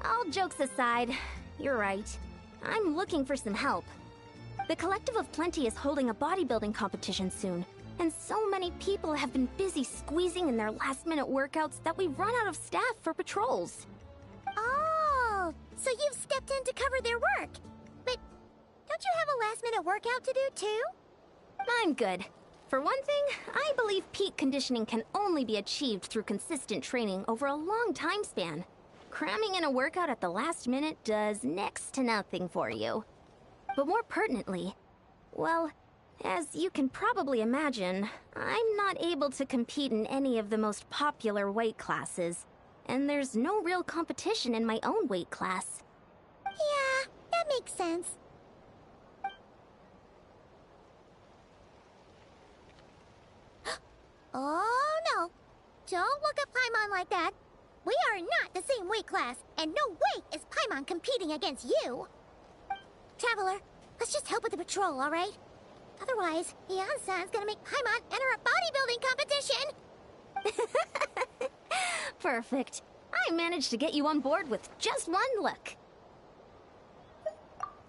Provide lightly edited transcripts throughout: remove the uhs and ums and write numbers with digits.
All jokes aside, you're right. I'm looking for some help. The Collective of Plenty is holding a bodybuilding competition soon, and so many people have been busy squeezing in their last-minute workouts that we've run out of staff for patrols. Oh, so you've stepped in to cover their work. But don't you have a last-minute workout to do, too? I'm good. For one thing, I believe peak conditioning can only be achieved through consistent training over a long time span. Cramming in a workout at the last minute does next to nothing for you. But more pertinently, well, as you can probably imagine, I'm not able to compete in any of the most popular weight classes, and there's no real competition in my own weight class. Yeah, that makes sense. Oh no! Don't look at Paimon like that. We are not the same weight class, and no way is Paimon competing against you. Traveler, let's just help with the patrol, alright? Otherwise, Yan-san's gonna make Paimon enter a bodybuilding competition! Perfect. I managed to get you on board with just one look.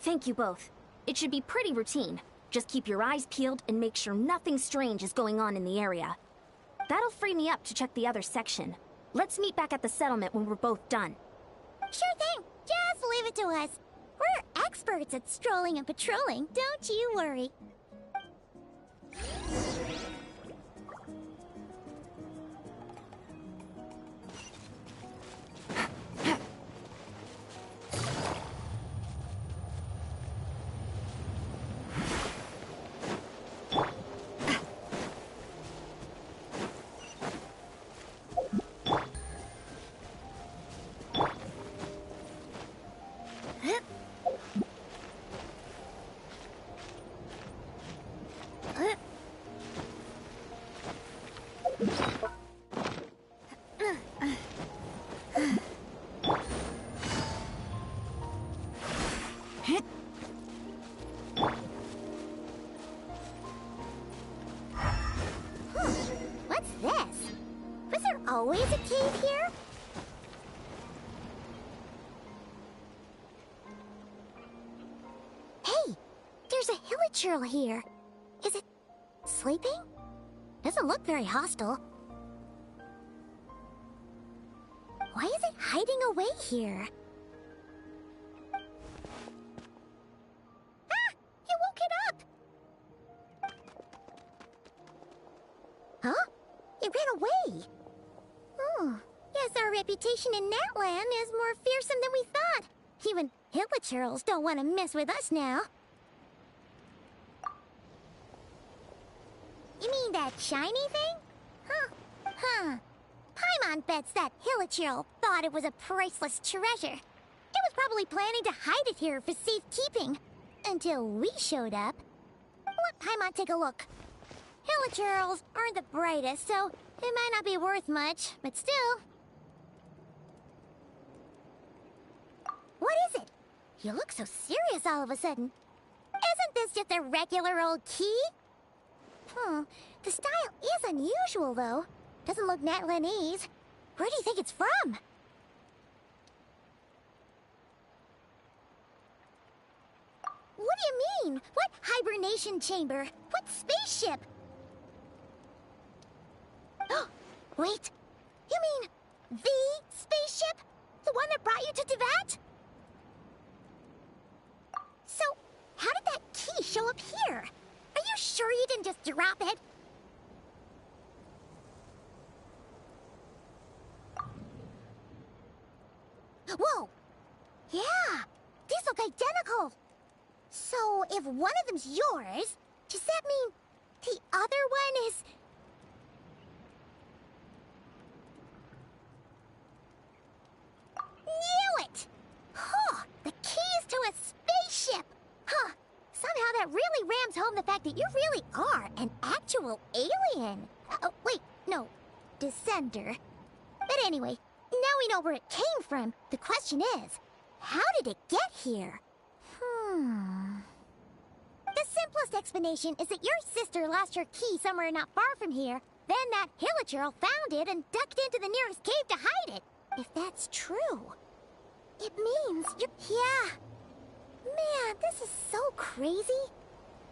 Thank you both. It should be pretty routine. Just keep your eyes peeled and make sure nothing strange is going on in the area. That'll free me up to check the other section. Let's meet back at the settlement when we're both done. Sure thing. Just leave it to us. We're experts at strolling and patrolling, don't you worry. What's this? Was there always a cave here? Hey, there's a hilichurl here. Is it sleeping? Doesn't look very hostile. Why is it hiding away here? Ah! You woke it up! Huh? It ran away! Oh, guess our reputation in Natland is more fearsome than we thought. Even hilichurls don't want to mess with us now. You mean that shiny thing? Huh. Paimon bets that hilichurl thought it was a priceless treasure. It was probably planning to hide it here for safekeeping. Until we showed up. Let Paimon take a look. Hilichurls aren't the brightest, so it might not be worth much, but still. What is it? You look so serious all of a sudden. Isn't this just a regular old key? The style is unusual, though. Doesn't look Natlanese. Where do you think it's from? What do you mean? What hibernation chamber? What spaceship? Wait, you mean the spaceship? The one that brought you to Teyvat? So, how did that key show up here? Are you sure you didn't just drop it? Whoa! Yeah, these look identical. So, if one of them's yours, does that mean the other one is... Knew it! Huh, the keys to a spaceship! Huh, somehow that really rams home the fact that you really are an actual alien. Wait, no, descender. But anyway, now we know where it came from. The question is, how did it get here? The simplest explanation is that your sister lost her key somewhere not far from here. Then that hilichurl found it and ducked into the nearest cave to hide it. If that's true, it Yeah. Man, this is so crazy.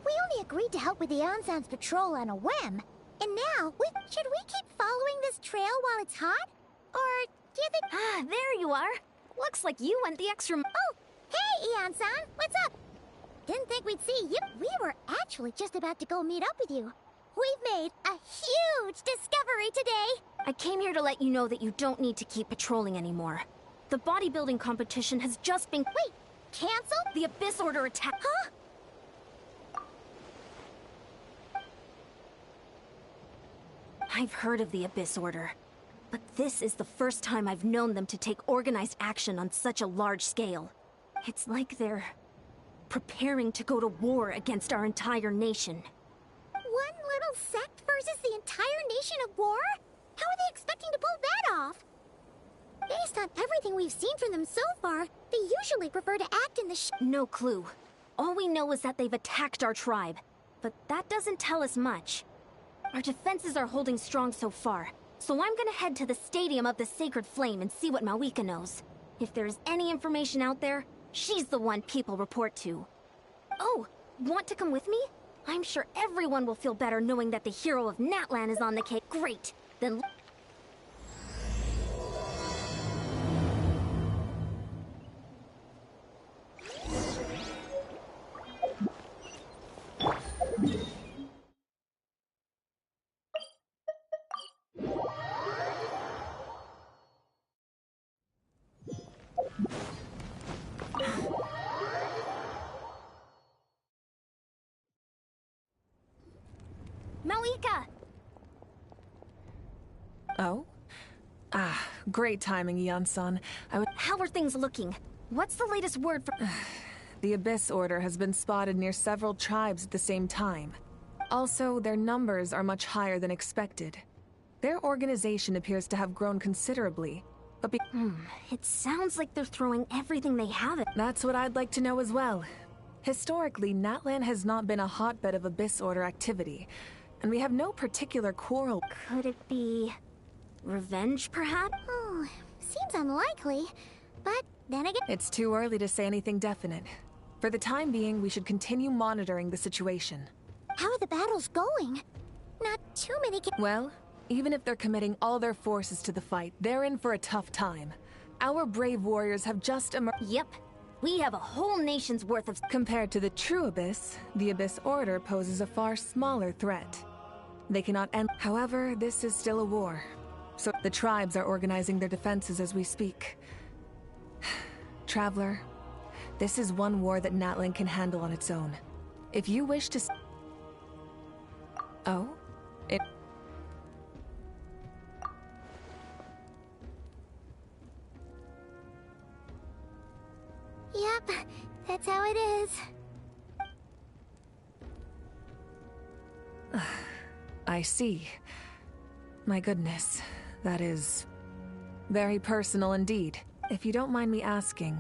We only agreed to help with the Ansan's patrol on a whim. And now, should we keep following this trail while it's hot? Or do you think... Ah, there you are. Looks like you went the extra... Oh, hey, Ian-san, what's up? Didn't think we'd see you. We were actually just about to go meet up with you. We've made a huge discovery today. I came here to let you know that you don't need to keep patrolling anymore. The bodybuilding competition has just been... Wait, canceled? The Abyss Order attack... Huh? I've heard of the Abyss Order, but this is the first time I've known them to take organized action on such a large scale. It's like they're preparing to go to war against our entire nation. One little sect versus the entire nation of war? How are they expecting to pull that off? Based on everything we've seen from them so far, they usually prefer to act in the No clue. All we know is that they've attacked our tribe, but that doesn't tell us much. Our defenses are holding strong so far, so I'm gonna head to the Stadium of the Sacred Flame and see what Mawika knows. If there's any information out there, she's the one people report to. Oh, want to come with me? I'm sure everyone will feel better knowing that the hero of Natlan is on the case. Great! Then... Mawika! Oh? Ah, great timing, Ian-san. How are things looking? What's the latest word from... The Abyss Order has been spotted near several tribes at the same time. Also, their numbers are much higher than expected. Their organization appears to have grown considerably, but It sounds like they're throwing everything they have at... That's what I'd like to know as well. Historically, Natlan has not been a hotbed of Abyss Order activity, and we have no particular quarrel. Could it be... revenge, perhaps? Oh, seems unlikely. But then again... It's too early to say anything definite. For the time being, we should continue monitoring the situation. How are the battles going? Not too many Well, even if they're committing all their forces to the fight, they're in for a tough time. Our brave warriors have just emerged. Yep. We have a whole nation's worth of... Compared to the true Abyss, the Abyss Order poses a far smaller threat. They cannot end... However, this is still a war. So the tribes are organizing their defenses as we speak. Traveler, this is one war that Natlan can handle on its own. If you wish to... Oh? Yep, that's how it is. I see. My goodness, that is... very personal indeed. If you don't mind me asking,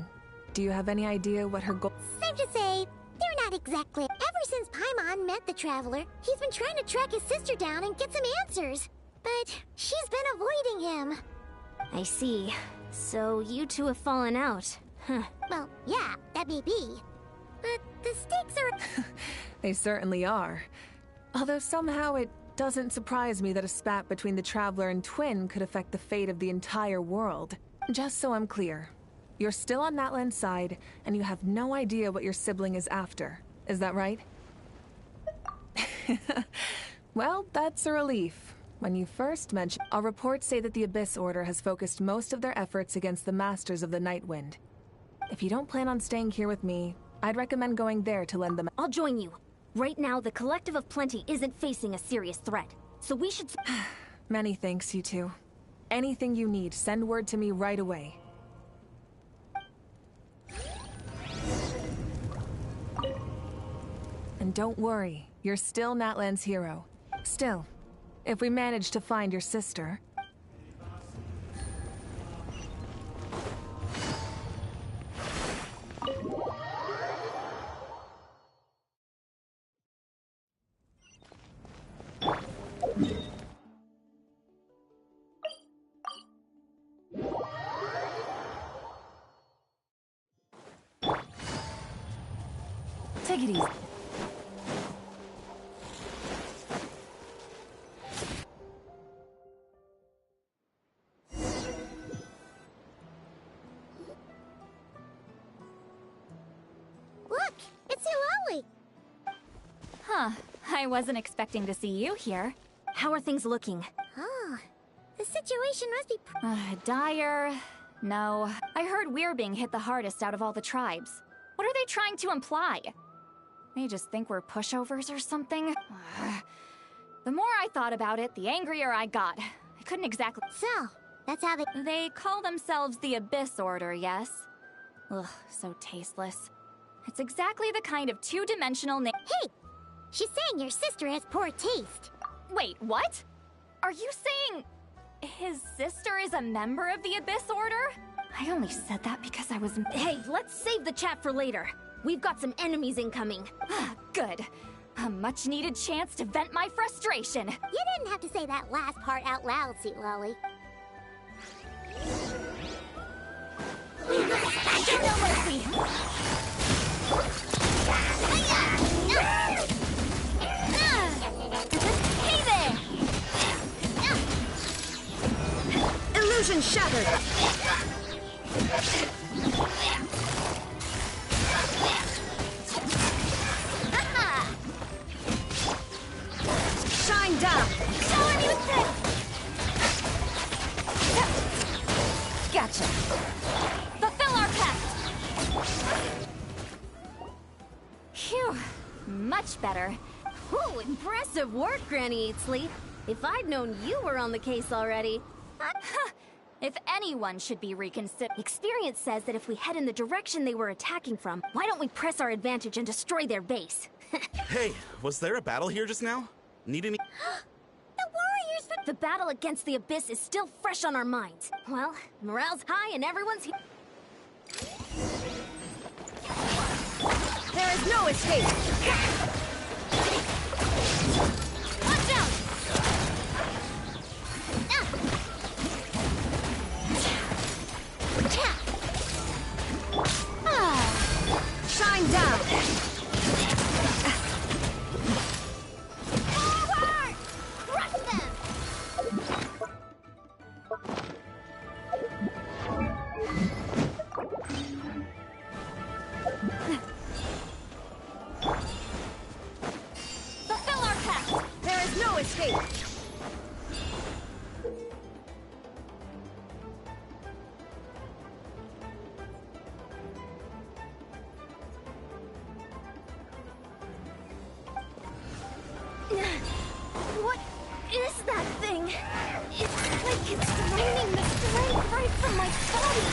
do you have any idea what her goal... Safe to say, they're not exactly. Ever since Paimon met the Traveler, he's been trying to track his sister down and get some answers. But she's been avoiding him. I see. So you two have fallen out. Huh. Well, yeah, that may be. But the stakes are... They certainly are. Although somehow it doesn't surprise me that a spat between the Traveler and Twin could affect the fate of the entire world. Just so I'm clear, you're still on Natlan's side, and you have no idea what your sibling is after. Is that right? Well, that's a relief. When you first mentioned... Our reports say that the Abyss Order has focused most of their efforts against the Masters of the Nightwind. If you don't plan on staying here with me, I'd recommend going there to lend them... I'll join you. Right now, the Collective of Plenty isn't facing a serious threat, so we should... Many thanks, you two. Anything you need, send word to me right away. And don't worry, you're still Natlan's hero. Still, if we manage to find your sister... Take it easy. Look, it's Lolly. Huh. I wasn't expecting to see you here. How are things looking? Oh, the situation must be Dire? No. I heard we're being hit the hardest out of all the tribes. What are they trying to imply? They just think we're pushovers or something? The more I thought about it, the angrier I got. I couldn't exactly... So, that's how they... They call themselves the Abyss Order, yes? Ugh, so tasteless. It's exactly the kind of two-dimensional name... Hey! She's saying your sister has poor taste. Wait, what? Are you saying... his sister is a member of the Abyss Order? I only said that because I was... Hey, let's save the chat for later. We've got some enemies incoming. Good. A much-needed chance to vent my frustration. You didn't have to say that last part out loud, Sweet Lolly. Show no mercy! Hey there! Illusion shattered! Shine down! Show him you said! Gotcha. Fulfill our pact! Phew. Much better. Whew, impressive work, Granny Eatsley. If I'd known you were on the case already... If anyone should be reconsidered... Experience says that if we head in the direction they were attacking from, why don't we press our advantage and destroy their base? Hey, was there a battle here just now? Need any... The warriors for... The battle against the Abyss is still fresh on our minds. Well, morale's high and everyone's here. There is no escape! Watch out! Shine down! Forward! Crush them! Fulfill our pact! There is no escape! What is that thing? It's like it's draining the strength right from my body.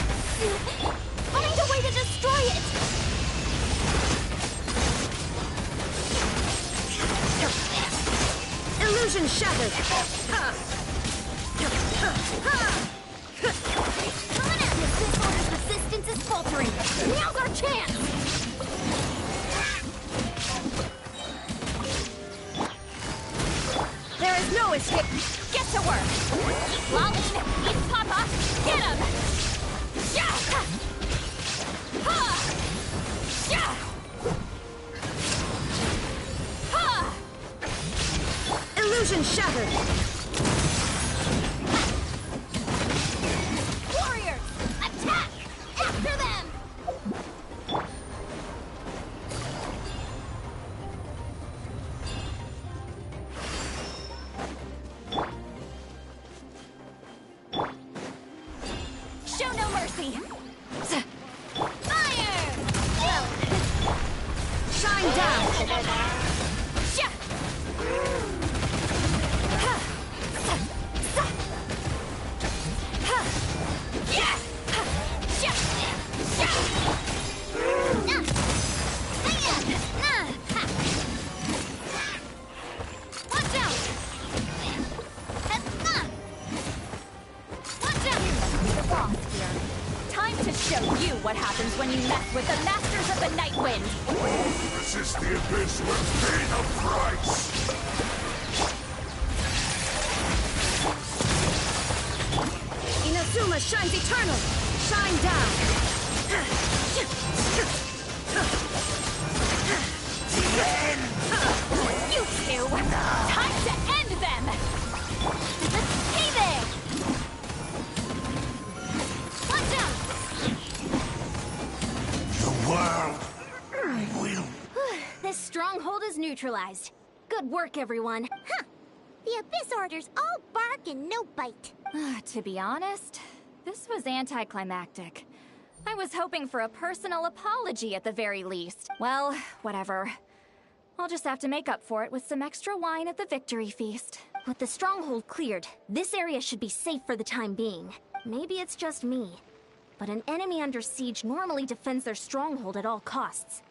Find a way to destroy it! Illusion shattered! Come on out! This order's resistance is faltering. Now's our chance! There is no escape! Get to work! Lolline, eat Papa, get him! Yeah! Ha! Yeah! Ha! Illusion shattered! Warriors! Attack! After them! Show no mercy! Fire! Shine down! Yeah! Watch out! Watch out! The boss here. Time to show you what happens when you mess with the Masters of the Night Wind! Resist the abyss will pay the price! Inazuma shines eternal! Shine down! loud. Will. This stronghold is neutralized. Good work, everyone. Huh. The Abyss Orders all bark and no bite. To be honest, this was anticlimactic. I was hoping for a personal apology at the very least. Well, whatever. I'll just have to make up for it with some extra wine at the victory feast. With the stronghold cleared, this area should be safe for the time being. Maybe it's just me, but an enemy under siege normally defends their stronghold at all costs.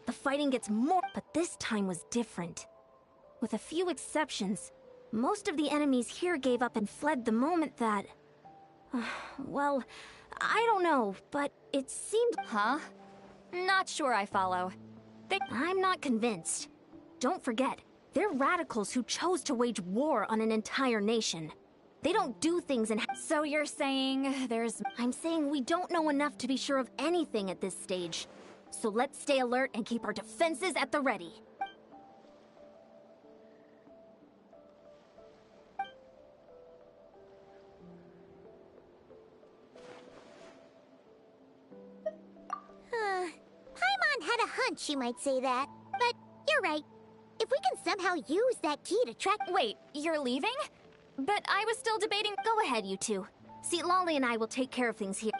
The fighting gets more, but this time was different. With a few exceptions, most of the enemies here gave up and fled the moment that... well, I don't know, but it seemed... Huh? Not sure I follow. I'm not convinced. Don't forget, they're radicals who chose to wage war on an entire nation. They don't do things in... So you're saying there's... I'm saying we don't know enough to be sure of anything at this stage. So let's stay alert and keep our defenses at the ready. Paimon had a hunch you might say that. But you're right. If we can somehow use that key to track... Wait, you're leaving? But I was still debating... Go ahead, you two. See, Lolly and I will take care of things here.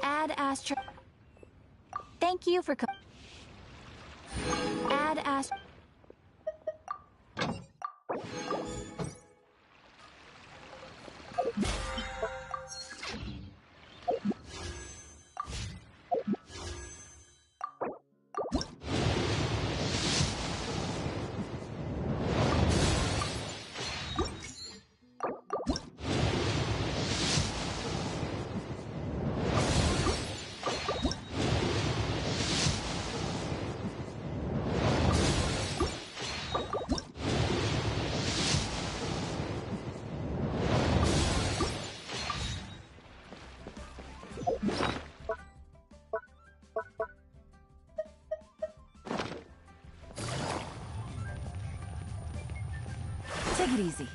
Add Astro... Thank you for... Add Astro... Take it easy.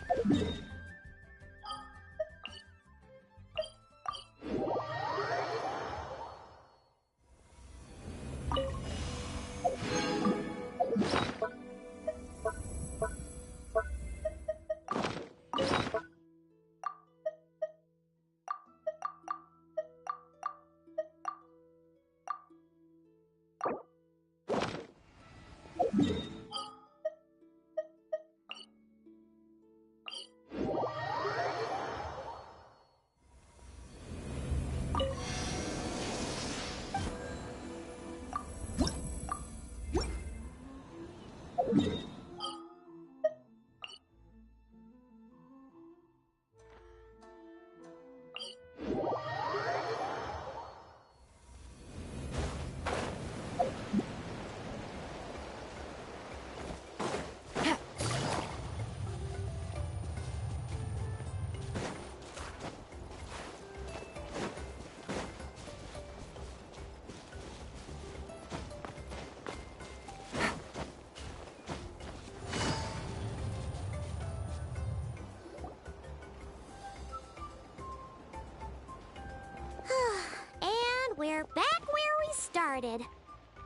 started.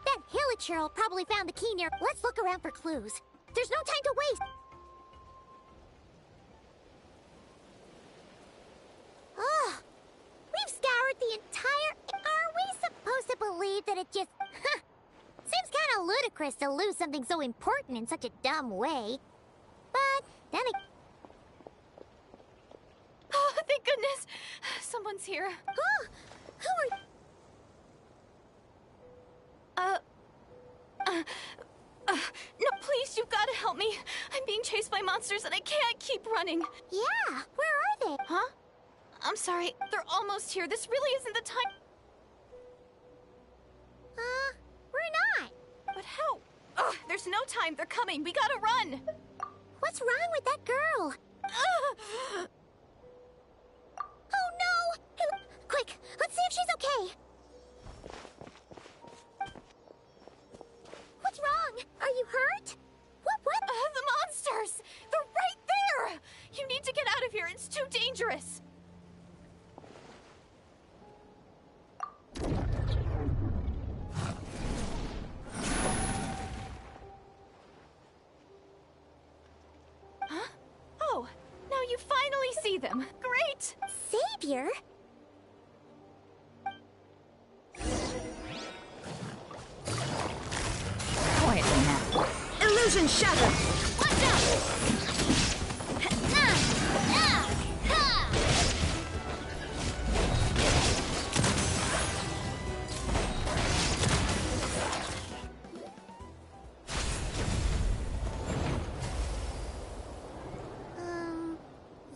That Hilichurl probably found the key near. Let's look around for clues. There's no time to waste. Oh, we've scoured the entire. Are we supposed to believe that it just? Seems kind of ludicrous to lose something so important in such a dumb way. But then it. Oh, thank goodness! Someone's here. Oh, who are? No, please, you've got to help me. I'm being chased by monsters and I can't keep running. Yeah, where are they? Huh? I'm sorry, they're almost here. This really isn't the time. We're not. But how? Ugh, there's no time. They're coming. We gotta run. What's wrong with that girl? Ugh. Oh no! Quick, let's see if she's okay. What's wrong? Are you hurt? What? The monsters! They're right there! You need to get out of here. It's too dangerous. Huh? Oh, now you finally see them. Great! Savior? Quietly now. Illusion shattered! Watch out!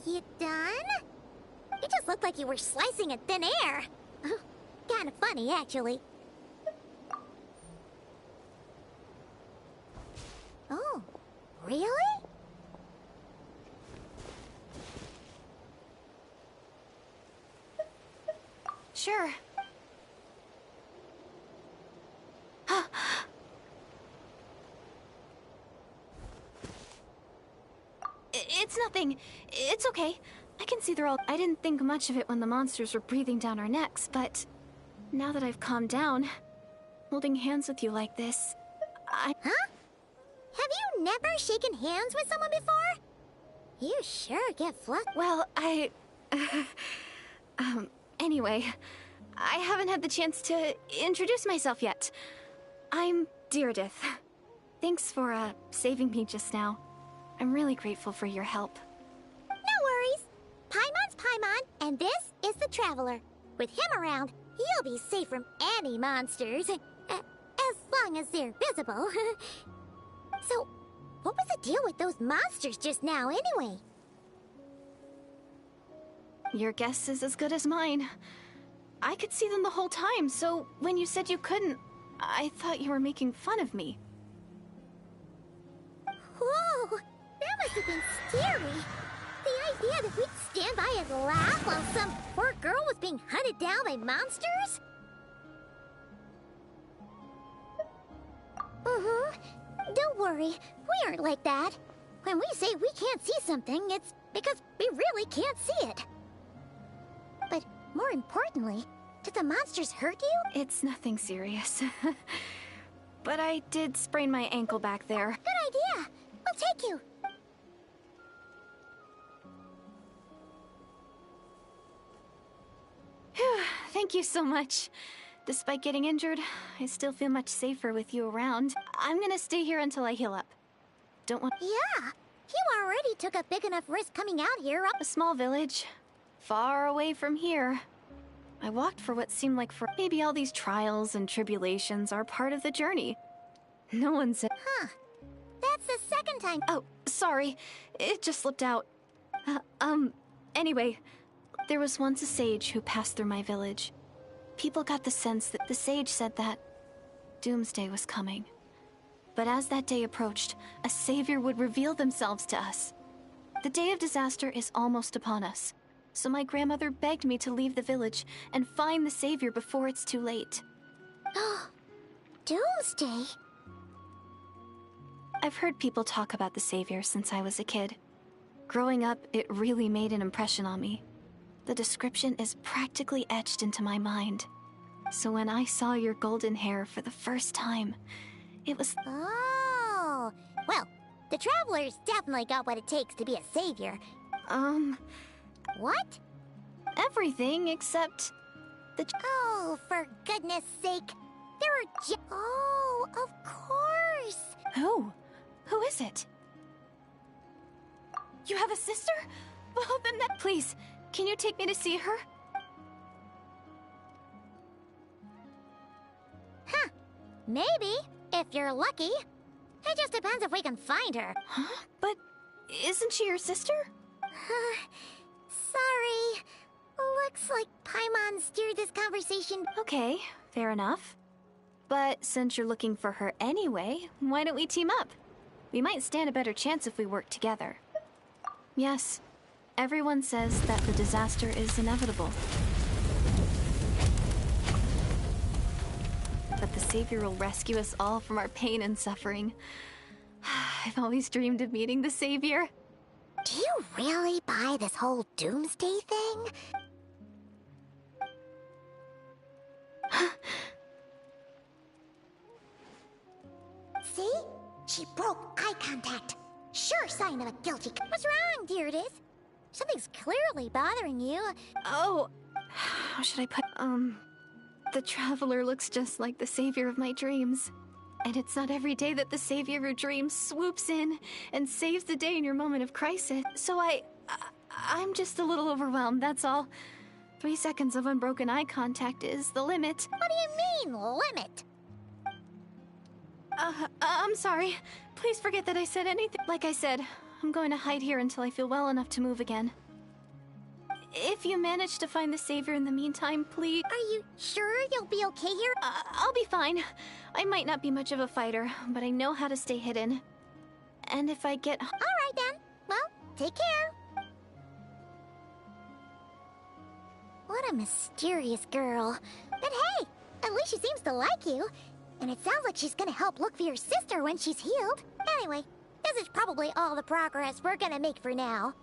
You done? You just looked like you were slicing in thin air. Kind of funny, actually. Oh, really? Sure. It's nothing. It's okay. I can see they're all. I didn't think much of it when the monsters were breathing down our necks, but now that I've calmed down, holding hands with you like this, Huh? Have you never shaken hands with someone before? You sure get flustered. Well, anyway, I haven't had the chance to introduce myself yet. I'm Deirdith. Thanks for, saving me just now. I'm really grateful for your help. No worries. Paimon's Paimon, and this is the Traveler. With him around, you'll be safe from any monsters. As long as they're visible. So, what was the deal with those monsters just now, anyway? Your guess is as good as mine. I could see them the whole time, so when you said you couldn't, I thought you were making fun of me. Whoa! That must have been scary. The idea that we'd stand by and laugh while some poor girl was being hunted down by monsters? Don't worry, we aren't like that. When we say we can't see something, it's because we really can't see it. But more importantly, did the monsters hurt you? It's nothing serious. But I did sprain my ankle back there. Good idea. We'll take you. Phew, thank you so much. Despite getting injured, I still feel much safer with you around. I'm gonna stay here until I heal up. Don't want Yeah, you already took a big enough risk coming out here. a small village, far away from here. I walked for what seemed like for maybe all these trials and tribulations are part of the journey. No one said. Huh. That's the second time. Oh, sorry. It just slipped out. Anyway, there was once a sage who passed through my village. People got the sense that the sage said that doomsday was coming. But as that day approached, a savior would reveal themselves to us. The day of disaster is almost upon us, so my grandmother begged me to leave the village and find the savior before it's too late. Doomsday? I've heard people talk about the savior since I was a kid. Growing up, it really made an impression on me. The description is practically etched into my mind. So when I saw your golden hair for the first time, it was... Oh, well, the Traveler's definitely got what it takes to be a savior. What? Everything except... Oh, for goodness sake. There are Oh, of course. Who? Who is it? You have a sister? Well, then that... Please, can you take me to see her? Huh. Maybe, if you're lucky. It just depends if we can find her. Huh? But isn't she your sister? Sorry. Looks like Paimon steered this conversation. Okay, fair enough. But since you're looking for her anyway, why don't we team up? We might stand a better chance if we work together. Yes, everyone says that the disaster is inevitable. But the Savior will rescue us all from our pain and suffering. I've always dreamed of meeting the Savior. Do you really buy this whole doomsday thing? See? She broke eye contact. Sure sign of a guilty... What's wrong, Deirdis? Something's clearly bothering you. Oh, how should I put... The Traveler looks just like the Savior of my dreams. And it's not every day that the Savior of your dreams swoops in and saves the day in your moment of crisis. So I'm just a little overwhelmed, that's all. 3 seconds of unbroken eye contact is the limit. What do you mean, limit? I'm sorry. Please forget that I said anything. Like I said, I'm going to hide here until I feel well enough to move again. If you manage to find the Savior in the meantime, please... Are you sure you'll be okay here? I'll be fine. I might not be much of a fighter, but I know how to stay hidden. And if I get... Alright then. Well, take care. What a mysterious girl. But hey, at least she seems to like you. And it sounds like she's gonna help look for your sister when she's healed. Anyway, this is probably all the progress we're gonna make for now.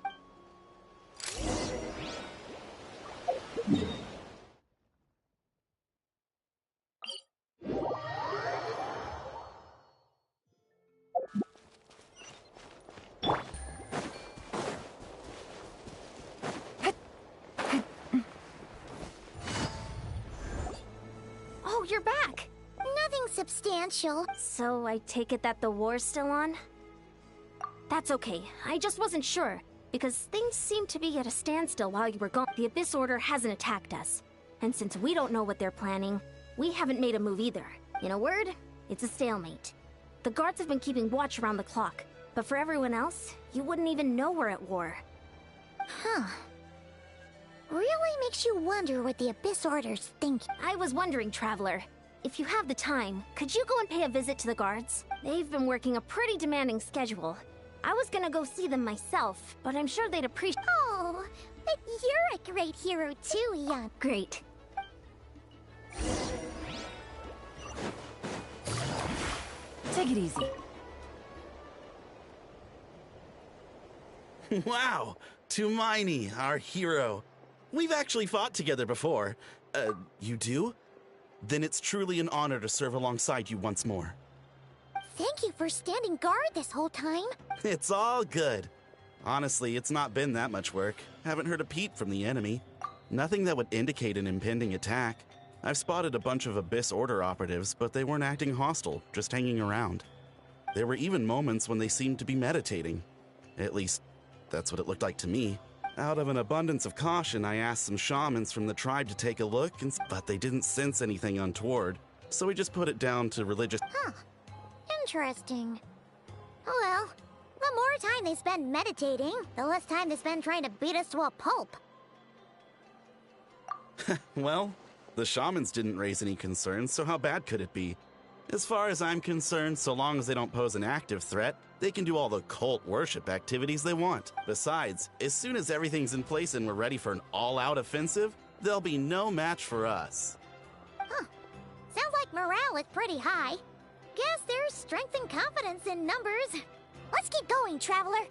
Oh, you're back! Nothing substantial. So I take it that the war's still on? That's okay. I just wasn't sure, because things seemed to be at a standstill while you were gone. The Abyss Order hasn't attacked us. And since we don't know what they're planning, we haven't made a move either. In a word, it's a stalemate. The guards have been keeping watch around the clock, but for everyone else, you wouldn't even know we're at war. Huh. Really makes you wonder what the Abyss Order's thinking. I was wondering, Traveler, if you have the time, could you go and pay a visit to the guards? They've been working a pretty demanding schedule. I was gonna go see them myself, but I'm sure they'd appreciate... Oh, but you're a great hero too, Yan. Great. Take it easy. Wow, Tumaini, our hero. We've actually fought together before. You do? Then it's truly an honor to serve alongside you once more. Thank you for standing guard this whole time. It's all good. Honestly, it's not been that much work. Haven't heard a peep from the enemy. Nothing that would indicate an impending attack. I've spotted a bunch of Abyss Order operatives, but they weren't acting hostile, just hanging around. There were even moments when they seemed to be meditating. At least, that's what it looked like to me. Out of an abundance of caution, I asked some shamans from the tribe to take a look, but they didn't sense anything untoward, so we just put it down to religious... Huh. Interesting. Oh well, the more time they spend meditating, the less time they spend trying to beat us to a pulp. Well, the shamans didn't raise any concerns, so how bad could it be? As far as I'm concerned, so long as they don't pose an active threat, they can do all the cult worship activities they want. Besides, as soon as everything's in place and we're ready for an all-out offensive, there'll be no match for us. Huh. Sounds like morale is pretty high. Guess there's strength and confidence in numbers. Let's keep going, Traveler.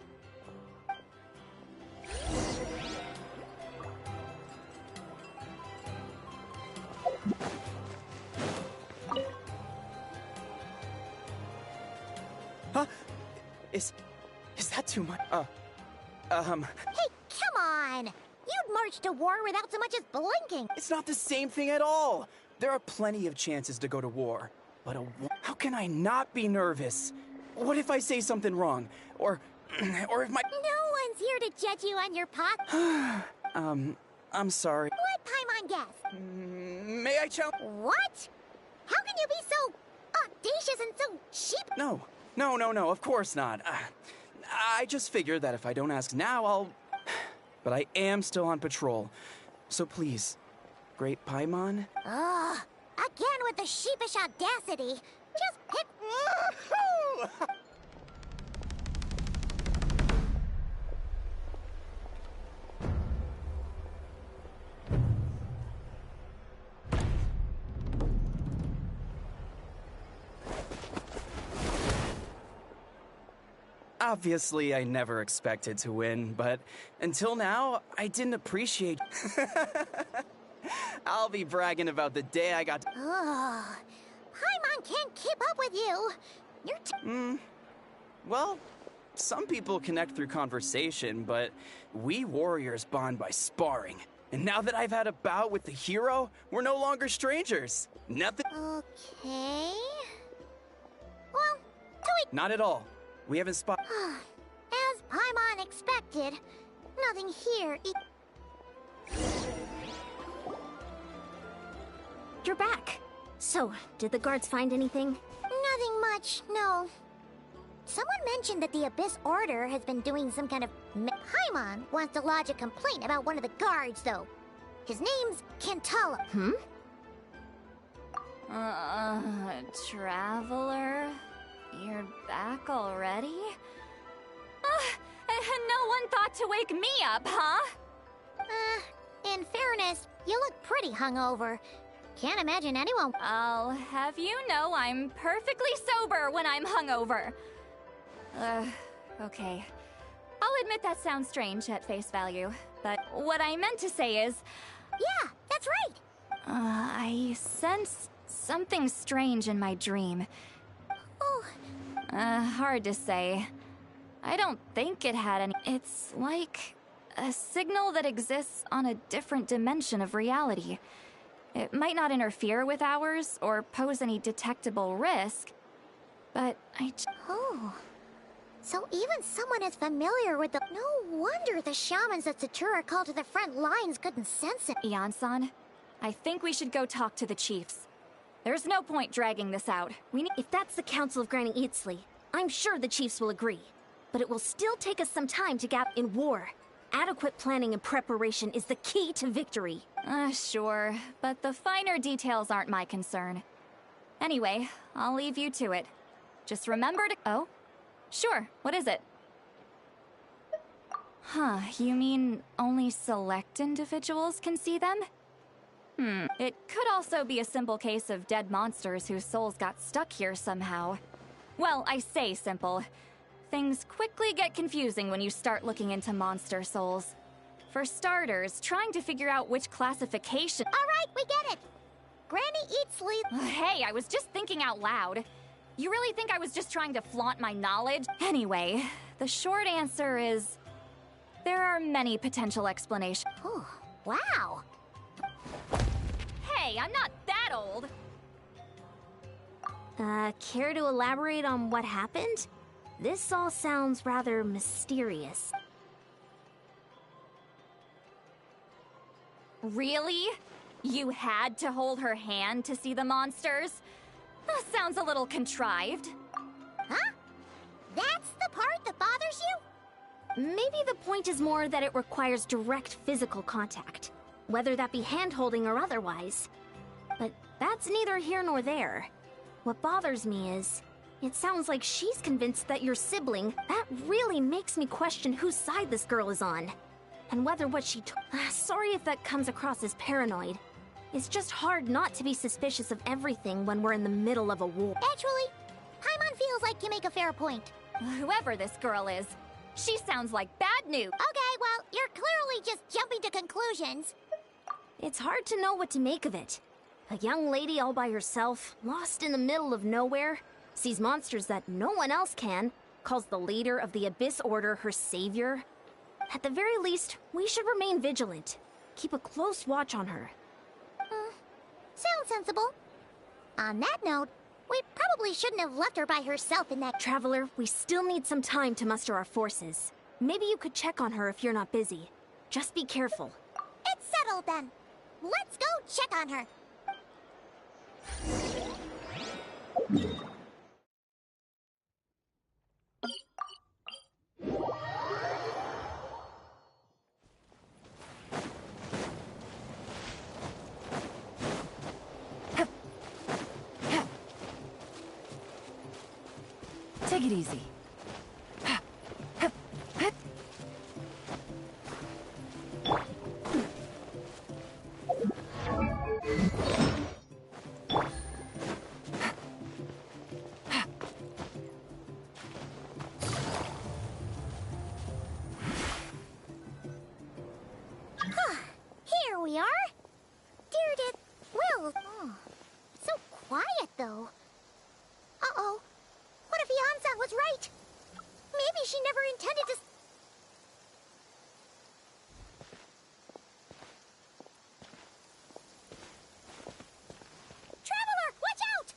Is that too much? Hey, come on! You'd march to war without so much as blinking! It's not the same thing at all. There are plenty of chances to go to war. But how can I not be nervous? What if I say something wrong? Or if my... No one's here to judge you on your pot. I'm sorry. Let Paimon guess. May I challenge? What? How can you be so audacious and so cheap? No, of course not. I just figured that if I don't ask now, I'll... But I am still on patrol. So please, Great Paimon? Ugh, again with the sheepish audacity. Just pick... Obviously, I never expected to win, but until now, I didn't appreciate... I'll be bragging about the day I got... Ugh, Paimon can't keep up with you. You're Well, some people connect through conversation, but we warriors bond by sparring. And now that I've had a bout with the hero, we're no longer strangers. Nothing... Okay... Well, Not at all. We haven't as Paimon expected, nothing here You're back. So, did the guards find anything? Nothing much, no. Someone mentioned that the Abyss Order has been doing some kind of... Paimon wants to lodge a complaint about one of the guards, though. His name's Kentala. Traveler? You're back already? And no one thought to wake me up, huh? In fairness, you look pretty hungover. Can't imagine anyone... I'll have you know I'm perfectly sober when I'm hungover. Okay. I'll admit that sounds strange at face value, but what I meant to say is... Yeah, that's right! I sensed something strange in my dream. Oh... Hard to say. I don't think it had any... It's like a signal that exists on a different dimension of reality. It might not interfere with ours or pose any detectable risk, but Oh... So even someone as familiar with the... No wonder the shamans that Satura called to the front lines couldn't sense it. Ian-san, I think we should go talk to the chiefs. There's no point dragging this out. If that's the Council of Granny Eatsley, I'm sure the chiefs will agree. But it will still take us some time to gap in war. Adequate planning and preparation is the key to victory. Sure, but the finer details aren't my concern. Anyway, I'll leave you to it. Just remember to... Oh? Sure, what is it? Huh, you mean only select individuals can see them? It could also be a simple case of dead monsters whose souls got stuck here somehow. Well, I say simple. Things quickly get confusing when you start looking into monster souls. For starters, trying to figure out which classification... Alright, we get it! Granny Eatsley... Hey, I was just thinking out loud. You really think I was just trying to flaunt my knowledge? Anyway, the short answer is... there are many potential explanations. Oh, wow! Hey, I'm not that old! Care to elaborate on what happened? This all sounds rather mysterious. Really? You had to hold her hand to see the monsters? That sounds a little contrived. Huh? That's the part that bothers you? Maybe the point is more that it requires direct physical contact, whether that be hand-holding or otherwise. But that's neither here nor there. What bothers me is, it sounds like she's convinced that your sibling. That really makes me question whose side this girl is on. And whether what she sorry if that comes across as paranoid. It's just hard not to be suspicious of everything when we're in the middle of a war. Actually, Paimon feels like you make a fair point. Whoever this girl is, she sounds like bad news. Okay, well, you're clearly just jumping to conclusions. It's hard to know what to make of it. A young lady all by herself, lost in the middle of nowhere, sees monsters that no one else can, calls the leader of the Abyss Order her savior. At the very least, we should remain vigilant. Keep a close watch on her. Sounds sensible. On that note, we probably shouldn't have left her by herself in that... Traveler, we still need some time to muster our forces. Maybe you could check on her if you're not busy. Just be careful. It's settled then. Let's go check on her. Take it easy. Here we are. Dear Will. Oh, so quiet though. Uh-oh. What if Yansa was right? Maybe she never intended to... Traveler, watch out!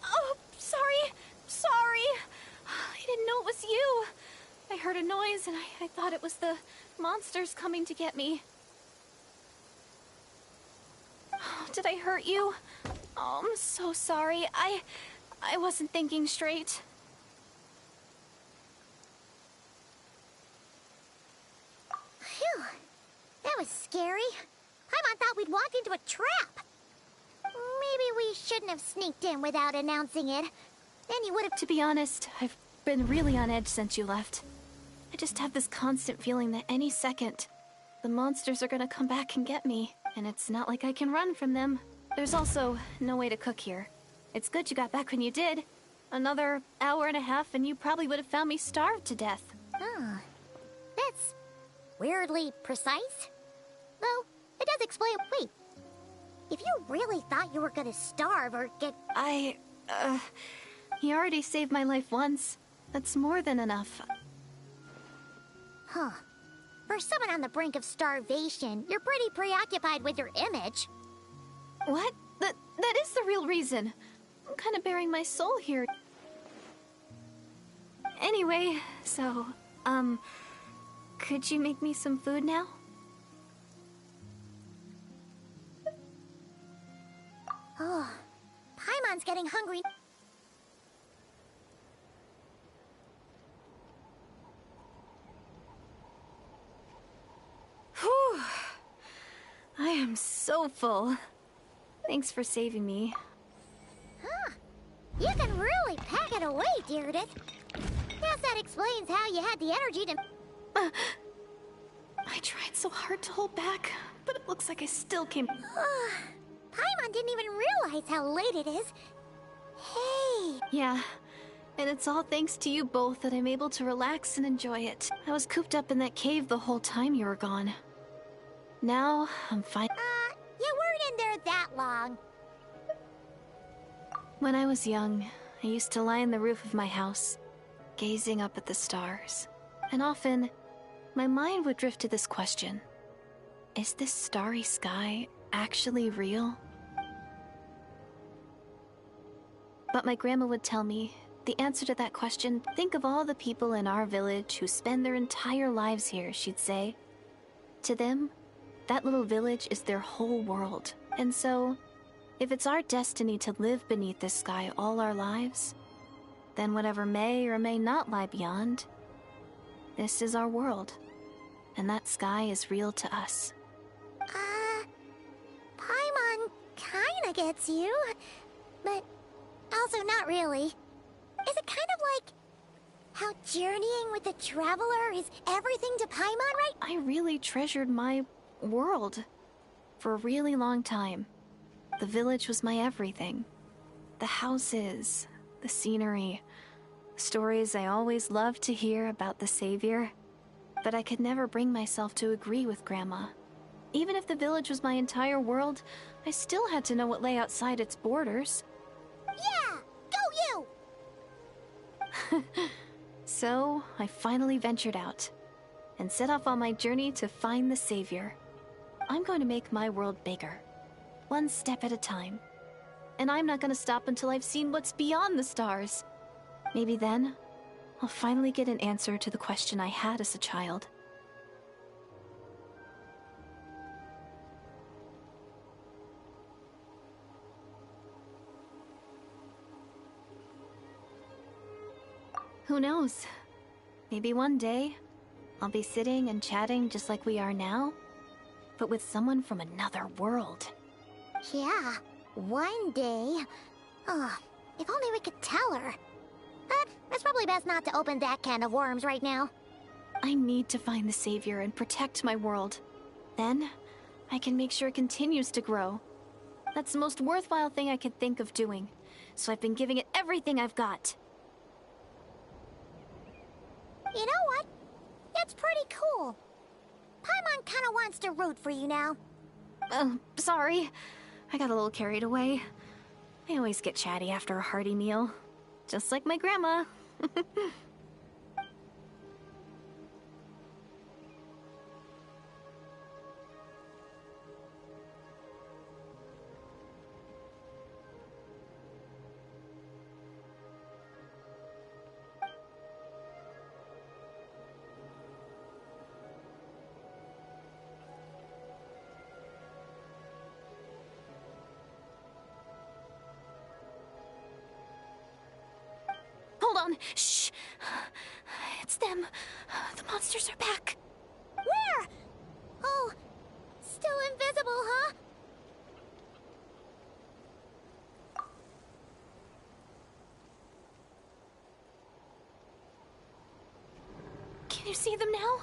Oh, sorry. I didn't know it was you. I heard a noise and I thought it was the monsters coming to get me. Did I hurt you? Oh, I'm so sorry. I wasn't thinking straight. Phew. That was scary. Paimon thought we'd walked into a trap. Maybe we shouldn't have sneaked in without announcing it. Then you would have... To be honest, I've been really on edge since you left. I just have this constant feeling that any second, the monsters are gonna come back and get me. And it's not like I can run from them. There's also no way to cook here. It's good you got back when you did. Another hour and a half and you probably would have found me starved to death. Huh. That's weirdly precise. Though, it does explain... Wait. If you really thought you were gonna starve or get... You already saved my life once. That's more than enough. Huh. For someone on the brink of starvation, you're pretty preoccupied with your image. What? That is the real reason. I'm kind of bearing my soul here. Anyway, so, could you make me some food now? Oh, Paimon's getting hungry. Whew. I am so full. Thanks for saving me. Huh. You can really pack it away, Deardith. Guess that explains how you had the energy to... I tried so hard to hold back, but it looks like I still came... Paimon didn't even realize how late it is. Hey. Yeah, and it's all thanks to you both that I'm able to relax and enjoy it. I was cooped up in that cave the whole time you were gone. Now, I'm fine. You weren't in there that long. When I was young, I used to lie on the roof of my house, gazing up at the stars. And often, my mind would drift to this question. Is this starry sky actually real? But my grandma would tell me, the answer to that question, think of all the people in our village who spend their entire lives here, she'd say. To them, that little village is their whole world. And so, if it's our destiny to live beneath this sky all our lives, then whatever may or may not lie beyond, this is our world. And that sky is real to us. Paimon kinda gets you, but also not really. Is it kind of like how journeying with the Traveler is everything to Paimon, right? I really treasured my world for a really long time. The village was my everything. The houses, the scenery, stories I always loved to hear about the Savior. But I could never bring myself to agree with Grandma. Even if the village was my entire world, I still had to know what lay outside its borders. Yeah! Go you! So, I finally ventured out, and set off on my journey to find the Savior. I'm going to make my world bigger, one step at a time. And I'm not going to stop until I've seen what's beyond the stars. Maybe then, I'll finally get an answer to the question I had as a child. Who knows? Maybe one day, I'll be sitting and chatting just like we are now, but with someone from another world. Yeah, one day. Oh, if only we could tell her. But it's probably best not to open that can of worms right now. I need to find the Savior and protect my world. Then, I can make sure it continues to grow. That's the most worthwhile thing I could think of doing, so I've been giving it everything I've got. You know what? It's pretty cool. Paimon kinda wants to root for you now. Sorry. I got a little carried away. I always get chatty after a hearty meal. Just like my grandma. Hold on. Shh. It's them. The monsters are back. Where? Oh, still invisible, huh? Can you see them now?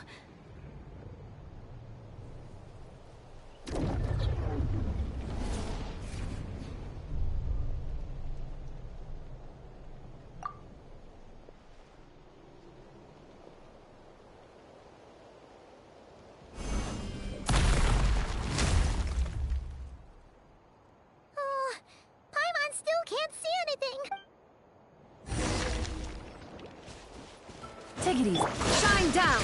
Paimon still can't see anything. Take it easy. Shine down!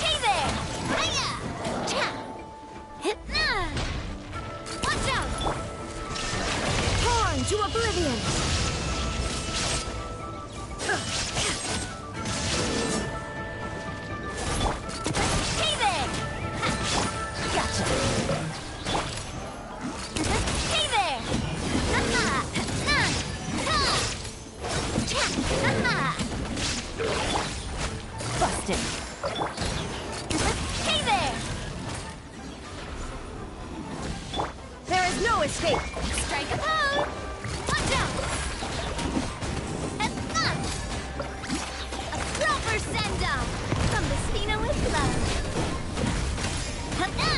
Hey there! Hiya! Cha! Watch out! Torn to oblivion! Hey there! Gotcha! Hey there! Ha-ha! Ha! Cha! Ha-ha! Busted! Hey there! There is no escape! Strike a pose! Watch out! A proper send-off from the Spino with love. Ha-ha!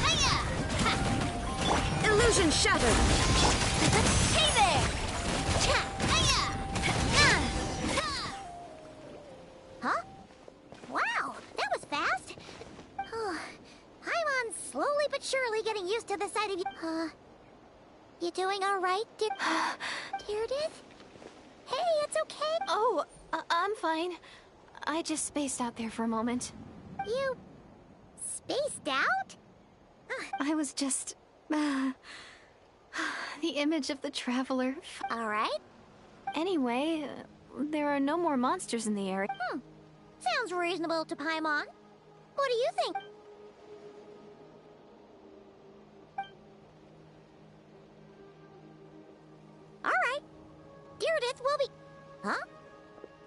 Hiya! Illusion shattered! Hey there! Cha! Hiya! Huh? Wow, that was fast. Paimon's slowly but surely getting used to the sight of you. You doing all right, Deirdith? Hey, it's okay. Oh, I'm fine. I just spaced out there for a moment. You spaced out? I was just... the image of the traveler. All right. Anyway, there are no more monsters in the area. Sounds reasonable to Paimon. What do you think? All right. Deirdith will be... Huh?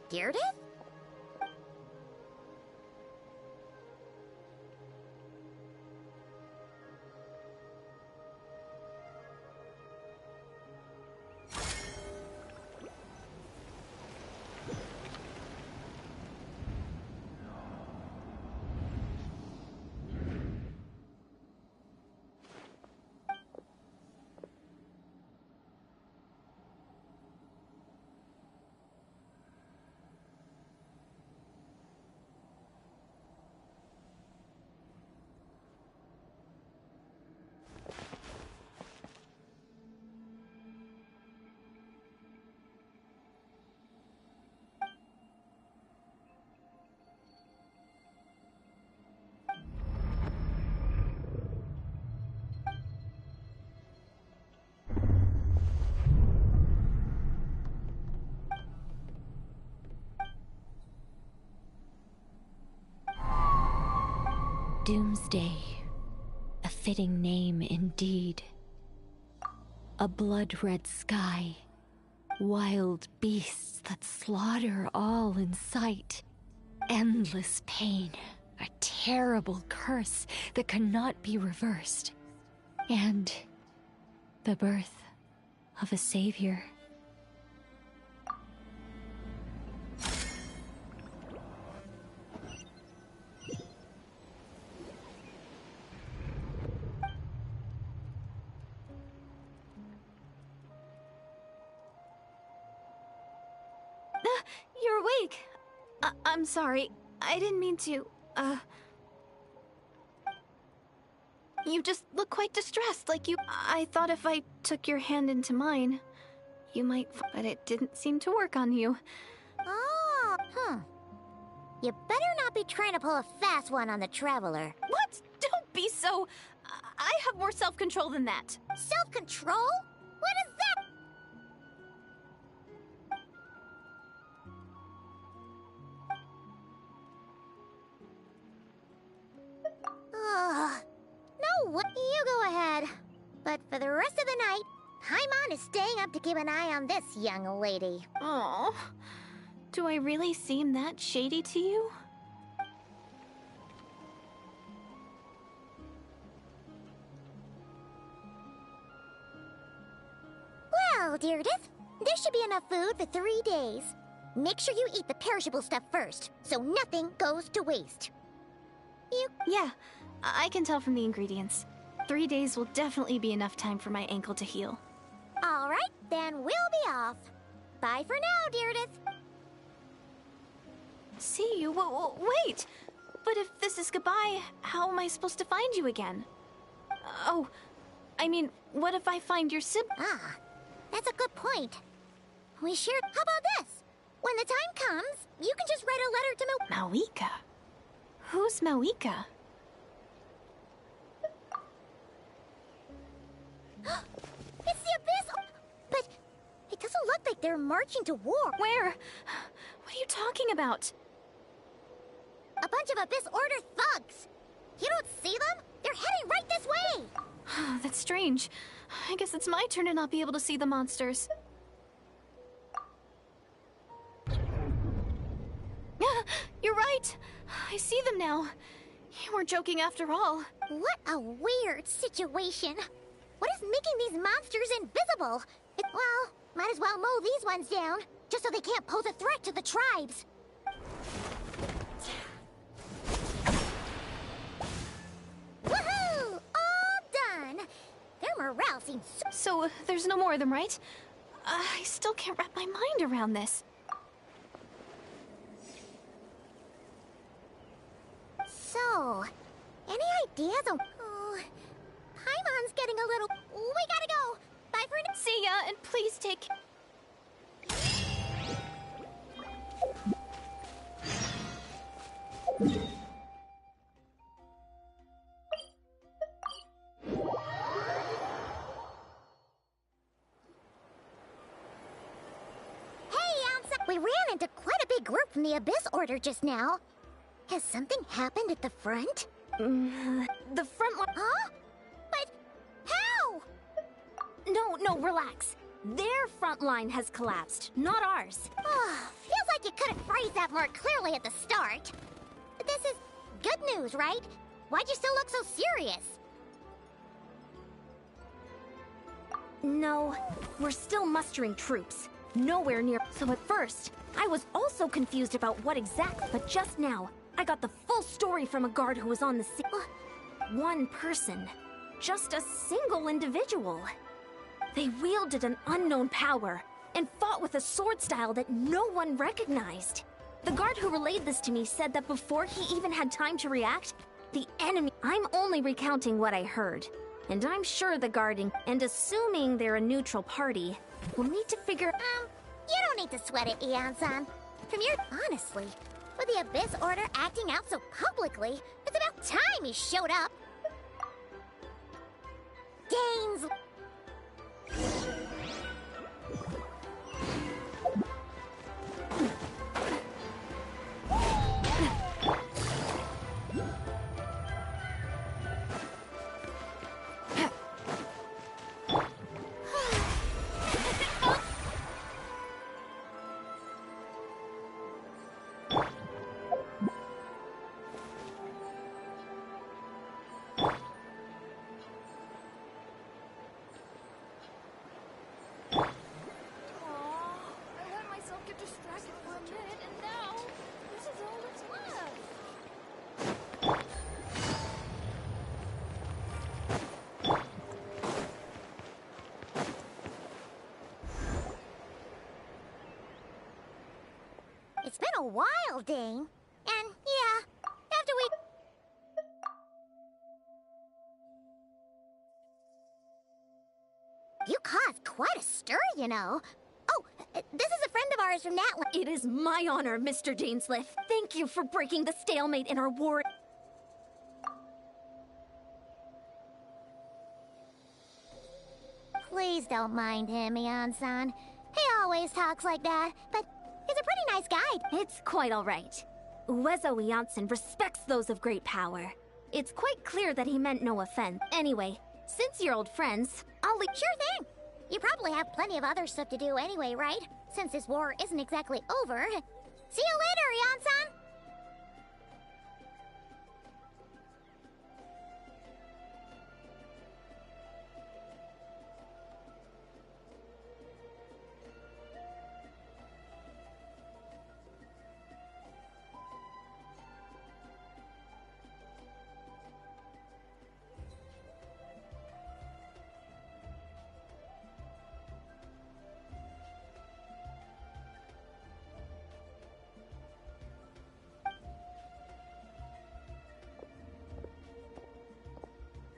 Deirdith? Doomsday. A fitting name indeed. A blood-red sky. Wild beasts that slaughter all in sight. Endless pain. A terrible curse that cannot be reversed. And the birth of a savior. You're awake. I'm sorry. I didn't mean to, You just look quite distressed, like you... I thought if I took your hand into mine, you might... But it didn't seem to work on you. Oh, You better not be trying to pull a fast one on the Traveler. What? Don't be so... I have more self-control than that. Self-control? What is that? Ugh. No, you go ahead. But for the rest of the night, Paimon is staying up to keep an eye on this young lady. Oh, do I really seem that shady to you? Well, Deirdre, there should be enough food for 3 days. Make sure you eat the perishable stuff first, so nothing goes to waste. Yeah, I can tell from the ingredients. 3 days will definitely be enough time for my ankle to heal. All right, then we'll be off. Bye for now, Deirdre. See you? Wait! But if this is goodbye, how am I supposed to find you again? Oh, I mean, what if I find your sibling? Ah, that's a good point. We sure... How about this? When the time comes, you can just write a letter to Mawika? Who's Mawika? It's the Abyss! But it doesn't look like they're marching to war. Where? What are you talking about? A bunch of Abyss Order thugs. You don't see them? They're heading right this way. That's strange. I guess it's my turn to not be able to see the monsters. You're right. I see them now. You weren't joking after all. What a weird situation. What is making these monsters invisible? Well, might as well mow these ones down, just so they can't pose a threat to the tribes. Woohoo! All done! Their morale seems So, there's no more of them, right? I still can't wrap my mind around this. So, any ideas on... Oh, Paimon's getting a little... We gotta go! Bye for now. See ya, and please take... We ran into quite a big group from the Abyss Order just now. Has something happened at the front? The front line... Huh? But how? No, relax. Their front line has collapsed, not ours. Feels like you could have phrased that more clearly at the start. But this is good news, right? Why'd you still look so serious? No, we're still mustering troops. Nowhere near. So at first, I was also confused about what exactly. But just now, I got the full story from a guard who was on the scene. One person. Just a single individual. They wielded an unknown power and fought with a sword style that no one recognized. The guard who relayed this to me said that before he even had time to react, the enemy... I'm only recounting what I heard. And I'm sure the guarding, and assuming they're a neutral party, will need to figure... You don't need to sweat it, Eon-san. From your... Honestly, with the Abyss Order acting out so publicly, it's about time he showed up. Danes... It's been a while, Dane. And yeah, after we... You caused quite a stir, you know. Oh, this is a friend of ours from Natlan. It is my honor, Mr. Dainsleif. Thank you for breaking the stalemate in our war. Please don't mind him, Ian-san. He always talks like that, but he's a pretty nice guy. It's quite all right. Uezo Janssen respects those of great power. It's quite clear that he meant no offense. Anyway, since you're old friends, I'll leave. Sure thing. You probably have plenty of other stuff to do anyway, right? Since this war isn't exactly over. See you later, Ian-san!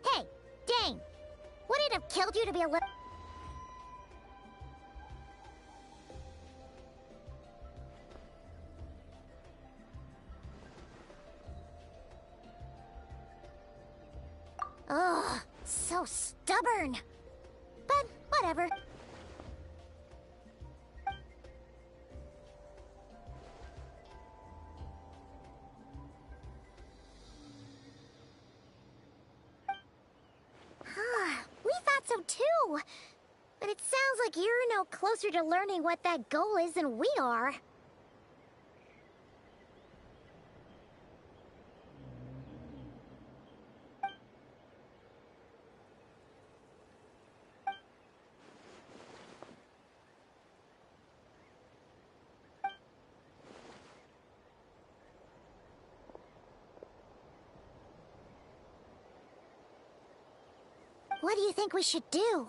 Hey, Dane! Would it have killed you to be a little... Ugh, so stubborn. But whatever. We thought so too. But it sounds like you're no closer to learning what that goal is than we are. What do you think we should do?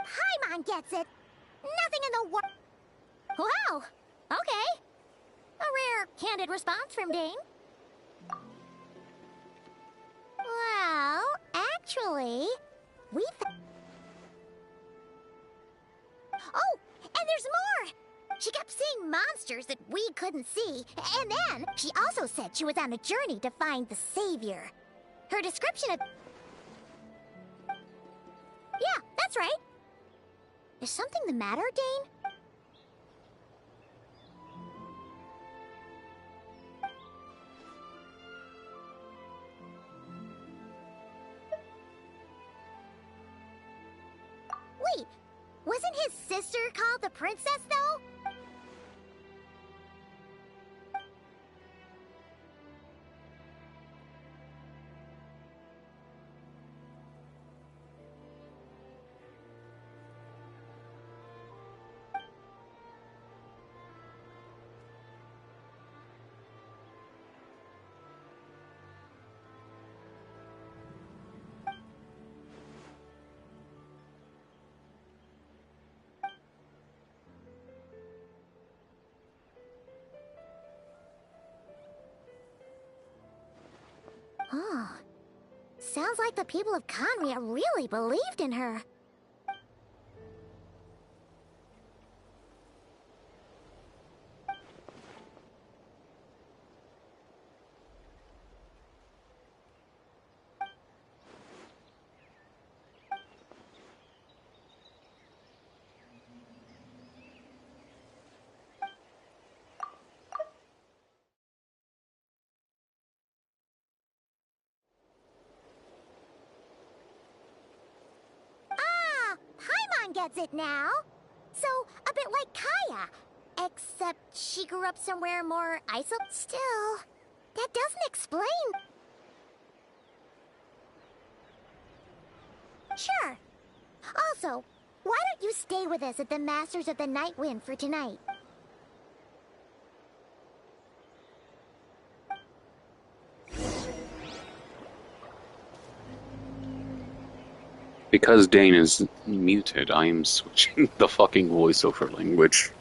Paimon gets it. Nothing in the world. Wow. Okay. A rare, candid response from Dane. Well, actually, we... Oh, and there's more! She kept seeing monsters that we couldn't see, and then she also said she was on a journey to find the Savior. Her description of... Yeah, that's right. Is something the matter, Dane? Wait, wasn't his sister called the princess, though? Oh, sounds like the people of Conria really believed in her. Paimon gets it now. So, a bit like Kaya. Except she grew up somewhere more isolated. Still, that doesn't explain. Sure. Also, why don't you stay with us at the Masters of the Night Wind for tonight? Because Dane is muted, I am switching the fucking voiceover language.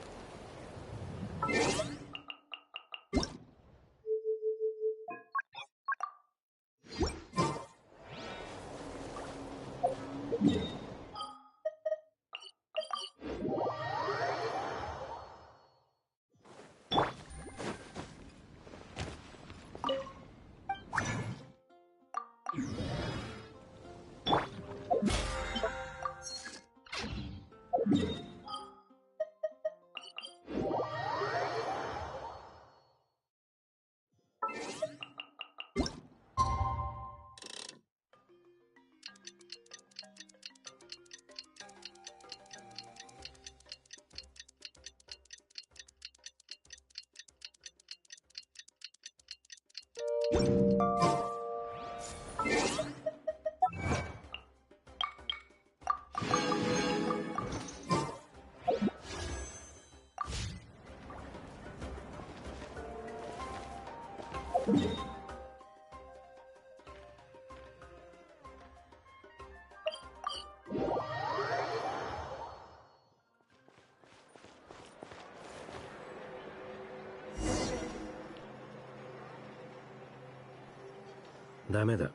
ダメだ。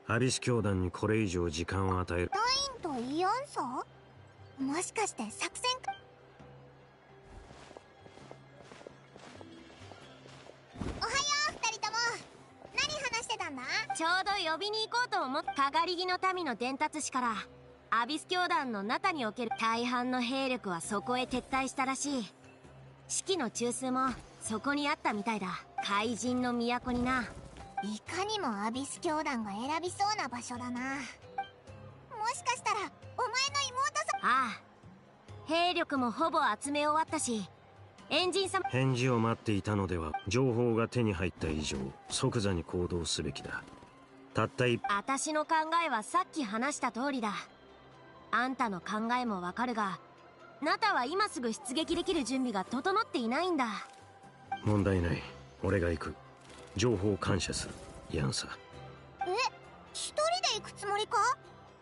アビス教団にこれ以上時間を与える。ダインとイオン層？もしかして作戦か？おはよう、二人とも。何話してたんだ？ちょうど呼びに行こうと思って、かがり木の民の伝達師からアビス教団の中における大半の兵力はそこへ撤退したらしい。指揮の中枢もそこにあったみたいだ。怪人の都にな。いかにもアビス教団が選びそうな場所だな。もしかしたらお前の妹さん。ああ、兵力もほぼ集め終わったし、エンジン様。返事を待っていたのでは。情報が手に入った以上即座に行動すべきだ。たった一。私の考えはさっき話した通りだ。あんたの考えもわかるが、ナタは今すぐ出撃できる準備が整っていないんだ。問題ない。俺が行く。情報感謝する。ヤンサ。一人で行くつもりか？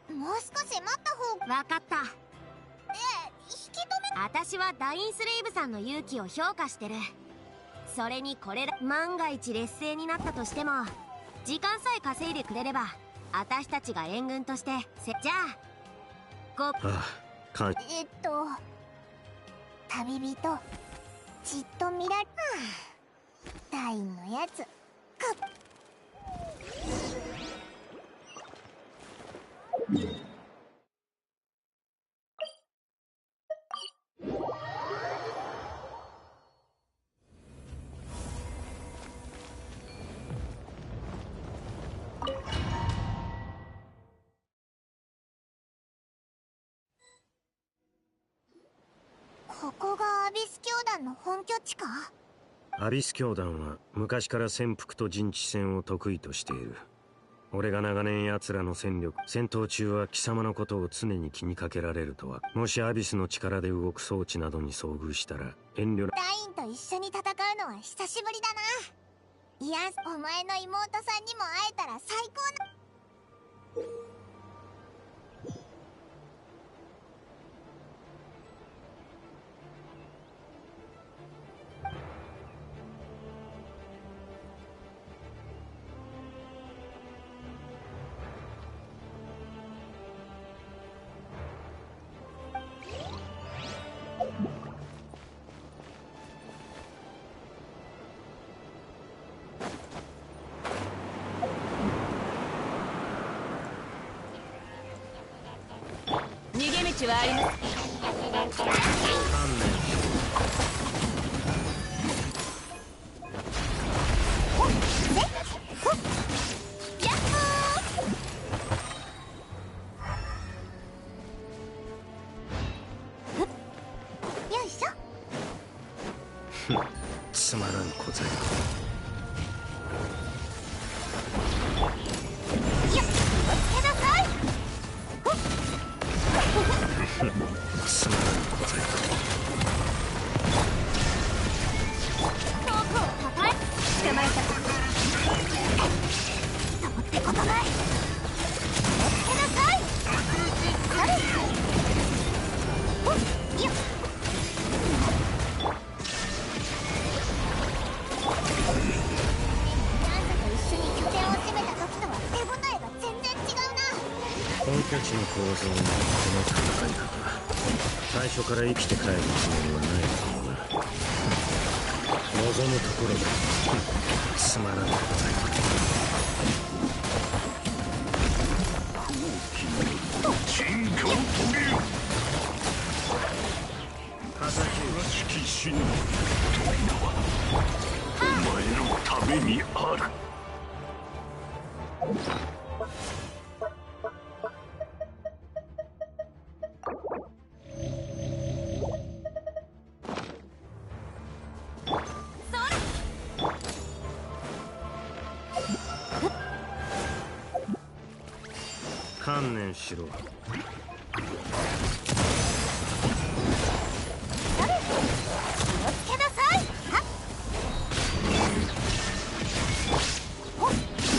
もう少し待った方が。わかった。引き止め。私はダインスレイブさんの勇気を評価してる。それにこれら万が一劣勢になったとしても、時間さえ稼いでくれれば私たちが援軍としてじゃあああ、旅人じっと見られ。ダインのやつここがアビス教団の本拠地か？アビス教団は昔から潜伏と陣地戦を得意としている。俺が長年奴らの戦闘中は貴様のことを常に気にかけられるとは。もしアビスの力で動く装置などに遭遇したら遠慮な。ダインと一緒に戦うのは久しぶりだな。いや、お前の妹さんにも会えたら最高な。逃げ道はあります。よいしょ。気をつけなさい。すまないございます。遠くを叩い捕まえた。そうってことない。気をつけなさい。あれよっ。ヤンサと一緒に拠点を攻めた時とは手応えが全然違うな。本拠地の構造にこの戦い方、最初から生きて帰るつもりはないだろうな。望むところですまらないございます。金貨を遂げよ。正しき死の扉はお前のためにある。観念しろ。気をつけなさい。はっほっ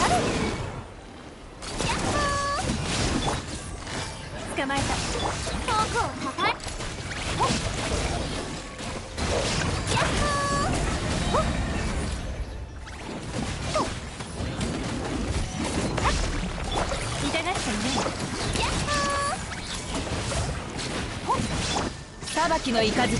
あれやっほー。捕まえた。遠くを叩いほっやっほーほっほっはっ痛がってね。やっほーほっ裁きの雷。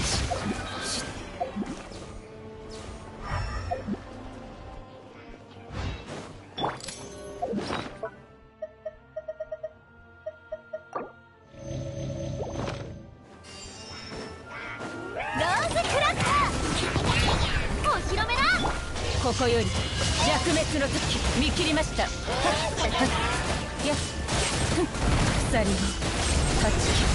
ここより弱滅の時見切りました。よっ鎖を断ち切る。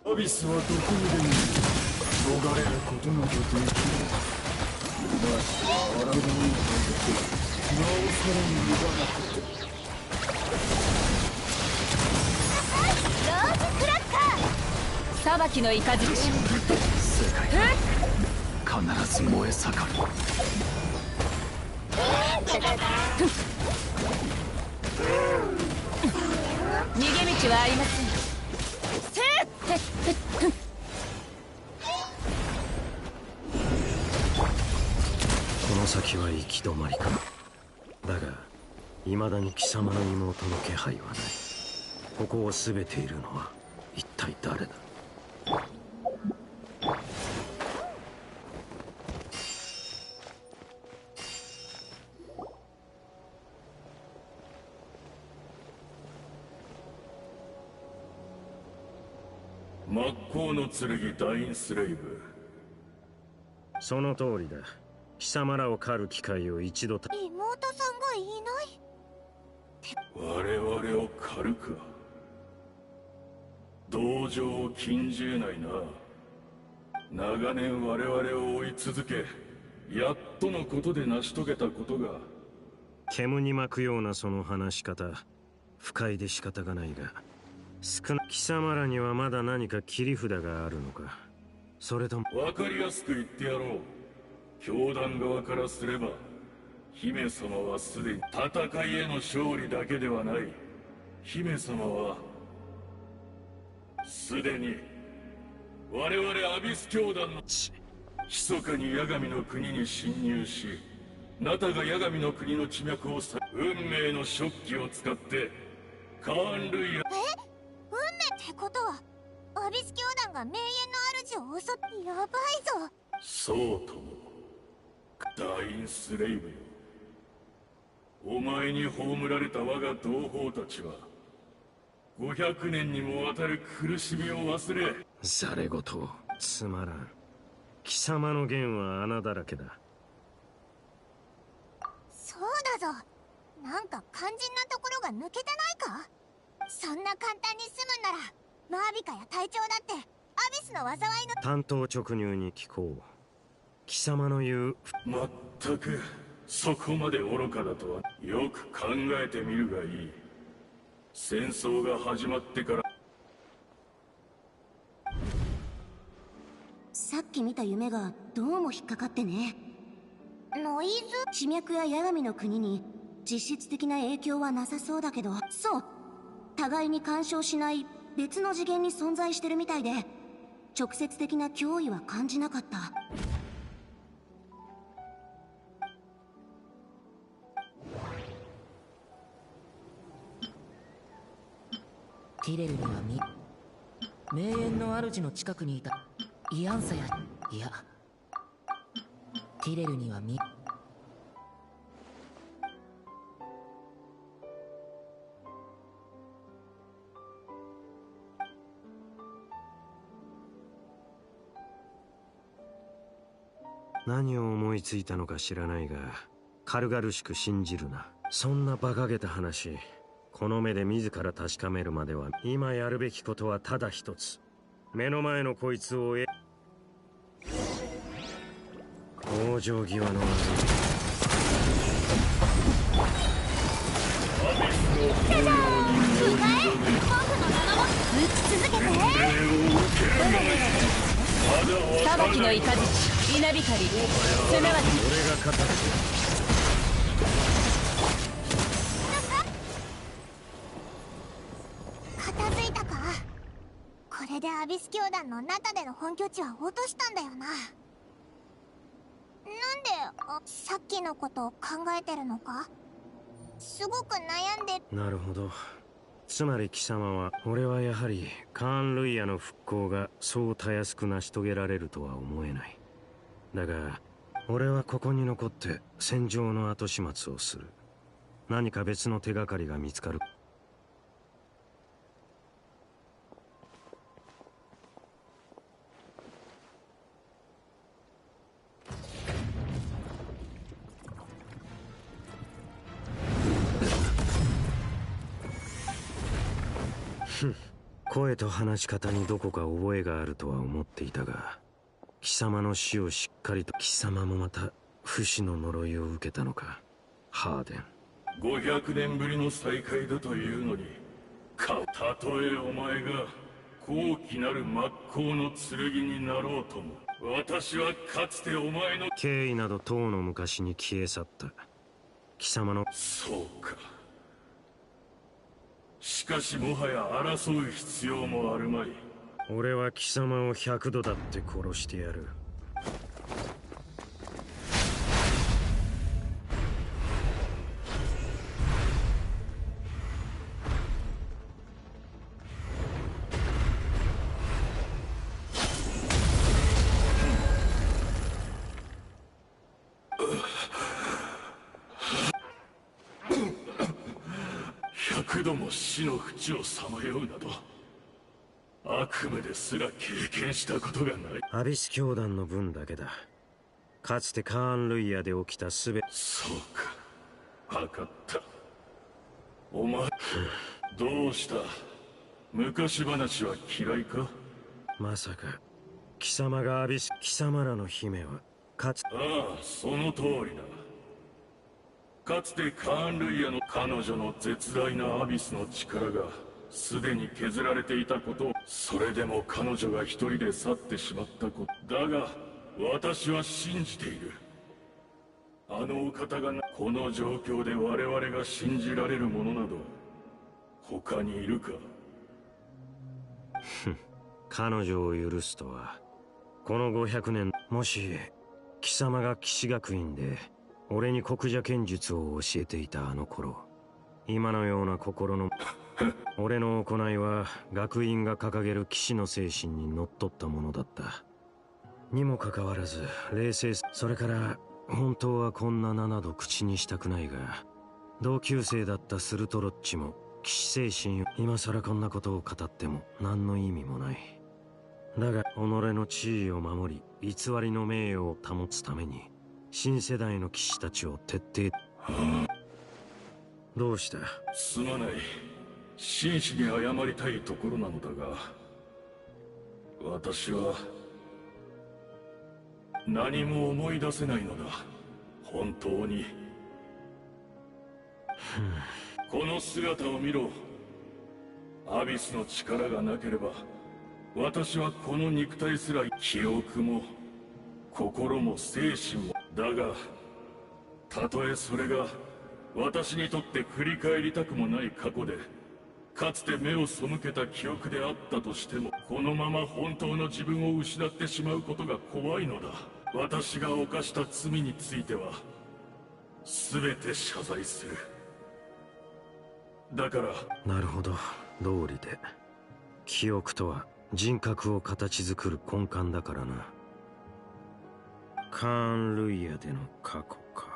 アビスはどこにでも逃れることなどできない。まして荒波に入ってなおさらに無駄なこと。ローズクラッカー。裁きの雷。世界は必ず燃え盛る。逃げ道はありません。この先は行き止まりか。だが未だに貴様の妹の気配はない。ここを全ているのは一体誰だ。真っ向の剣ダインスレイブ。その通りだ。貴様らを狩る機会を一度妹さんがいない。我々を狩るか。同情を禁じ得ないな。長年我々を追い続け、やっとのことで成し遂げたことが。煙に巻くようなその話し方、不快で仕方がないが、貴様らにはまだ何か切り札があるのか。それとも分かりやすく言ってやろう。教団側からすれば姫様はすでに戦いへの勝利だけではない。姫様はすでに我々アビス教団の密かに八神の国に侵入し、ナタが八神の国の地脈を運命の食器を使ってカーンルイヤ。運命ってことはアビス教団が名園の主を襲ってやばいぞ。そうとも。ダインスレイブよ、お前に葬られた我が同胞たちは500年にもわたる苦しみを忘れ。ざれ言つまらん。貴様の弦は穴だらけだ。そうだぞ。なんか肝心なところが抜けてないか。そんな簡単に済むんならマービカや隊長だってアビスの災いの。単刀直入に聞こう。貴様の言う。まったくそこまで愚かだとは。よく考えてみるがいい。戦争が始まってから。さっき見た夢がどうも引っかかってね。ノイズ。地脈や八神の国に実質的な影響はなさそうだけど、そう、互いに干渉しない別の次元に存在してるみたいで、直接的な脅威は感じなかった。ティレルには名園の主の近くにいたイアンサや、いやティレルには何を思いついたのか知らないが、軽々しく信じるな。そんな馬鹿げた話、この目で自ら確かめるまでは。今やるべきことはただ一つ。目の前のこいつを往生際の悪い。裁きの雷、稲光、すなわち俺が勝たせ片付いたか。これでアビス教団のナタでの本拠地は落としたんだよな。なんでさっきのことを考えてるのか。すごく悩んで。なるほど。つまり貴様は、俺はやはりカーン・ルイヤの復興がそうたやすく成し遂げられるとは思えない。だが俺はここに残って戦場の後始末をする。何か別の手がかりが見つかる。声と話し方にどこか覚えがあるとは思っていたが、貴様の死をしっかりと。貴様もまた不死の呪いを受けたのか、ハーデン。500年ぶりの再会だというのに、たとえお前が高貴なる真っ向の剣になろうとも、私はかつてお前の敬意などとうの昔に消え去った。貴様の。そうか。しかしもはや争う必要もあるまい。俺は貴様を100度だって殺してやる。100度も死の淵をさまようなど、悪夢ですら経験したことがない。アビス教団の分だけだ。かつてカーン・ルイヤで起きたすべ。そうか、分かった。お前どうした。昔話は嫌いか。まさか貴様がアビス。貴様らの姫はかつ。ああ、その通りだ。かつてカーン・ルイヤの彼女の絶大なアビスの力がすでに削られていたことを、それでも彼女が一人で去ってしまったこと。だが私は信じている。あのお方がこの状況で我々が信じられるものなど他にいるか。彼女を許すとは。この500年、もし貴様が騎士学院で俺に国者剣術を教えていたあの頃、今のような心の俺の行いは学院が掲げる騎士の精神にのっとったものだった。にもかかわらず冷静。それから本当はこんな名など口にしたくないが、同級生だったスルトロッチも騎士精神を今更こんなことを語っても何の意味もない。だが己の地位を守り偽りの名誉を保つために新世代の騎士たちを徹底。どうした？すまない。真摯に謝りたいところなのだが、私は何も思い出せないのだ。本当に。この姿を見ろ。アビスの力がなければ私はこの肉体すら記憶も心も精神も。だがたとえそれが私にとって振り返りたくもない過去で、かつて目を背けた記憶であったとしても、このまま本当の自分を失ってしまうことが怖いのだ。私が犯した罪については全て謝罪する。だから。なるほど、道理で。記憶とは人格を形作る根幹だからな。カーン・ルイヤでの過去か。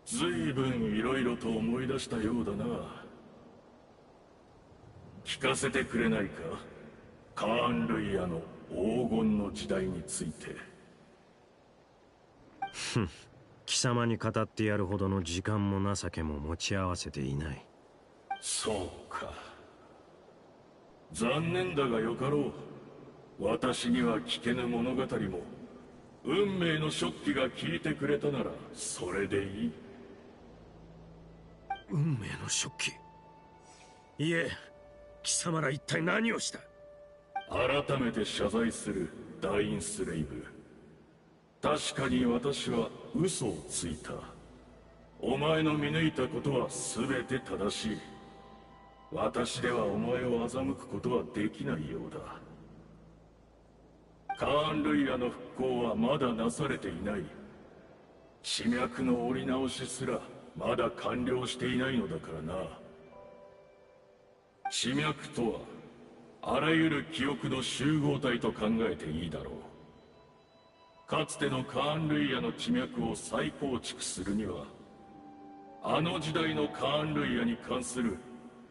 随分いろいろと思い出したようだな。聞かせてくれないか、カーン・ルイヤの黄金の時代について。ふん、貴様に語ってやるほどの時間も情けも持ち合わせていない。そうか。残念だがよかろう。私には聞けぬ物語も運命の食器が聞いてくれたならそれでいい。運命の食器。いえ、貴様ら一体何をした？改めて謝罪する、ダインスレイブ。確かに私は嘘をついた。お前の見抜いたことは全て正しい。私ではお前を欺くことはできないようだ。カーン・ルイヤの復興はまだなされていない。地脈の折り直しすらまだ完了していないのだからな。地脈とはあらゆる記憶の集合体と考えていいだろう。かつてのカーン・ルイヤの地脈を再構築するには、あの時代のカーン・ルイヤに関する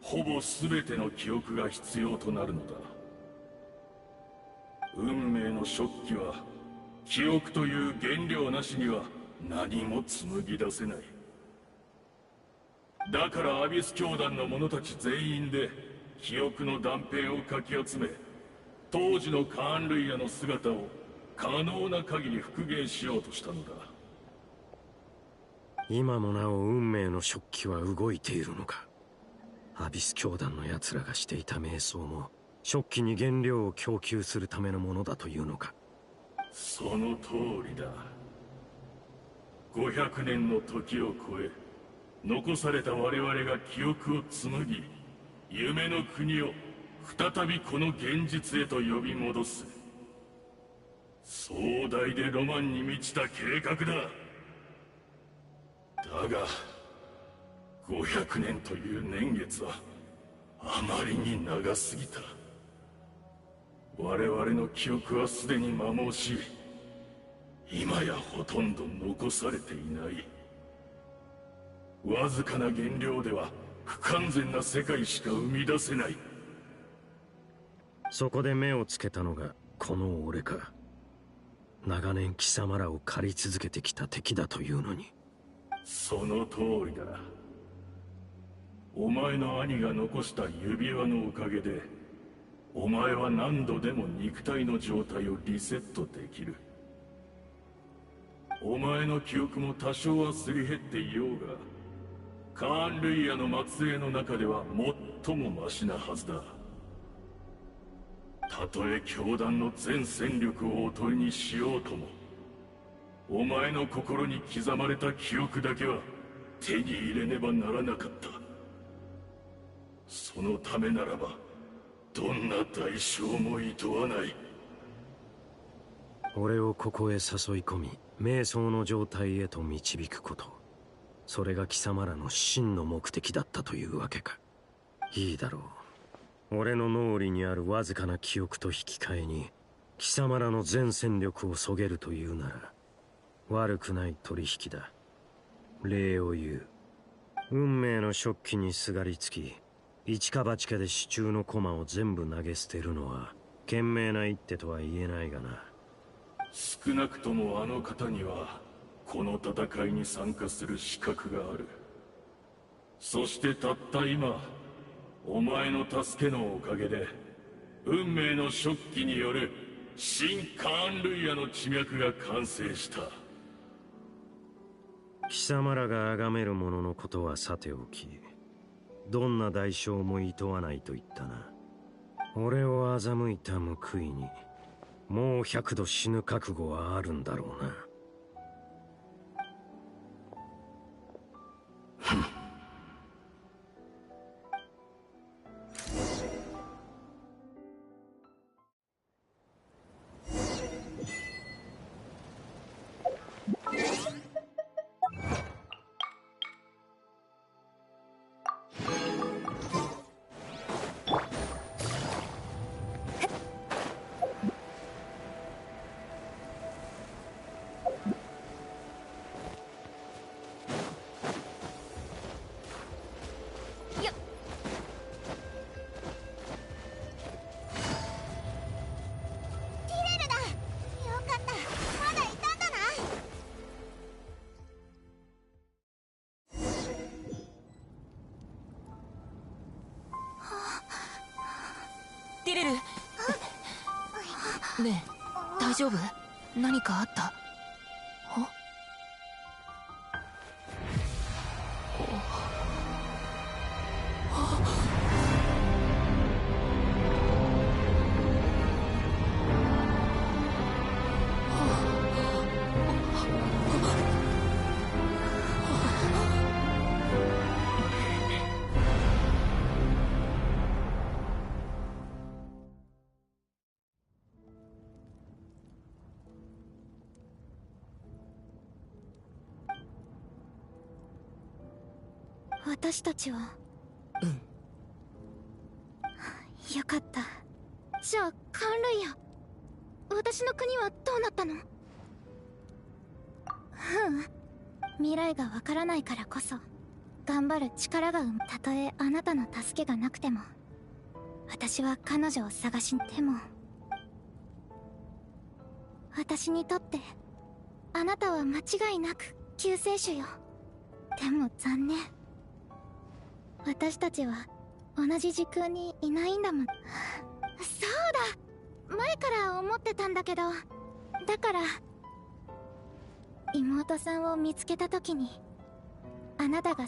ほぼ全ての記憶が必要となるのだ。運命の食器は記憶という原料なしには何も紡ぎ出せない。だからアビス教団の者たち全員で記憶の断片をかき集め、当時のカーン・ルイヤの姿を可能な限り復元しようとしたのだ。今もなお運命の食器は動いているのか。アビス教団の奴らがしていた瞑想も食器に原料を供給するためのものだというのか。その通りだ。500年の時を超え、残された我々が記憶を紡ぎ、夢の国を再びこの現実へと呼び戻す。壮大でロマンに満ちた計画だ。だが500年という年月はあまりに長すぎた。我々の記憶はすでに摩耗し、今やほとんど残されていない。わずかな原料では不完全な世界しか生み出せない。そこで目をつけたのがこの俺か。長年貴様らを狩り続けてきた敵だというのに。その通りだ。お前の兄が残した指輪のおかげで、お前は何度でも肉体の状態をリセットできる。お前の記憶も多少はすり減っていようが、カーン・ルイヤの末裔の中では最もマシなはずだ。たとえ教団の全戦力をおとりにしようとも、お前の心に刻まれた記憶だけは手に入れねばならなかった。そのためならばどんな代償もいとわない。俺をここへ誘い込み瞑想の状態へと導くこと。それが貴様らの真の目的だったというわけか。いいだろう。俺の脳裏にあるわずかな記憶と引き換えに貴様らの全戦力をそげるというなら悪くない取引だ。礼を言う。運命の食器にすがりつき一か八かで手中の駒を全部投げ捨てるのは賢明な一手とは言えないがな。少なくともあの方にはこの戦いに参加する資格がある。そしてたった今お前の助けのおかげで運命の食器による新カーン・ルイヤの地脈が完成した。貴様らが崇める者のことはさておき、どんな代償も厭わないと言ったな。俺を欺いた報いにもう100度死ぬ覚悟はあるんだろうな。ティレル。ねえ、大丈夫？何かあった？私たちは。よかった。じゃあカンルイヤ、私の国はどうなったの？未来がわからないからこそ頑張る力がたとえあなたの助けがなくても私は彼女を探しても。私にとってあなたは間違いなく救世主よ。でも残念、私たちは同じ時空にいないんだもん。そうだ、前から思ってたんだけど、だから妹さんを見つけた時にあなたが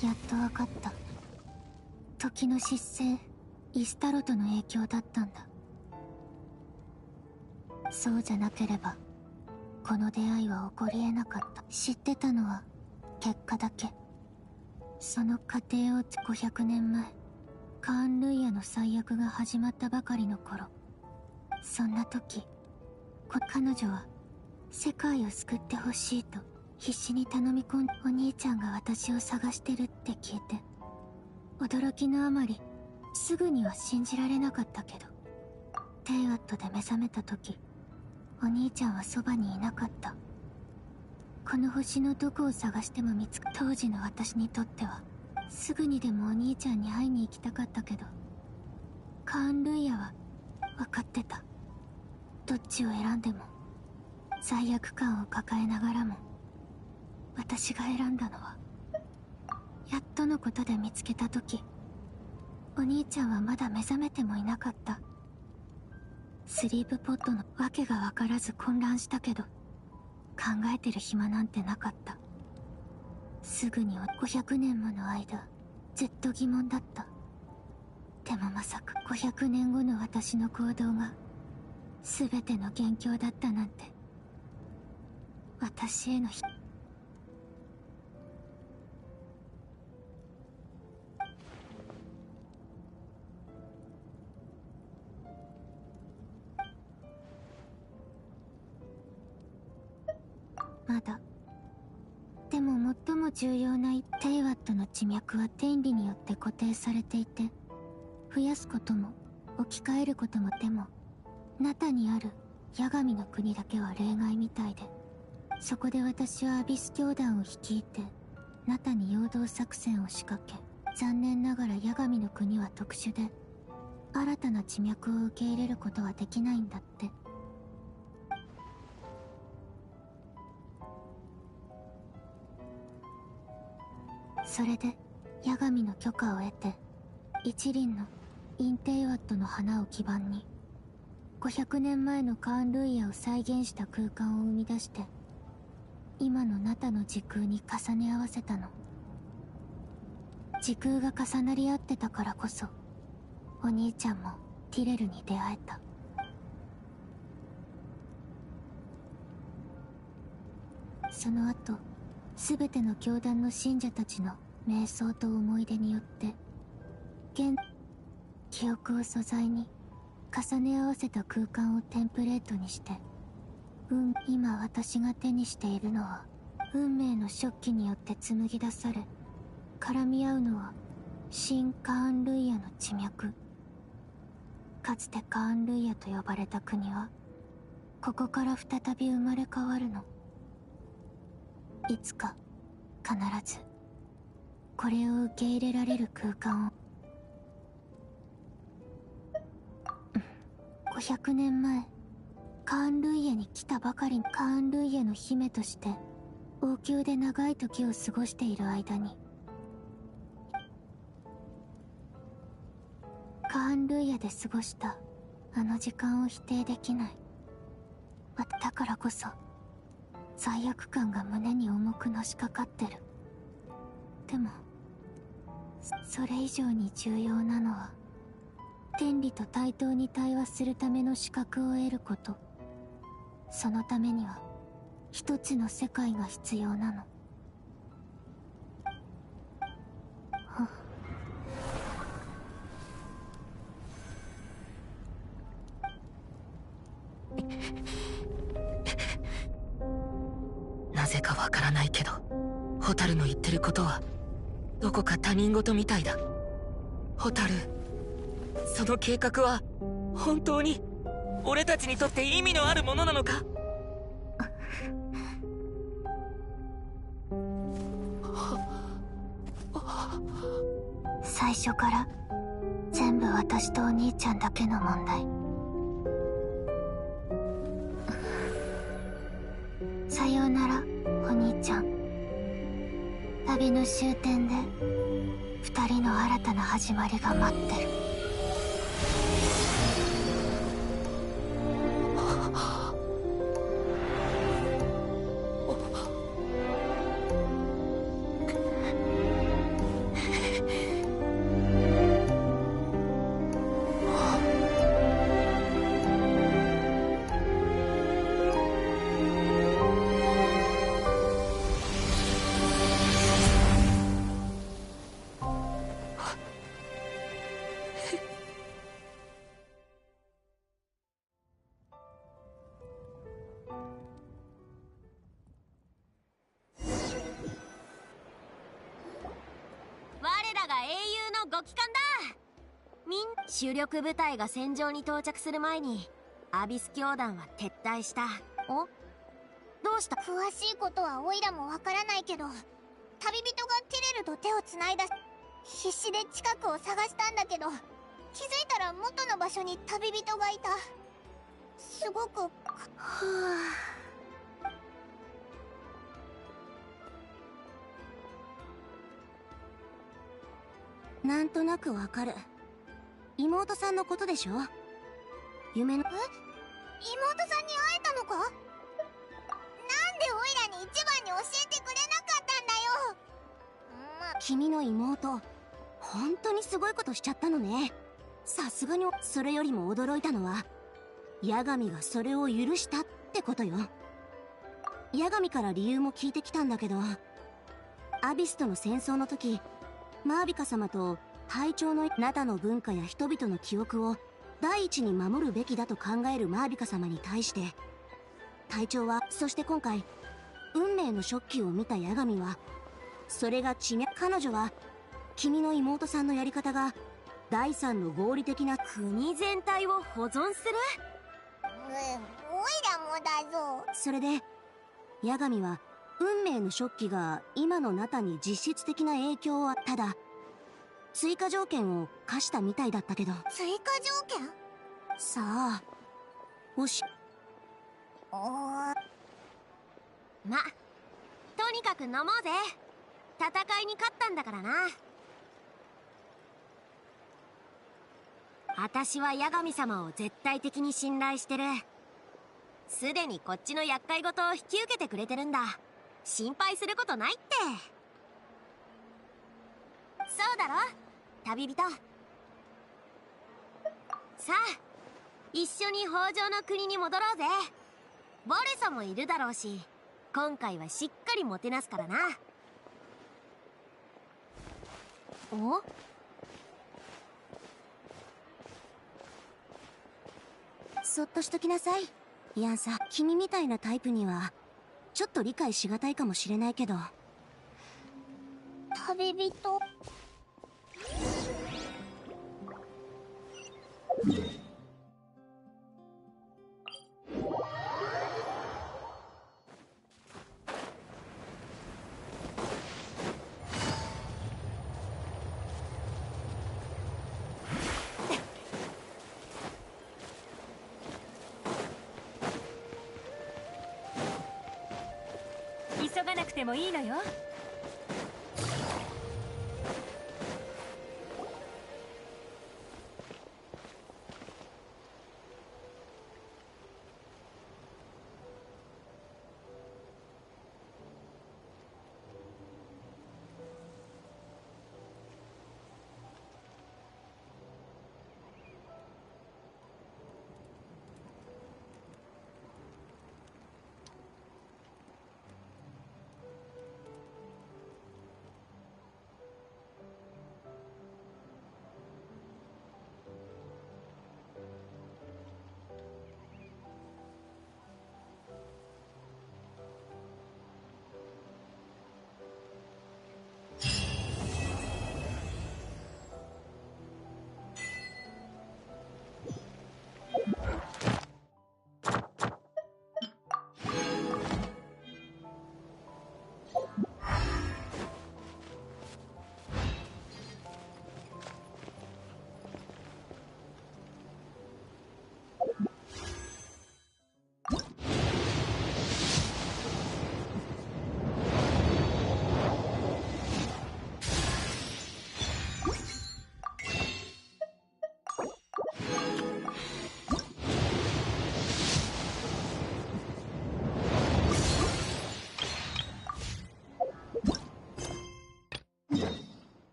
やっと分かった。時の失勢イスタロトの影響だったんだ。そうじゃなければこの出会いは起こりえなかった。知ってたのは結果だけ。その過程を500年前カーン・ルイヤの最悪が始まったばかりの頃、そんな時彼女は世界を救ってほしいと必死に頼み込ん。お兄ちゃんが私を探してるって聞いて驚きのあまりすぐには信じられなかったけど、テイワットで目覚めた時、お兄ちゃんはそばにいなかった。この星のどこを探しても当時の私にとってはすぐにでもお兄ちゃんに会いに行きたかったけど、カーン・ルイヤは分かってた。どっちを選んでも罪悪感を抱えながらも、私が選んだのは、やっとのことで見つけた時、お兄ちゃんはまだ目覚めてもいなかった。スリープポットのわけが分からず混乱したけど、考えてる暇なんてなかった。すぐに500年もの間ずっと疑問だった。でもまさか500年後の私の行動が全ての元凶だったなんて。私へのまだ。でも最も重要なテイワットの地脈は天理によって固定されていて、増やすことも置き換えることも。でもナタにある八神の国だけは例外みたいで、そこで私はアビス教団を率いてナタに陽動作戦を仕掛け、残念ながら八神の国は特殊で新たな地脈を受け入れることはできないんだって。それで八神の許可を得て、一輪のインテイワットの花を基盤に500年前のカーン・ルイヤを再現した空間を生み出して、今のナタの時空に重ね合わせたの。時空が重なり合ってたからこそ、お兄ちゃんもティレルに出会えた。その後、全ての教団の信者たちの瞑想と思い出によって、記憶を素材に重ね合わせた空間をテンプレートにして、今私が手にしているのは、運命の食器によって紡ぎ出され、絡み合うのは新カーン・ルイヤの地脈。かつてカーン・ルイヤと呼ばれた国は、ここから再び生まれ変わるの。いつか必ずこれを受け入れられる空間を。500年前、カーン・ルイヤに来たばかり。カーン・ルイヤの姫として王宮で長い時を過ごしている間に、カーン・ルイヤで過ごしたあの時間を否定できない。だからこそ罪悪感が胸に重くのしかかってる。でもそれ以上に重要なのは、天理と対等に対話するための資格を得ること。そのためには一つの世界が必要なの。なぜかわからないけど、ホタルの言ってることはどこか他人事みたいだ。ホタル、その計画は本当に俺たちにとって意味のあるものなのか？最初から全部私とお兄ちゃんだけの問題。さようなら、お兄ちゃん。旅の終点で二人の新たな始まりが待ってる。我らが英雄のご帰還だ。主力部隊が戦場に到着する前にアビス教団は撤退した。お、どうした？詳しいことはオイラもわからないけど、旅人がティレルと手をつないだ。必死で近くを探したんだけど、気づいたら元の場所に旅人がいた。すごくはあ、なんとなくわかる。妹さんのことでしょ？夢の。妹さんに会えたのか？なんでオイラに一番に教えてくれなかったんだよ。君の妹、本当にすごいことしちゃったのね。さすがに。それよりも驚いたのは、八神がそれを許したってことよ。八神から理由も聞いてきたんだけど、アビスとの戦争の時、マービカ様と隊長のナタの文化や人々の記憶を第一に守るべきだと考えるマービカ様に対して、隊長は、そして今回運命の食器を見た八神は、それが彼女は君の妹さんのやり方が第三の合理的な国全体を保存する。オイラもだぞ。それで八神は運命の食器が今のナタに実質的な影響は、ただ追加条件を課したみたいだったけど。追加条件？さあ、ま、とにかく飲もうぜ。戦いに勝ったんだからな。私は八神様を絶対的に信頼してる。すでにこっちの厄介事を引き受けてくれてるんだ。心配することないって。そうだろ、旅人。さあ、一緒に北条の国に戻ろうぜ。ボレソもいるだろうし、今回はしっかりもてなすからな。お？そっとしときなさい。いやさ、君みたいなタイプにはちょっと理解しがたいかもしれないけど。旅人。急がなくてもいいのよ。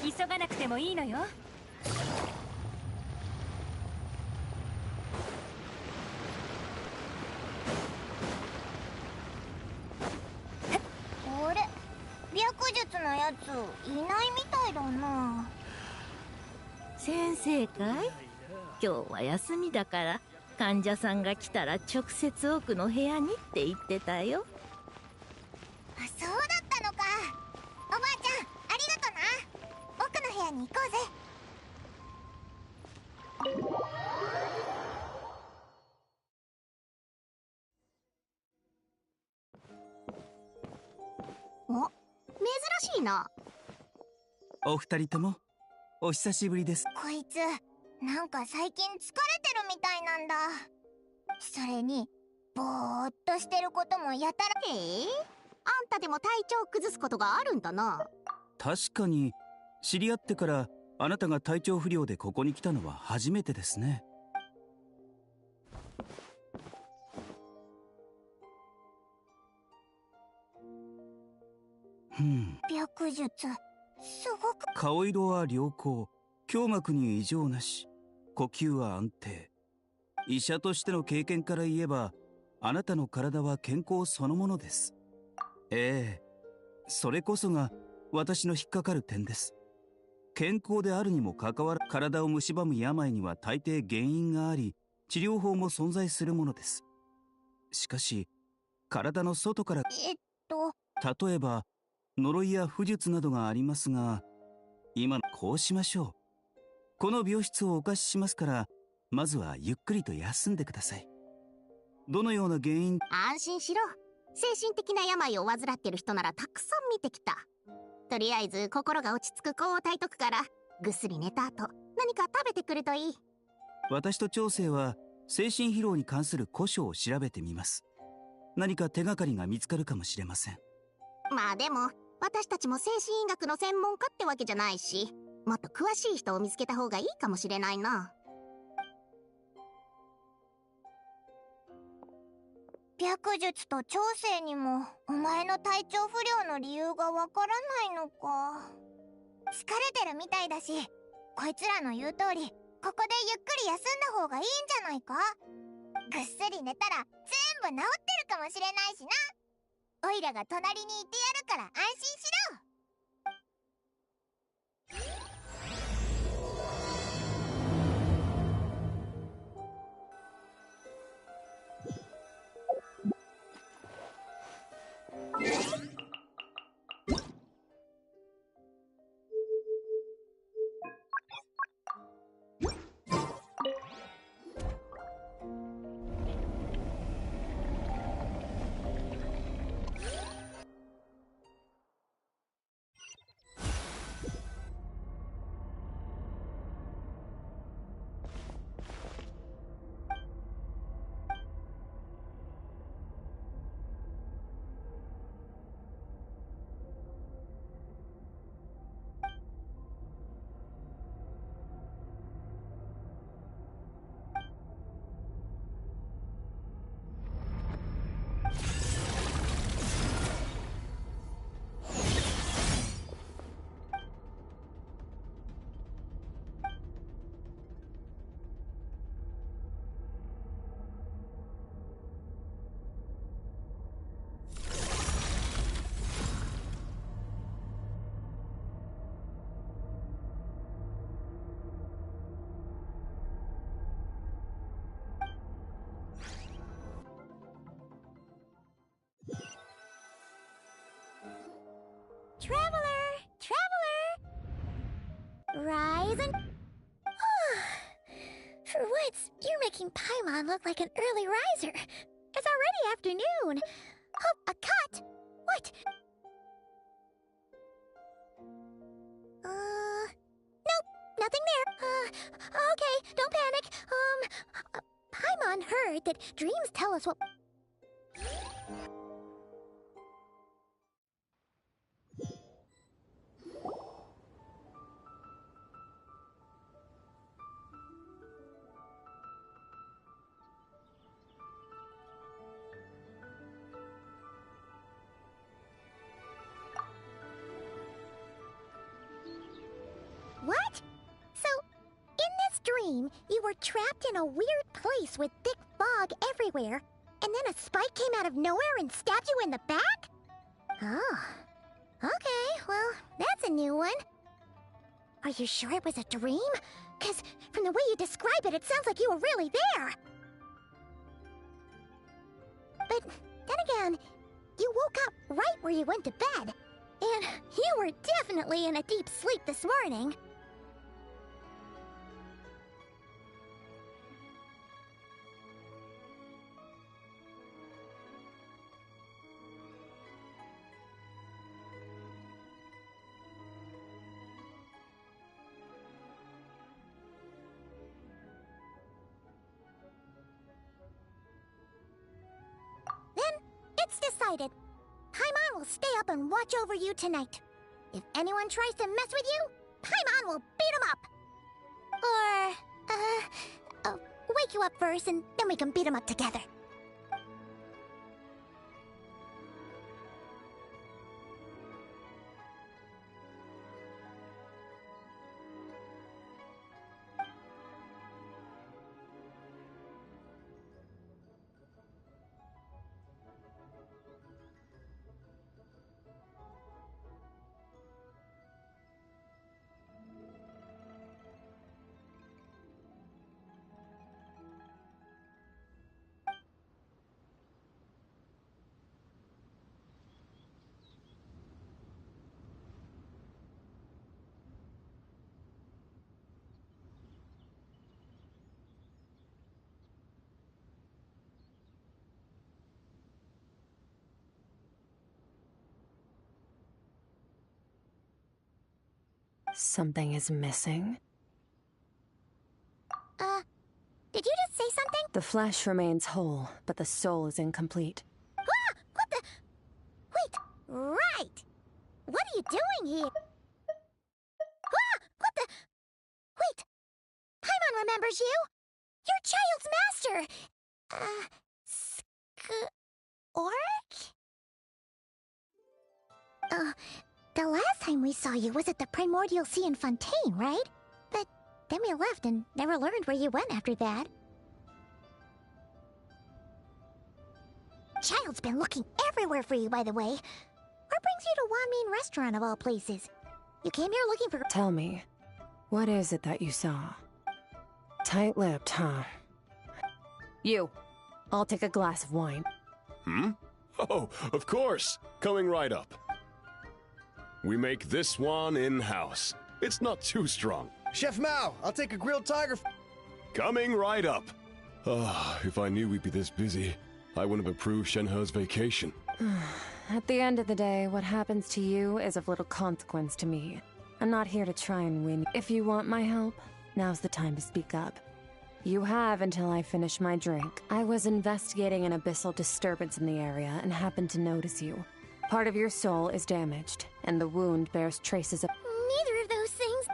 急がなくてもいいのよ。あれ、白術のやついないみたいだな。先生かい？今日は休みだから患者さんが来たら直接奥の部屋にって言ってたよ。あ、そうだったのか。おばあちゃん、ありがとな。奥の部屋に行こうぜ。お、珍しいな。お二人ともお久しぶりです。こいつなんか最近疲れてるみたいなんだ。それにぼーっとしてることもやたら。あんたでも体調崩すことがあるんだな。確かに知り合ってからあなたが体調不良でここに来たのは初めてですね。白術すごく。顔色は良好、胸膜に異常なし、呼吸は安定。医者としての経験から言えばあなたの体は健康そのものです。ええ、それこそが私の引っかかる点です。健康であるにもかかわらず体を蝕む病には大抵原因があり、治療法も存在するものです。しかし体の外から、例えば呪いや不術などがありますが、今こうしましょう。この病室をお貸ししますから、まずはゆっくりと休んでください。どのような原因？安心しろ。精神的な病を患ってる人ならたくさん見てきた。とりあえず心が落ち着く子を炊いとくから、ぐっすり寝た後何か食べてくるといい。私と長生は精神疲労に関する古書を調べてみます。何か手がかりが見つかるかもしれません。まあでも私たちも精神医学の専門家ってわけじゃないし、もっと詳しい人を見つけた方がいいかもしれないな。白術と長生にもお前の体調不良の理由がわからないのか。疲れてるみたいだし、こいつらの言う通りここでゆっくり休んだ方がいいんじゃないか。ぐっすり寝たら全部治ってるかもしれないしな。オイラが隣にいてやるから安心しろ。Rise and... For once, you're making Paimon look like an early riser. It's already afternoon. Oh, a cut! What? Nope, nothing there. Okay, don't panic. Paimon heard that dreams tell us what... What? So, in this dream, you were trapped in a weird place with thick fog everywhere, and then a spike came out of nowhere and stabbed you in the back? Oh. Okay, well, that's a new one. Are you sure it was a dream? Because from the way you describe it, it sounds like you were really there. But then again, you woke up right where you went to bed. And you were definitely in a deep sleep this morning. Then, it's decided. Paimon will stay up and watch over you tonight. If anyone tries to mess with you, Paimon will beat him up. Or, wake you up first and then we can beat him up together. Something is missing. Did you just say something? The flesh remains whole, but the soul is incomplete. Ah! What the? Wait, right! What are you doing here? Ah! What the? Wait! Paimon remembers you! Your child's master! Orc? The last time we saw you was at the Primordial Sea in Fontaine, right? But then we left and never learned where you went after that. Child's been looking everywhere for you, by the way. What brings you to Wanmin Restaurant of all places? You came here looking for— Tell me, what is it that you saw? Tight-lipped, huh? You. I'll take a glass of wine. Hmm? Oh, of course. Coming right up. We make this one in-house. It's not too strong. Chef Mao, I'll take a grilled tiger. Coming right up. If I knew we'd be this busy, I wouldn't have approved Shenhe's vacation. At the end of the day, what happens to you is of little consequence to me. I'm not here to try and win. If you want my help, now's the time to speak up. You have until I finish my drink. I was investigating an abyssal disturbance in the area and happened to notice you. Part of your soul is damaged, and the wound bears traces of— Neither of those things.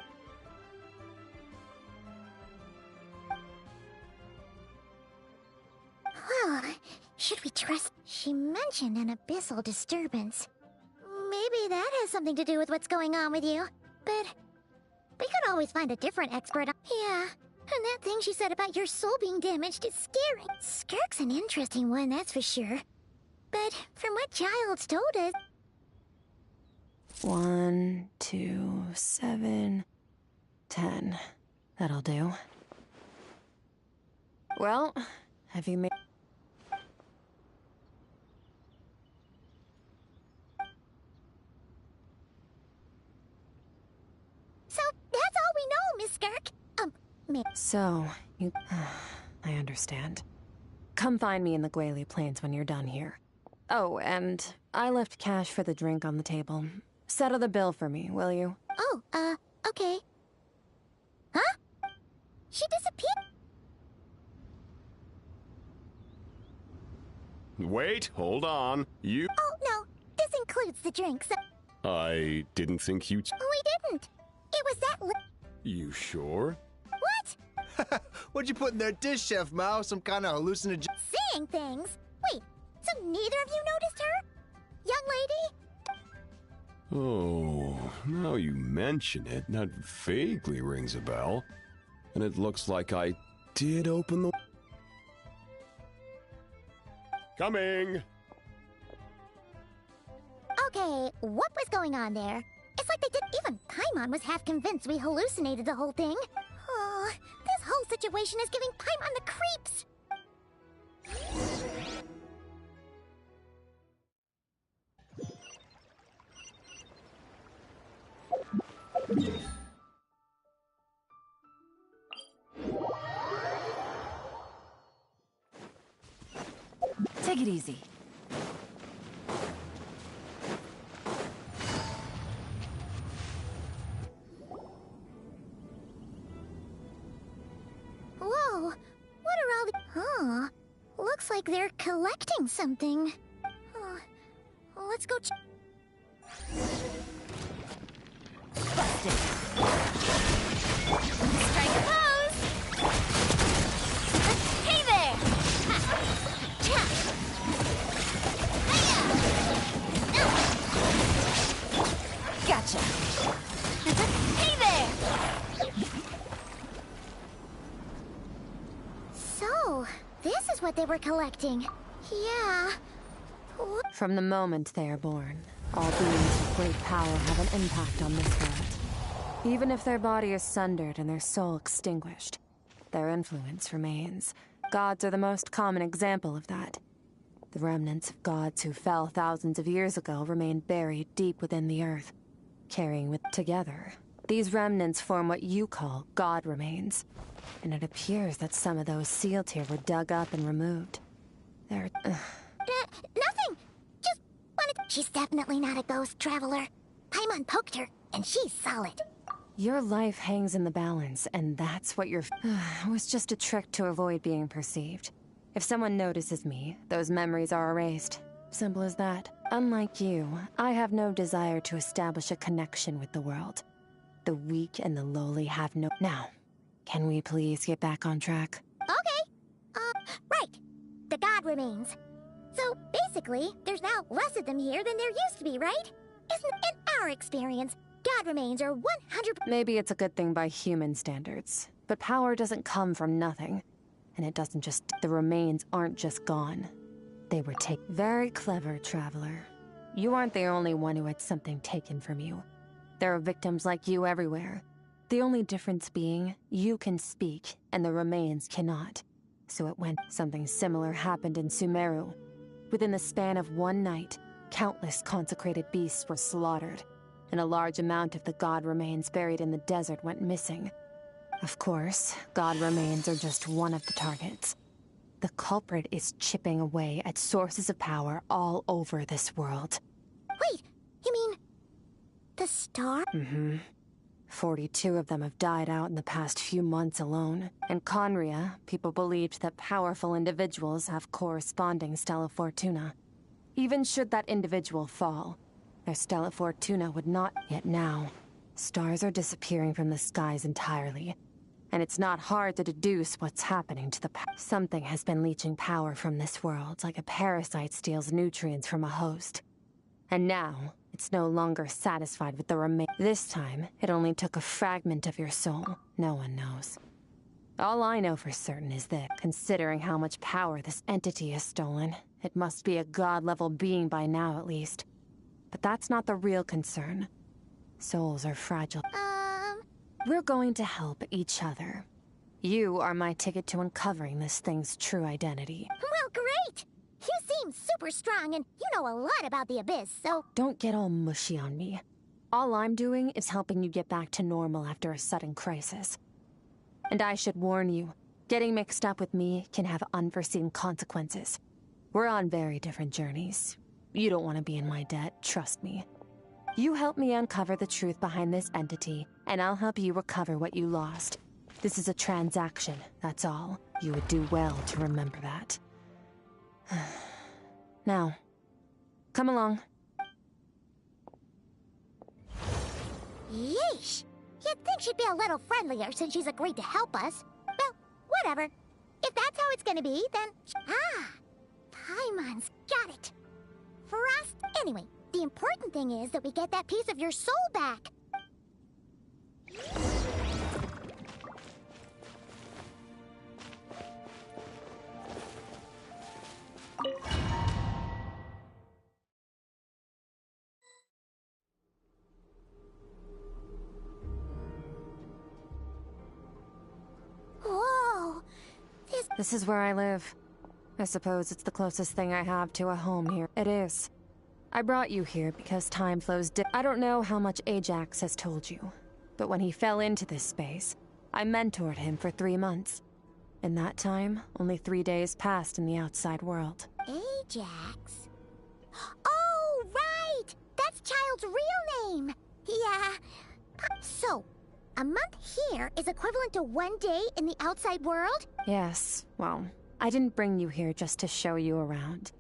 Well, should we trust— She mentioned an abyssal disturbance. Maybe that has something to do with what's going on with you. But we could always find a different expert. Yeah, and that thing she said about your soul being damaged is scary. Skirk's an interesting one, that's for sure. But from what Child's told us— 1, 2, 7, 10. That'll do. Well, have you made— So, that's all we know, Miss Skirk. So, you— I understand. Come find me in the Guili Plains when you're done here. Oh, and I left cash for the drink on the table. Settle the bill for me, will you? Oh, okay. Huh? She disappeared? Wait, hold on. You— Oh, no. This includes the drinks. I didn't think you'd— We didn't. It was that You sure? What? What'd you put in their dish, Chef Mao? Some kind of hallucinogen— Seeing things? Wait, so neither of you noticed her? Young lady? Oh, now you mention it, that vaguely rings a bell. And it looks like I did open the— Coming! Okay, what was going on there? Is Just like they did. Even Paimon was half convinced we hallucinated the whole thing. Oh, this whole situation is giving Paimon the creeps. Take it easy. Whoa, what are all the... Huh, looks like they're collecting something. Oh, let's go Strike a pose! Hey there! Gotcha. Hey there! So, this is what they were collecting. Yeah. From the moment they are born, all beings with great power have an impact on this world. Even if their body is sundered and their soul extinguished, their influence remains. Gods are the most common example of that. The remnants of gods who fell thousands of years ago remain buried deep within the earth, carrying with together. These remnants form what you call god remains, and it appears that some of those sealed here were dug up and removed. They're... Nothing! Just wanted... She's definitely not a ghost traveler. Paimon poked her, and she's solid. Your life hangs in the balance, and that's what you're... It was just a trick to avoid being perceived. If someone notices me, those memories are erased. Simple as that. Unlike you, I have no desire to establish a connection with the world. The weak and the lowly have no... Now, can we please get back on track? Okay. Right. The god remains. So, basically, there's now less of them here than there used to be, right? Isn't in our experience, god remains are 100... Maybe it's a good thing by human standards, but power doesn't come from nothing. And it doesn't just... The remains aren't just gone. They were taken. Very clever, traveler. You aren't the only one who had something taken from you. There are victims like you everywhere. The only difference being, you can speak, and the remains cannot. So it went... Something similar happened in Sumeru. Within the span of one night, countless consecrated beasts were slaughtered, and a large amount of the god remains buried in the desert went missing. Of course, god remains are just one of the targets. The culprit is chipping away at sources of power all over this world. Wait, you mean... the star? Mm-hmm. 42 of them have died out in the past few months alone. In Conria, people believed that powerful individuals have corresponding Stella Fortuna. Even should that individual fall, their Stella Fortuna would not... Yet now, stars are disappearing from the skies entirely. And it's not hard to deduce what's happening to the Something has been leeching power from this world, like a parasite steals nutrients from a host. And now, it's no longer satisfied with the remain. This time, it only took a fragment of your soul. No one knows. All I know for certain is that, considering how much power this entity has stolen, it must be a god-level being by now at least. But that's not the real concern. Souls are fragile. We're going to help each other. You are my ticket to uncovering this thing's true identity. Well, great! You seem super strong, and you know a lot about the Abyss, so... Don't get all mushy on me. All I'm doing is helping you get back to normal after a sudden crisis. And I should warn you, getting mixed up with me can have unforeseen consequences. We're on very different journeys. You don't want to be in my debt, trust me. You help me uncover the truth behind this entity, and I'll help you recover what you lost. This is a transaction, that's all. You would do well to remember that. Now, come along. Yeesh! You'd think she'd be a little friendlier since she's agreed to help us. Well, whatever. If that's how it's gonna be, then... Paimon's got it. Frost... Anyway, the important thing is that we get that piece of your soul back. This is where I live. I suppose it's the closest thing I have to a home here. It is. I brought you here because time flows I don't know how much Ajax has told you, but when he fell into this space, I mentored him for 3 months. In that time, only 3 days passed in the outside world. Ajax? Oh, right! That's Child's real name! Yeah. So, a month here is equivalent to 1 day in the outside world? Yes, well, I didn't bring you here just to show you around.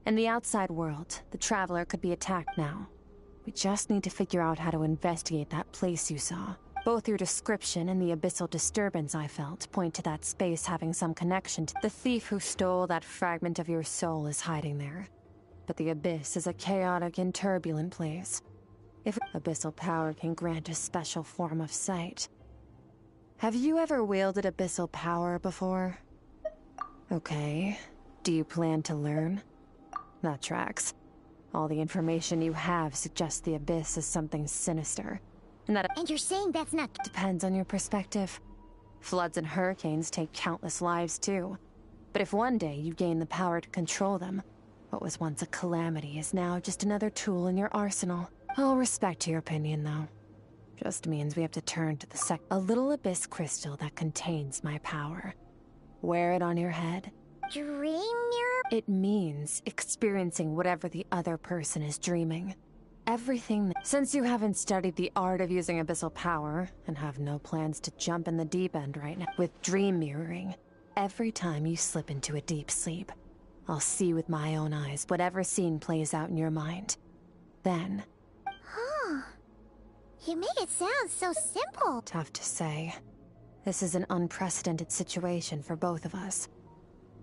In the outside world, the Traveler could be attacked now. We just need to figure out how to investigate that place you saw. Both your description and the abyssal disturbance I felt point to that space having some connection to the thief who stole that fragment of your soul is hiding there. But the abyss is a chaotic and turbulent place. If abyssal power can grant a special form of sight. Have you ever wielded abyssal power before? Okay. Do you plan to learn? That tracks. All the information you have suggests the abyss is something sinister. And you're saying that's not... Depends on your perspective. Floods and hurricanes take countless lives too. But if one day you gain the power to control them, what was once a calamity is now just another tool in your arsenal. I'll respect your opinion though. Just means we have to turn to a little abyss crystal that contains my power. Wear it on your head. Dream mirror? It means experiencing whatever the other person is dreaming. Since you haven't studied the art of using abyssal power, and have no plans to jump in the deep end right now, with dream mirroring, every time you slip into a deep sleep, I'll see with my own eyes whatever scene plays out in your mind. Then... Huh. You make it sound so simple. Tough to say. This is an unprecedented situation for both of us.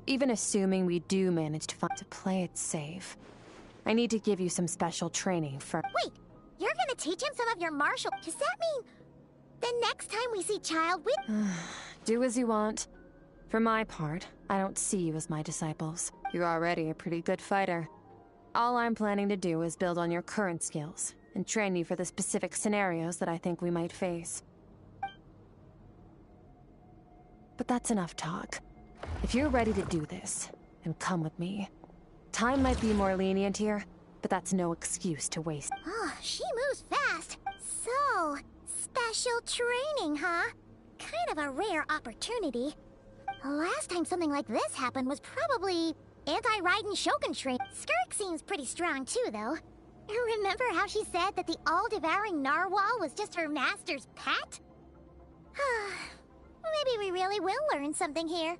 Even assuming we do manage to play it safe, I need to give you some special training for— Wait! You're gonna teach him some of your martial— Does that mean the next time we see Child, we— Do as you want. For my part, I don't see you as my disciples. You're already a pretty good fighter. All I'm planning to do is build on your current skills, and train you for the specific scenarios that I think we might face. But that's enough talk. If you're ready to do this, then come with me. Time might be more lenient here, but that's no excuse to waste. Oh, she moves fast. So, special training, huh? Kind of a rare opportunity. The last time something like this happened was probably anti-Raiden Shogun training. Skirk seems pretty strong too, though. Remember how she said that the all-devouring narwhal was just her master's pet? Maybe we really will learn something here.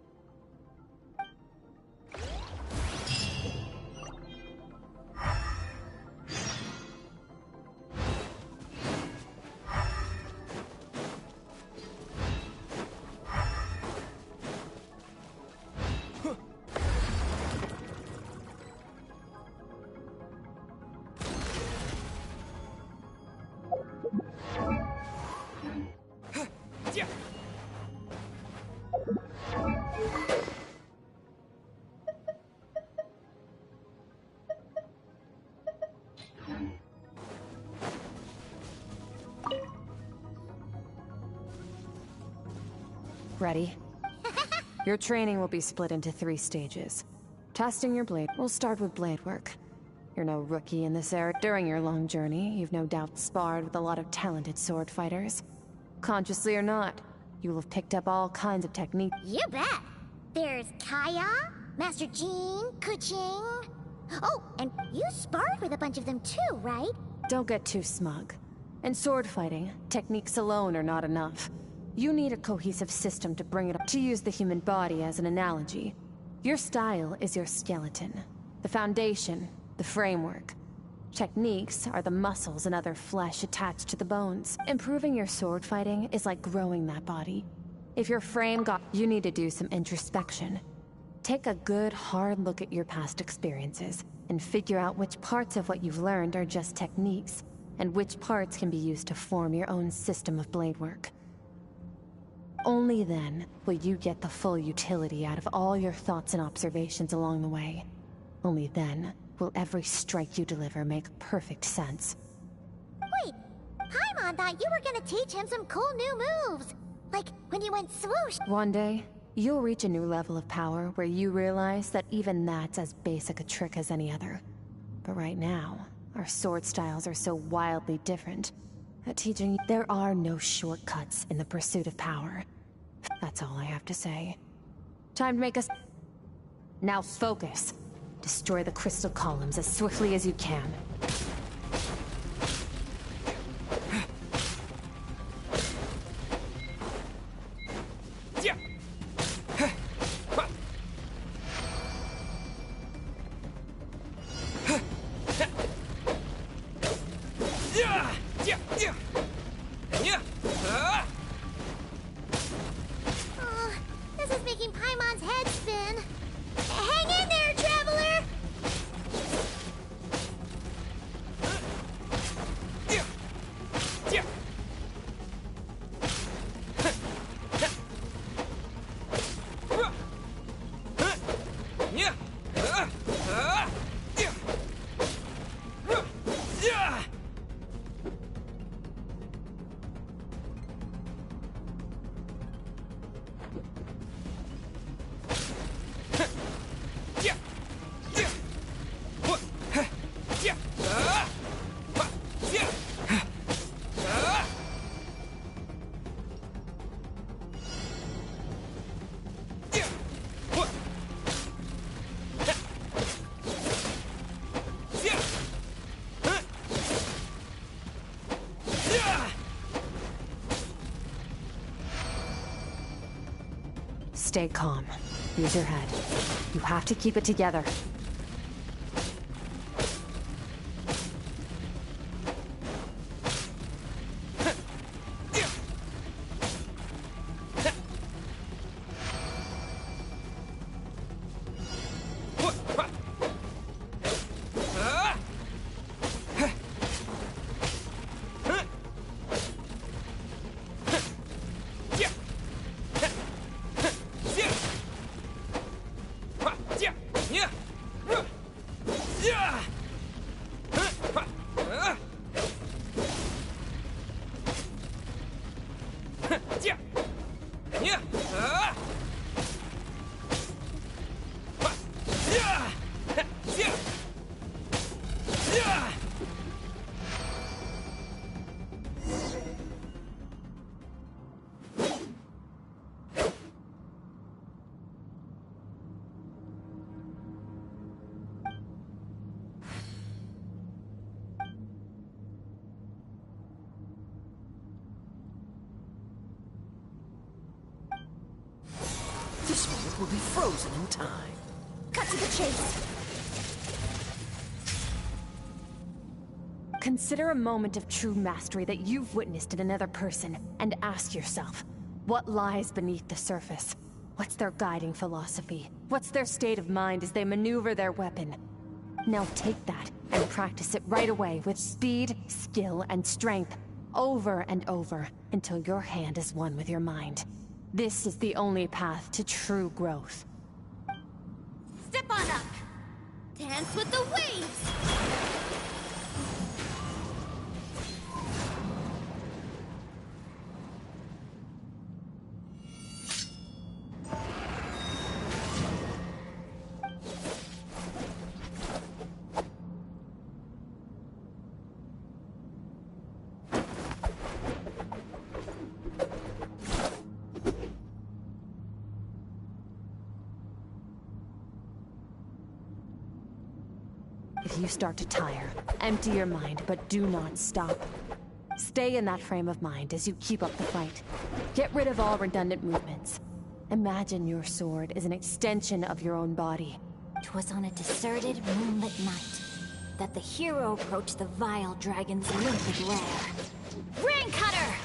Ready? Your training will be split into 3 stages. Testing your blade. We'll start with blade work. You're no rookie in this area. During your long journey, you've no doubt sparred with a lot of talented sword fighters. Consciously or not, you'll have picked up all kinds of techniques. You bet! There's Kaya, Master Jean, Kuching... Oh, and you sparred with a bunch of them too, right? Don't get too smug. In sword fighting, techniques alone are not enough. You need a cohesive system to bring it up. To use the human body as an analogy, your style is your skeleton, the foundation, the framework. Techniques are the muscles and other flesh attached to the bones. Improving your sword fighting is like growing that body. If your frame you need to do some introspection. Take a good, hard look at your past experiences, and figure out which parts of what you've learned are just techniques, and which parts can be used to form your own system of blade work. Only then will you get the full utility out of all your thoughts and observations along the way. Only then will every strike you deliver make perfect sense. Wait, Paimon thought you were gonna teach him some cool new moves. Like when you went swoosh. One day, You'll reach a new level of power where you realize that even that's as basic a trick as any other. But right now, our sword styles are so wildly different that teaching there are no shortcuts in the pursuit of power. That's all I have to say. Time to make us... Now focus. Destroy the crystal columns as swiftly as you can. Oh, this is making Paimon's head spin. Hang in there, traveler! Stay calm. Use your head. You have to keep it together. This moment will be frozen in time. Cut to the chase. Consider a moment of true mastery that you've witnessed in another person, and ask yourself, what lies beneath the surface? What's their guiding philosophy? What's their state of mind as they maneuver their weapon? Now take that and practice it right away with speed, skill, and strength, over and over, until your hand is one with your mind. This is the only path to true growth. Step on up. Dance with the waves. If you start to tire, empty your mind, but do not stop. Stay in that frame of mind as you keep up the fight. Get rid of all redundant movements. Imagine your sword is an extension of your own body. 'Twas on a deserted, moonlit night that the hero approached the vile dragon's limpid lair. Rain Cutter!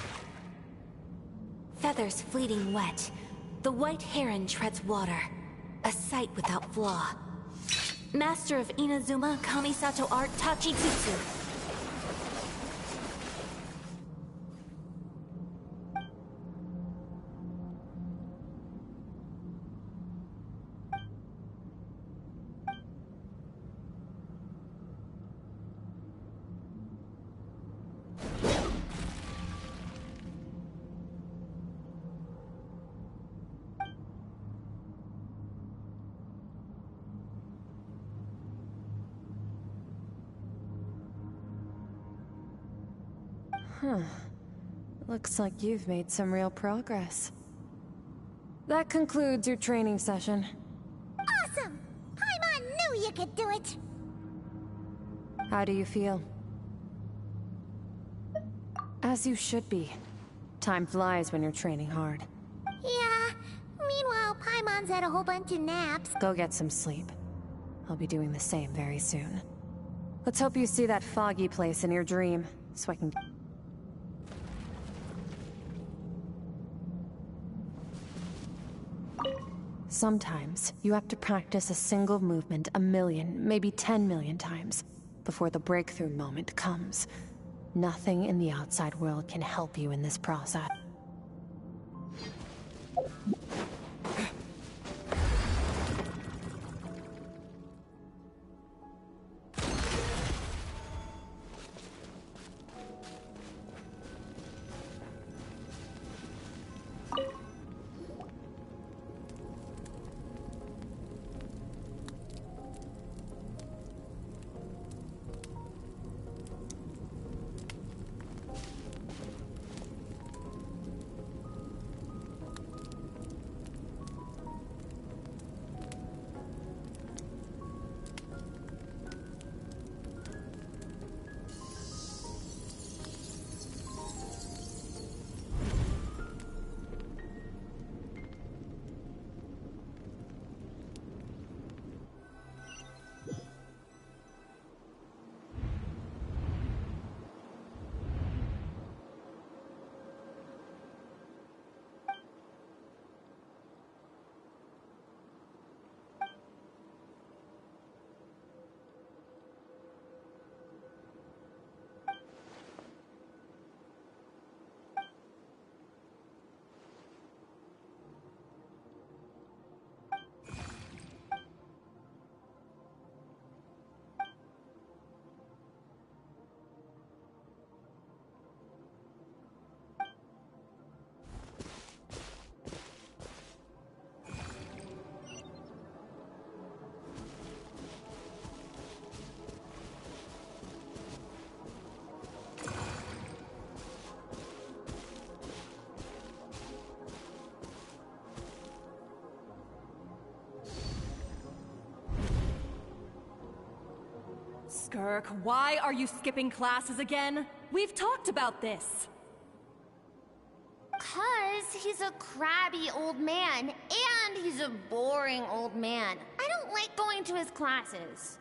Feathers fleeting wet, the white heron treads water, a sight without flaw. Master of Inazuma Kamisato art Tachitsutsu. Huh. Looks like you've made some real progress. That concludes your training session. Awesome! Paimon knew you could do it! How do you feel? As you should be. Time flies when you're training hard. Yeah. Meanwhile, Paimon's had a whole bunch of naps. Go get some sleep. I'll be doing the same very soon. Let's hope you see that foggy place in your dream, so I can... Sometimes, you have to practice a single movement 1,000,000, maybe 10,000,000 times, before the breakthrough moment comes. Nothing in the outside world can help you in this process. Skirk, why are you skipping classes again? We've talked about this. 'Cause he's a crabby old man, and he's a boring old man. I don't like going to his classes.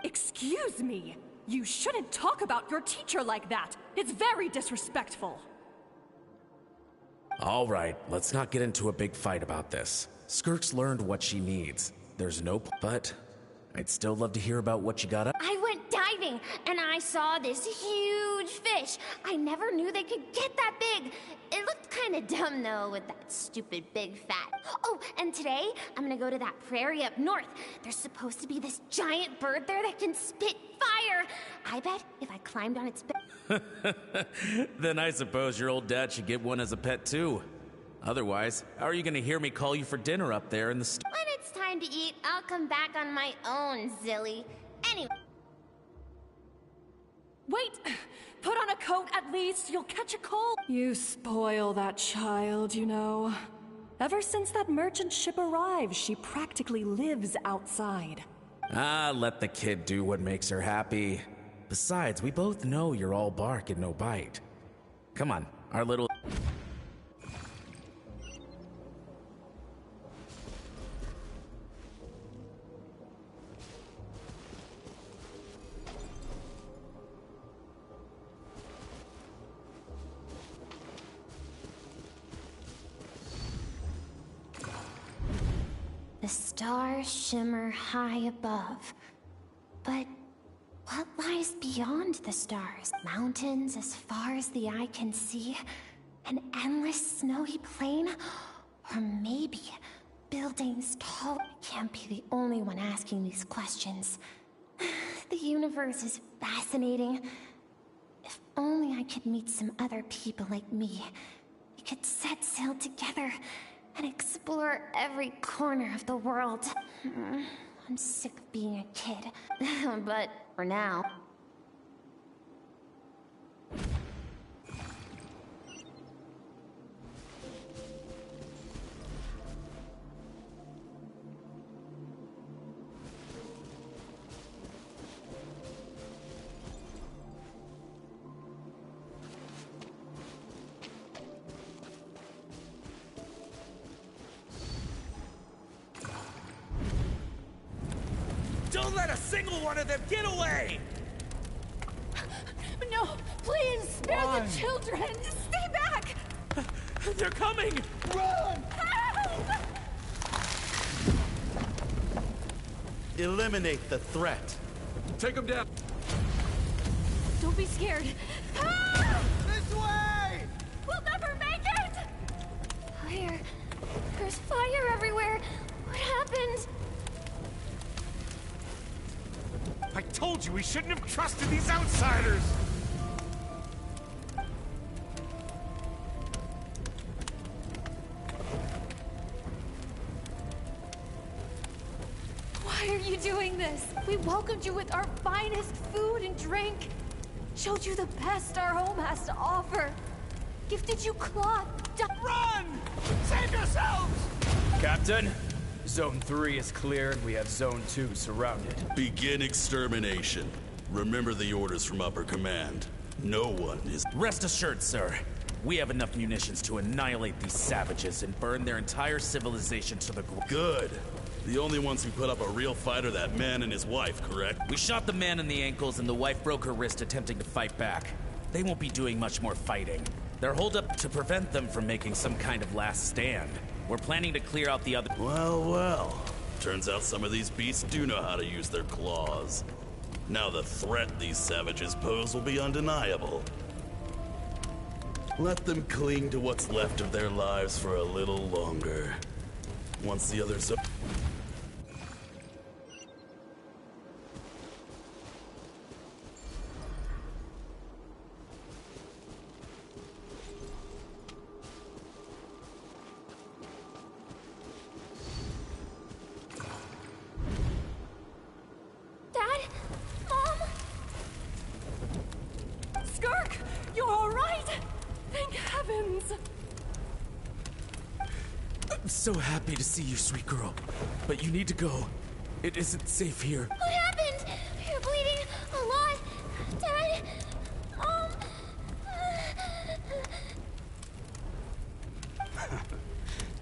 Excuse me! You shouldn't talk about your teacher like that! It's very disrespectful! All right, let's not get into a big fight about this. Skirk's learned what she needs. There's no but I'd still love to hear about what you got up. I went diving, and I saw this huge fish. I never knew they could get that big. It looked kind of dumb, though, with that stupid big fat. Oh, and today, I'm gonna go to that prairie up north. There's supposed to be this giant bird there that can spit fire. I bet if I climbed on its back... Then I suppose your old dad should get one as a pet, too. Otherwise, how are you gonna hear me call you for dinner up there in the When it's time to eat, I'll come back on my own, Zilly. Anyway... Wait! Put on a coat at least, you'll catch a cold! You spoil that child, you know. Ever since that merchant ship arrived, she practically lives outside. Ah, let the kid do what makes her happy. Besides, we both know you're all bark and no bite. Come on, our little... The stars shimmer high above. But what lies beyond the stars? Mountains as far as the eye can see? An endless snowy plain? Or maybe buildings tall? I can't be the only one asking these questions. The universe is fascinating. If only I could meet some other people like me. We could set sail together and explore every corner of the world. I'm sick of being a kid. But for now... single one of them! Get away! No, please, spare the children! Stay back! They're coming! Run! Help! Eliminate the threat. Take them down. Don't be scared. Ah! This way! We'll never make it! Fire. There's fire everywhere. What happened? I told you we shouldn't have trusted these outsiders! Why are you doing this? We welcomed you with our finest food and drink. Showed you the best our home has to offer. Gifted you cloth. Run! Save yourselves! Captain, Zone 3 is clear and we have Zone 2 surrounded. Begin extermination. Remember the orders from upper command. No one is... Rest assured, sir. We have enough munitions to annihilate these savages and burn their entire civilization to the ground. Good. The only ones who put up a real fight are that man and his wife, correct? We shot the man in the ankles and the wife broke her wrist attempting to fight back. They won't be doing much more fighting. They're holed up to prevent them from making some kind of last stand. We're planning to clear out the other... Well. Turns out some of these beasts do know how to use their claws. Now the threat these savages pose will be undeniable. Let them cling to what's left of their lives for a little longer. Once the others... Dad? Mom? Skirk, you're all right? Thank heavens. I'm so happy to see you, sweet girl. But you need to go. It isn't safe here. What happened? You're bleeding a lot. Dad?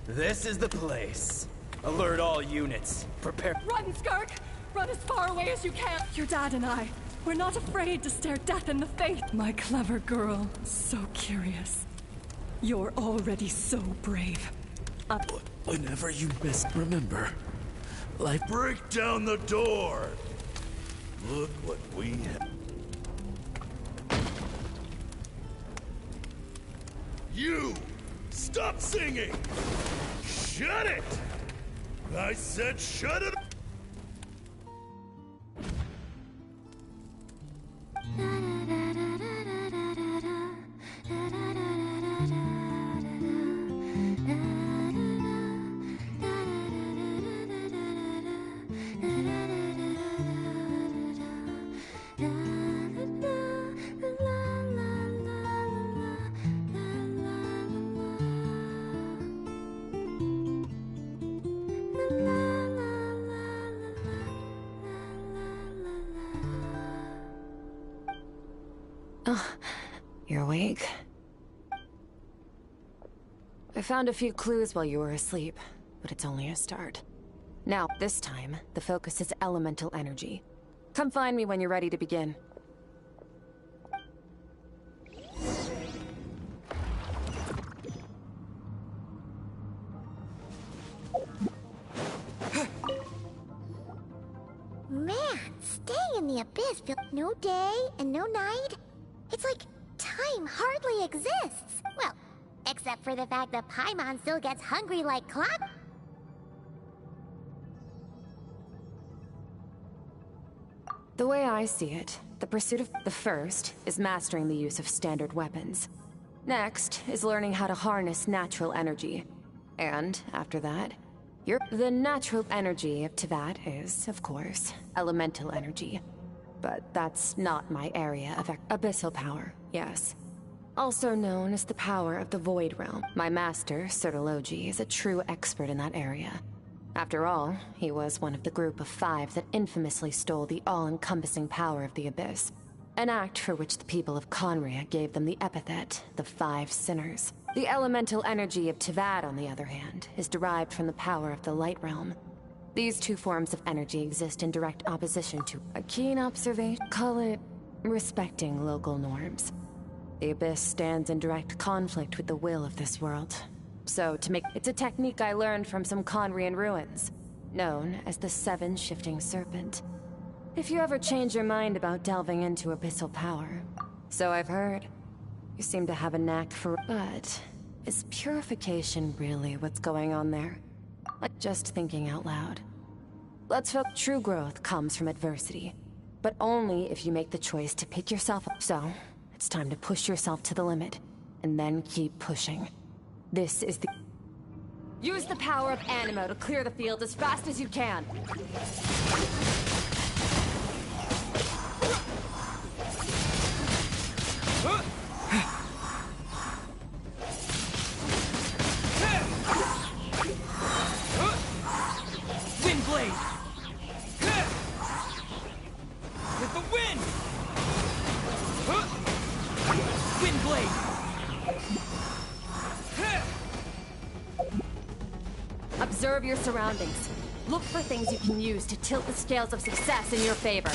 This is the place. Alert all units. Prepare. Run, Skirk! Run as far away as you can. Your dad and I, we're not afraid to stare death in the face. My clever girl, so curious. You're already so brave. Whenever you miss, remember, life... Break down the door! Look what we have. You! Stop singing! Shut it! I said shut it! Oh, you're awake. I found a few clues while you were asleep, but it's only a start. Now, this time, the focus is elemental energy. Come find me when you're ready to begin. Man, staying in the abyss feels no day and no night. It's like time hardly exists. Well, except for the fact that Paimon still gets hungry like clock. The way I see it, the pursuit of the first is mastering the use of standard weapons. Next is learning how to harness natural energy. And after that, the natural energy of Teyvat is, of course, elemental energy. But that's not my area of abyssal power, yes. Also known as the power of the Void Realm. My master, Sertologi, is a true expert in that area. After all, he was one of the group of 5 that infamously stole the all-encompassing power of the Abyss. An act for which the people of Conria gave them the epithet, the 5 Sinners. The elemental energy of Teyvat, on the other hand, is derived from the power of the Light Realm. These two forms of energy exist in direct opposition to a keen observation. Call it respecting local norms. The Abyss stands in direct conflict with the will of this world. So, it's a technique I learned from some Conrian ruins, known as the Seven Shifting Serpent. If you ever change your mind about delving into abyssal power. So I've heard. You seem to have a knack for... But, is purification really what's going on there? Like just thinking out loud. Let's hope true growth comes from adversity. But only if you make the choice to pick yourself up. So, it's time to push yourself to the limit. And then keep pushing. This is the... Use the power of Animo to clear the field as fast as you can. Wind blade! With the wind! Wind blade! Observe your surroundings. Look for things you can use to tilt the scales of success in your favor.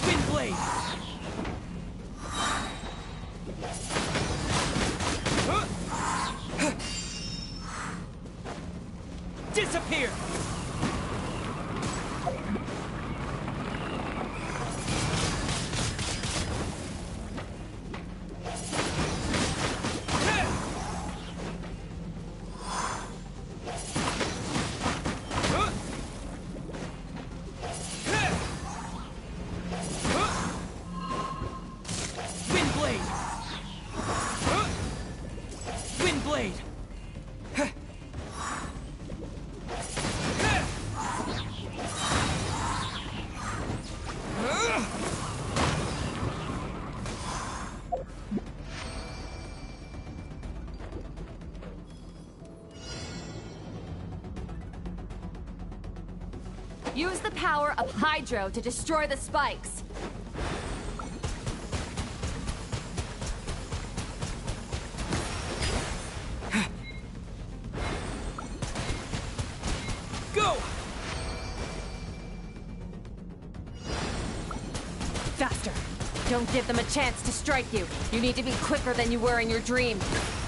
Wind blade! Disappear! Wind blade! Wind blade! Use the power of Hydro to destroy the spikes. Go! Faster. Don't give them a chance to strike you. You need to be quicker than you were in your dream.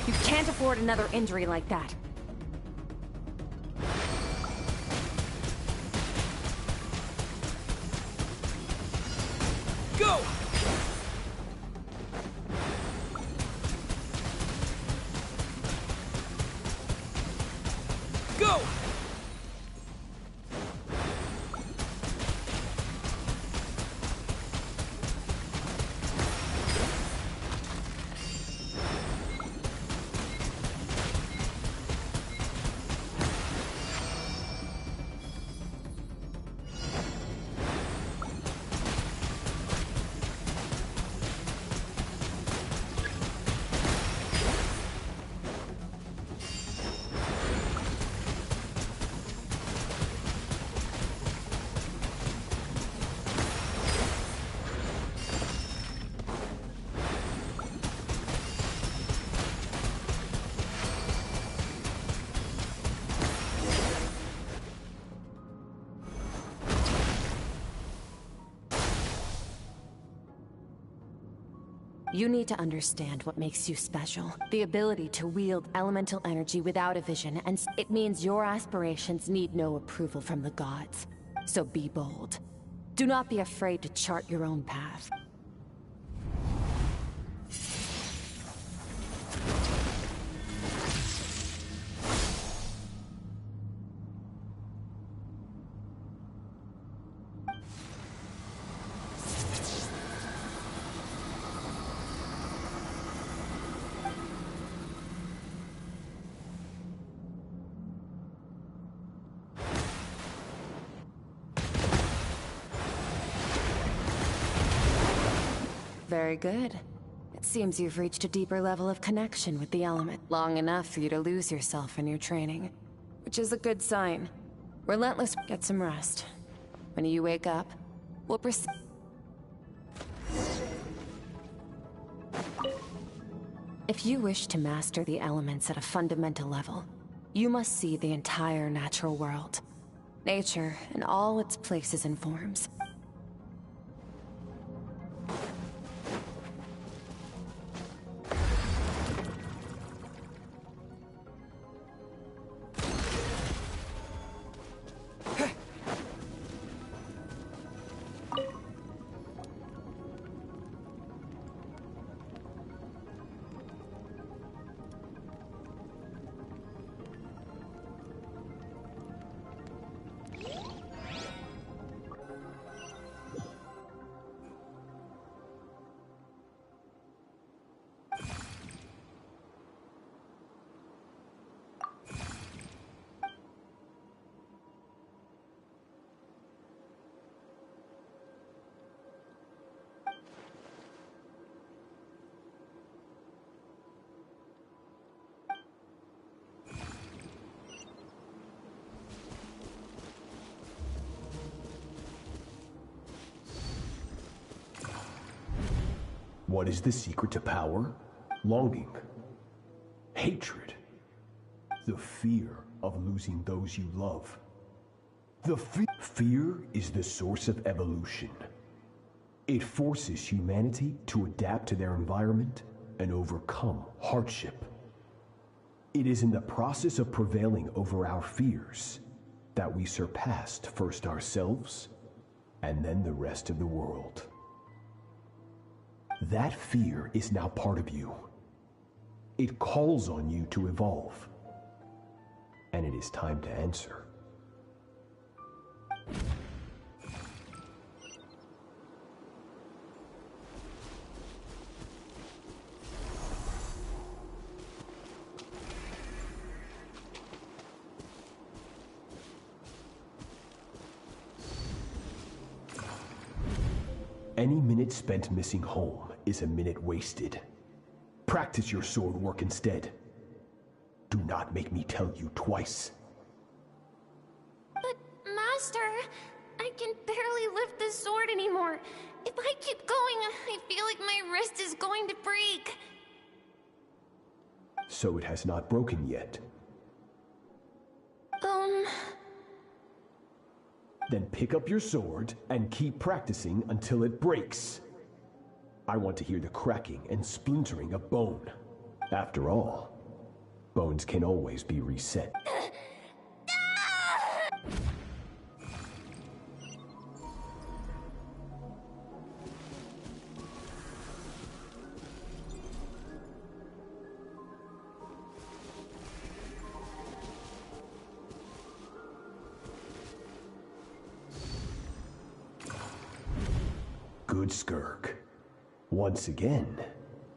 You can't afford another injury like that. Go! Go! You need to understand what makes you special. The ability to wield elemental energy without a vision, and it means your aspirations need no approval from the gods. So be bold. Do not be afraid to chart your own path. Very good. It seems you've reached a deeper level of connection with the element, long enough for you to lose yourself in your training. Which is a good sign. Relentless, get some rest. When you wake up, we'll proceed. If you wish to master the elements at a fundamental level, You must see the entire natural world. Nature in all its places and forms. What is the secret to power? Longing. Hatred. The fear of losing those you love. Fear is the source of evolution. It forces humanity to adapt to their environment and overcome hardship. It is in the process of prevailing over our fears that we surpassed first ourselves and then the rest of the world. That fear is now part of you. It calls on you to evolve. And it is time to answer. Any minute spent missing home is a minute wasted. Practice your sword work instead. Do not make me tell you twice. But, Master, I can barely lift the sword anymore. If I keep going, I feel like my wrist is going to break. So it has not broken yet. Then pick up your sword and keep practicing until it breaks. I want to hear the cracking and splintering of bone. After all, bones can always be reset. Good Skirk. Once again,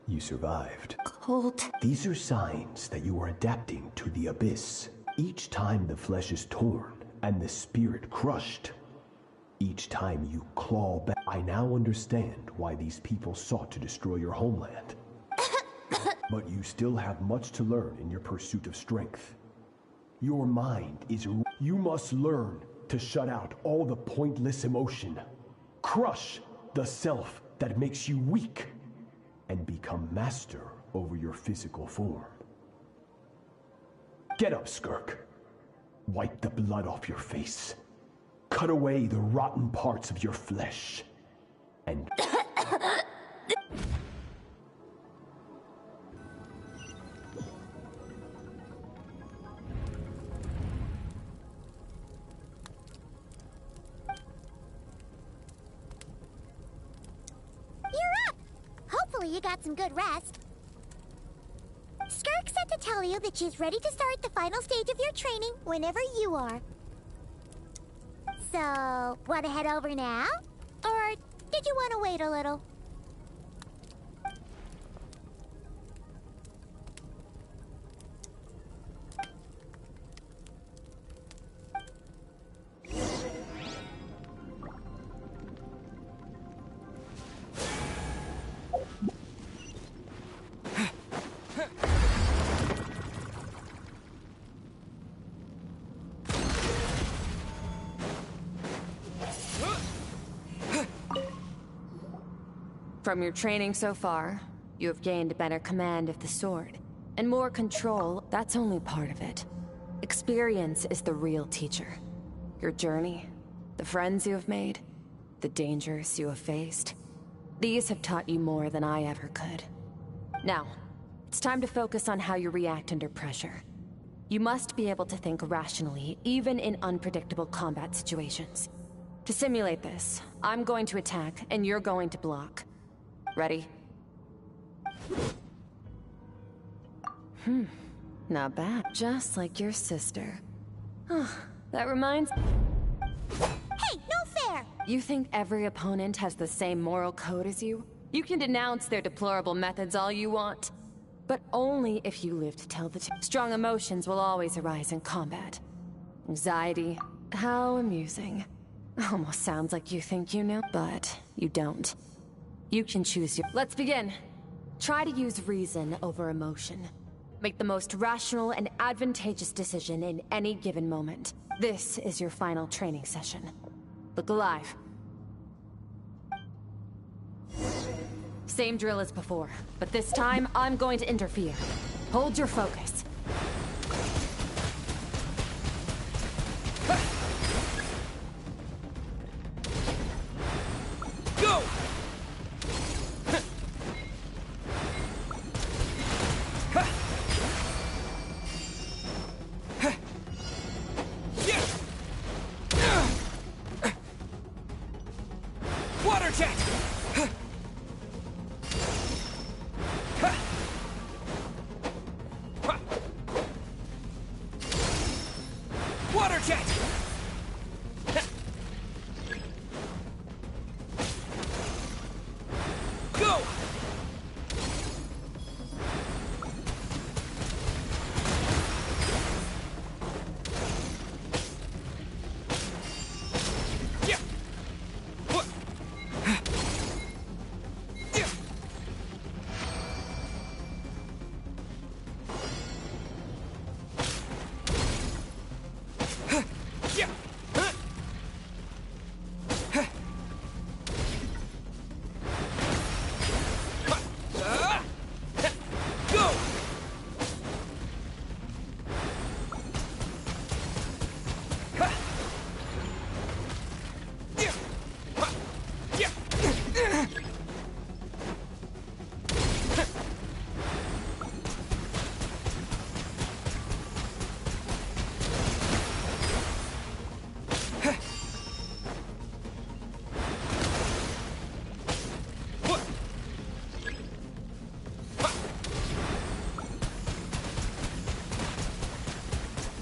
you survived. Cold. These are signs that you are adapting to the abyss. Each time the flesh is torn and the spirit crushed, each time you claw back, I now understand why these people sought to destroy your homeland. But you still have much to learn in your pursuit of strength. Your mind is... You must learn to shut out all the pointless emotion. Crush the self that makes you weak, and become master over your physical form. Get up, Skirk. Wipe the blood off your face. Cut away the rotten parts of your flesh. And... Hopefully you got some good rest. Skirk said to tell you that she's ready to start the final stage of your training whenever you are. So, want to head over now? Or did you want to wait a little? From your training so far, you have gained better command of the sword. And more control, that's only part of it. Experience is the real teacher. Your journey, the friends you have made, the dangers you have faced. These have taught you more than I ever could. Now, it's time to focus on how you react under pressure. You must be able to think rationally, even in unpredictable combat situations. To simulate this, I'm going to attack, and you're going to block. Ready? Not bad. Just like your sister. That reminds... Hey, no fair! You think every opponent has the same moral code as you? You can denounce their deplorable methods all you want. But only if you live to tell the truth. Strong emotions will always arise in combat. Anxiety. How amusing. Almost sounds like you think you know, but you don't. You can choose your... Let's begin. Try to use reason over emotion. Make the most rational and advantageous decision in any given moment. This is your final training session. Look alive. Same drill as before, but this time I'm going to interfere. Hold your focus. Go! Water jet! Water jet! Go! Yeah! What? Yeah! Yeah! Go!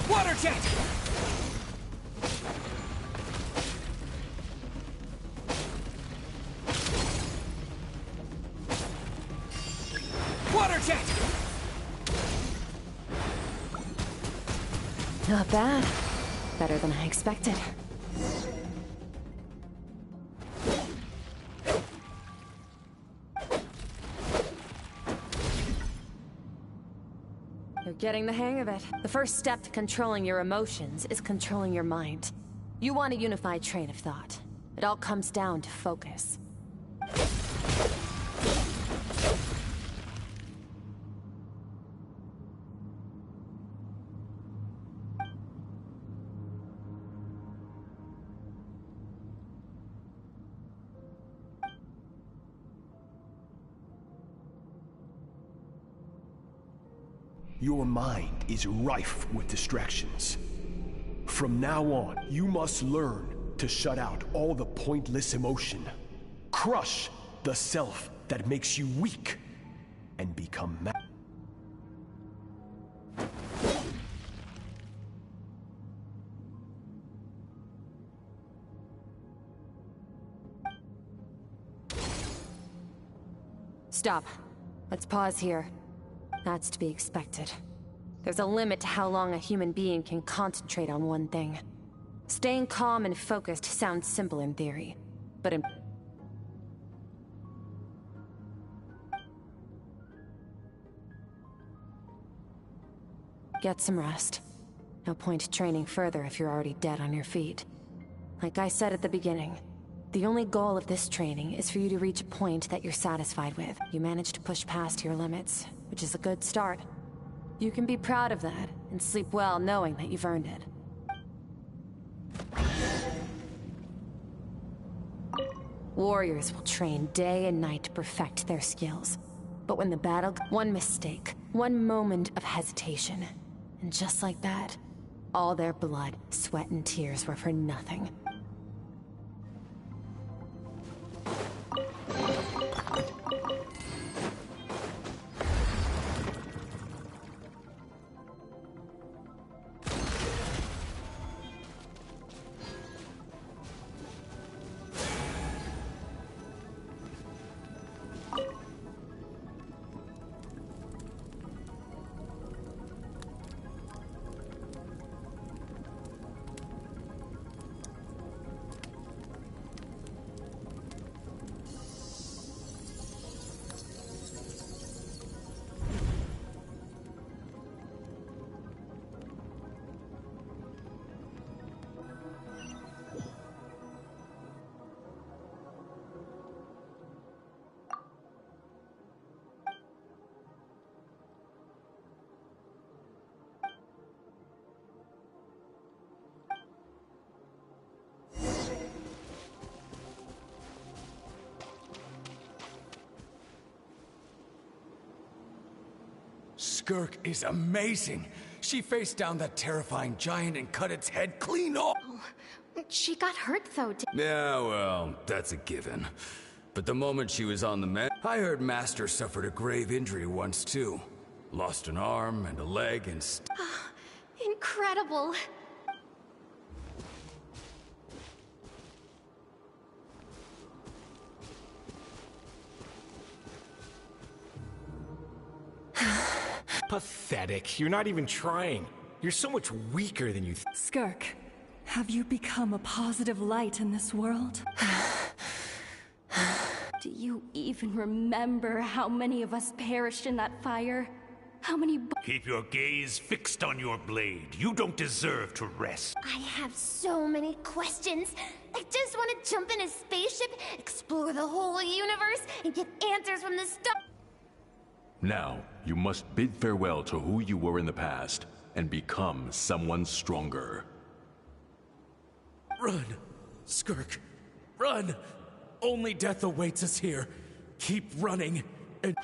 Water jet! Water jet! Not bad. Better than I expected. You're getting the hang of it. The first step to controlling your emotions is controlling your mind. You want a unified train of thought. It all comes down to focus. Your mind is rife with distractions. From now on, you must learn to shut out all the pointless emotion. Crush the self that makes you weak, and become Stop. Let's pause here. That's to be expected. There's a limit to how long a human being can concentrate on one thing. Staying calm and focused sounds simple in theory, but in... Get some rest. No point training further if you're already dead on your feet. Like I said at the beginning, the only goal of this training is for you to reach a point that you're satisfied with. You managed to push past your limits, which is a good start. You can be proud of that, and sleep well knowing that you've earned it. Warriors will train day and night to perfect their skills. But when the battle... One mistake, one moment of hesitation. And just like that, all their blood, sweat, and tears were for nothing. Skirk is amazing. She faced down that terrifying giant and cut its head clean off. She got hurt, though. Yeah, well, that's a given. But the moment she was on the med, I heard Master suffered a grave injury once, too. Lost an arm and a leg and... Incredible. Pathetic. You're not even trying. You're so much weaker than you Skirk, have you become a positive light in this world? Do you even remember how many of us perished in that fire? How many... Keep your gaze fixed on your blade. You don't deserve to rest. I have so many questions. I just want to jump in a spaceship, explore the whole universe, and get answers from the stars. Now, you must bid farewell to who you were in the past and become someone stronger. Run, Skirk, run! Only death awaits us here. Keep running and...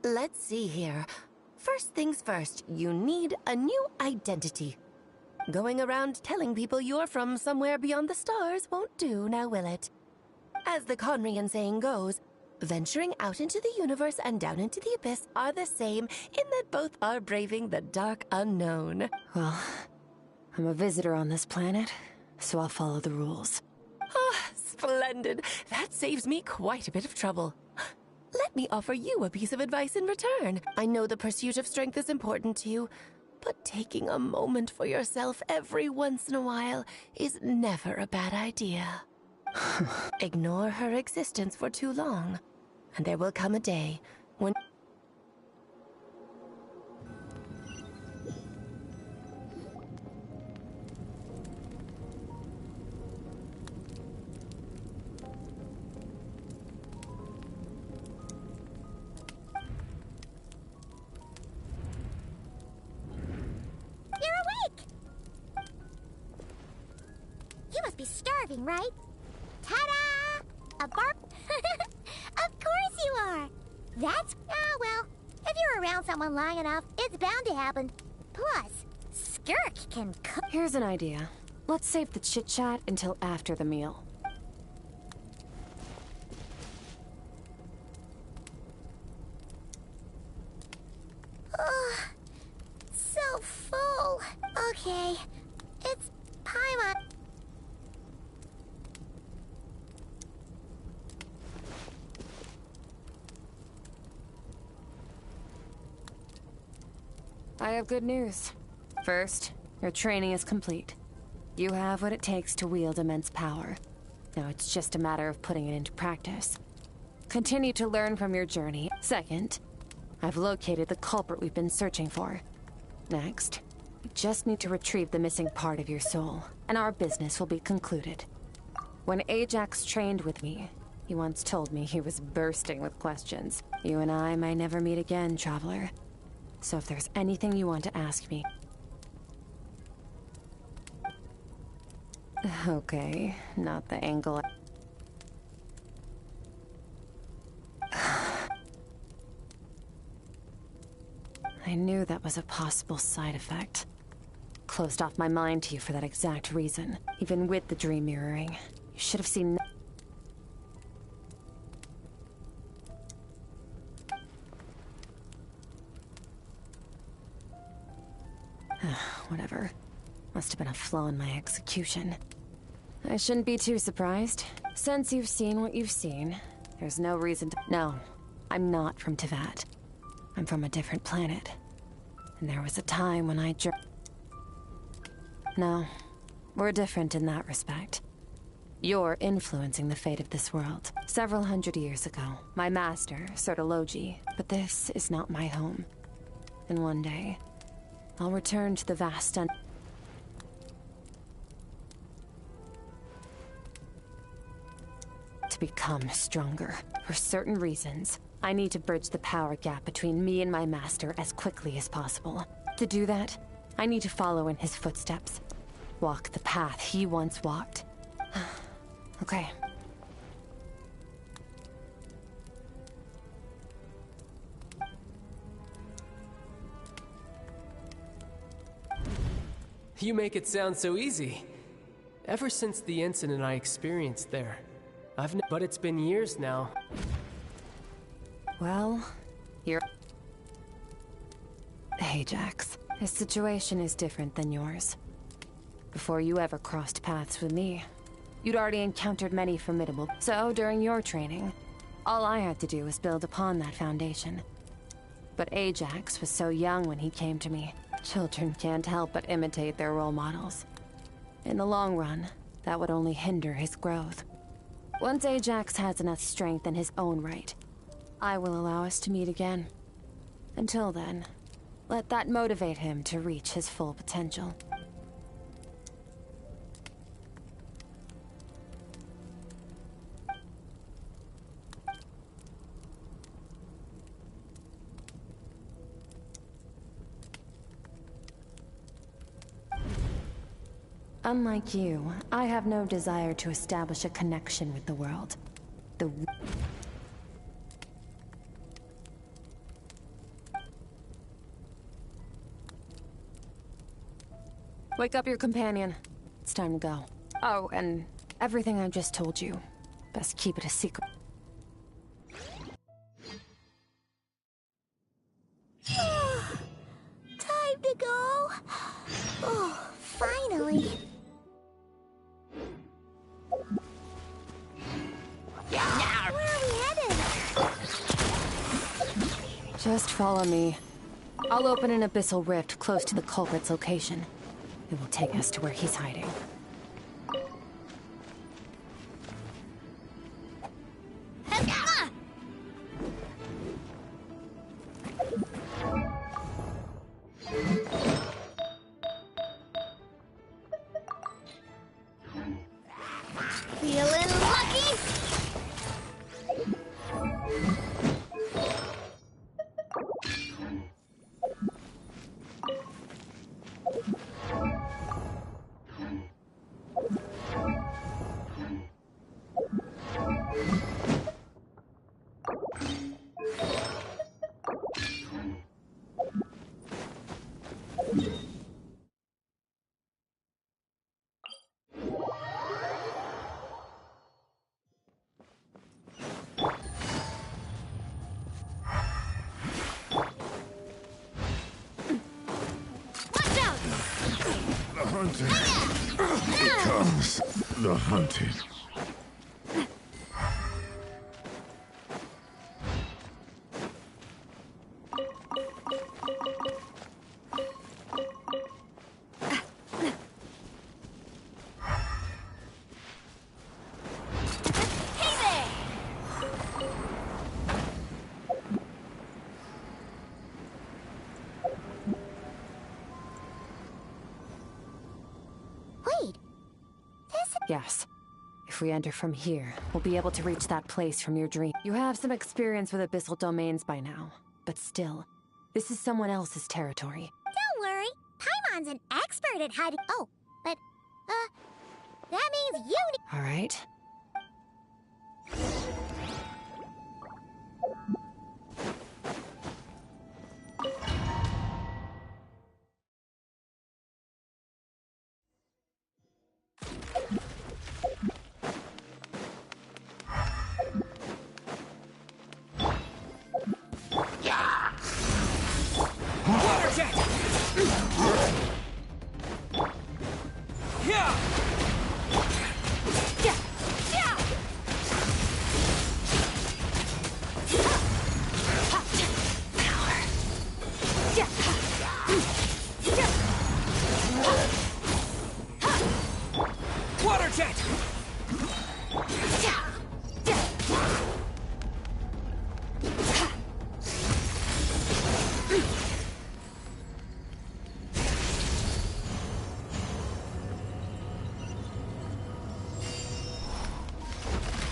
Let's see here. First things first, you need a new identity. Going around telling people you're from somewhere beyond the stars won't do, now will it? As the Conrian saying goes, venturing out into the universe and down into the abyss are the same in that both are braving the dark unknown. Well, I'm a visitor on this planet, so I'll follow the rules. Ah, splendid. That saves me quite a bit of trouble. Let me offer you a piece of advice in return. I know the pursuit of strength is important to you, but taking a moment for yourself every once in a while is never a bad idea. Ignore her existence for too long, and there will come a day when... Be starving, right? Ta-da! A bar... Of course you are! That's... well, if you're around someone long enough, it's bound to happen. Plus, Skirk can cook... Here's an idea. Let's save the chit-chat until after the meal. Ugh, so full. Okay, it's Paimon. I have good news. First, your training is complete. You have what it takes to wield immense power. Now it's just a matter of putting it into practice. Continue to learn from your journey. Second, I've located the culprit we've been searching for. Next, we just need to retrieve the missing part of your soul, and our business will be concluded. When Ajax trained with me, he once told me he was bursting with questions. You and I may never meet again, Traveler. So if there's anything you want to ask me... Okay, not the angle... I knew that was a possible side effect. Closed off my mind to you for that exact reason. Even with the dream mirroring, you should have seen... Whatever. Must have been a flaw in my execution. I shouldn't be too surprised. Since you've seen what you've seen, there's no reason to... No, I'm not from Teyvat. I'm from a different planet. And there was a time when I No, we're different in that respect. You're influencing the fate of this world. Several hundred years ago, my master, Sertologi, but this is not my home. And one day, I'll return to the vast to become stronger. For certain reasons, I need to bridge the power gap between me and my master as quickly as possible. To do that, I need to follow in his footsteps. Walk the path he once walked. Okay. You make it sound so easy. Ever since the incident I experienced there, but it's been years now. Well, you're... Ajax, his situation is different than yours. Before you ever crossed paths with me, you'd already encountered many formidable... So, during your training, all I had to do was build upon that foundation. But Ajax was so young when he came to me. Children can't help but imitate their role models. In the long run, that would only hinder his growth. Once Ajax has enough strength in his own right, I will allow us to meet again. Until then, let that motivate him to reach his full potential. Unlike you, I have no desire to establish a connection with the world. Wake up your companion. It's time to go. Oh, and everything I just told you, best keep it a secret. Time to go. Oh, finally. Where are we headed? Just follow me. I'll open an abyssal rift close to the culprit's location. It will take us to where he's hiding. Feeling lucky? The hunted becomes the hunted. Yes. If we enter from here, we'll be able to reach that place from your dream. You have some experience with abyssal domains by now, but still, this is someone else's territory. Don't worry. Paimon's an expert at hiding. Oh, but, that means you need. All right. Water jet! Yeah! Yeah! Yeah! Water jet!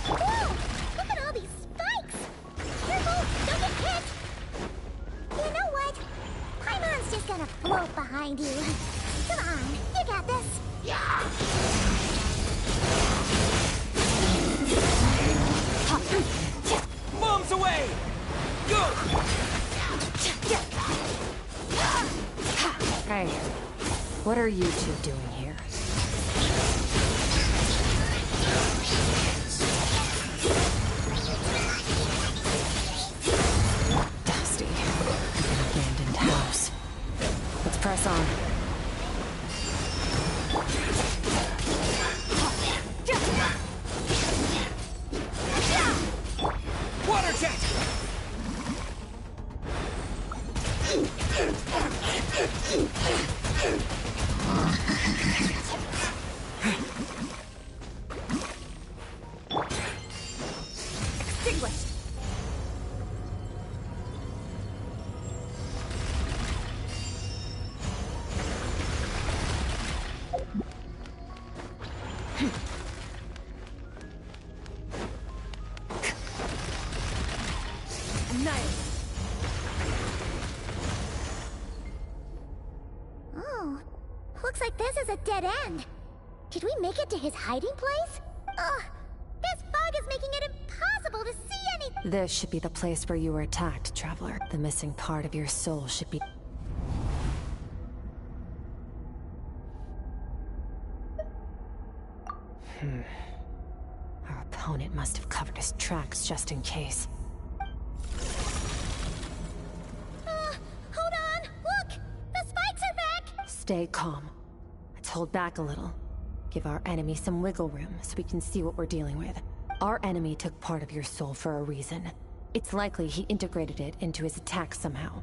Whoa! Look at all these spikes! Careful! Don't get hit! You know what? Paimon's just gonna float behind you. Come on, you got this! Bombs away! Go! Hey, what are you two doing here? Dusty. An abandoned house. Let's press on. Water jet! Extinguished! Oh, looks like this is a dead end. Did we make it to his hiding place? Ugh, this fog is making it impossible to see anything. This should be the place where you were attacked, Traveler. The missing part of your soul should be... Our opponent must have covered his tracks just in case. Hold on! Look! The spikes are back! Stay calm. Let's hold back a little. Give our enemy some wiggle room so we can see what we're dealing with. Our enemy took part of your soul for a reason. It's likely he integrated it into his attack somehow.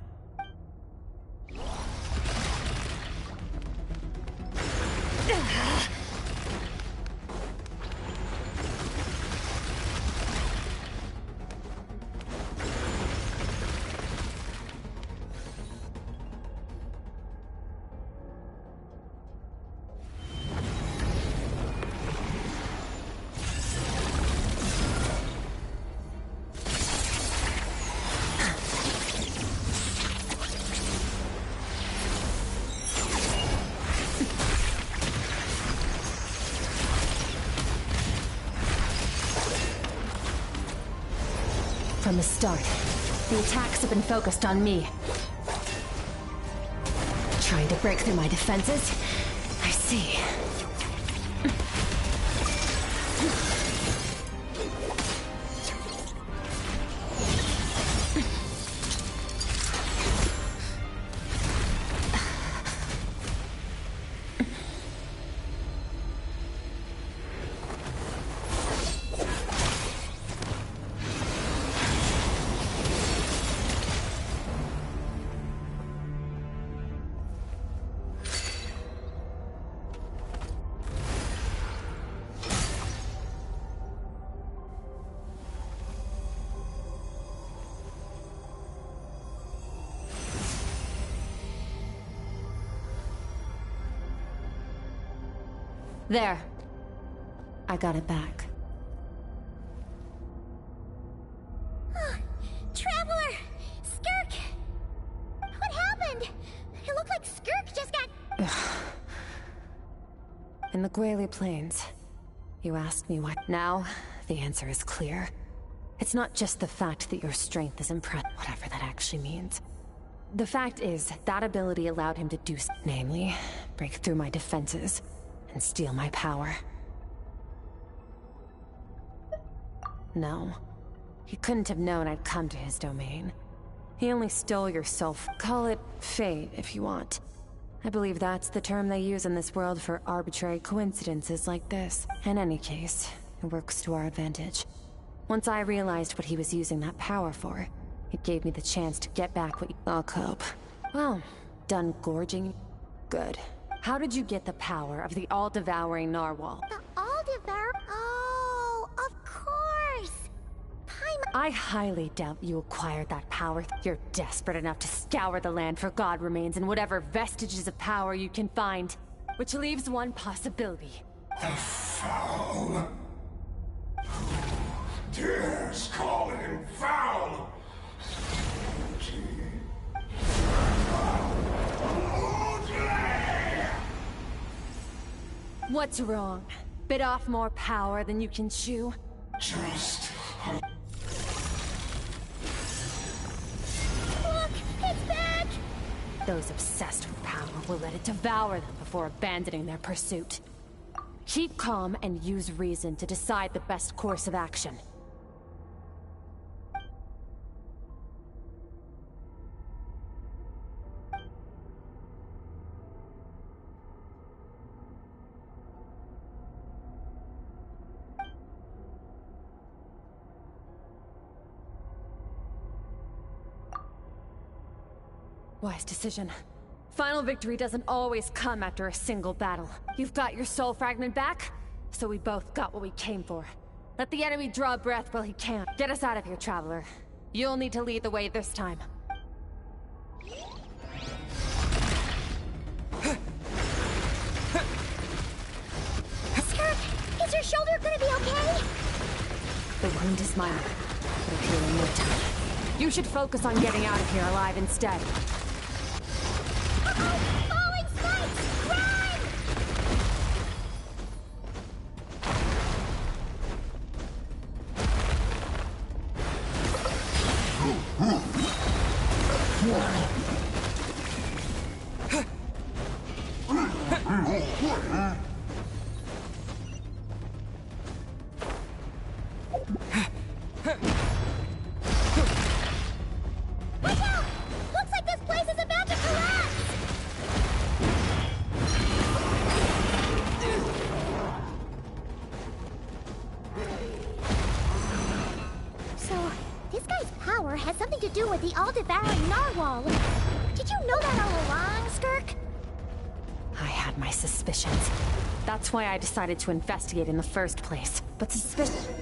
From the start, the attacks have been focused on me. Trying to break through my defenses? I see. There. I got it back. Traveler! Skirk! What happened? It looked like Skirk just got... In the Gwali Plains, you asked me why. Now, the answer is clear. It's not just the fact that your strength is impressive, whatever that actually means. The fact is, that ability allowed him to do, namely, break through my defenses and steal my power. No, he couldn't have known I'd come to his domain. He only stole your soul. Call it fate, if you want. I believe that's the term they use in this world for arbitrary coincidences like this. In any case, it works to our advantage. Once I realized what he was using that power for, it gave me the chance to get back what I'll cope. Well, done gorging? Good. How did you get the power of the all-devouring narwhal? The all-devour... Oh, of course! I highly doubt you acquired that power. You're desperate enough to scour the land for god remains and whatever vestiges of power you can find. Which leaves one possibility. The foul. Who dares call him foul? What's wrong? Bit off more power than you can chew? Just... Look! It's back! Those obsessed with power will let it devour them before abandoning their pursuit. Keep calm and use reason to decide the best course of action. Wise decision. Final victory doesn't always come after a single battle. You've got your soul fragment back, so we both got what we came for. Let the enemy draw breath while he can. Get us out of here, Traveler. You'll need to lead the way this time. Skirk, is your shoulder gonna be okay? The wound is minor. It'll heal in no time. You should focus on getting out of here alive instead. Falling spikes! Run! Watch out! Looks like this place is about to collapse! So, this guy's power has something to do with the all-devouring narwhal. Did you know that all along, Skirk? I had my suspicions. That's why I decided to investigate in the first place. But suspicion...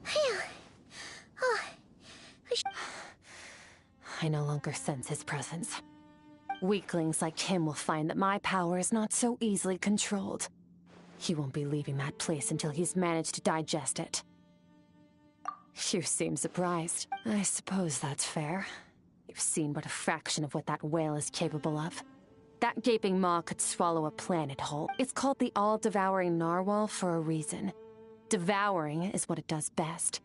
Phew. Oh, I no longer sense his presence. Weaklings like him will find that my power is not so easily controlled. He won't be leaving that place until he's managed to digest it. You seem surprised. I suppose that's fair. You've seen but a fraction of what that whale is capable of. That gaping maw could swallow a planet whole. It's called the all-devouring narwhal for a reason. Devouring is what it does best.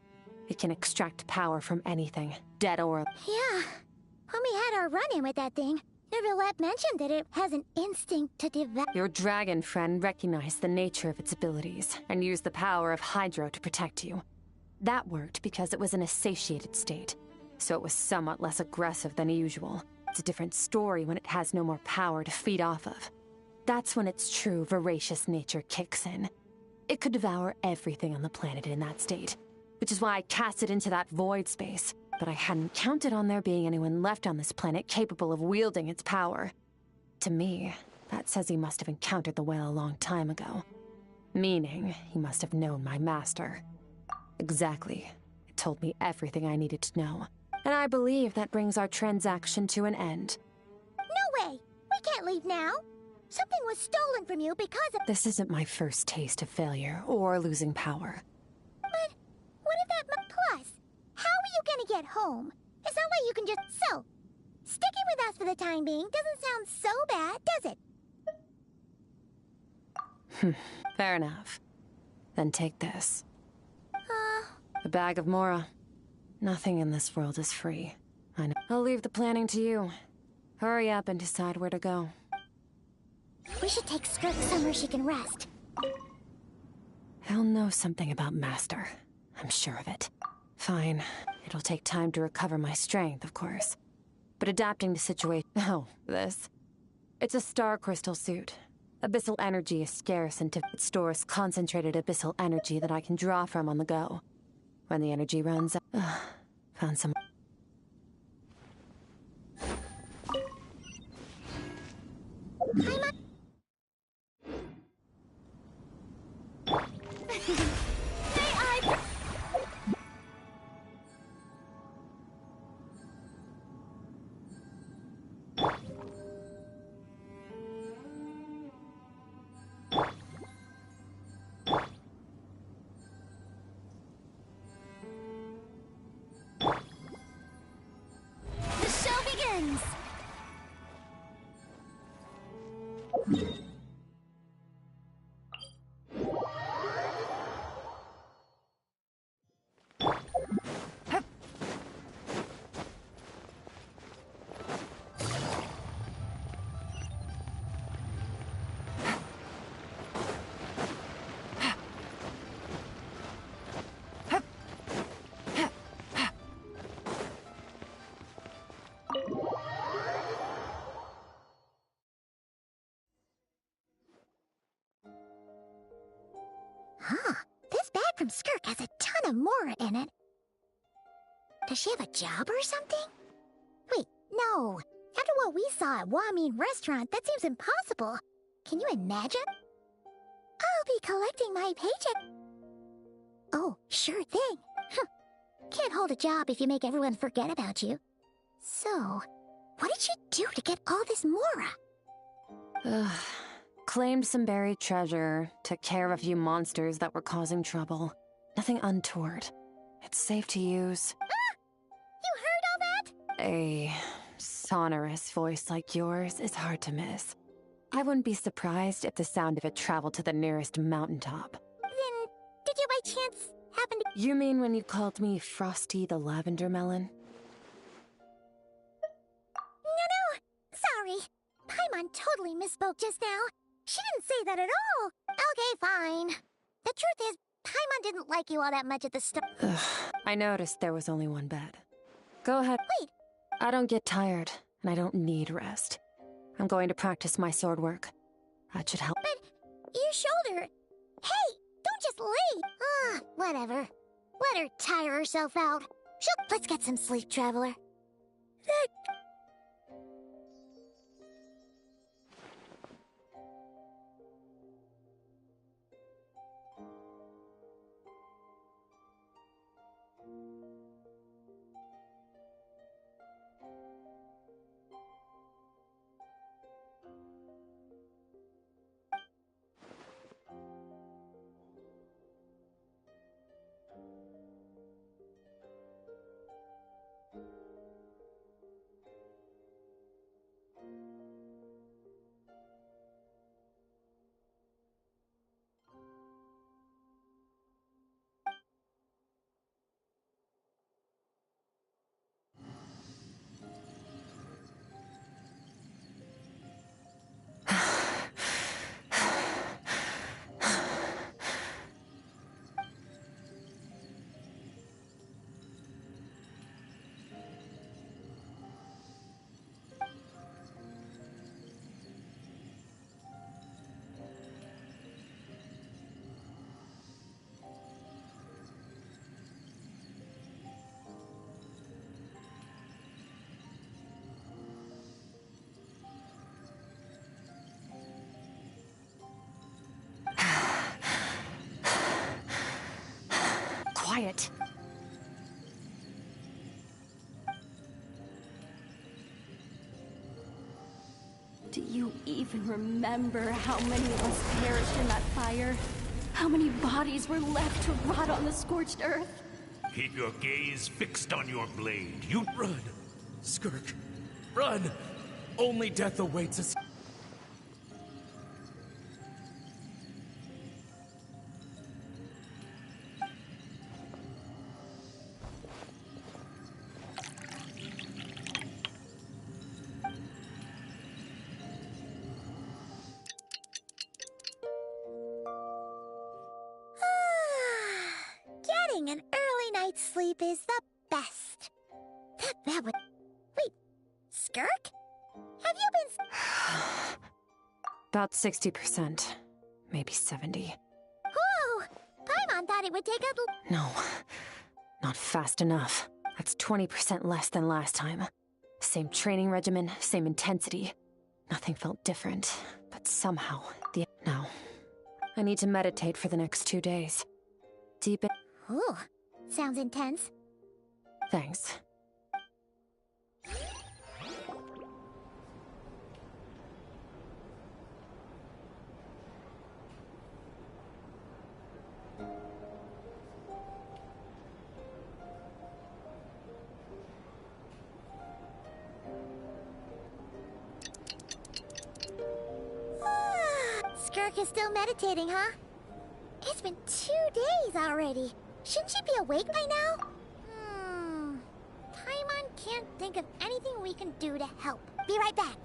It can extract power from anything, dead or... yeah. When we had our run-in with that thing, Neverlet mentioned that it has an instinct to devour. Your dragon friend recognized the nature of its abilities and used the power of Hydro to protect you. That worked because it was in a satiated state, so it was somewhat less aggressive than usual. It's a different story when it has no more power to feed off of. That's when its true voracious nature kicks in. It could devour everything on the planet in that state, which is why I cast it into that void space. But I hadn't counted on there being anyone left on this planet capable of wielding its power. To me, that says he must have encountered the whale a long time ago. Meaning, he must have known my master. Exactly. It told me everything I needed to know. And I believe that brings our transaction to an end. leave now. Something was stolen from you because of— This isn't my first taste of failure or losing power. But what if that— Plus, how are you gonna get home? It's not like you can just— So, sticking with us for the time being doesn't sound so bad, does it? Fair enough. Then take this. A bag of Mora. Nothing in this world is free. I know. I'll leave the planning to you. Hurry up and decide where to go. We should take Skirt somewhere she can rest. He'll know something about Master. I'm sure of it. Fine. It'll take time to recover my strength, of course. But adapting to situation— Oh, this. It's a star crystal suit. Abyssal energy is scarce and it stores concentrated abyssal energy that I can draw from on the go. When the energy runs out— found some— The show begins! Huh. This bag from Skirk has a ton of Mora in it. Does she have a job or something? Wait, no. After what we saw at Wamin Restaurant, that seems impossible. Can you imagine? I'll be collecting my paycheck. Oh, sure thing. Can't hold a job if you make everyone forget about you. So, what did she do to get all this Mora? Claimed some buried treasure, took care of a few monsters that were causing trouble. Nothing untoward. It's safe to use. You heard all that? A sonorous voice like yours is hard to miss. I wouldn't be surprised if the sound of it traveled to the nearest mountaintop. Then, did you by chance happen to— You mean when you called me Frosty the Lavender Melon? No, sorry. Paimon totally misspoke just now. She didn't say that at all. Okay, fine. The truth is, Paimon didn't like you all that much at the start. I noticed there was only one bed. Go ahead. Wait. I don't get tired, and I don't need rest. I'm going to practice my sword work. That should help. But your shoulder... Hey, don't just lay. Whatever. Let her tire herself out. Let's get some sleep, Traveler. Quiet. Do you even remember how many of us perished in that fire. How many bodies were left to rot on the scorched earth. Keep your gaze fixed on your blade. You Run! Skirk! Run! Only death awaits us. Getting an early night's sleep is the best. That would... Wait, Skirk? Have you been... About 60%. Maybe 70. Whoa! Paimon thought it would take a... No. Not fast enough. That's 20% less than last time. Same training regimen, same intensity. Nothing felt different. But somehow, Now. I need to meditate for the next 2 days. Deep in... Ooh, sounds intense. Thanks. Skirk is still meditating, huh? It's been 2 days already. Shouldn't she be awake by now? Paimon can't think of anything we can do to help. Be right back.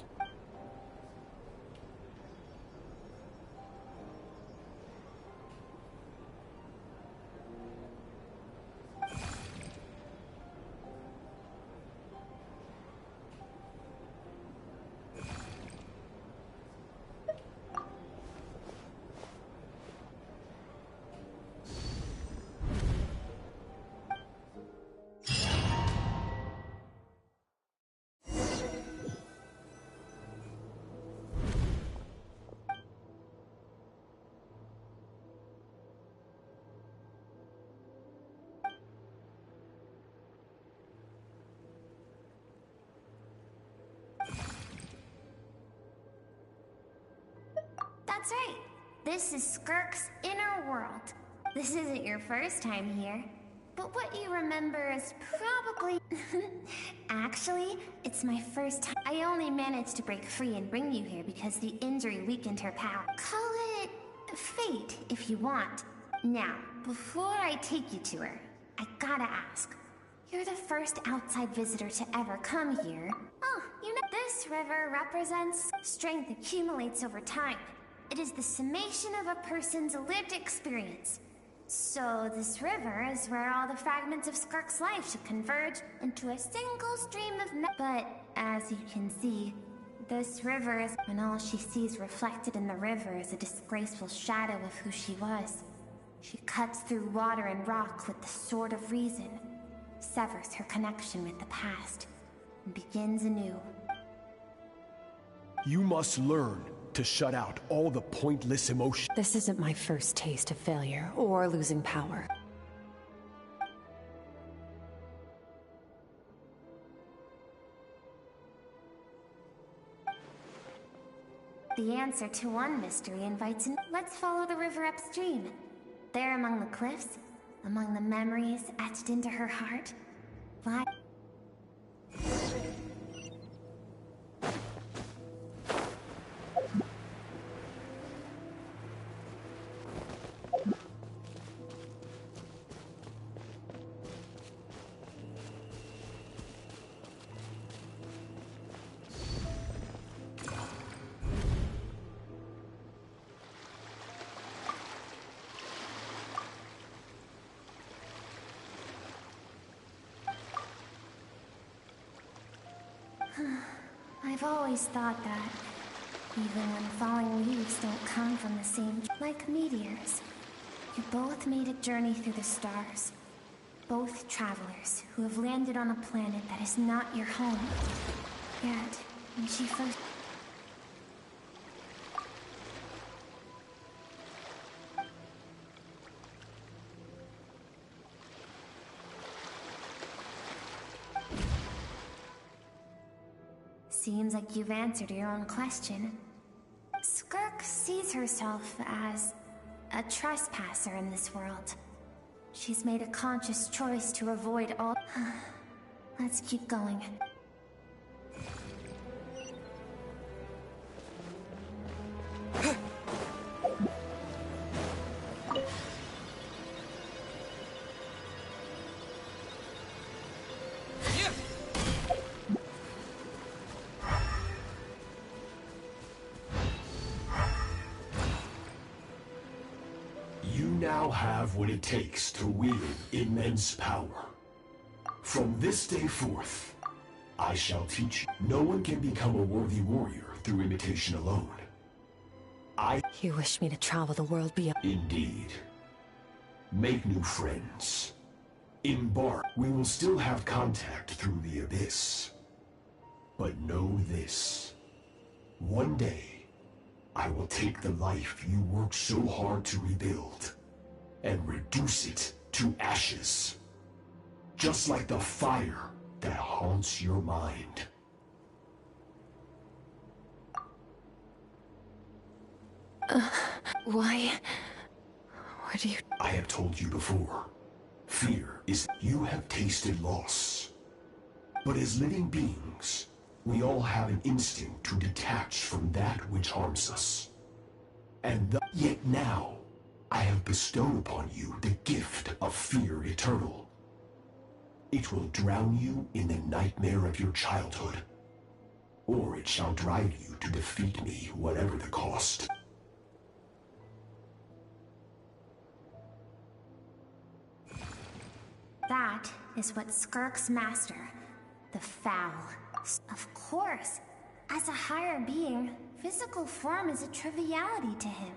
That's right. This is Skirk's inner world. This isn't your first time here. But what you remember is probably... Actually, it's my first time. I only managed to break free and bring you here because the injury weakened her power. Call it... fate, if you want. Now, before I take you to her, I gotta ask. You're the first outside visitor to ever come here. Oh, you know, this river represents strength accumulates over time. It is the summation of a person's lived experience. So this river is where all the fragments of Skirk's life should converge into a single stream of But as you can see, this river is... And all she sees reflected in the river is a disgraceful shadow of who she was. She cuts through water and rock with the sword of reason, severs her connection with the past, and begins anew. You must learn to shut out all the pointless emotion. This isn't my first taste of failure or losing power. The answer to one mystery invites in. Let's follow the river upstream. There among the cliffs, among the memories etched into her heart, lie... I've always thought that, even when falling leaves don't come from the same... Like meteors, you both made a journey through the stars. Both travelers who have landed on a planet that is not your home. Yet, when she first... Seems like you've answered your own question. sees herself as a trespasser in this world. She's made a conscious choice to avoid all... Let's keep going. You now have what it takes to wield immense power. From this day forth, I shall teach you. No one can become a worthy warrior through imitation alone. You wish me to travel the world beyond... Indeed. Make new friends. Embark. We will still have contact through the Abyss. But know this. One day, I will take the life you worked so hard to rebuild and reduce it to ashes. Just like the fire that haunts your mind. Why do you... I have told you before. Fear is... You have tasted loss. But as living beings, we all have an instinct to detach from that which harms us. Yet now, I have bestowed upon you the gift of fear eternal. It will drown you in the nightmare of your childhood. Or it shall drive you to defeat me, whatever the cost. That is what Skirk's master, the Foul. Of course, as a higher being, physical form is a triviality to him.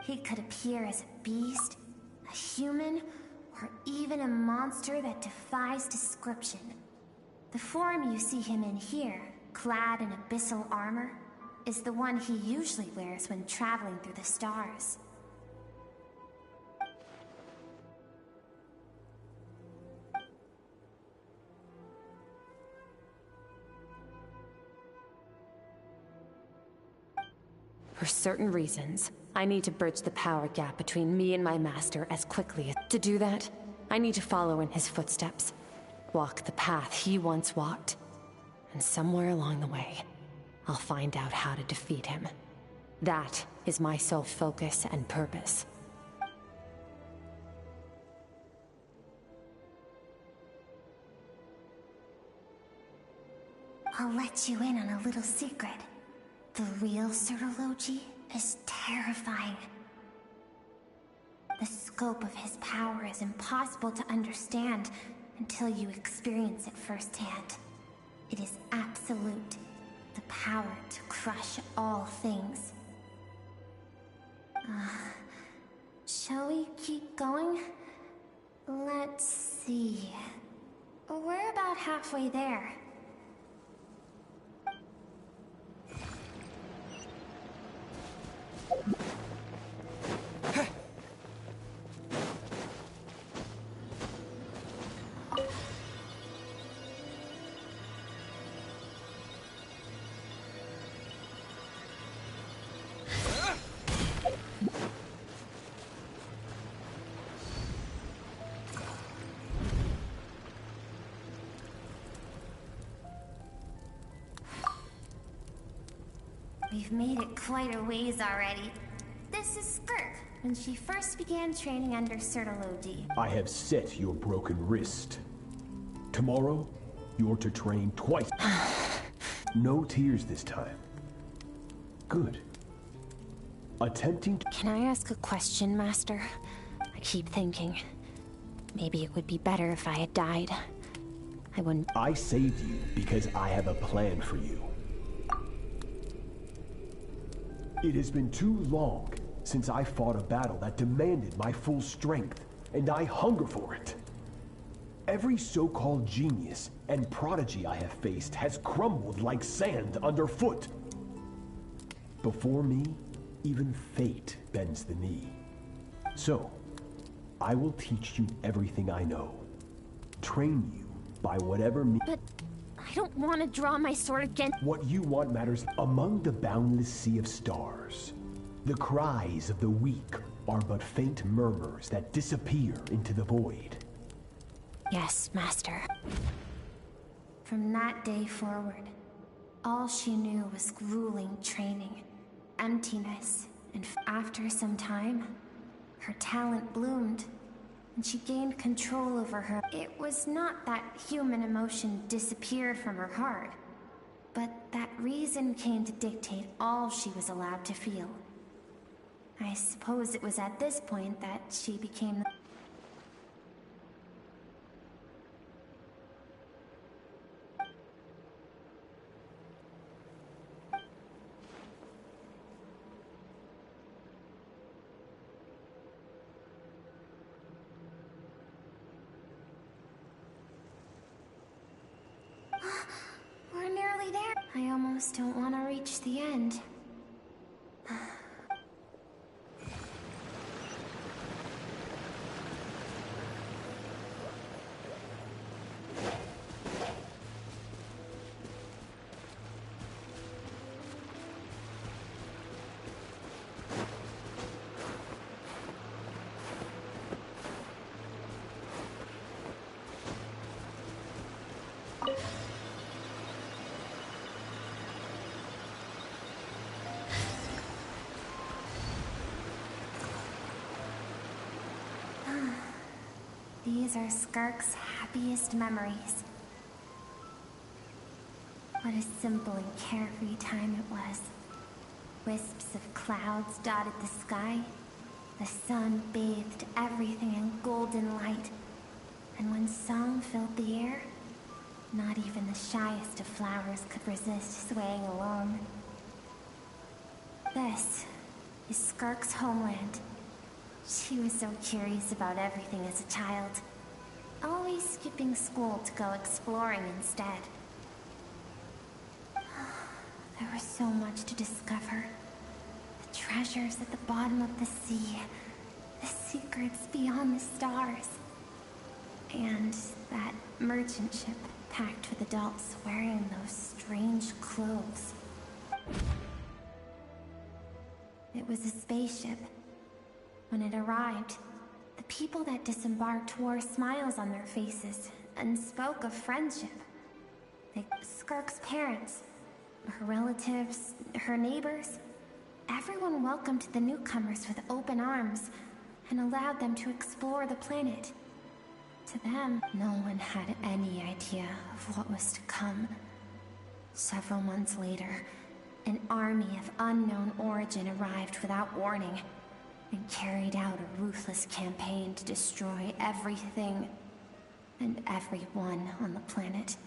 He could appear as a beast, a human, or even a monster that defies description. The form you see him in here, clad in abyssal armor, is the one he usually wears when traveling through the stars. For certain reasons, I need to bridge the power gap between me and my master as quickly as... To do that, I need to follow in his footsteps. Walk the path he once walked. And somewhere along the way, I'll find out how to defeat him. That is my sole focus and purpose. I'll let you in on a little secret. The real Surology is terrifying. The scope of his power is impossible to understand until you experience it firsthand. It is absolute. The power to crush all things. Shall we keep going? Let's see. We're about halfway there. We've made it quite a ways already. This is Skirk, when she first began training under Surology. I have set your broken wrist. Tomorrow, you're to train twice. No tears this time. Good. Attempting to... Can I ask a question, Master? I keep thinking, maybe it would be better if I had died. I wouldn't... I saved you because I have a plan for you. It has been too long since I fought a battle that demanded my full strength, and I hunger for it. Every so-called genius and prodigy I have faced has crumbled like sand underfoot. Before me, even fate bends the knee. So, I will teach you everything I know. Train you by whatever But I I don't want to draw my sword against— What you want matters. Among the boundless sea of stars, the cries of the weak are but faint murmurs that disappear into the void. Yes, Master. From that day forward, all she knew was grueling training, emptiness, and after some time, her talent bloomed, and she gained control over her. It was not that human emotion disappeared from her heart, but that reason came to dictate all she was allowed to feel. I suppose it was at this point that she became— We're nearly there. I almost don't want to reach the end. These are Skirk's happiest memories. What a simple and carefree time it was. Wisps of clouds dotted the sky. The sun bathed everything in golden light. And when song filled the air, not even the shyest of flowers could resist swaying along. This is Skirk's homeland. She was so curious about everything as a child, always skipping school to go exploring instead. There was so much to discover. The treasures at the bottom of the sea, the secrets beyond the stars, and that merchant ship packed with adults wearing those strange clothes. It was a spaceship. When it arrived, the people that disembarked wore smiles on their faces and spoke of friendship. Skirk's parents, her relatives, her neighbors, everyone welcomed the newcomers with open arms and allowed them to explore the planet. To them, no one had any idea of what was to come. Several months later, an army of unknown origin arrived without warning and carried out a ruthless campaign to destroy everything and everyone on the planet.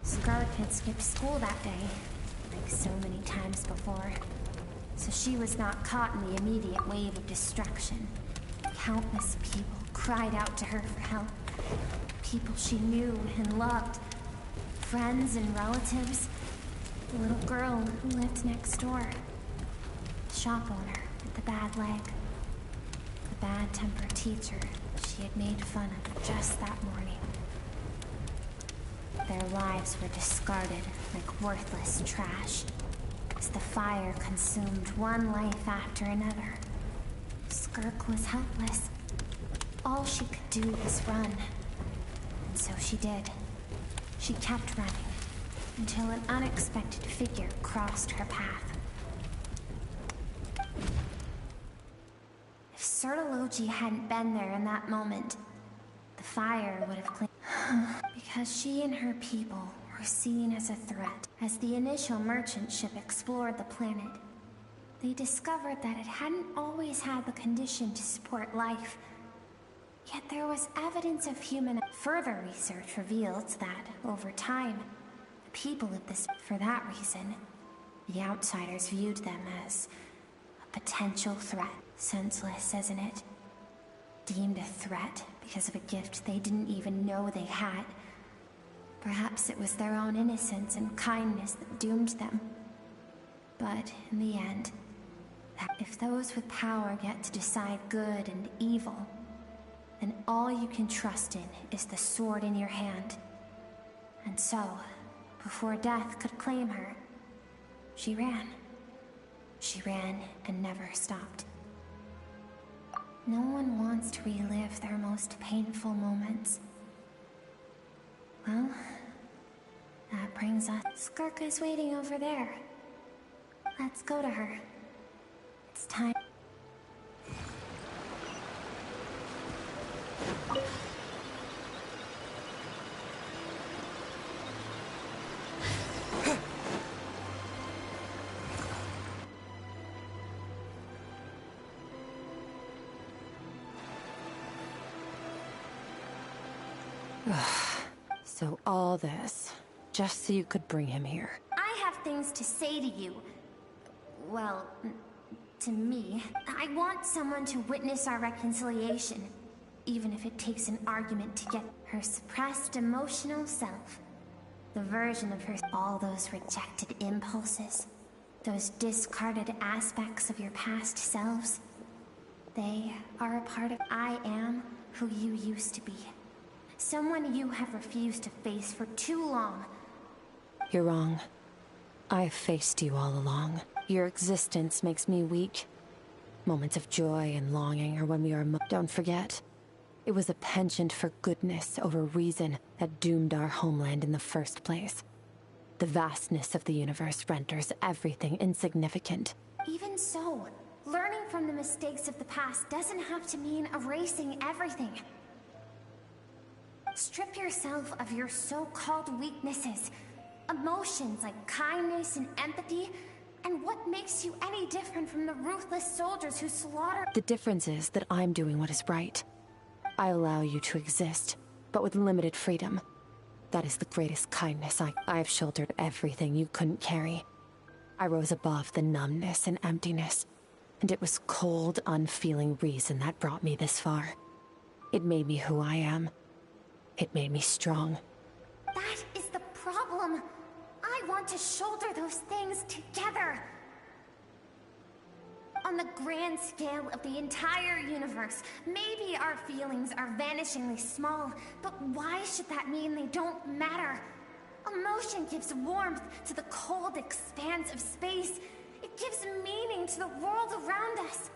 Skirk had skipped school that day, like so many times before, so she was not caught in the immediate wave of destruction. Countless people cried out to her for help. People she knew and loved. Friends and relatives. The little girl who lived next door. The shop owner with the bad leg. The bad-tempered teacher she had made fun of just that morning. Their lives were discarded like worthless trash as the fire consumed one life after another. Skirk was helpless. All she could do was run. And so she did. She kept running until an unexpected figure crossed her path. If Sertology hadn't been there in that moment, the fire would have claimed because she and her people were seen as a threat. As the initial merchant ship explored the planet, they discovered that it hadn't always had the condition to support life. Yet there was evidence of human. Further research revealed that, over time, the people of this. For that reason, the outsiders viewed them as a potential threat. Senseless, isn't it? Deemed a threat because of a gift they didn't even know they had. Perhaps it was their own innocence and kindness that doomed them. But in the end, if those with power get to decide good and evil, then all you can trust in is the sword in your hand. And so, before death could claim her, she ran. She ran and never stopped. No one wants to relive their most painful moments. Well, that brings us... Skirk is waiting over there. Let's go to her. It's time. So all this, just so you could bring him here. I have things to say to you. Well, to me. I want someone to witness our reconciliation, even if it takes an argument to get her suppressed emotional self. The version of her, all those rejected impulses, those discarded aspects of your past selves. They are a part of I am who you used to be. Someone you have refused to face for too long. You're wrong. I've faced you all along. Your existence makes me weak. Moments of joy and longing are when we are Don't forget, it was a penchant for goodness over reason that doomed our homeland in the first place. The vastness of the universe renders everything insignificant. Even so, learning from the mistakes of the past doesn't have to mean erasing everything. Strip yourself of your so-called weaknesses, emotions like kindness and empathy, and what makes you any different from the ruthless soldiers who slaughter— The difference is that I'm doing what is right. I allow you to exist, but with limited freedom. That is the greatest kindness. I have shouldered everything you couldn't carry. I rose above the numbness and emptiness, and it was cold, unfeeling reason that brought me this far. It made me who I am. It made me strong. That is the problem. I want to shoulder those things together. On the grand scale of the entire universe, maybe our feelings are vanishingly small, but why should that mean they don't matter? Emotion gives warmth to the cold expanse of space. It gives meaning to the world around us.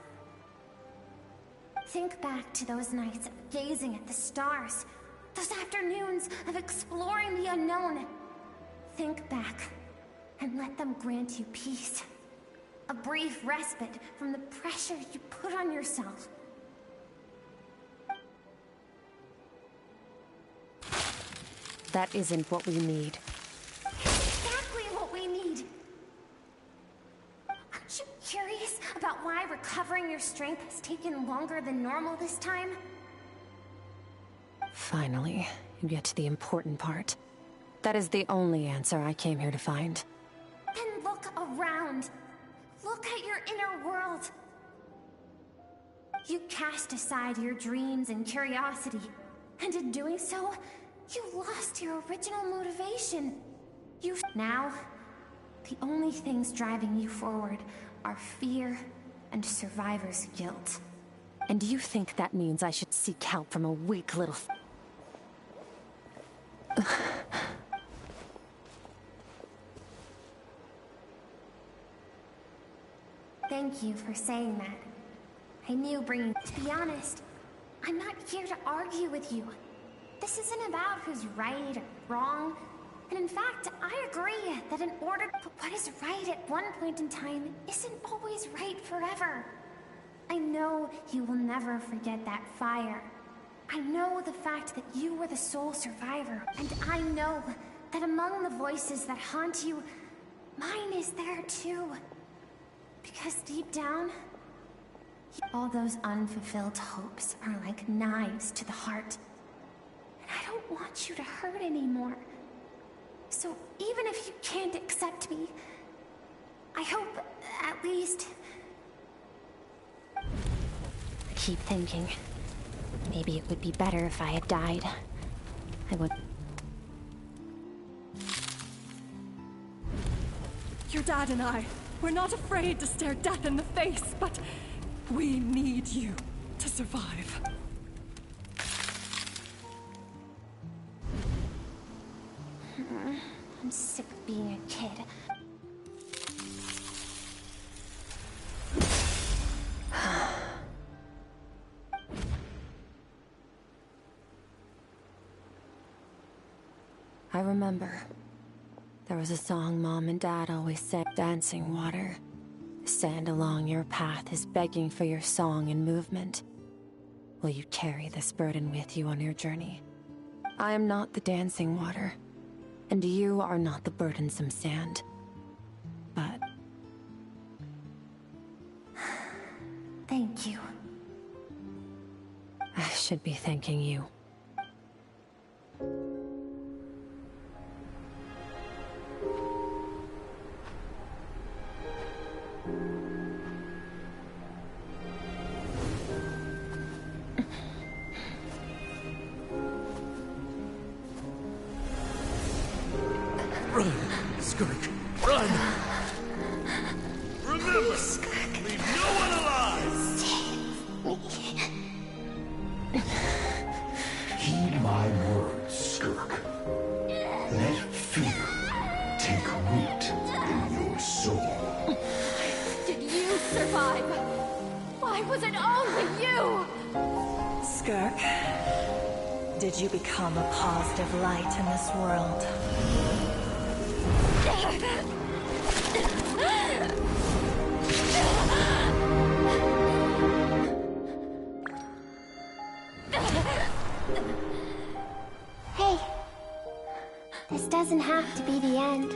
Think back to those nights of gazing at the stars. Those afternoons of exploring the unknown. Think back, and let them grant you peace. A brief respite from the pressure you put on yourself. That isn't what we need. Exactly what we need! Aren't you curious about why recovering your strength has taken longer than normal this time? Finally, you get to the important part. That is the only answer I came here to find. Then look around. Look at your inner world. You cast aside your dreams and curiosity, and in doing so, you lost your original motivation. Now, the only things driving you forward are fear and survivor's guilt. And you think that means I should seek help from a weak little... Thank you for saying that. I knew bringing... To be honest, I'm not here to argue with you. This isn't about who's right or wrong. And in fact, I agree that in order... But what is right at one point in time isn't always right forever. I know you will never forget that fire. I know the fact that you were the sole survivor. And I know that among the voices that haunt you, mine is there too. Because deep down, all those unfulfilled hopes are like knives to the heart. And I don't want you to hurt anymore. So even if you can't accept me, I hope, at least... I keep thinking, maybe it would be better if I had died. I would... Your dad and I, we're not afraid to stare death in the face, but we need you to survive. sick of being a kid. I remember. There was a song Mom and Dad always sang, Dancing Water. The sand along your path is begging for your song and movement. Will you carry this burden with you on your journey? I am not the dancing water, and you are not the burdensome sand. But... Thank you. I should be thanking you. Run, Skirk, run! Remember, leave no one alive! Heed my words, Skirk. Let fear take root in your soul. Did you survive? Why was it only you? Skirk, did you become a positive light in this world? Hey, this doesn't have to be the end.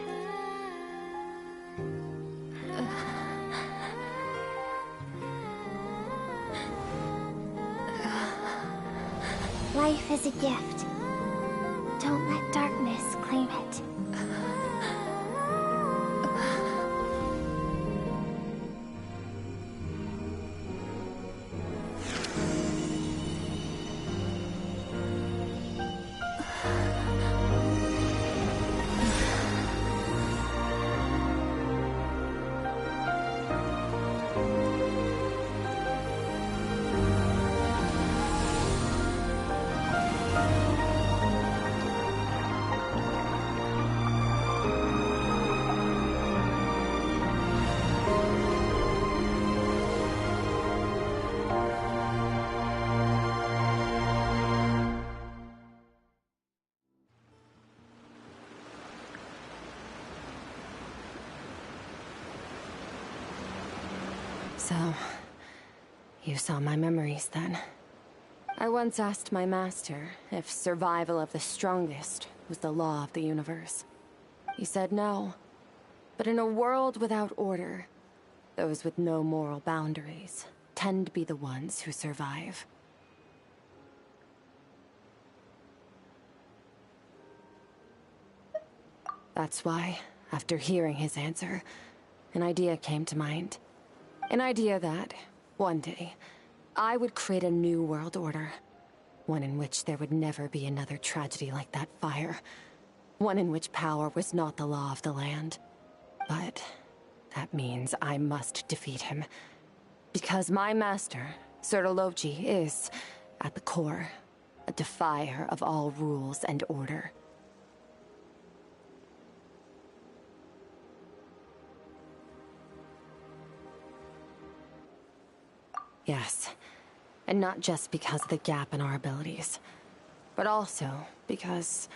Life is a gift. Don't let darkness claim it. So, you saw my memories then. I once asked my master if survival of the strongest was the law of the universe. He said no. But in a world without order, those with no moral boundaries tend to be the ones who survive. That's why, after hearing his answer, an idea came to mind. An idea that, one day, I would create a new world order. One in which there would never be another tragedy like that fire. One in which power was not the law of the land. But that means I must defeat him. Because my master, Sertologi, is, at the core, a defier of all rules and order. Yes, and not just because of the gap in our abilities, but also because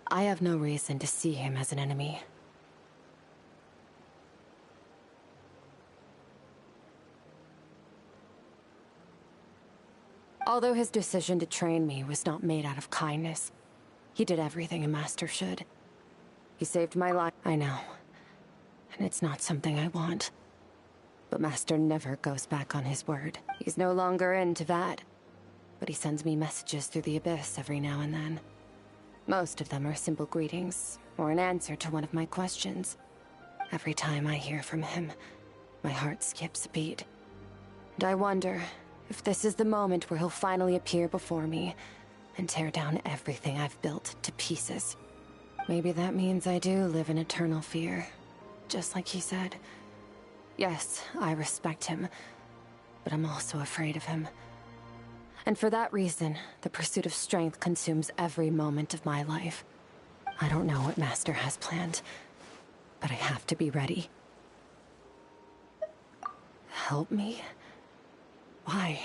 I have no reason to see him as an enemy. Although his decision to train me was not made out of kindness, he did everything a master should. He saved my life, I know, and it's not something I want. But Master never goes back on his word. He's no longer into that. But he sends me messages through the Abyss every now and then. Most of them are simple greetings, or an answer to one of my questions. Every time I hear from him, my heart skips a beat. And I wonder if this is the moment where he'll finally appear before me and tear down everything I've built to pieces. Maybe that means I do live in eternal fear, just like he said. Yes, I respect him, but I'm also afraid of him. And for that reason, the pursuit of strength consumes every moment of my life. I don't know what Master has planned, but I have to be ready. Help me? Why?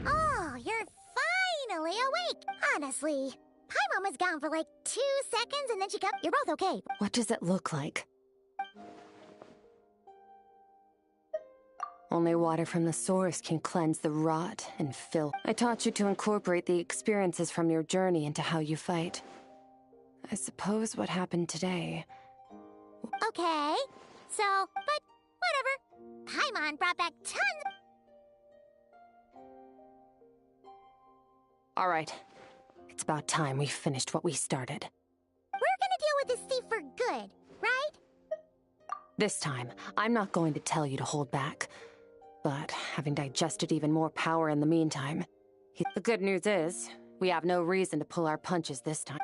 Oh, you're finally awake! Honestly, Paimon was gone for like 2 seconds and then she kept. You're both okay. What does it look like? Only water from the source can cleanse the rot and filth. I taught you to incorporate the experiences from your journey into how you fight. I suppose what happened today... Okay, so, but whatever. Paimon brought back tons. All right. It's about time we finished what we started. We're gonna deal with this thief for good, right? This time, I'm not going to tell you to hold back. But having digested even more power in the meantime... The good news is, we have no reason to pull our punches this time.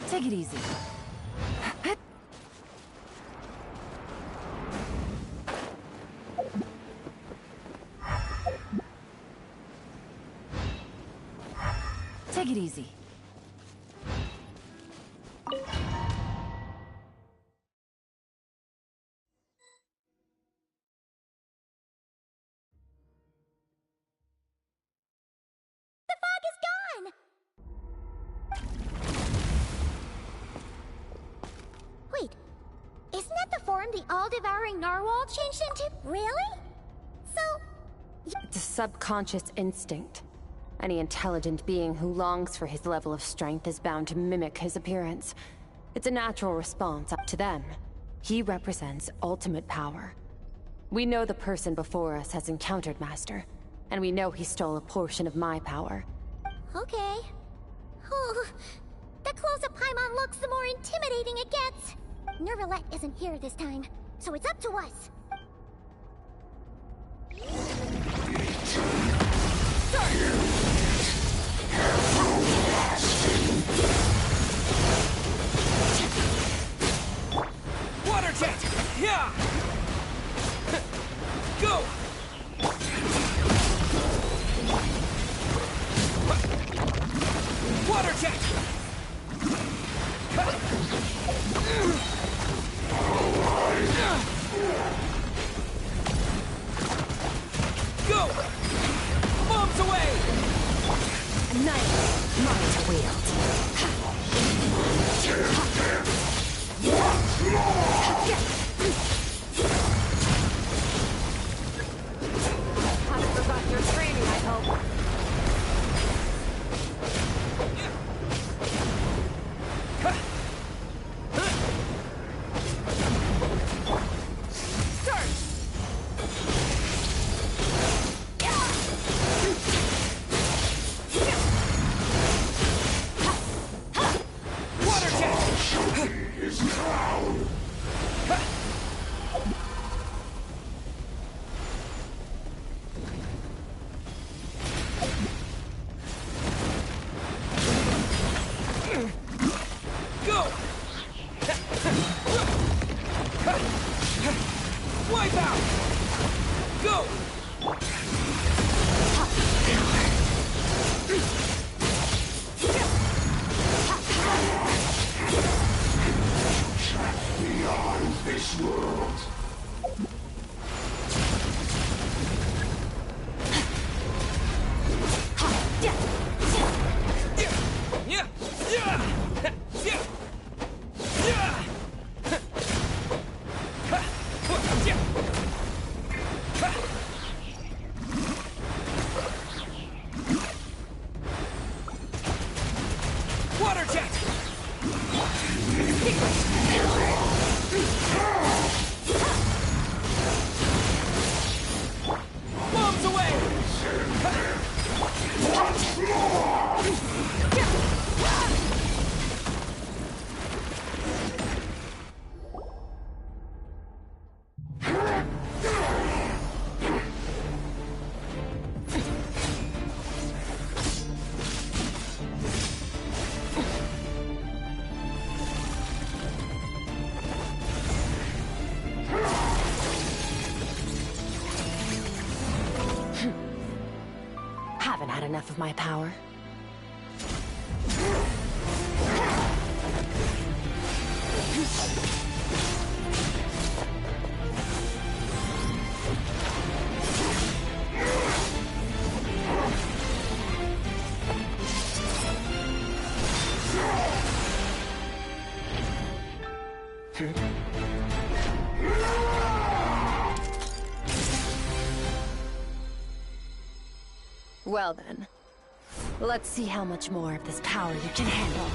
Take it easy. Take it easy. The fog is gone! Wait, isn't that the form the all-devouring narwhal changed into? Really? So... It's a subconscious instinct. Any intelligent being who longs for his level of strength is bound to mimic his appearance. It's a natural response up to them. He represents ultimate power. We know the person before us has encountered Master, and we know he stole a portion of my power. Okay. Oh, the closer Paimon looks, the more intimidating it gets. Nervalette isn't here this time, so it's up to us. Water jet! Yeah! Go! Water jet! Go! Bombs away! A knife, mine to wield. Haven't forgotten your training, I hope. Wipe out! Go! Beyond this world. had enough of my power? Well then, let's see how much more of this power you can handle.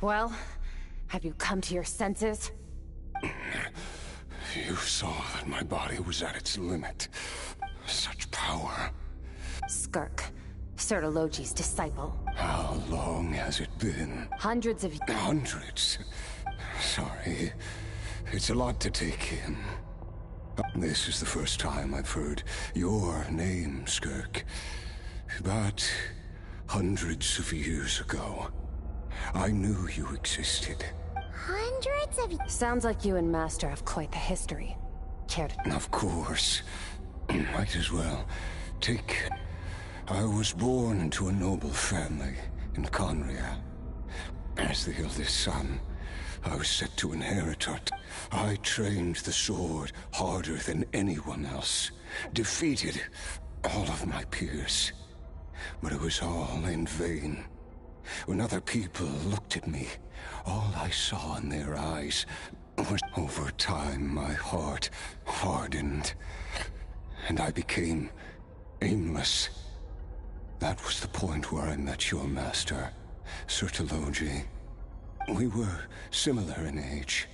Well, have you come to your senses? You saw that my body was at its limit. Such power. Skirk, Sertologi's disciple. How long has it been? Hundreds of... Hundreds? Sorry. It's a lot to take in. This is the first time I've heard your name, Skirk. But hundreds of years ago, I knew you existed. Hundreds of... Sounds like you and Master have quite the history. Care to... Of course. Might as well. I was born into a noble family in Conria. As the eldest son, I was set to inherit it. I trained the sword harder than anyone else. Defeated all of my peers. But it was all in vain. When other people looked at me, all I saw in their eyes was... Over time, my heart hardened, and I became aimless. That was the point where I met your master, Sertologi. We were similar in age,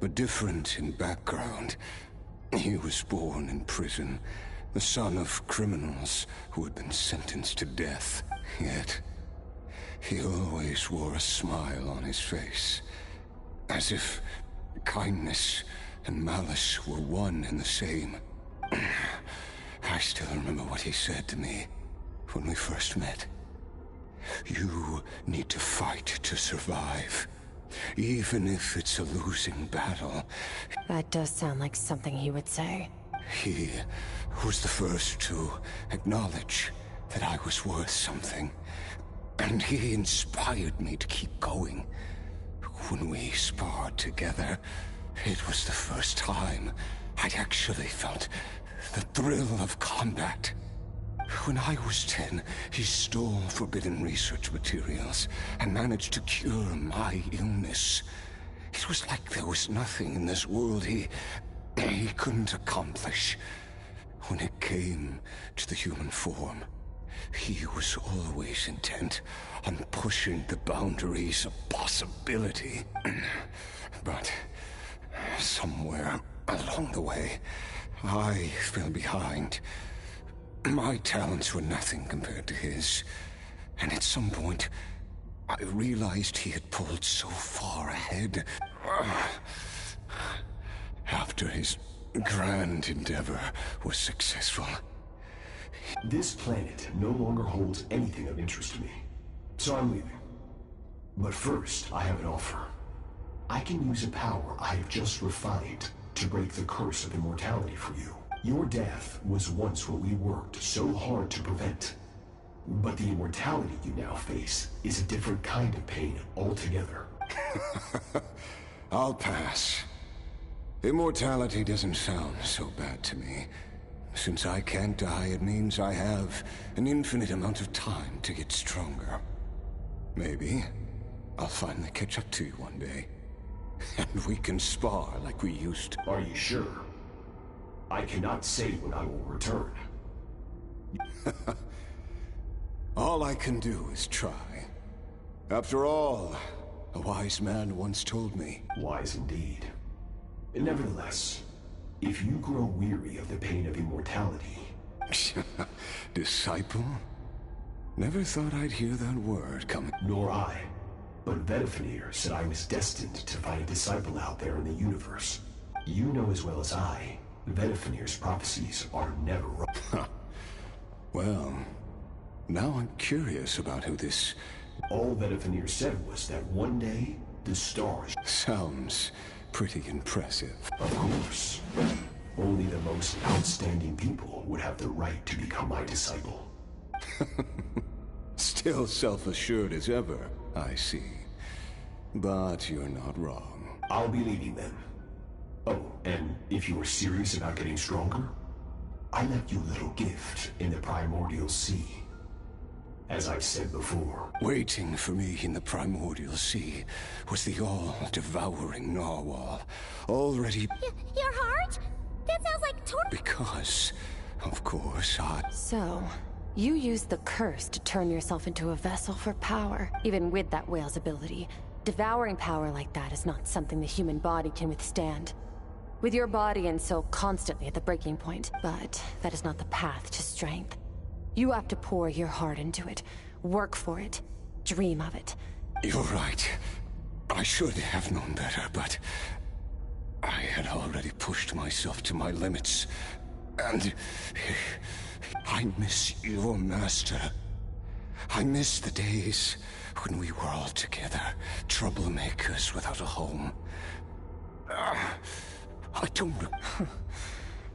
but different in background. He was born in prison, the son of criminals who had been sentenced to death. Yet, he always wore a smile on his face, as if kindness and malice were one and the same. I still remember what he said to me when we first met. You need to fight to survive, even if it's a losing battle. That does sound like something he would say. He was the first to acknowledge that I was worth something, and he inspired me to keep going. When we sparred together, it was the first time I'd actually felt the thrill of combat. When I was 10, he stole forbidden research materials and managed to cure my illness. It was like there was nothing in this world he couldn't accomplish. When it came to the human form, he was always intent on pushing the boundaries of possibility. But somewhere along the way, I fell behind. My talents were nothing compared to his, and at some point, I realized he had pulled so far ahead. After his grand endeavor was successful. This planet no longer holds anything of interest to me, so I'm leaving. But first, I have an offer. I can use a power I have just refined to break the curse of immortality for you. Your death was once what we worked so hard to prevent. But the immortality you now face is a different kind of pain altogether. I'll pass. Immortality doesn't sound so bad to me. Since I can't die, it means I have an infinite amount of time to get stronger. Maybe I'll finally catch up to you one day. And we can spar like we used to. Are you sure? I cannot say when I will return. All I can do is try. After all, a wise man once told me. Wise indeed. Nevertheless, if you grow weary of the pain of immortality... Disciple? Never thought I'd hear that word coming. Nor I. But Vedifenir said I was destined to find a disciple out there in the universe. You know as well as I, Vedifenir's prophecies are never wrong. Well, now I'm curious about who this... All Vedifenir said was that one day, the stars... Sounds pretty impressive. Of course. Only the most outstanding people would have the right to become my disciple. Still self-assured as ever, I see. But you're not wrong. I'll be leading them. Oh, and if you are serious about getting stronger, I left you a little gift in the primordial sea. As I've said before. Waiting for me in the primordial sea was the all-devouring narwhal, already... Your heart? That sounds like Because, of course, So, you used the curse to turn yourself into a vessel for power. Even with that whale's ability, devouring power like that is not something the human body can withstand. With your body and soul constantly at the breaking point, but that is not the path to strength. You have to pour your heart into it, work for it, dream of it. You're right. I should have known better, but... I had already pushed myself to my limits, and... I miss your master. I miss the days when we were all together, troublemakers without a home. I don't...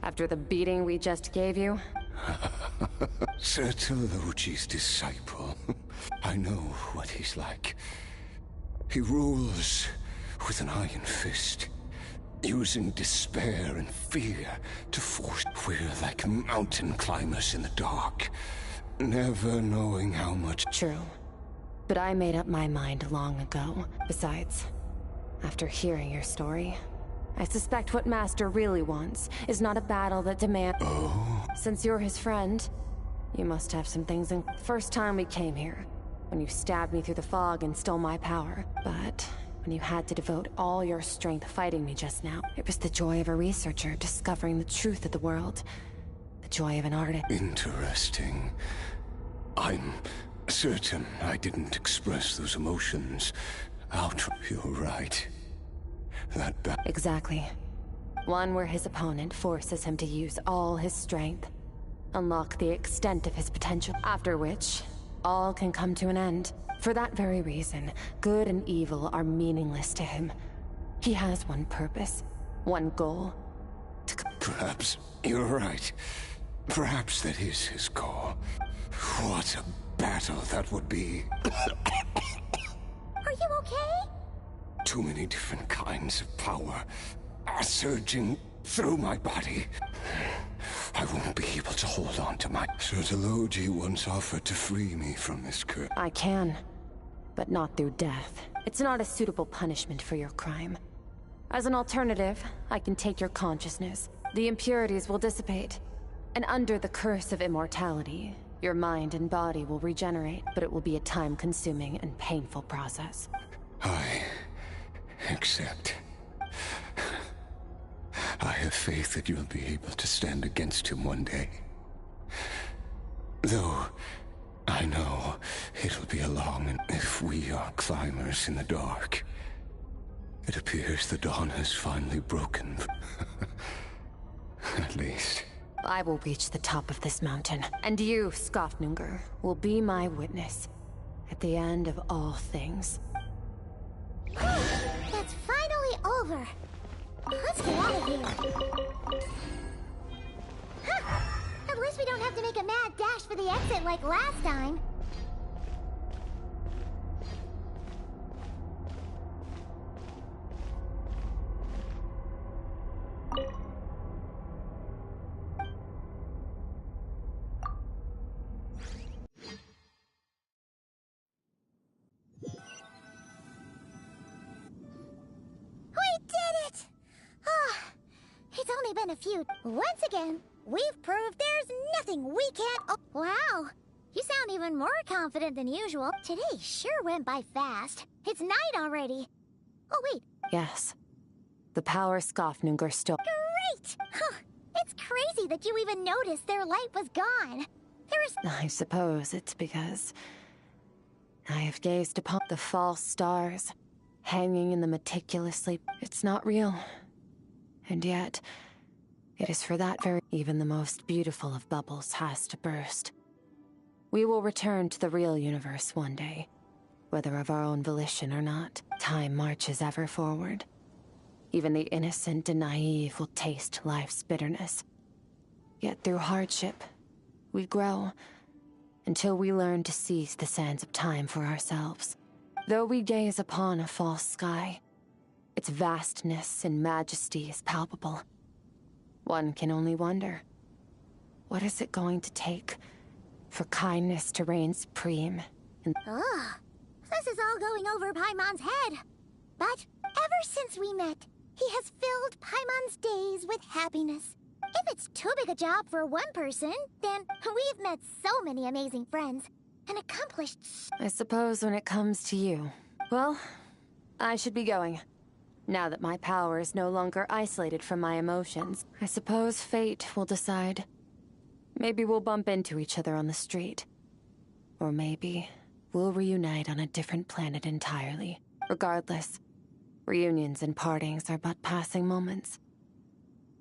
After the beating we just gave you? Sertologi's disciple. I know what he's like. He rules with an iron fist, using despair and fear to force. We're like mountain climbers in the dark, never knowing how much... True. But I made up my mind long ago. Besides, after hearing your story, I suspect what Master really wants is not a battle that demands... Oh? Since you're his friend, you must have some things in... First time we came here, when you stabbed me through the fog and stole my power. But when you had to devote all your strength fighting me just now, it was the joy of a researcher discovering the truth of the world. The joy of an artist. Interesting. I'm certain I didn't express those emotions out. You're right. Exactly. One where his opponent forces him to use all his strength, unlock the extent of his potential, after which all can come to an end. For that very reason, good and evil are meaningless to him. He has one purpose, one goal. Perhaps you're right. Perhaps that is his goal. What a battle that would be. Are you okay? Too many different kinds of power are surging through my body. I won't be able to hold on to my... Sertologi once offered to free me from this curse. I can, but not through death. It's not a suitable punishment for your crime. As an alternative, I can take your consciousness. The impurities will dissipate, and under the curse of immortality, your mind and body will regenerate, but it will be a time-consuming and painful process. I accept. I have faith that you'll be able to stand against him one day. Though, I know it'll be a long and if we are climbers in the dark. It appears the dawn has finally broken. At least. I will reach the top of this mountain, and you, Skofnungur, will be my witness. At the end of all things. That's finally over. Let's get out of here. Huh. At least we don't have to make a mad dash for the exit like last time. only been a few. Once again, we've proved there's nothing we can't. Oh, wow. You sound even more confident than usual. Today sure went by fast. It's night already. Oh, wait. Yes. The power Skofnungar stole. Great! Huh. It's crazy that you even noticed their light was gone. There is. I suppose it's because I have gazed upon the false stars, hanging in the meticulously. It's not real. And yet, it is for that very. Even the most beautiful of bubbles has to burst. We will return to the real universe one day, whether of our own volition or not. Time marches ever forward. Even the innocent and naive will taste life's bitterness. Yet through hardship, we grow, until we learn to seize the sands of time for ourselves. Though we gaze upon a false sky, its vastness and majesty is palpable. One can only wonder, what is it going to take for kindness to reign supreme? Ugh, this is all going over Paimon's head. But ever since we met, he has filled Paimon's days with happiness. If it's too big a job for one person, then we've met so many amazing friends and accomplished. I suppose when it comes to you, well, I should be going. Now that my power is no longer isolated from my emotions, I suppose fate will decide. Maybe we'll bump into each other on the street. Or maybe we'll reunite on a different planet entirely. Regardless, reunions and partings are but passing moments.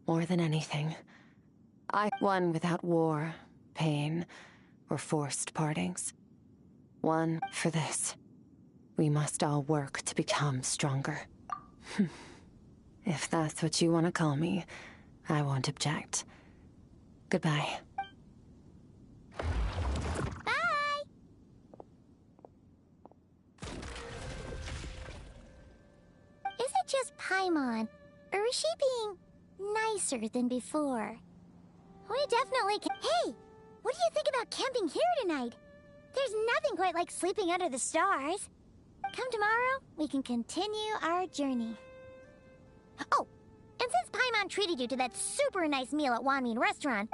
More than anything, one without war, pain, or forced partings. One for this. We must all work to become stronger. If that's what you want to call me, I won't object. Goodbye. Bye! Is it just Paimon, or is she being nicer than before? We definitely can. Hey! What do you think about camping here tonight? There's nothing quite like sleeping under the stars. Come tomorrow, we can continue our journey. Oh, and since Paimon treated you to that super nice meal at Wanmin Restaurant,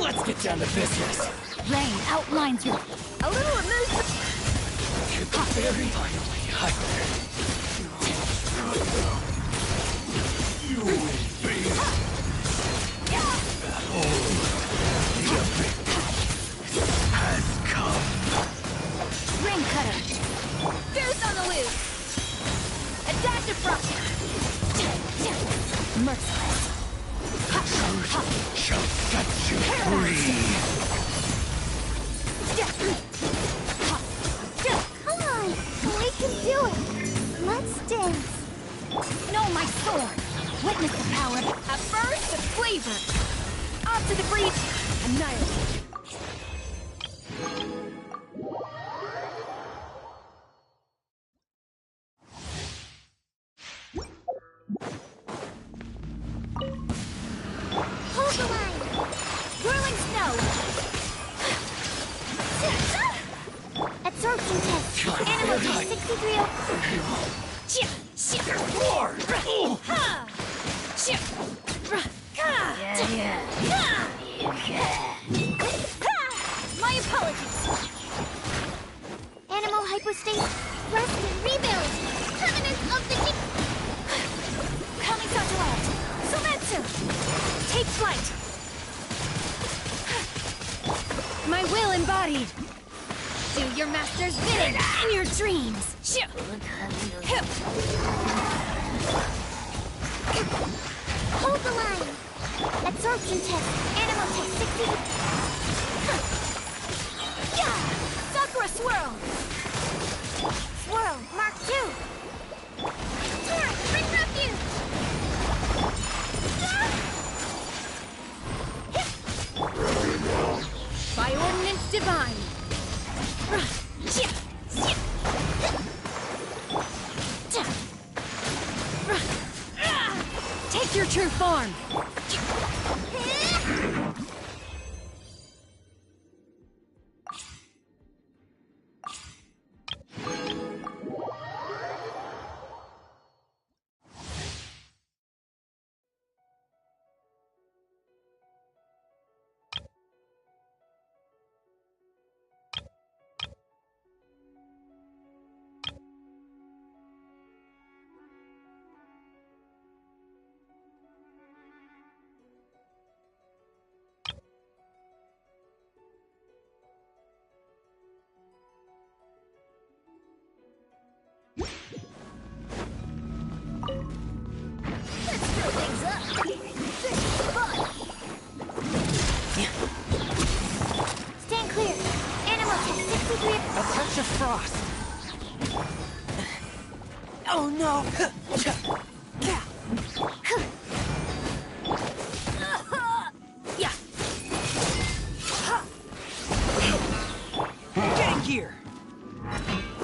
let's get down to business. Rain outlines your... A little amusement. Finally, Hydra. You will be. The abyss has come. Ring cutter. Goose on the loose. A dash of frost. Merciless. Truth shall set you free. There's more! My apologies. Animal hypostasis, rest and rebuild. Covenant of the deep. Kamisato out. Sometsu! Take flight. My will embodied. Do your master's bidding in your dreams. Hold the line. Absorption test. Animal test 60. Sakura swirl. Swirl. Mark 2. Torrent. Bring refuge. By ordinance divine. Take your true form. Stand clear. Animal test 63. A touch of frost. Oh no! Getting gear!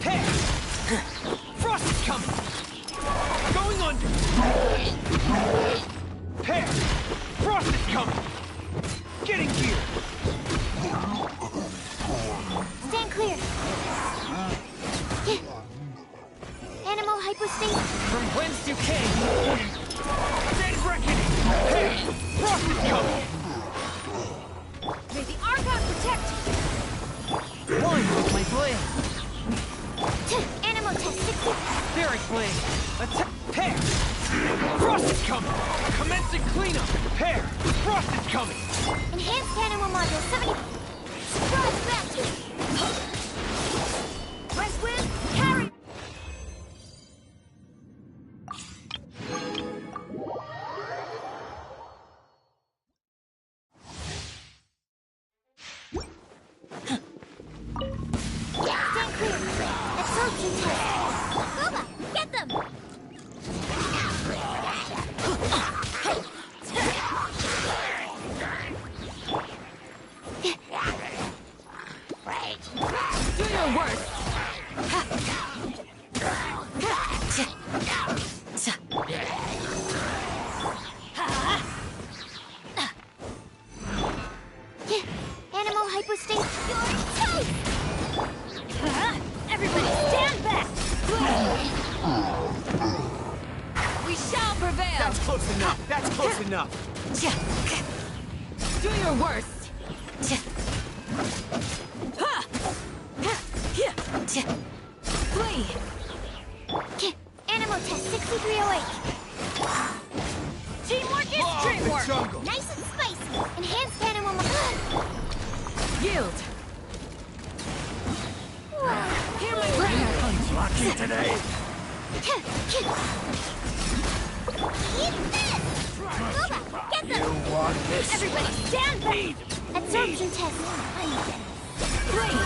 Hey! Frost is coming! Going under! Hey! Frost is coming! Getting gear! Stand clear. Animal hypostasis. From whence you came! Dead reckoning! Hey! Frost is coming! May the Argon protect you. One with my blade! Animal test 60. Spirit blade! Attack! Pair! Frost is coming! Commencing cleanup! Pair! Frost is coming! Enhanced animal module 70. Surprise vacuum. West wind, carry. Stand clear. Absorption test. Boba, get them. Do your worst. Animal hypostasis. You're tight. Everybody stand back. We shall prevail. That's close enough! That's close enough! Do your worst. Flee. Animal test 6308. Teamwork is dreamwork. Nice and spicy. Enhanced animal module. Yield. Hear my prayer. Lucky today. Eat this. Boba, get them. You want this? Everybody stand back. Absorption test. Flee.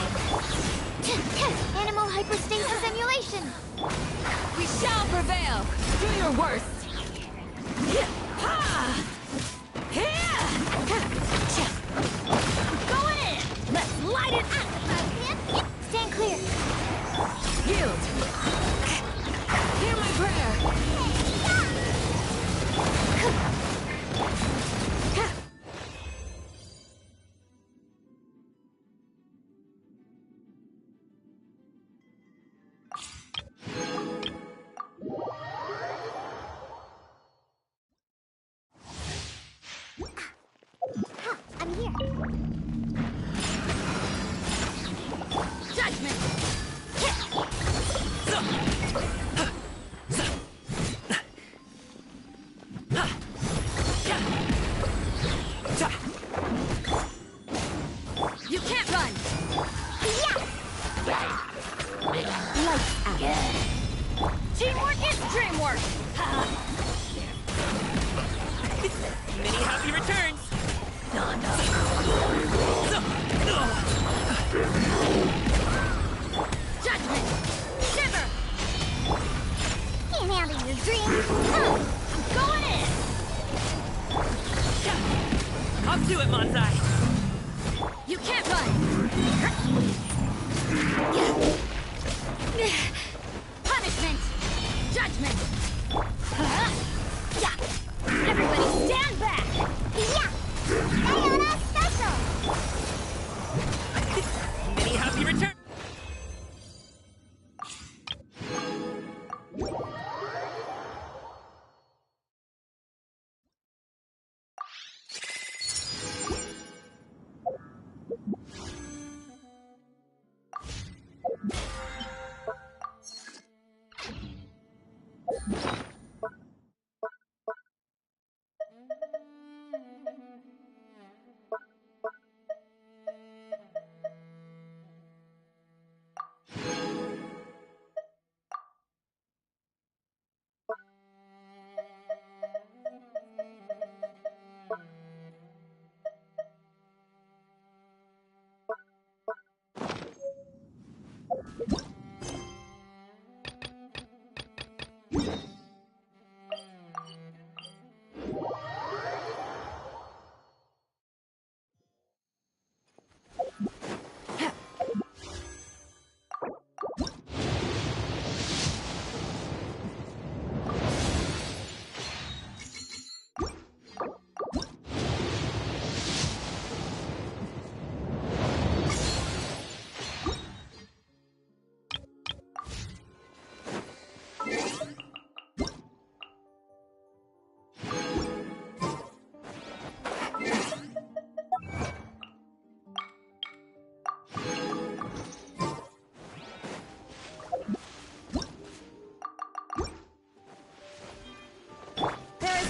Animal hypostasis emulation. We shall prevail. Do your worst. Going in. Let's light it up. Stand clear. Yield. Hear my prayer. You can't run! Lights out. Teamwork is dreamwork! Many happy returns! Judgment! Shiver! Can't handle your dream. I'm going in! I'll do it, Manzai! You can't run! Punishment! Judgment! Everybody stand back! Sayonara special. Many happy returns!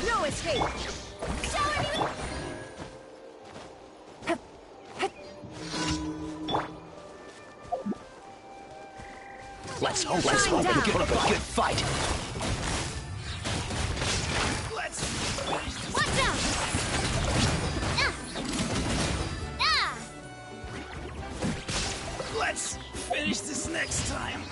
No escape! Let's hope and put up a good fight. Watch out! Let's finish this next time.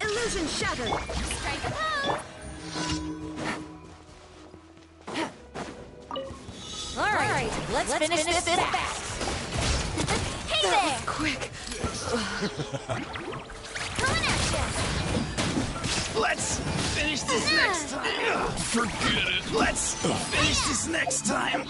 Illusion shattered! Strike a pose! Alright, let's finish this fast! Hey there! Quick! Coming at ya! Let's finish this next time. Forget it. Let's finish this next time.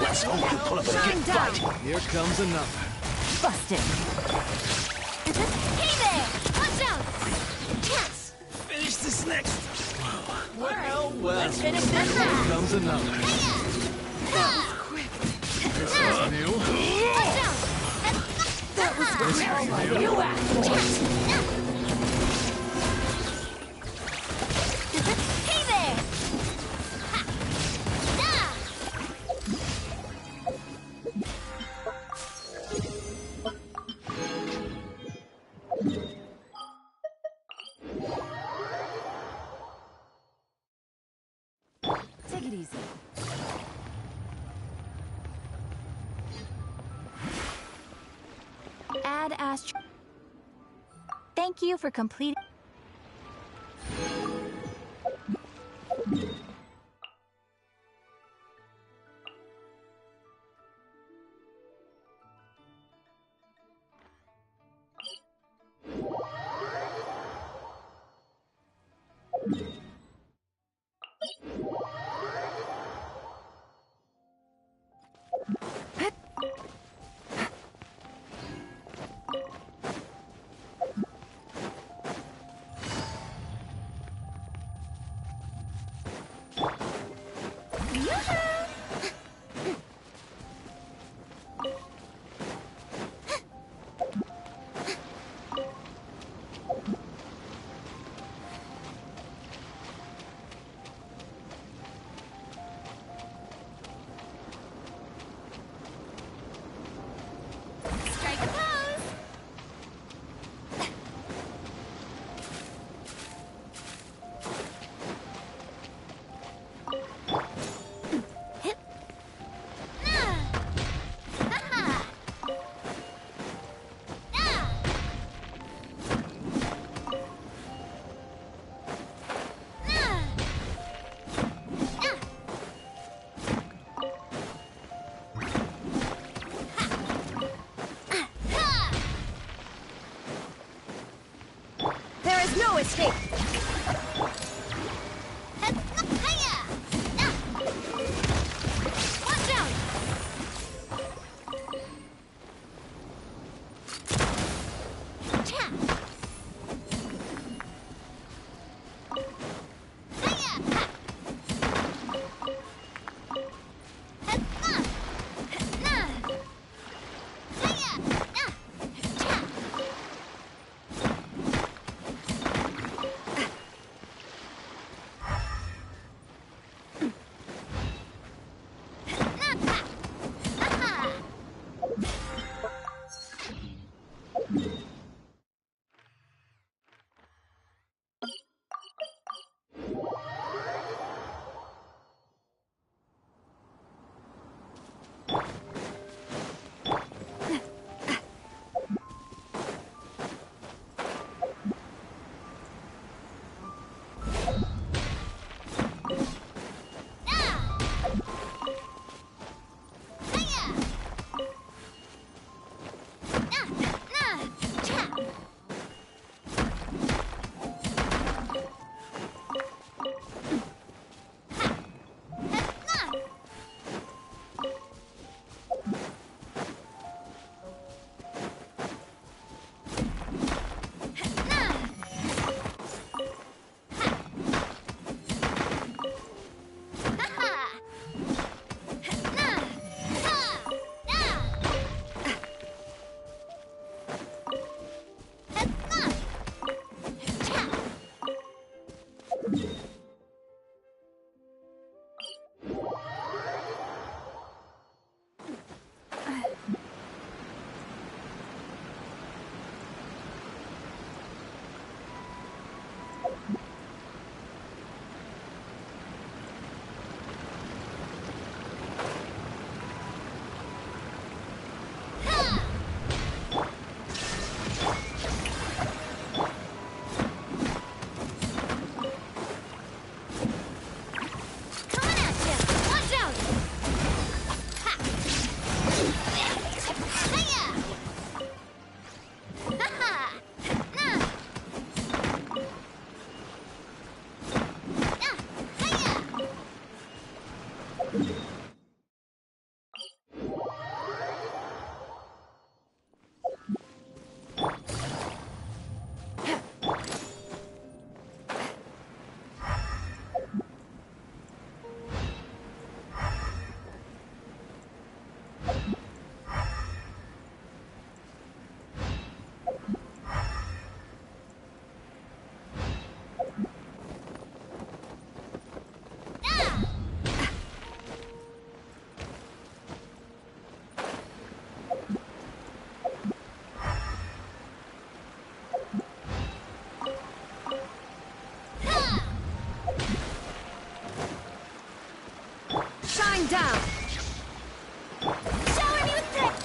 Let's hope we pull up a good fight. Here comes another. Busted. Hey there! Watch out! Yes! Finish this next. Well. Let's finish this Here round! comes another. That was quick. This is new. Watch out! That was quick. You Hey there! Take it easy. Add Astro. Thank you for completing. Strike a pose! Hip. Ha-ha. There is no escape! Watch out! Shine down! Shower me with tricks!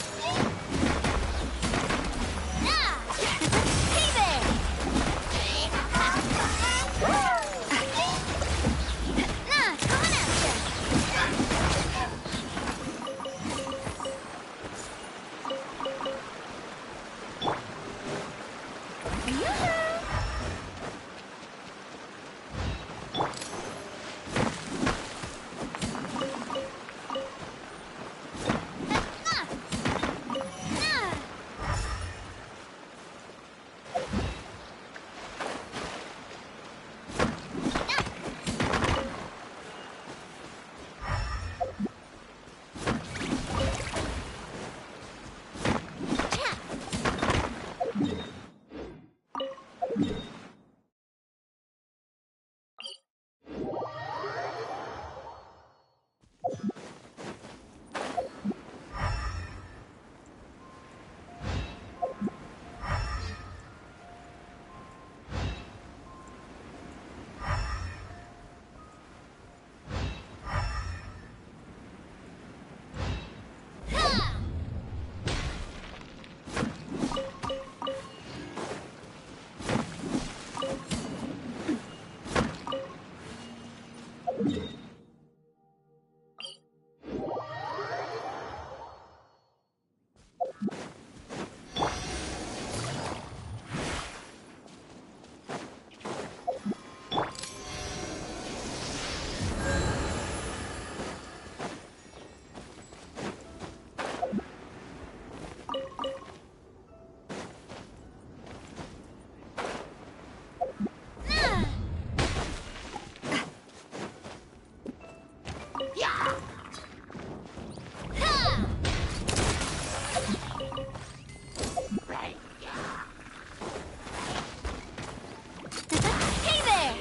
Hey there!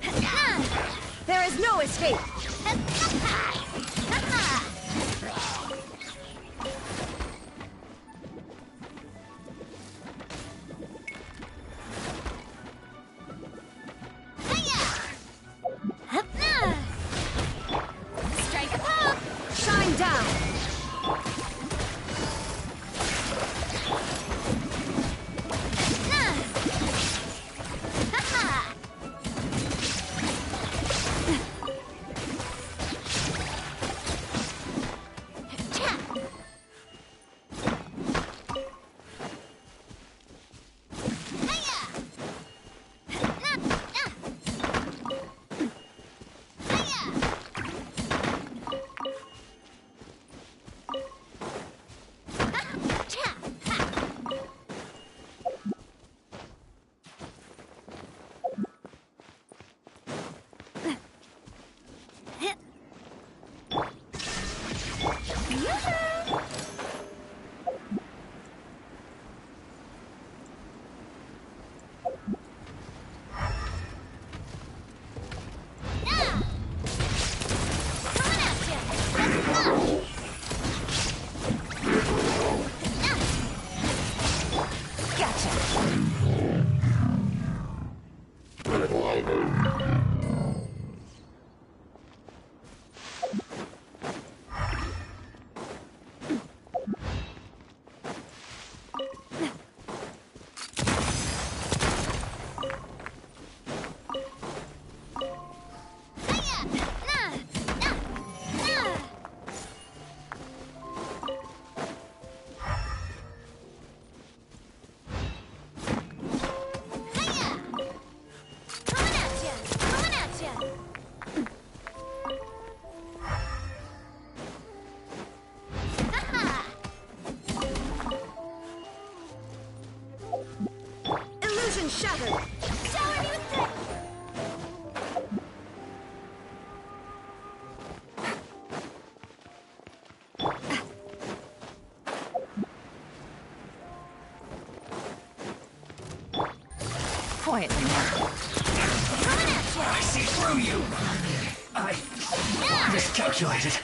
Coming at ya! There is no escape! Strike a pop! Shine down! Illusion shattered! Shower me with tricks! Quietly now. I see through you! I miscalculated.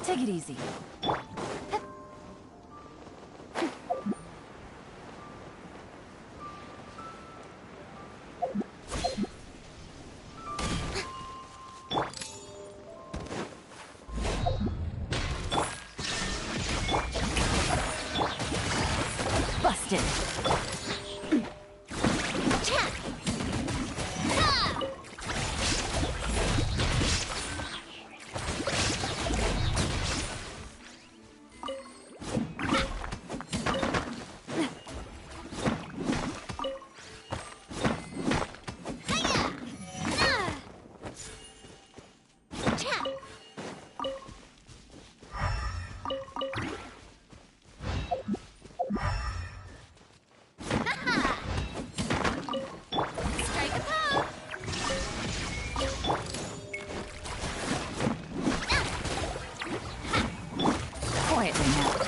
Take it easy. Busted. Quietly now.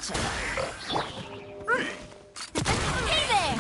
Gotcha. Hey there!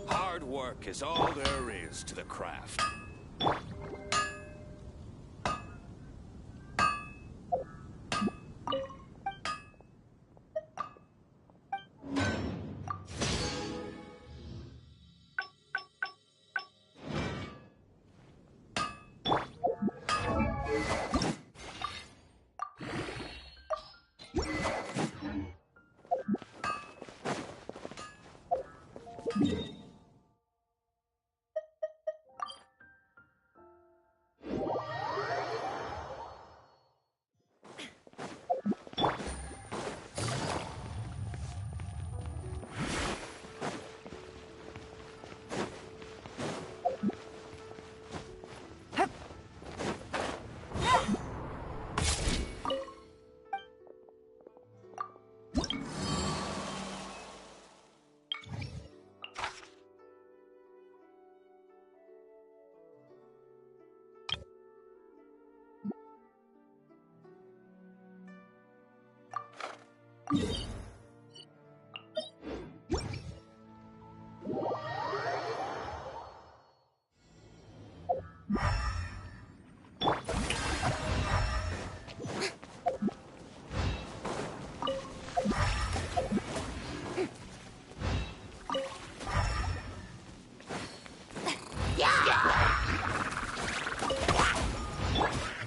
Hard work is all there is to the craft.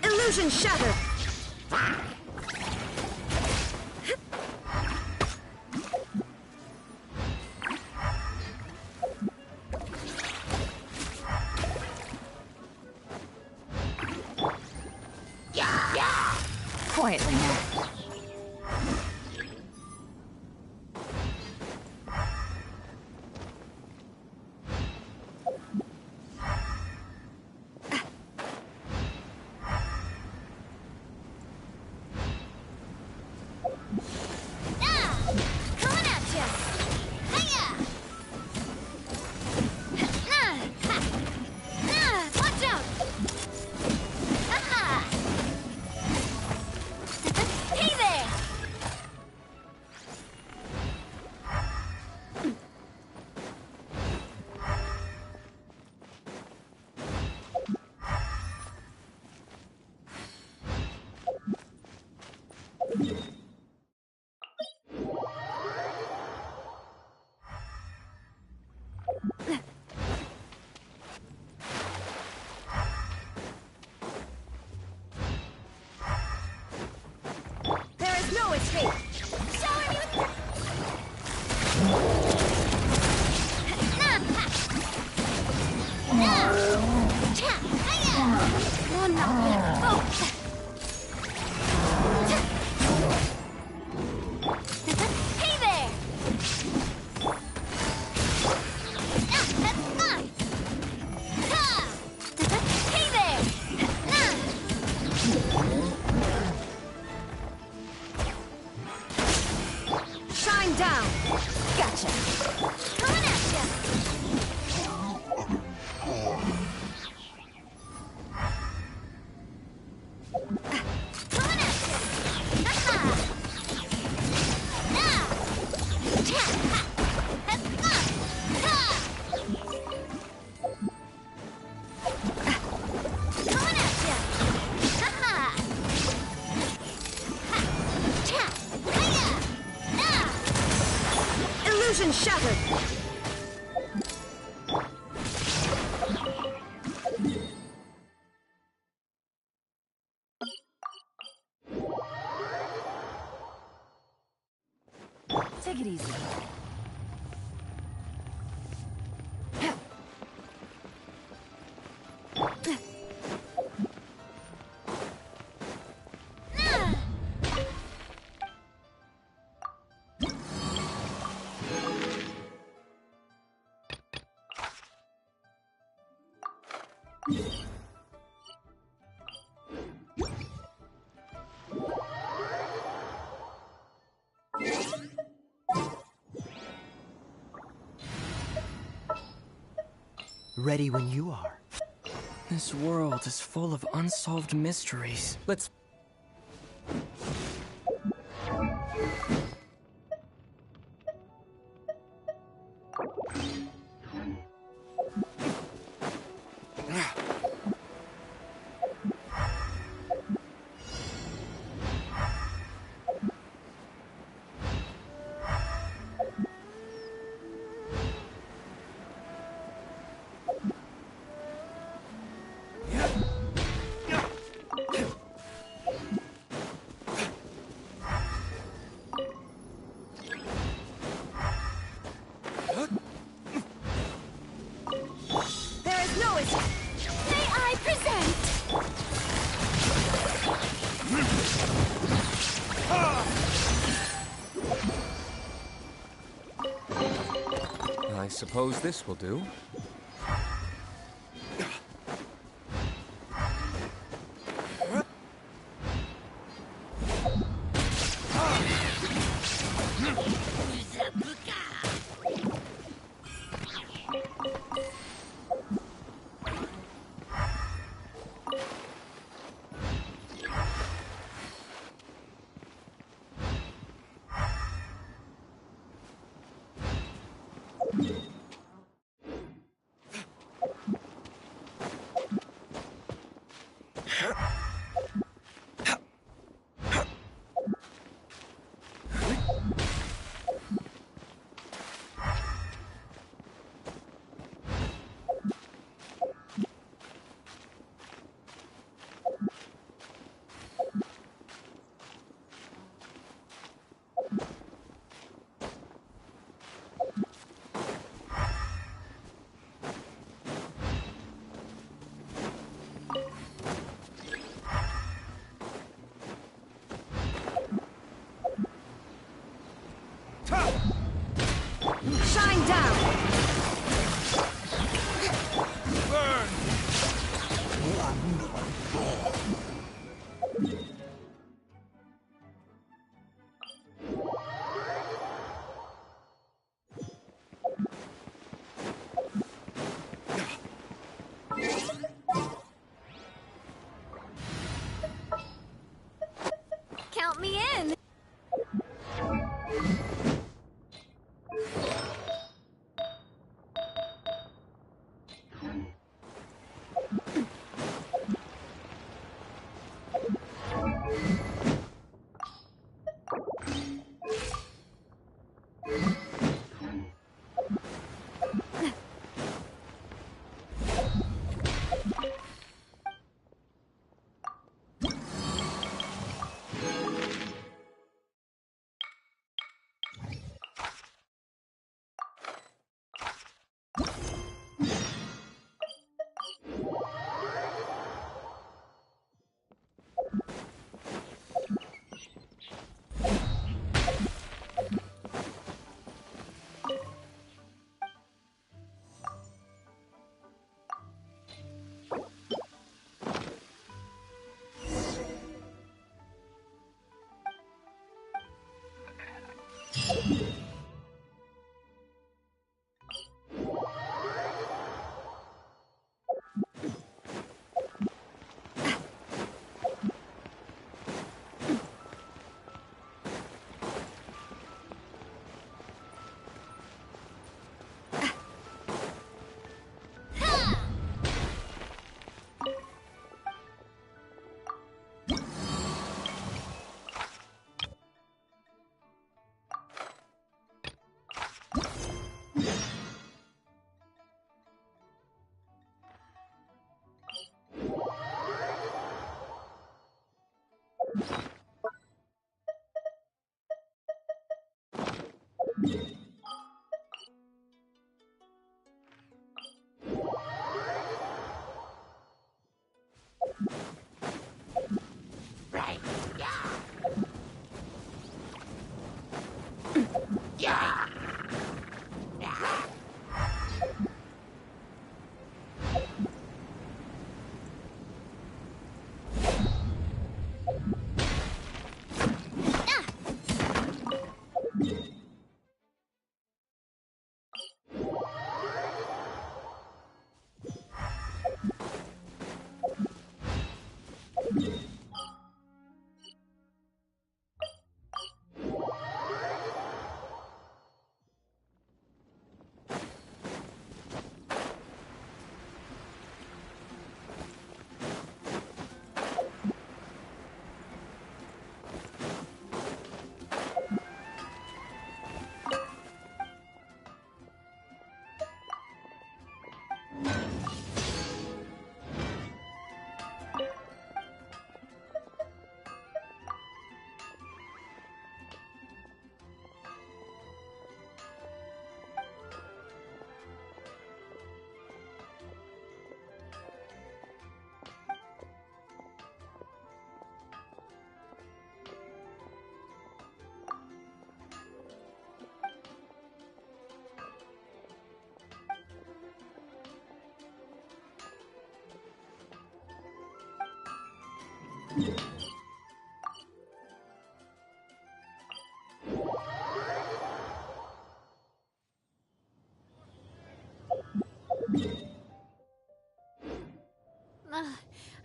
Illusion shattered! Quietly now. No escape! Shower me with... Hey there! Hey there! Shine down! Gotcha! Coming Vision shattered! Take it easy. Ready when you are. This world is full of unsolved mysteries. Let's... There is no escape! May I present? I suppose this will do.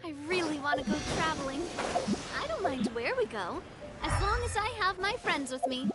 I really want to go traveling. I don't mind where we go, as long as I have my friends with me.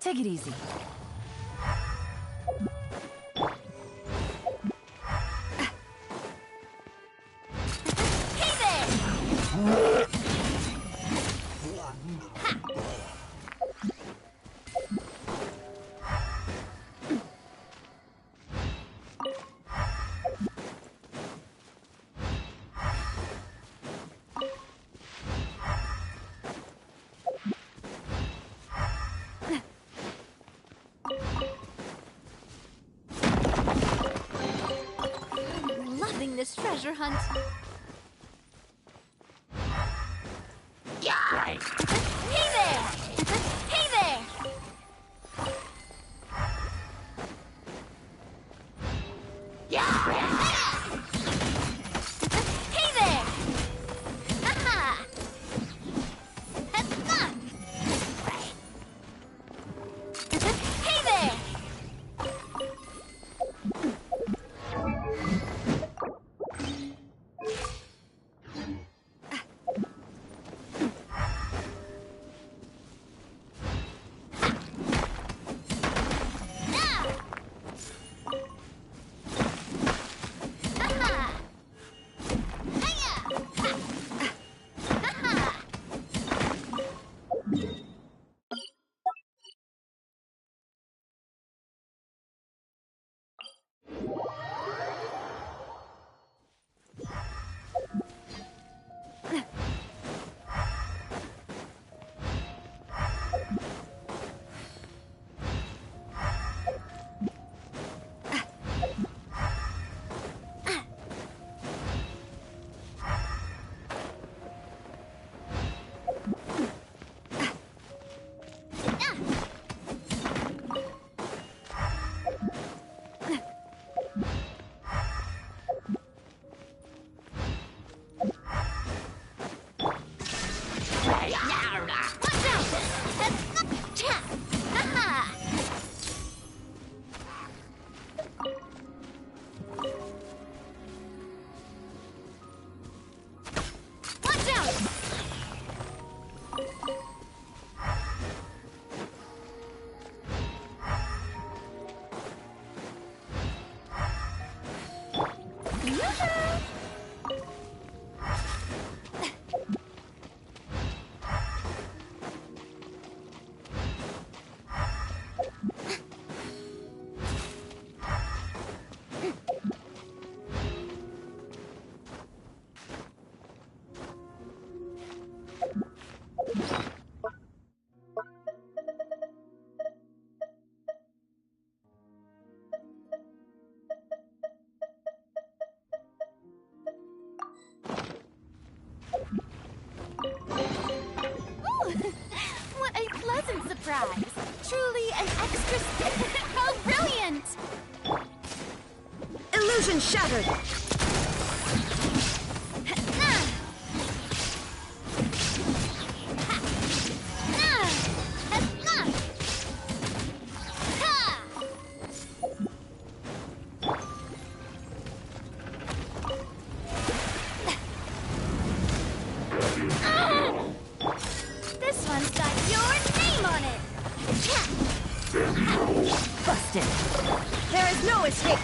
Take it easy. This treasure hunt. Yeah! Hey there! Hey there! Yeah! Hey there! Aha! Hey there! prize. Truly an extra... How brilliant! Illusion shattered! This one's got your name on it! Busted! There is no escape!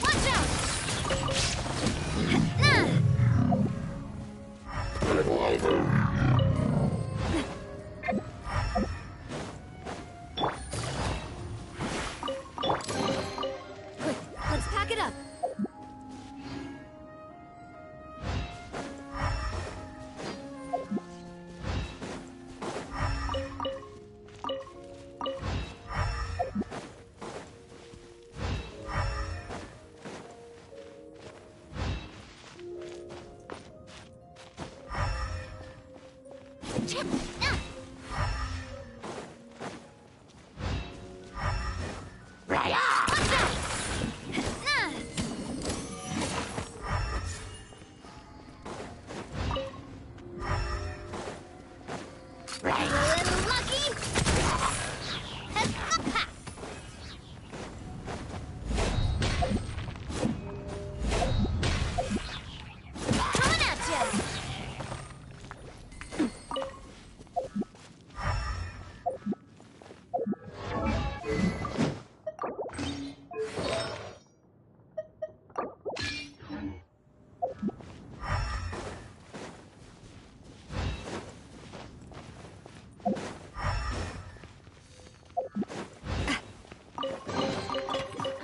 Watch out! Quick, let's pack it up.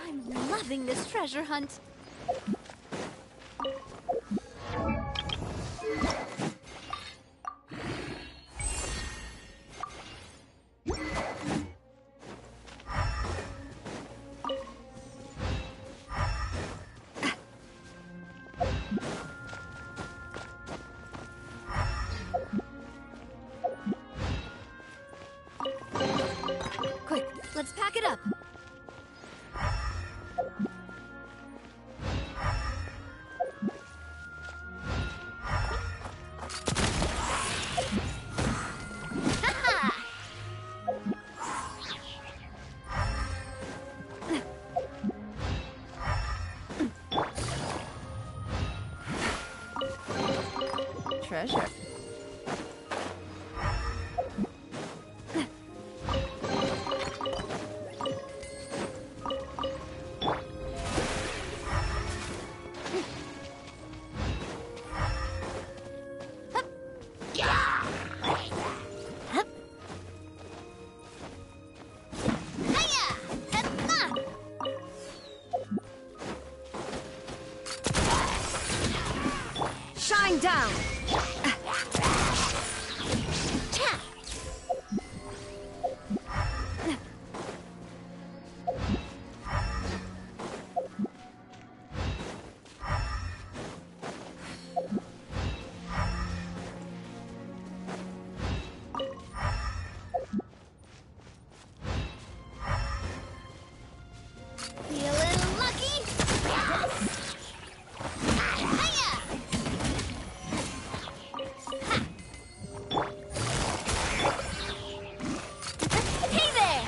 I'm loving this treasure hunt. Quick, let's pack it up. Treasure. Shine down! Feeling lucky? Hey there!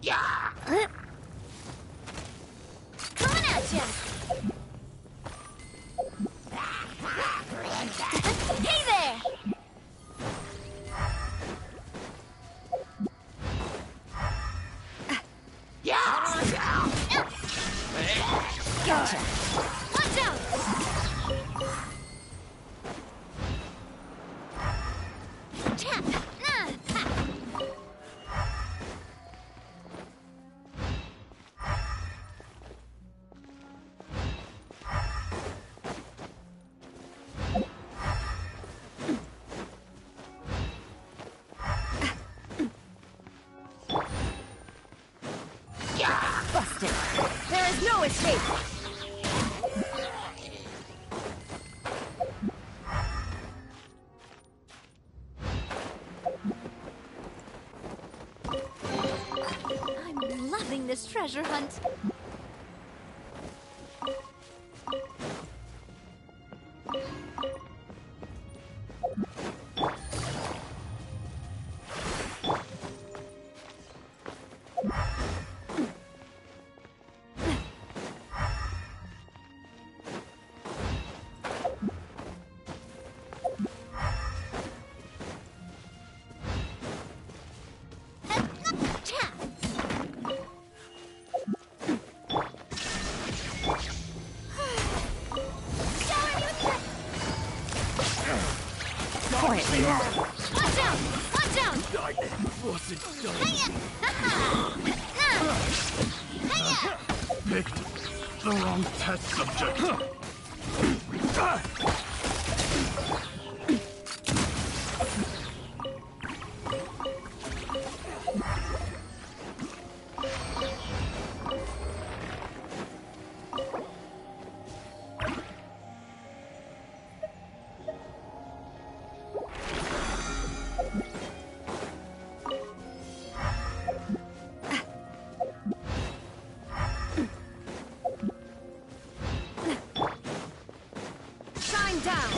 Yeah! Coming at ya! Hey there! Yeah! Gotcha! Watch out! Cha! Nah! Ha! Busted. There is no escape. I'm loving this treasure hunt. Quietly now. Watch out! Watch out! I wasn't done. Hiya! Ha-ha! Nah! Hiya! Picked the wrong test subject. Shine down.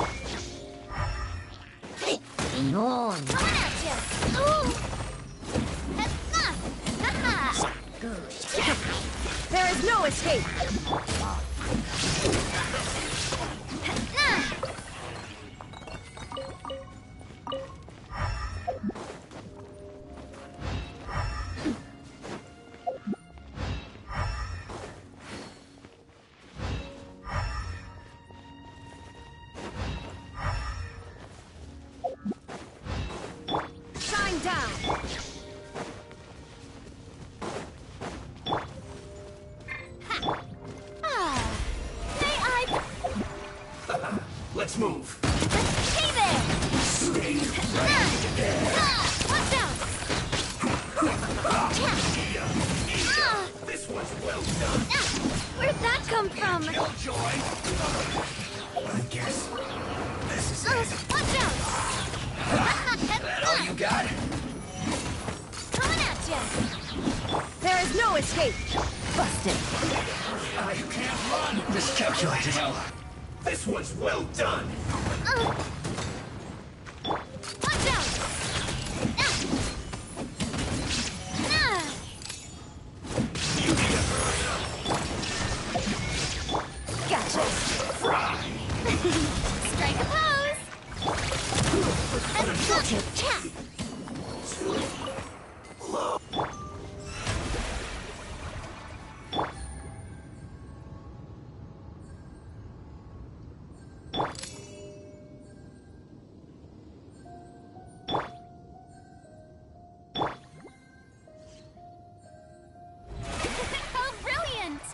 Coming at ya! Ooh! Ha-ha! There is no escape. Shine down. May I... Let's move. Hey there! Stay right there. Watch out! This was well done. Where'd that come from? Killjoy. I guess this is it. Watch out! That all you got? Coming at ya! There is no escape. Busted. I can't run. Miscalculated. This was well done. Watch out! You need to hurry up. Gotcha. Fry. Strike a pose! Cha! Low. How brilliant!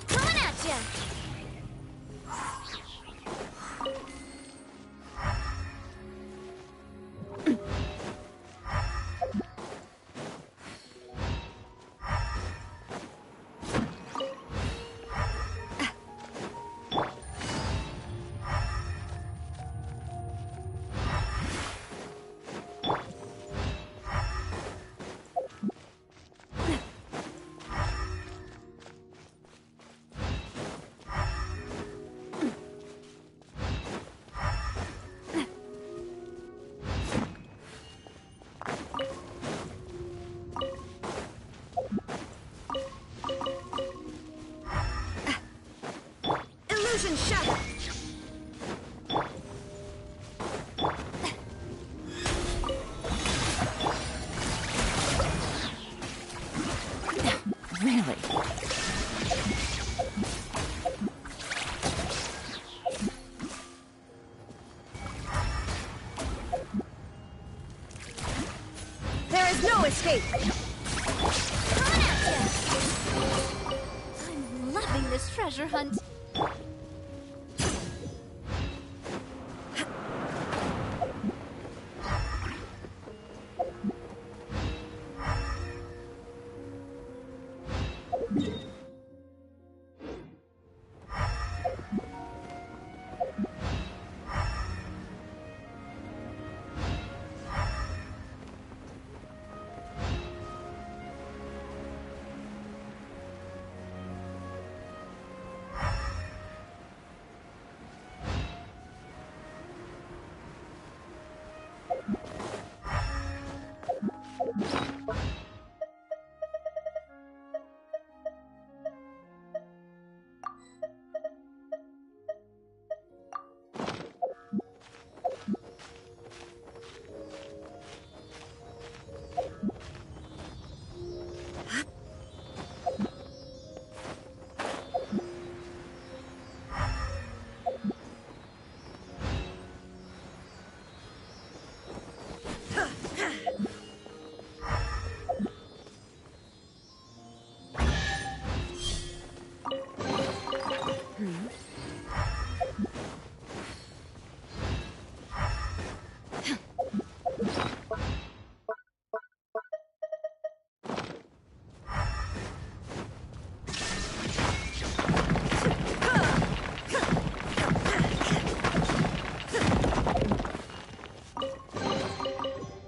Coming at ya! Really? There is no escape! I'm loving this treasure hunt.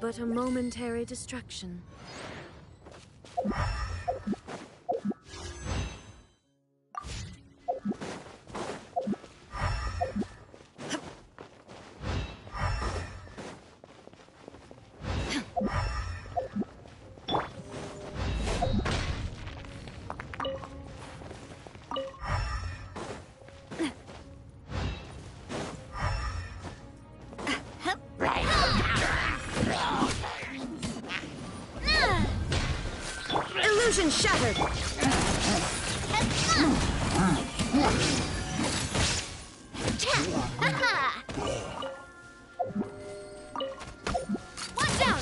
But a momentary distraction. Illusion shattered! Watch out!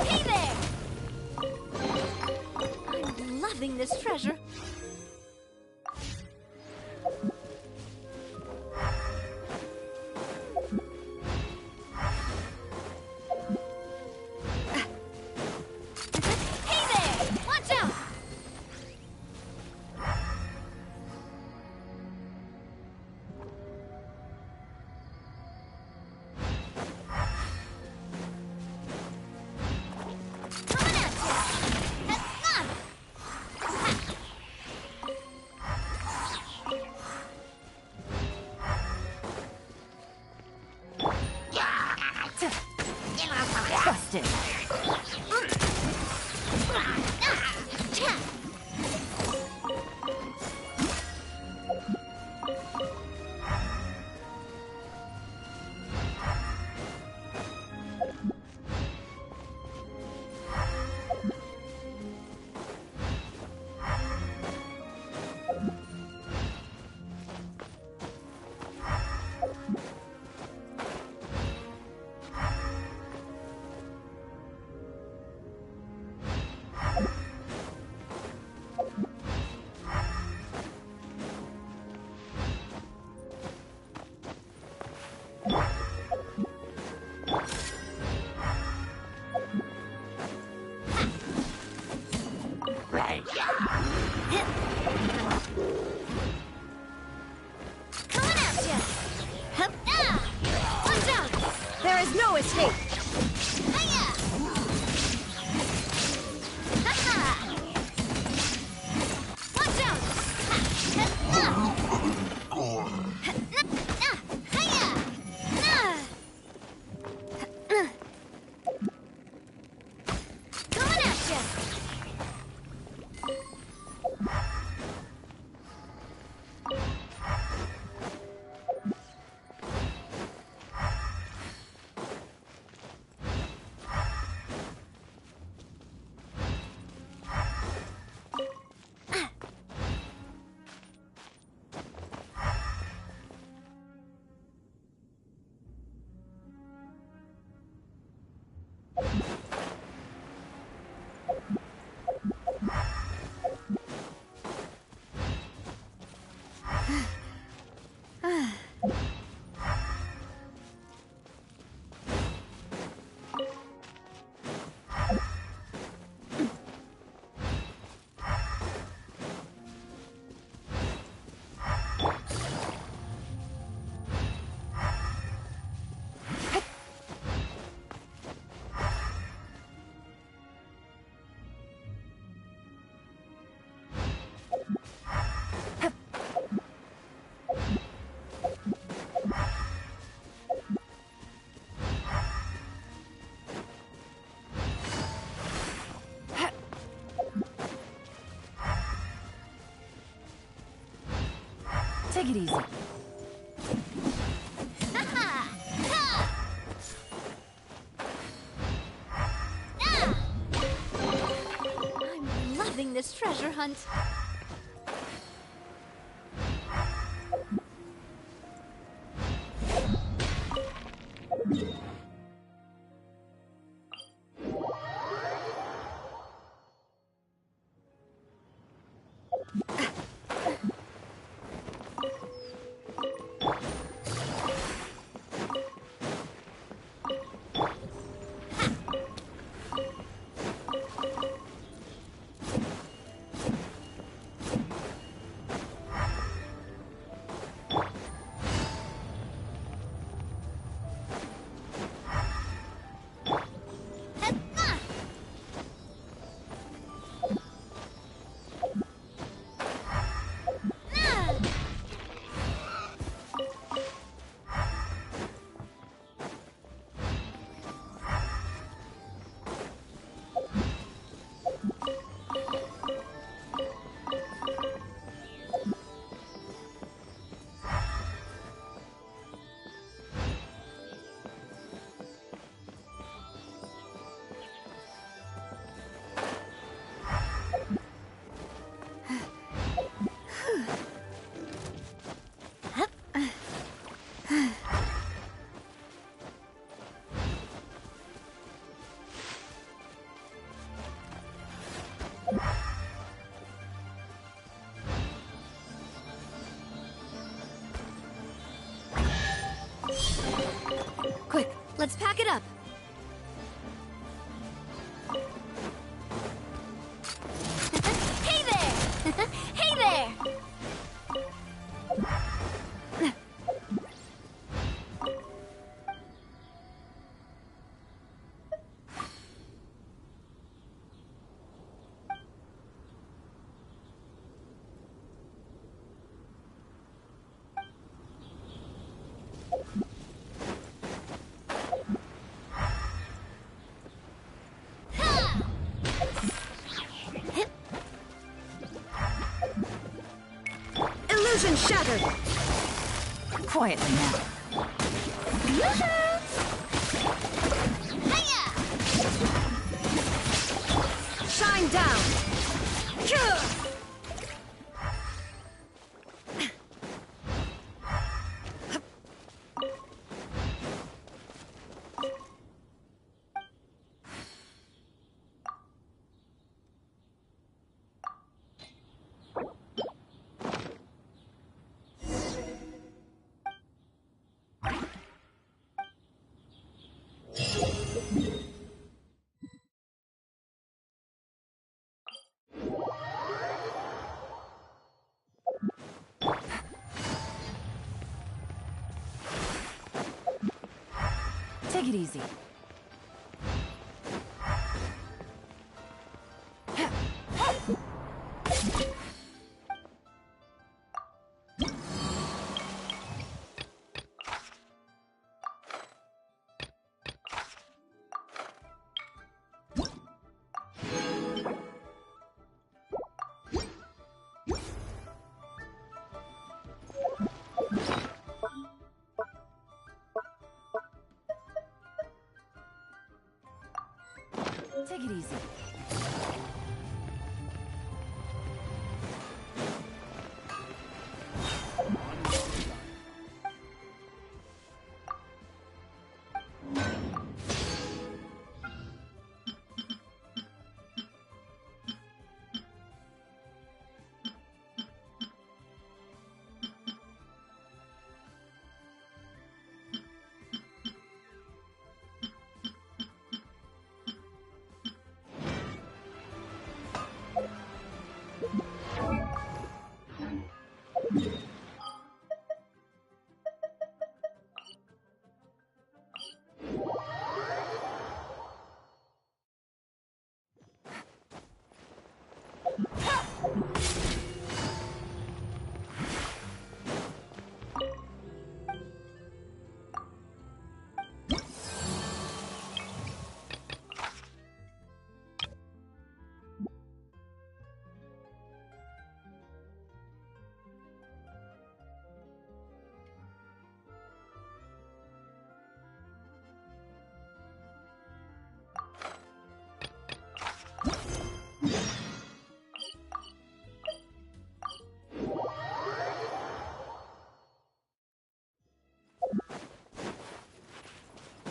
Hey there! I'm loving this treasure. Hey there! Watch out! Busted! Coming at ya! Hup, ah! Watch out! There is no escape! Watch out! Coming at ya! Take it easy. I'm loving this treasure hunt. Quick, let's pack it up. Hey there! Hey there! Illusion shattered! Quietly now. Shine down! Take it easy. Take it easy.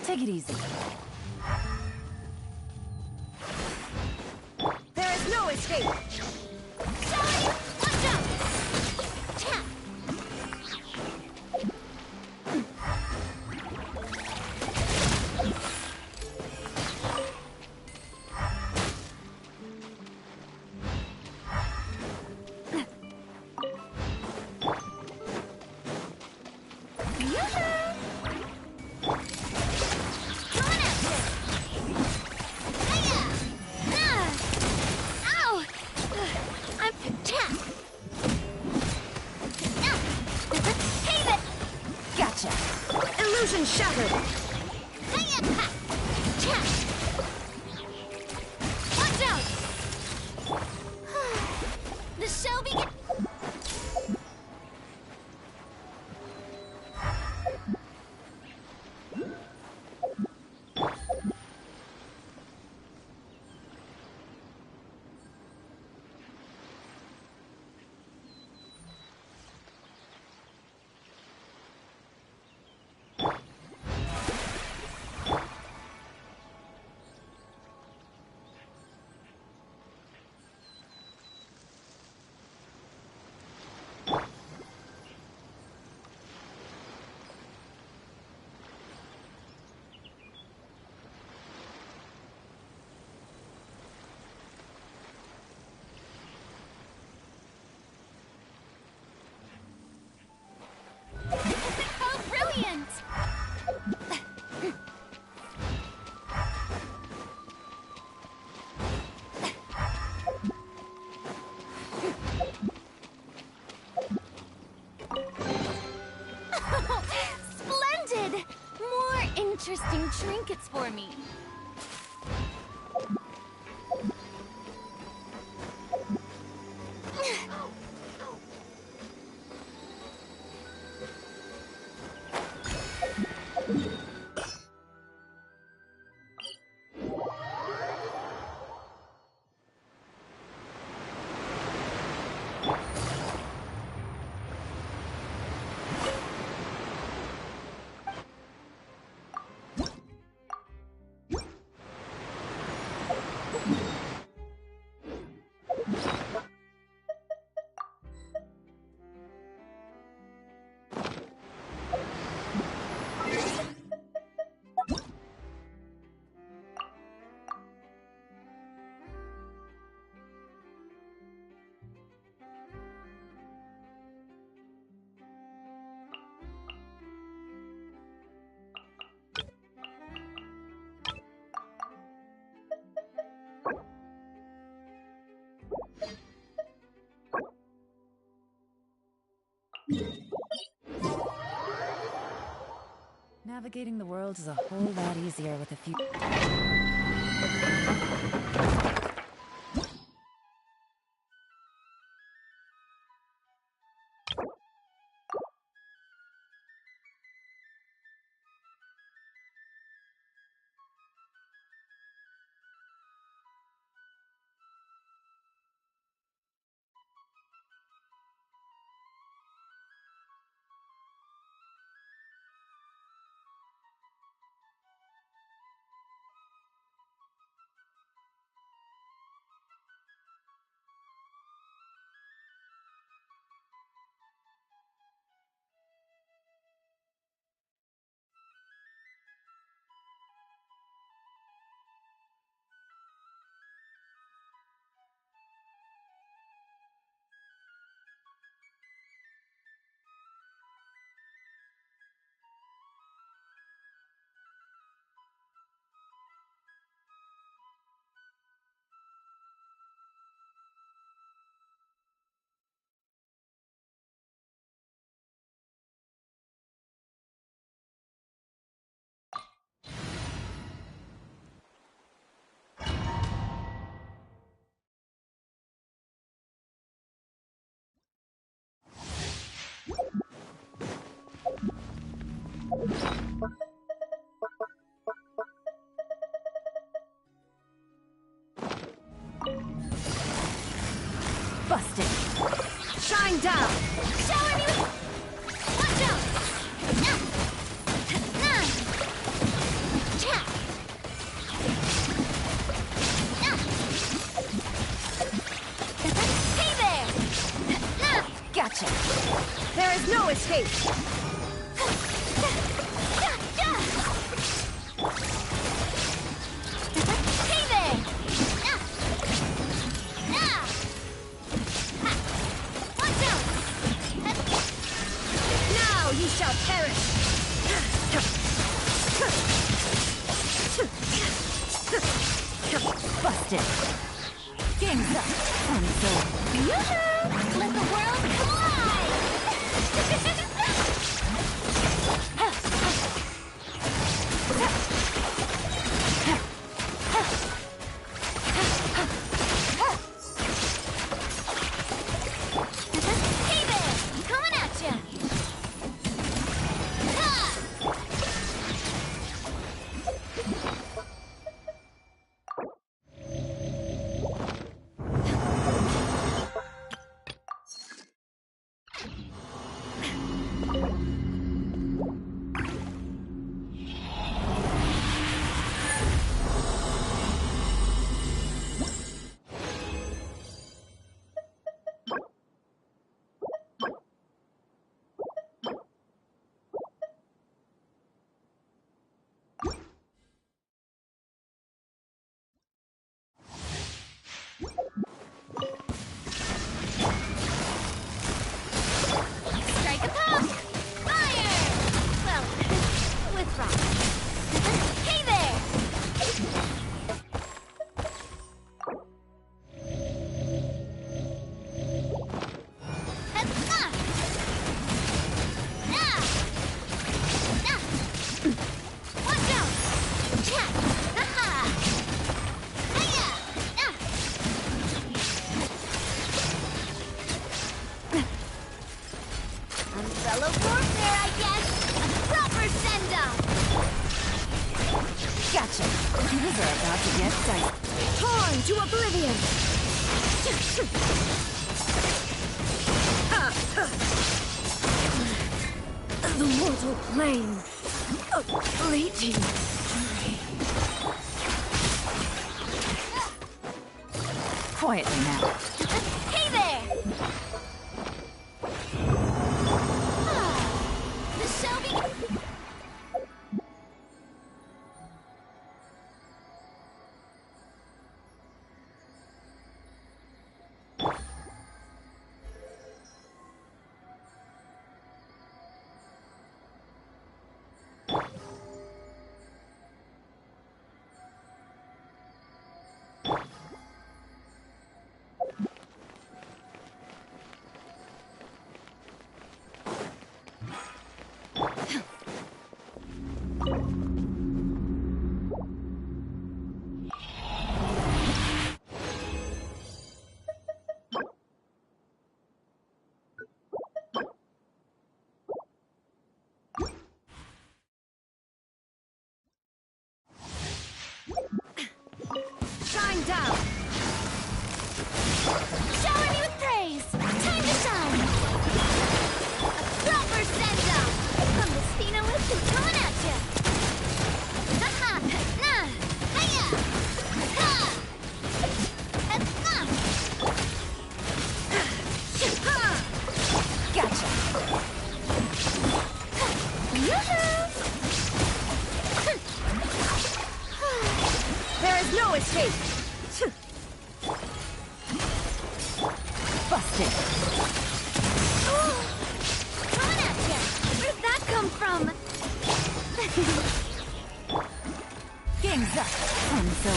Take it easy. There is no escape! Sally, watch out! Tap! Illusion shattered! Watch out! The show begins. How brilliant! Splendid! More interesting trinkets for me. Navigating the world is a whole lot easier with a few... Busted. Shine down. Shower me with... Watch out! Hey there! Gotcha. There is no escape. Hey there! Watch out! Now you shall perish. Busted. Game's up. Yoo-hoo! Let the world collide! Hey there! Coming at ya! Strike a pop! Fire! Well, with rock. Hey there! Watch out! Chat! Haha! Hiya! Umbrella warfare, I guess! A proper send-off! Gotcha. These are about to get dicey. Torn to oblivion. The mortal plane of fleeting fury. Quietly now. Hey there! The show begins. Shine down. Shower me with praise! Time to shine! A proper send-off! From the Spinolith and coming at ya! Ha-ha! Nah! Hiya! Ha! Gotcha. Yoo-hoo! There is no escape. Busted. Coming at ya! Where'd that come from? Game's up. And so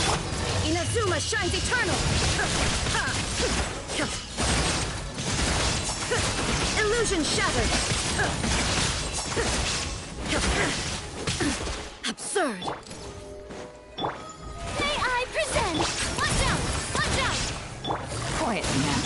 Inazuma shines eternal. Illusion shattered. Absurd. May I present? Watch out! Watch out! Quiet now.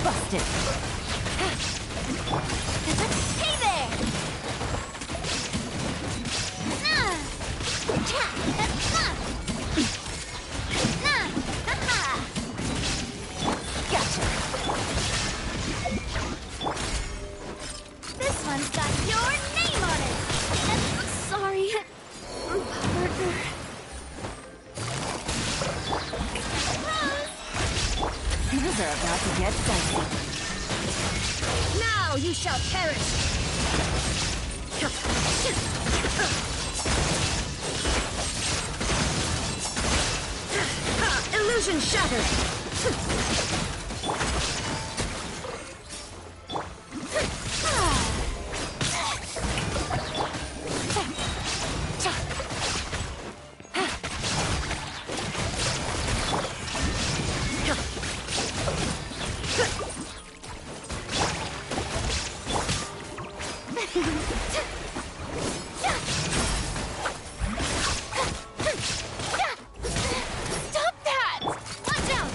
Busted. Hey there! Gotcha. This one's got your name on it! Sorry, partner. Things are about to get dicey. Now you shall perish! Illusion shattered! Stop that! Watch out!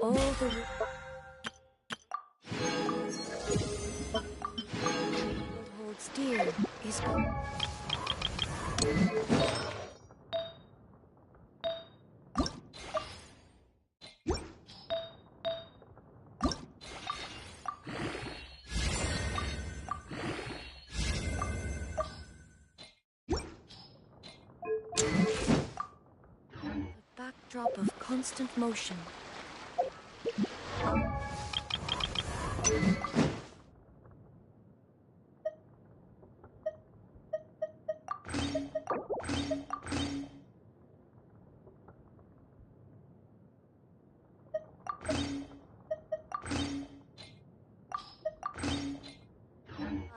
All the... What holds dear is... A backdrop of constant motion.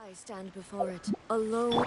I stand before it, alone.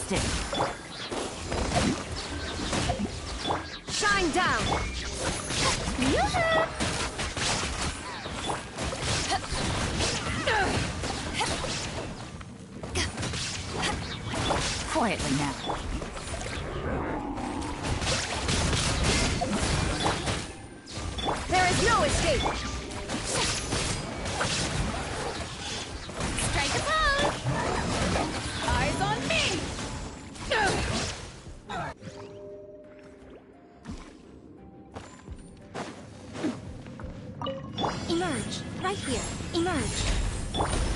Busted. Shine down. Quietly now. There is no escape. Strike a pose! Eyes on me! Emerge. Right here. Emerge.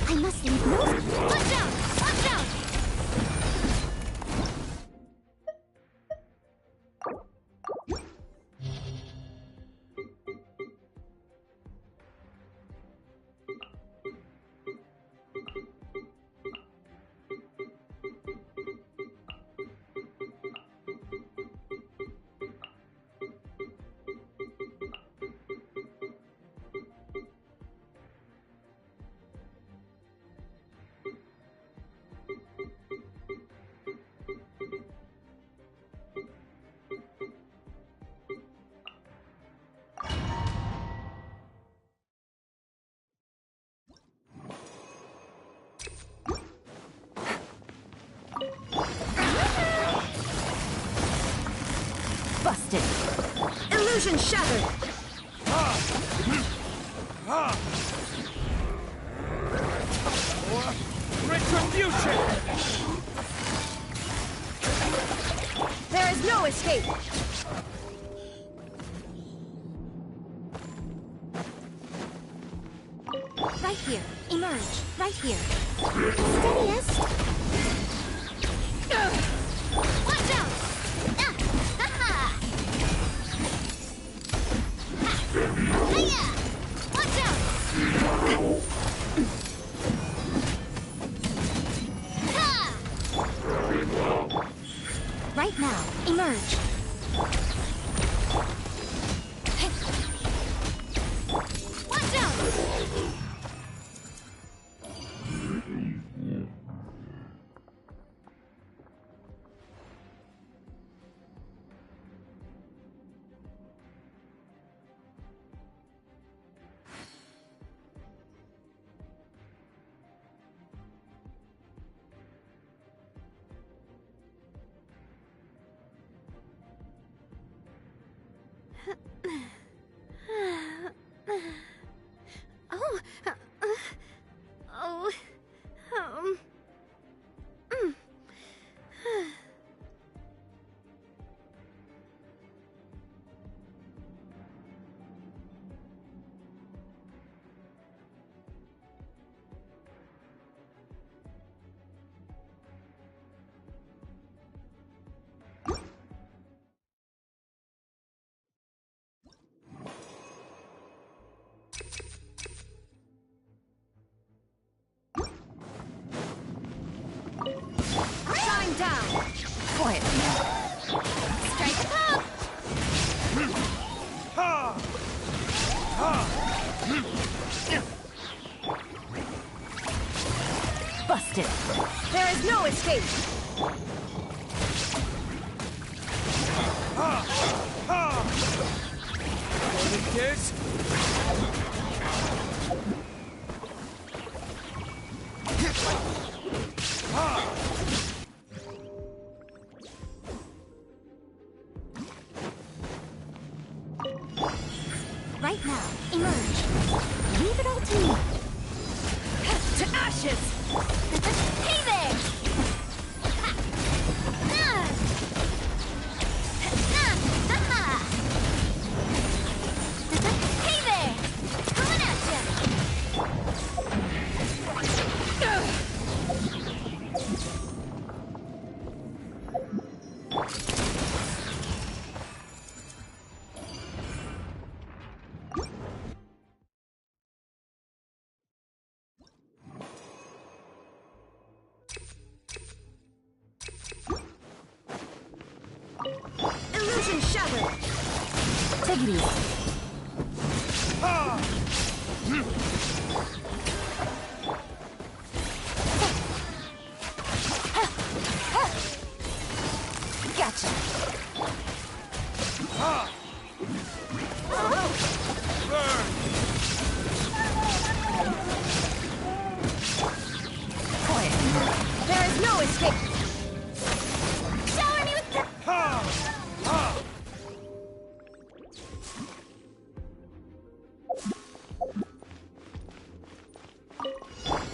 I must leave no... Watch out! Watch out! Busted. Illusion shattered. Retribution! There is no escape. Right here. Emerge. Right here. Steadiest. Watch out! Hiya! Watch out! Right now. Emerge. Watch out! Oh, oh, mm. Shine down. Quietly now. Strike a pose! Busted. There is no escape. Kids? Right now. Emerge. Leave it all to me. To ashes. Hey there! Hey there! Coming at ya! Illusion shattered. Take it easy. Quiet. There is no escape. Shower me with the...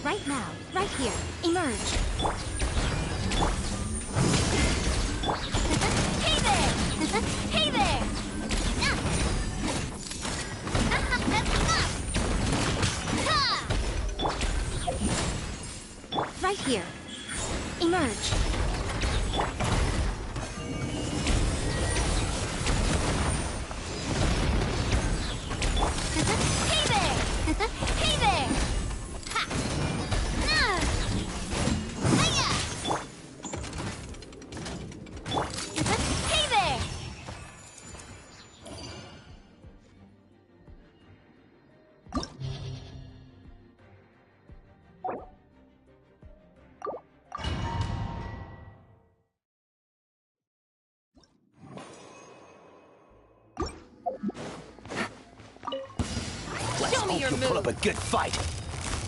Right now, right here, emerge. Hey there! Hey there! Right here, emerge. Hey there! Hey there! Ha! Hiya! Hey there! Let's hope you'll put up a good fight.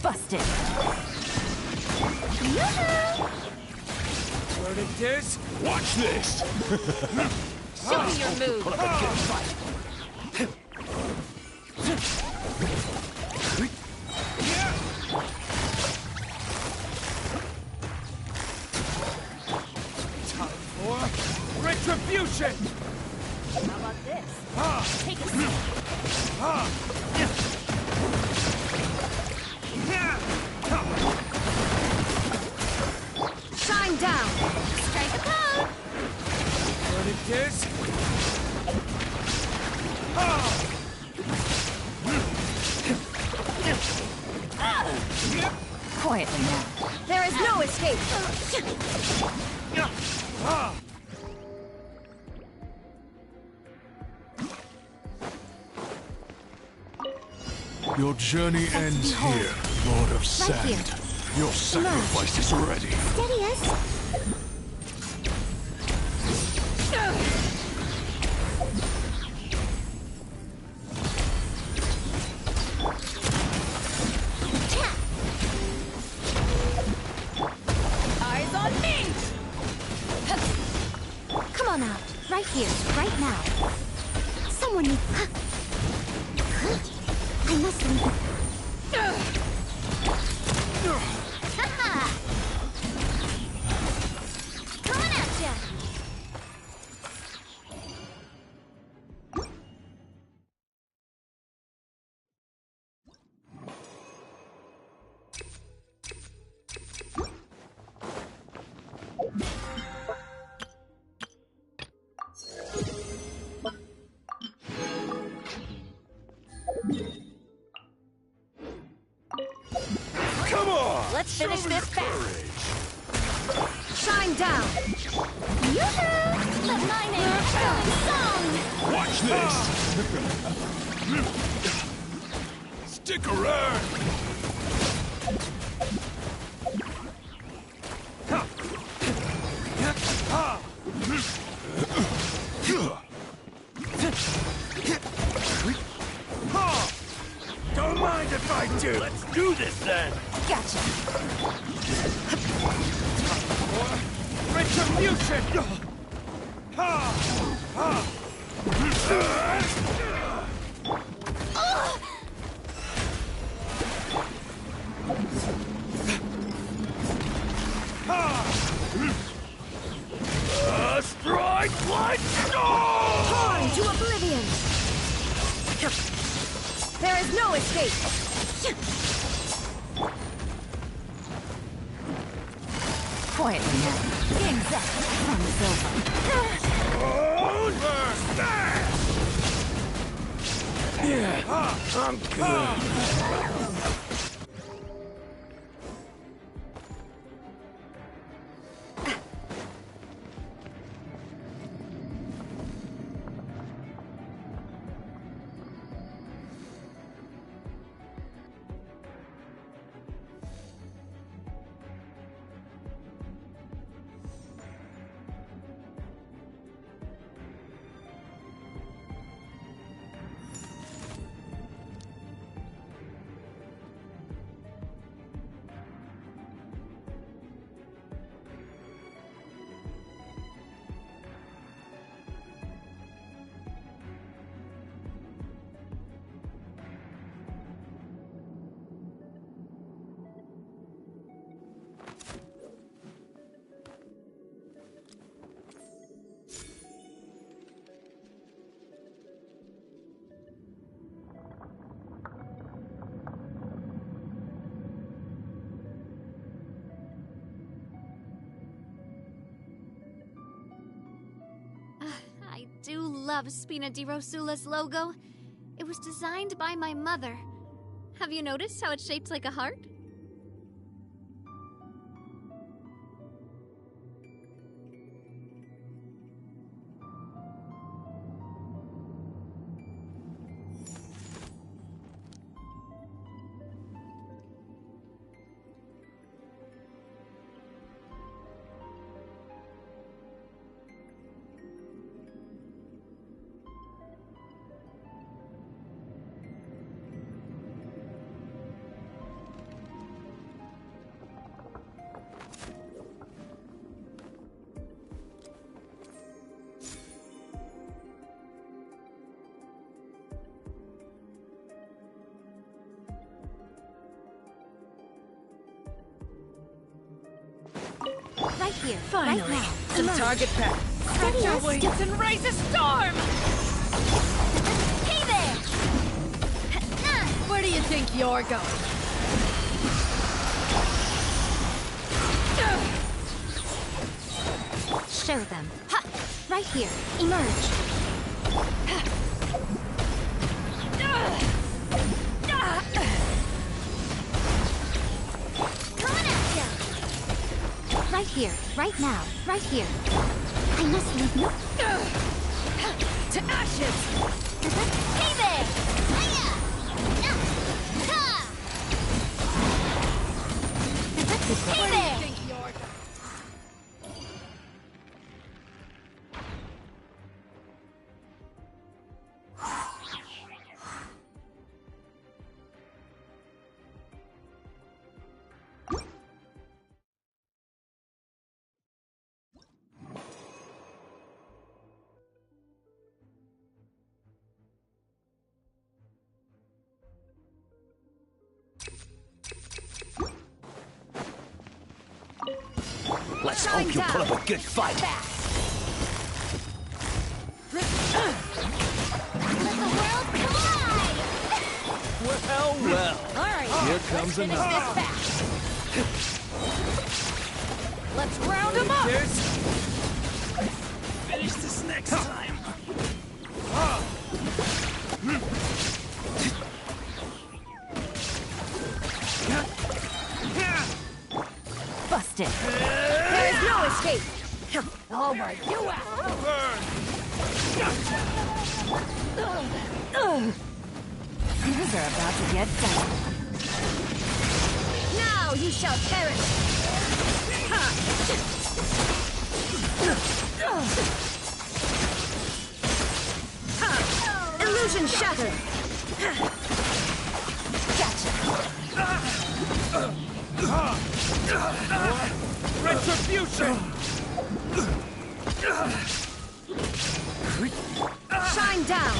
Busted. Where it is? Watch this! Show me your move. Put up a good fight. Time for retribution! How about this? Take a seat. Shine down. Strike a pose. What it is? Quietly now. There is no escape. Your journey ends here, Lord of Sand. Your sacrifice is ready. Steady us. Eyes on me! Come on out. Right here, right now. Someone needs... I must leave. Ha-ha! Coming at ya! Come on! Let's finish this fast. Shine down. Yoo-hoo! Let my name fill song! Watch this! Stick around! Don't mind if I do! Let's do this then! Gotcha. Retribution! Ha! Ha! Strike like Torn to oblivion. There is no escape. Quietly now. Game's up. Fun is over. Yeah, I'm good. love Spina di Rosula's logo. It was designed by my mother. Have you noticed how it's shaped like a heart? Right here. Finally, right now. some Emerge. target pack. Stretch your wings and raise a storm! Hey there! Where do you think you're going? Show them. Ha! Right here. Emerge. Coming at ya! Right here. Right now. Right here. I must leave no... To ashes! Hey there! Hiya! Hey there! Let's hope you put up a good fight. Let the world collide! Well, well. All right, Here comes finish another. this fast. Let's round them up! Finish this next time. Busted. There is no escape. I'll wipe you out. These are about to get done. Now you shall perish. Illusion shattered. Retribution! Shine down.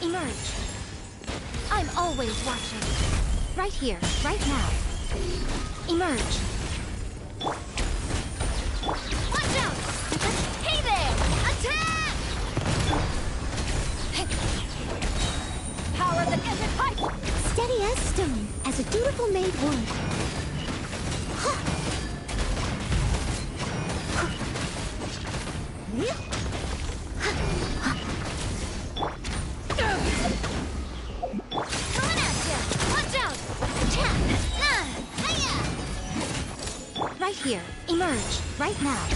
Emerge. I'm always watching. Right here, right now. Emerge. Watch out! Hey there! Attack! Power of the desert pipe. Steady as stone, as a dutiful maid would. Coming at ya! Watch out! Attack! Hiya! Right here. Emerge. Right now.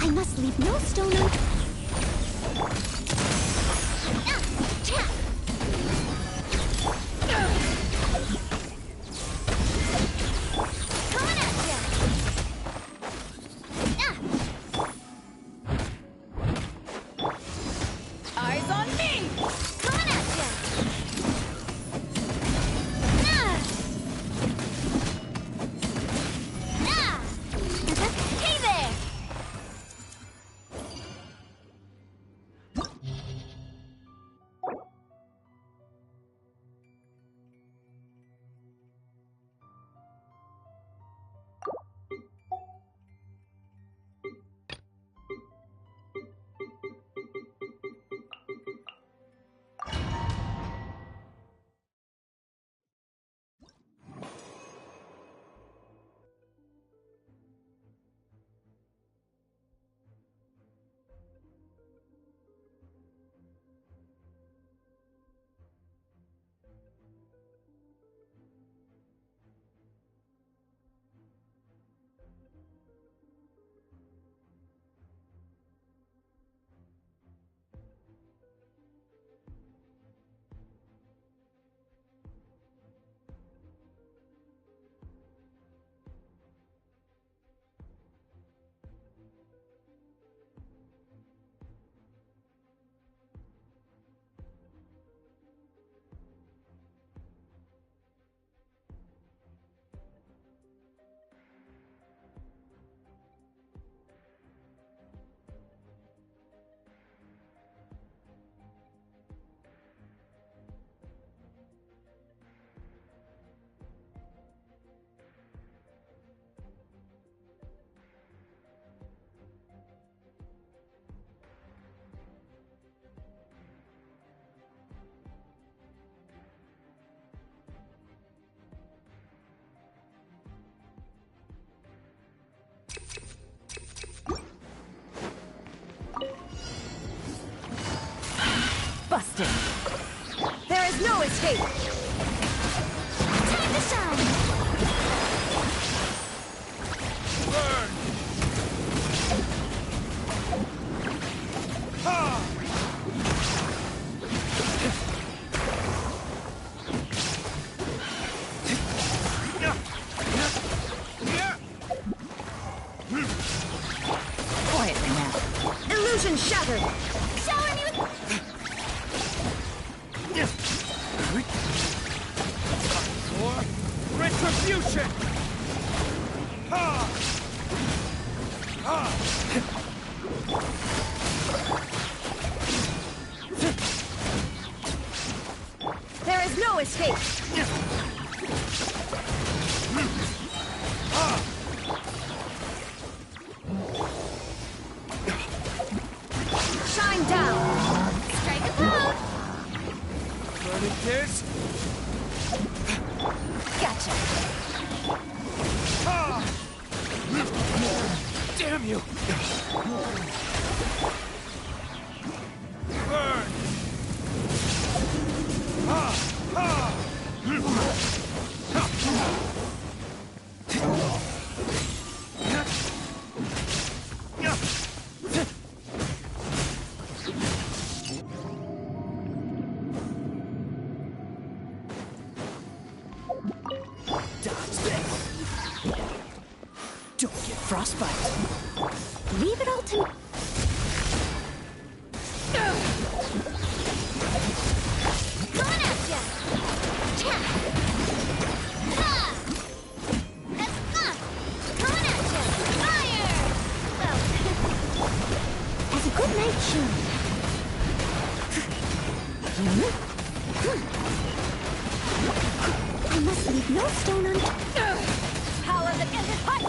I must leave no stone unturned. Attack! Coming at ya! Eyes on me. Coming at ya! Hey there! escape! Time to shine! Burn! Ha! Quietly now. Illusion shattered! Shower me with... For retribution! Ha! Ha! There is no escape! Shine down! Strike a blow! Burning kiss! Gotcha! Ha! Damn you! Burn! Ha! Ha! Don't get frostbite. Leave it all to me. Coming at ya! Cha! Ha! Coming at ya! Fire! Well, as a good night tune. I must leave no stone unturned. Power that ended fight!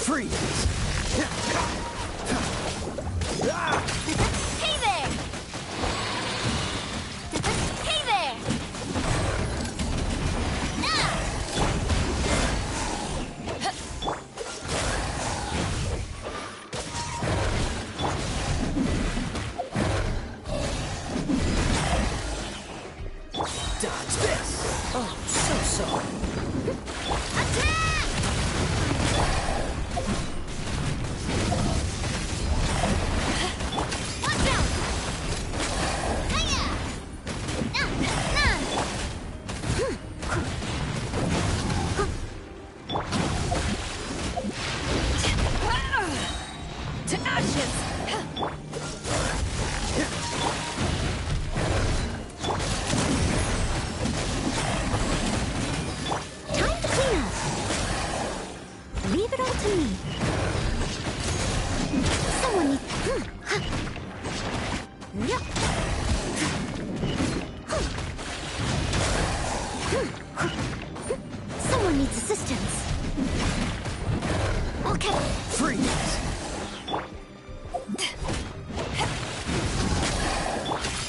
Freeze! Hey there! Hey there! Dodge this! Oh, so. Attack! Watch out! Hiya! To ashes! Time to clean up. Leave it all to me. Someone needs... Yep. Someone needs assistance. Okay. Freeze!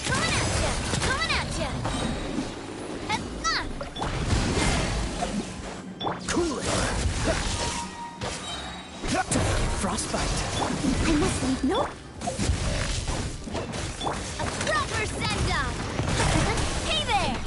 Coming at ya! Coming at ya! Cool it! Don't get frostbite. I must leave no... A proper send-off! Hey there!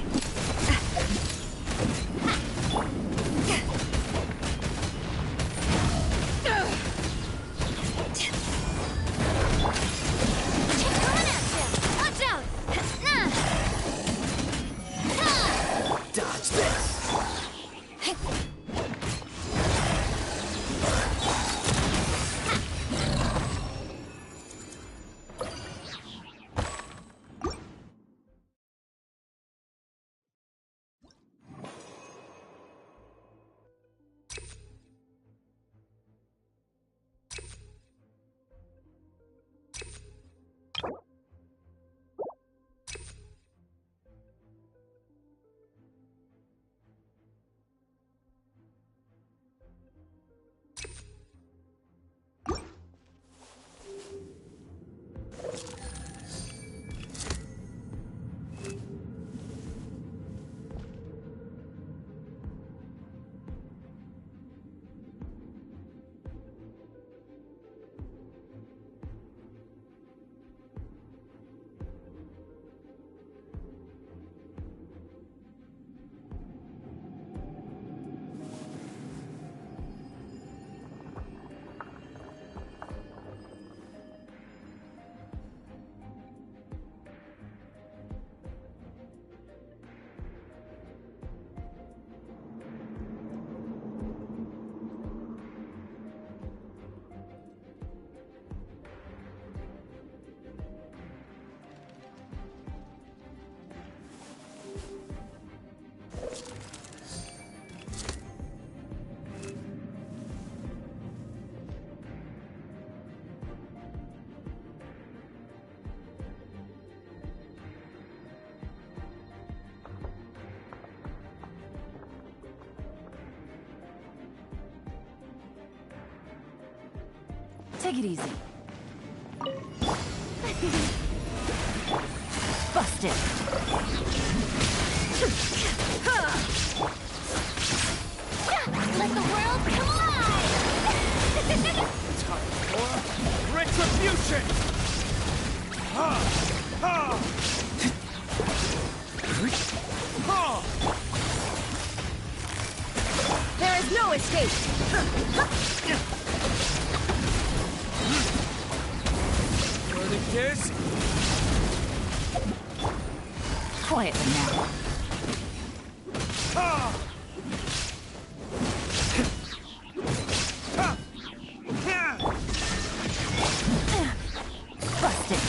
Take it easy. Busted. Let the world come alive! Time for retribution! Ha! Ha! Ha! There is no escape! For the kiss? Quietly now. Ha! Busted.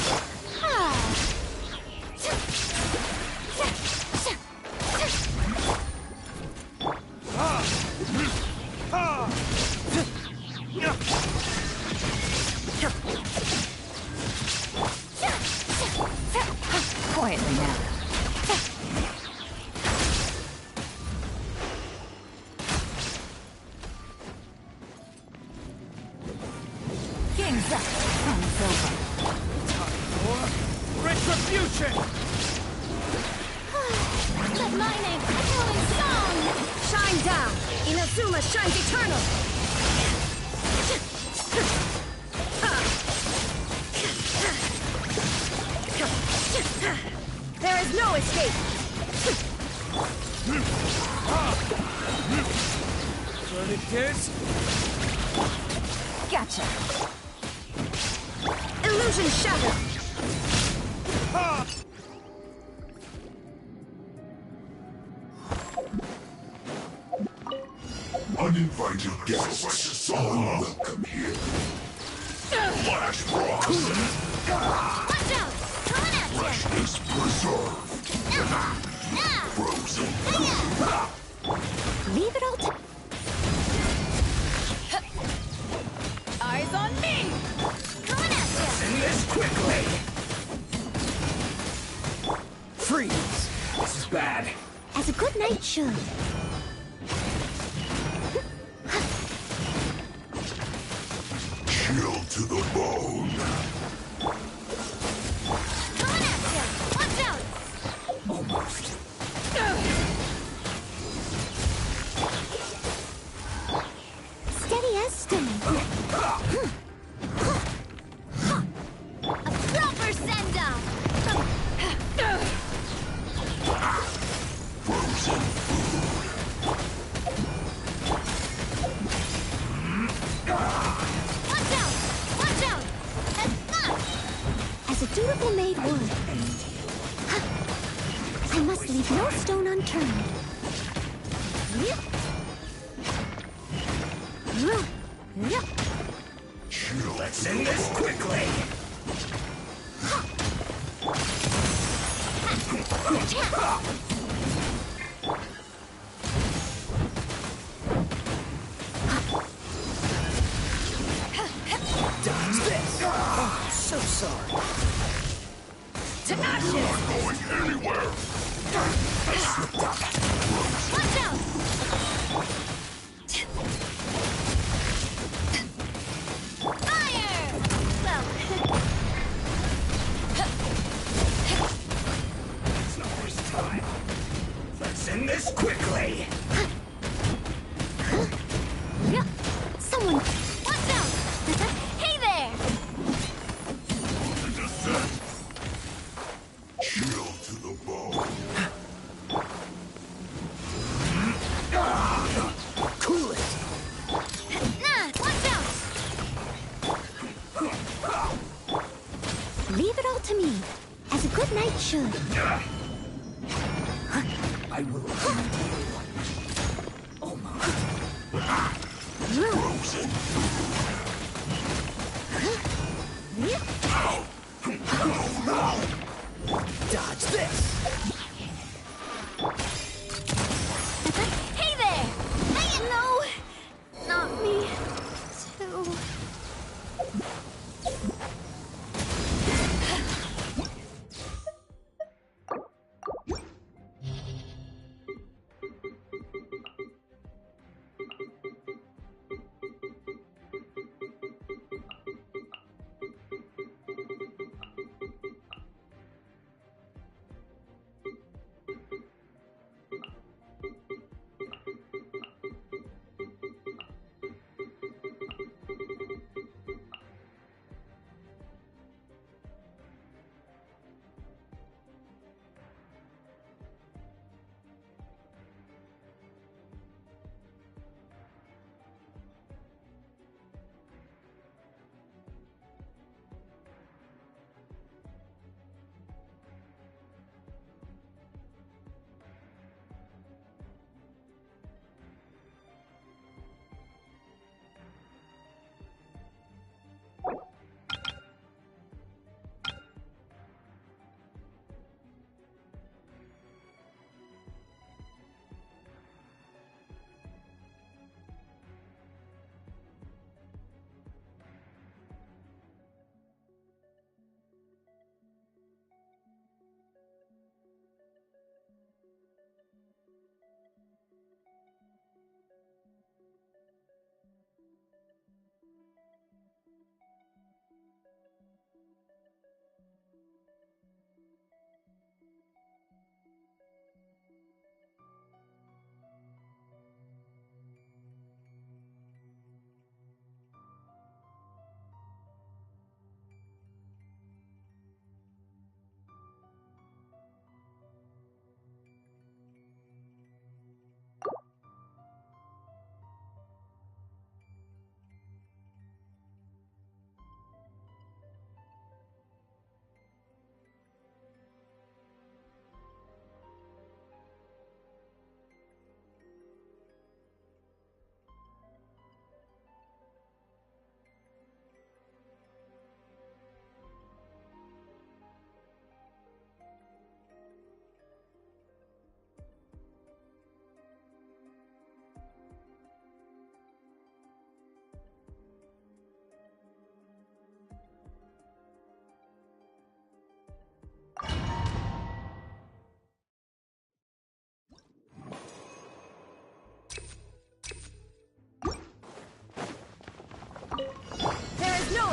Quietly now. Game's up. Time's over. Retribution! Let my name echo in song! Shine down! Inazuma shines eternal! There is no escape! For the kiss? Gotcha! Illusion shattered! Uninvited guests are welcome here. Flash frost. Watch out! Coming at you! Freshness preserved. Frozen. Leave it all to... Eyes on me! Coming at you! End this quickly! Freeze! This is bad. As a good knight should. Chill to the bone. Coming at you! Watch out! Almost. Steady as stone. A proper send-off! Frozen food. Watch out! Watch out! As a dutiful maid would. I must leave no stone unturned. Let's end this quickly! Dodge this! Oh, so sorry. To ashes! Not going anywhere. Watch out! Fire! Well... It's not this time. Let's end this quickly! Someone... Watch out! Hey there! The descent. Chill to the bone. Cool it! Nah, watch out! Leave it all to me. As a good knight should. I will end you. Almost. Frozen Dodge this! Hey there! Hey, no! Not me, too.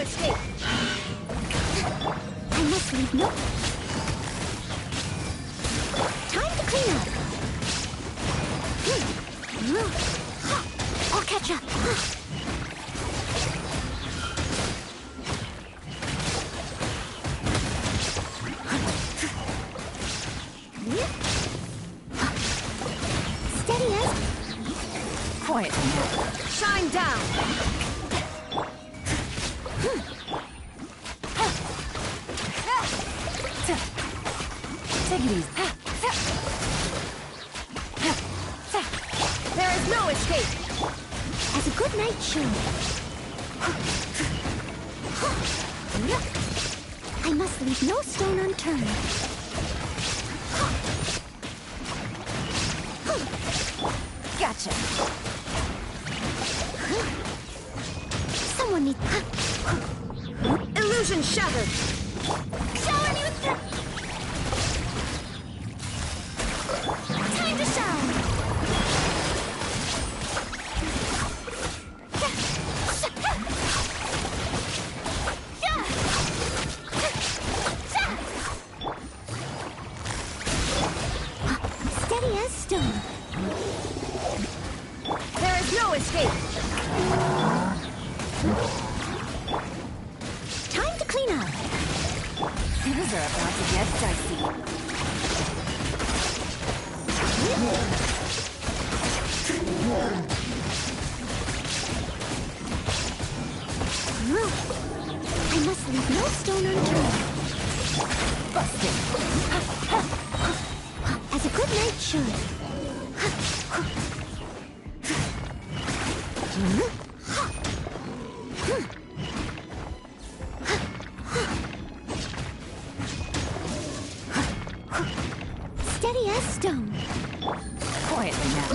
escape. I must leave no... Time to clean up. I'll catch up. Steady as... Quietly now. Shine down. Take it easy. There is no escape. As a good night should. I must leave no stone unturned. Gotcha. Someone needs... Illusion shattered. Shower me with... Time to shine. Steady as stone. There is no escape. Time to clean up. Things are about to get dicey. I must leave no stone unturned. Busted. As a good knight should. Steady as stone. Quietly now.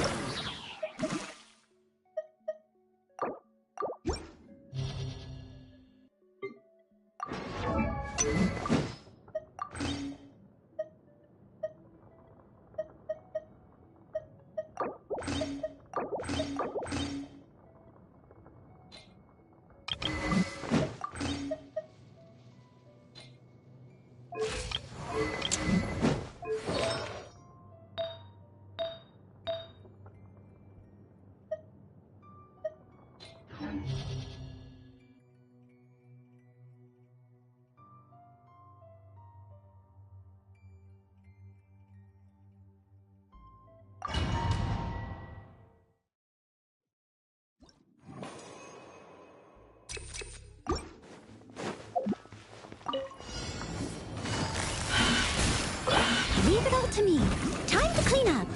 Leave it all to me. Time to clean up.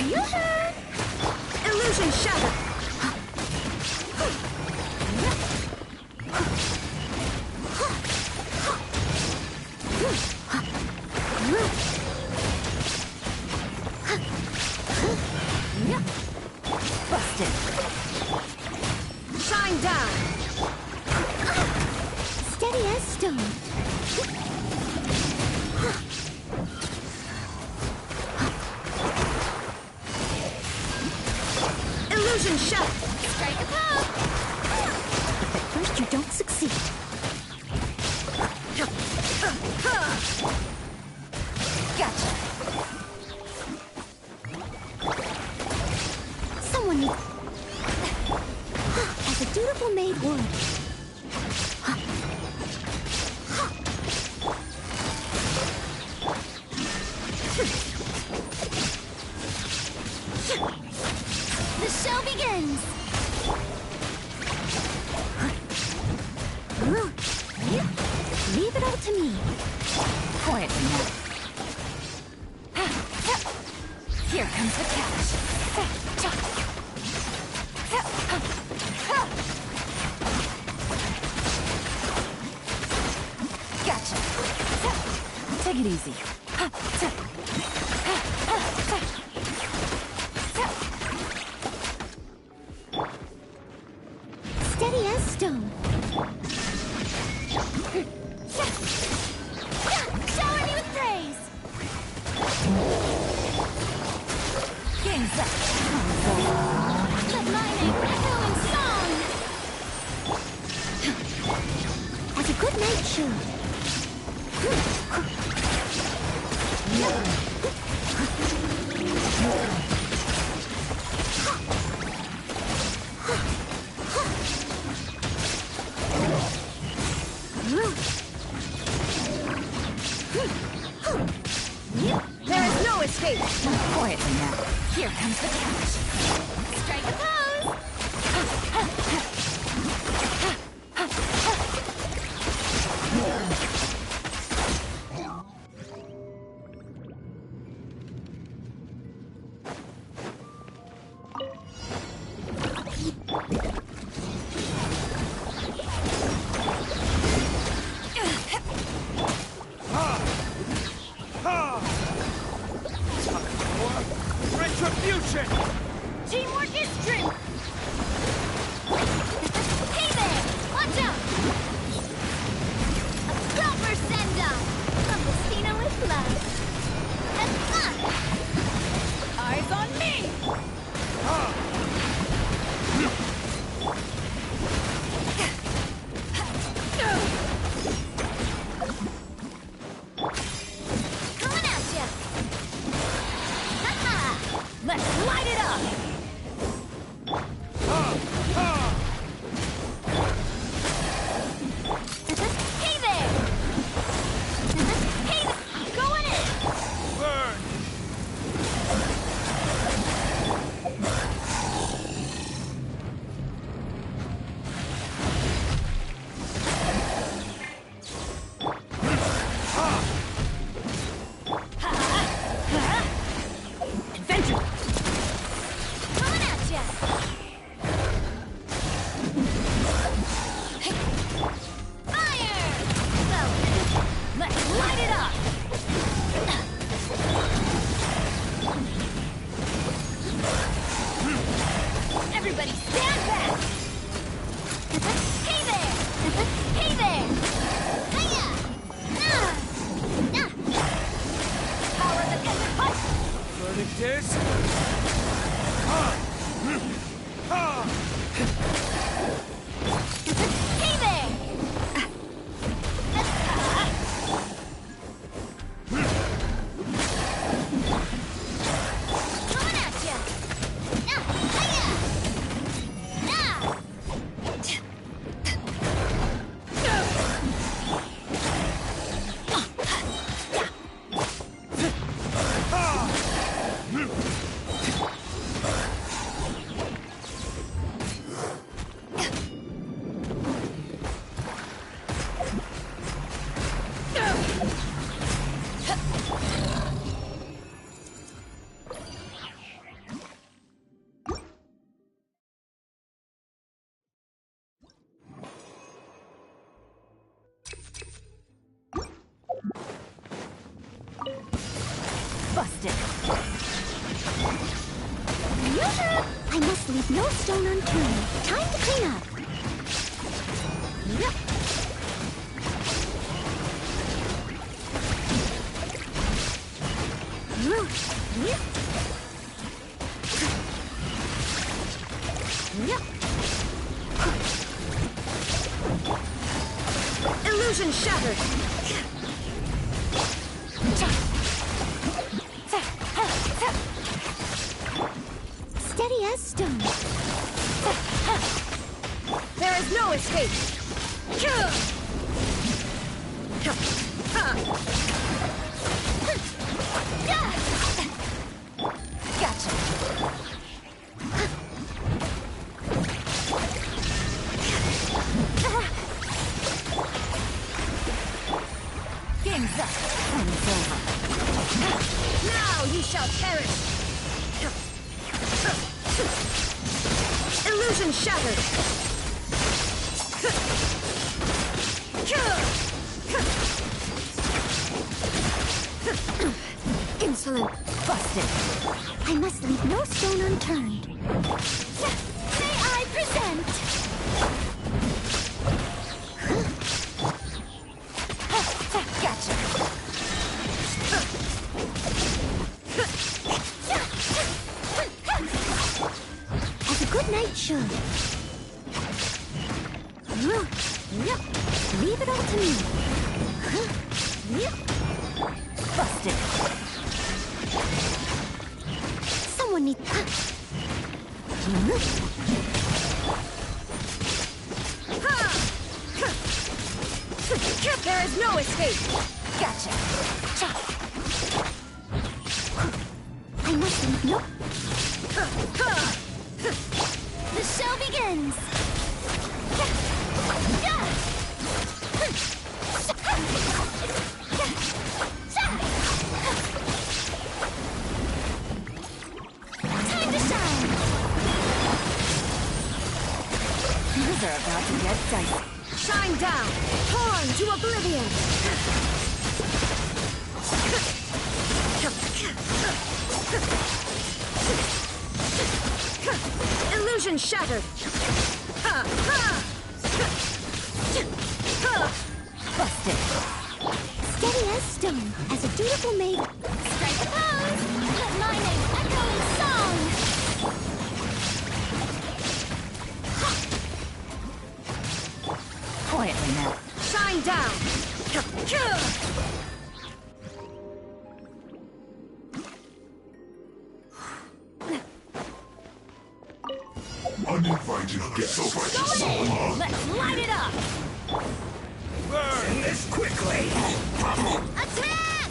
Yoo-hoo! Illusion shattered. Busted. Shine down. Steady as stone. Illusion shot. Strike a pose. If at first you don't succeed. Gotcha. Someone needs... As a dutiful maid would. The show begins! Leave it all to me. Quietly now. Here comes the catch. Gotcha. Take it easy. Steady as stone. Shower me with praise! Game's up. Let my name echo in song! good night should. There is no escape! Quietly now. Here comes the catch. Strike a pose! Retribution! Teamwork is strength! Hey there! Watch out! A proper send-off from Lucina with love. Have fun! Eyes on me! Coming at ya! Ha-ha! Let's light it up! Hey there! Hey there! Going in! Burn! Adventure! Coming at ya! Fire! Let's light it up! Everybody stand back! Hey there! Hey there! Hiya! Power the desert punch! Verdict is... Hey there! Coming at ya! Hiya! Busted! I must leave no stone unturned. Time to clean up. Illusion shattered! Steady as stone. There is no escape! Gotcha! Game's up. Time's over. Now you shall perish! Illusion shattered! Insolent. Busted! I must leave no stone unturned. May I present? Gotcha! As a good knight should. Leave it all to me. Busted. Someone needs... There is no escape. Gotcha. I must... Nope. The show begins! Time to shine! Things are about to get dicey. Shine down! Torn to oblivion! Illusion shattered! Busted. Steady as stone, as a dutiful maid. Strike a pose! Let my name echo in song! Quietly now. Shine down! Uninvited guests. Go in! Let's light it up! Burn this quickly! Attack!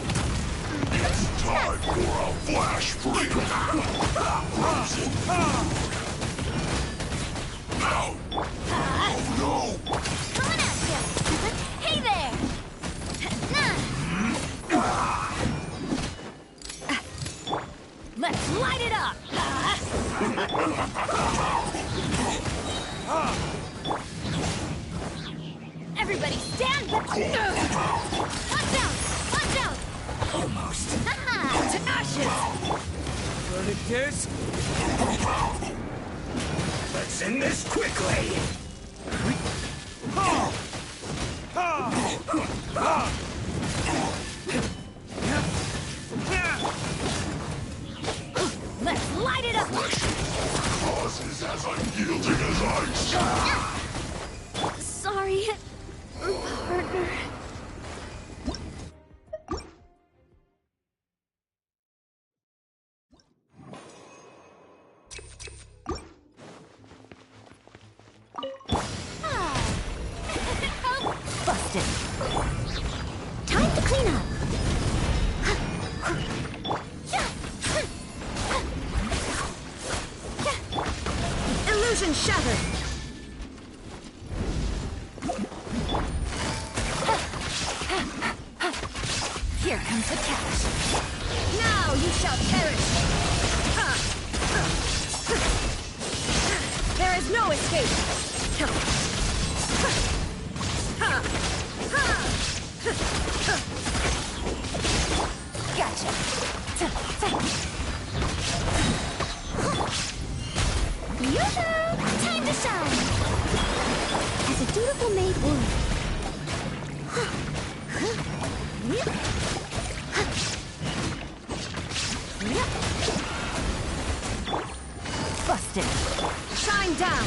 It's time for a flash freak. Now! Oh no! Coming at you! Hey there! Let's light it up! Everybody stand back! Watch out! Watch out! Almost. To ashes! Verdict is... Let's end this quickly! Let's light it up! Causes as unyielding as ice. Sorry, partner. Busted. Time to clean up! Illusion shattered! Here comes the catch. Now you shall perish! There is no escape! Gotcha. Yoo-hoo! Time to shine! As a dutiful maid would. Busted. Shine down!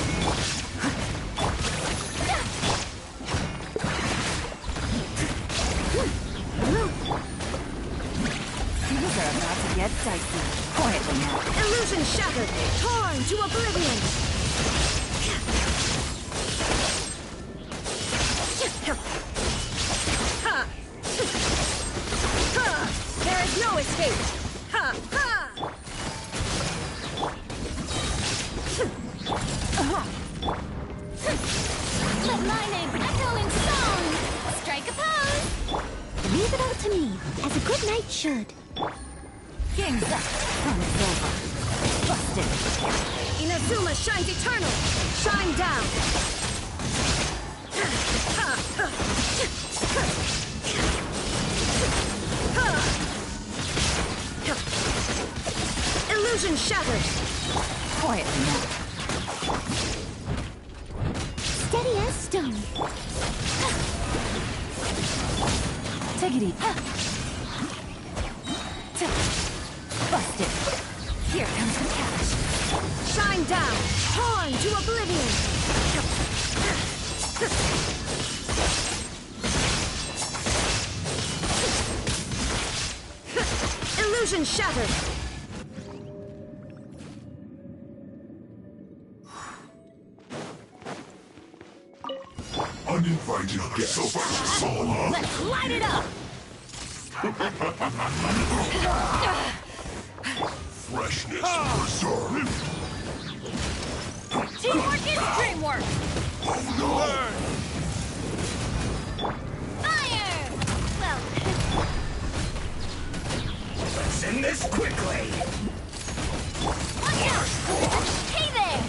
Things are about to get dicey. Quietly now. Illusion shattered! Torn to oblivion! There is no escape! Let my name echo in song! Strike a pose! Leave it all to me, as a good knight should. Game's up. Fun is over. Busted. Inazuma shines eternal! Shine down! Illusion shattered! Quietly now. Steady as stone. Take it easy. Busted. Here comes the catch. Shine down! Torn to oblivion! Illusion shattered! Uninvited guests. Let's light it up! Freshness preserved. Teamwork is dreamwork! Oh no! Fire! Well... Let's end this quickly! Watch out! Hey there!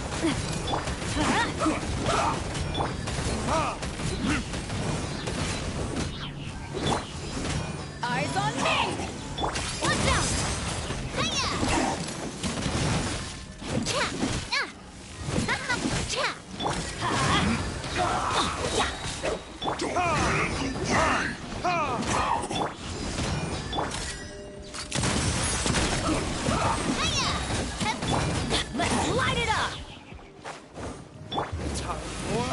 Eyes on me! Watch out! Hiya! Cha! Ah! Ha ha! Cha! Don't get in the way! Hiya! Let's light it up! Time for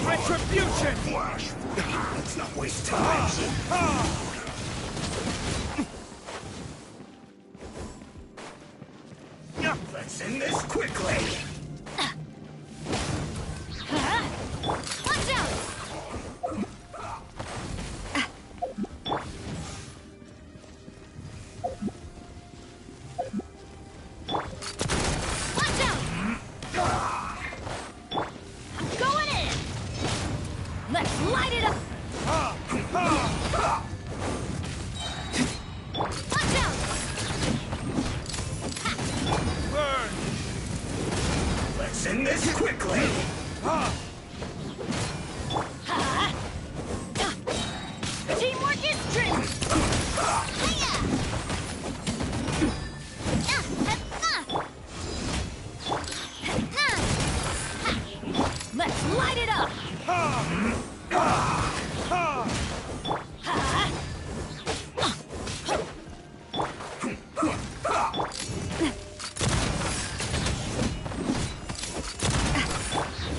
retribution! Flash! Let's not waste time! Let's end this quickly! Watch out! Watch out! I'm going in! Let's light it up! Watch out! Burn! Let's end this quickly! Teamwork is dream! Hiya! Let's light it up!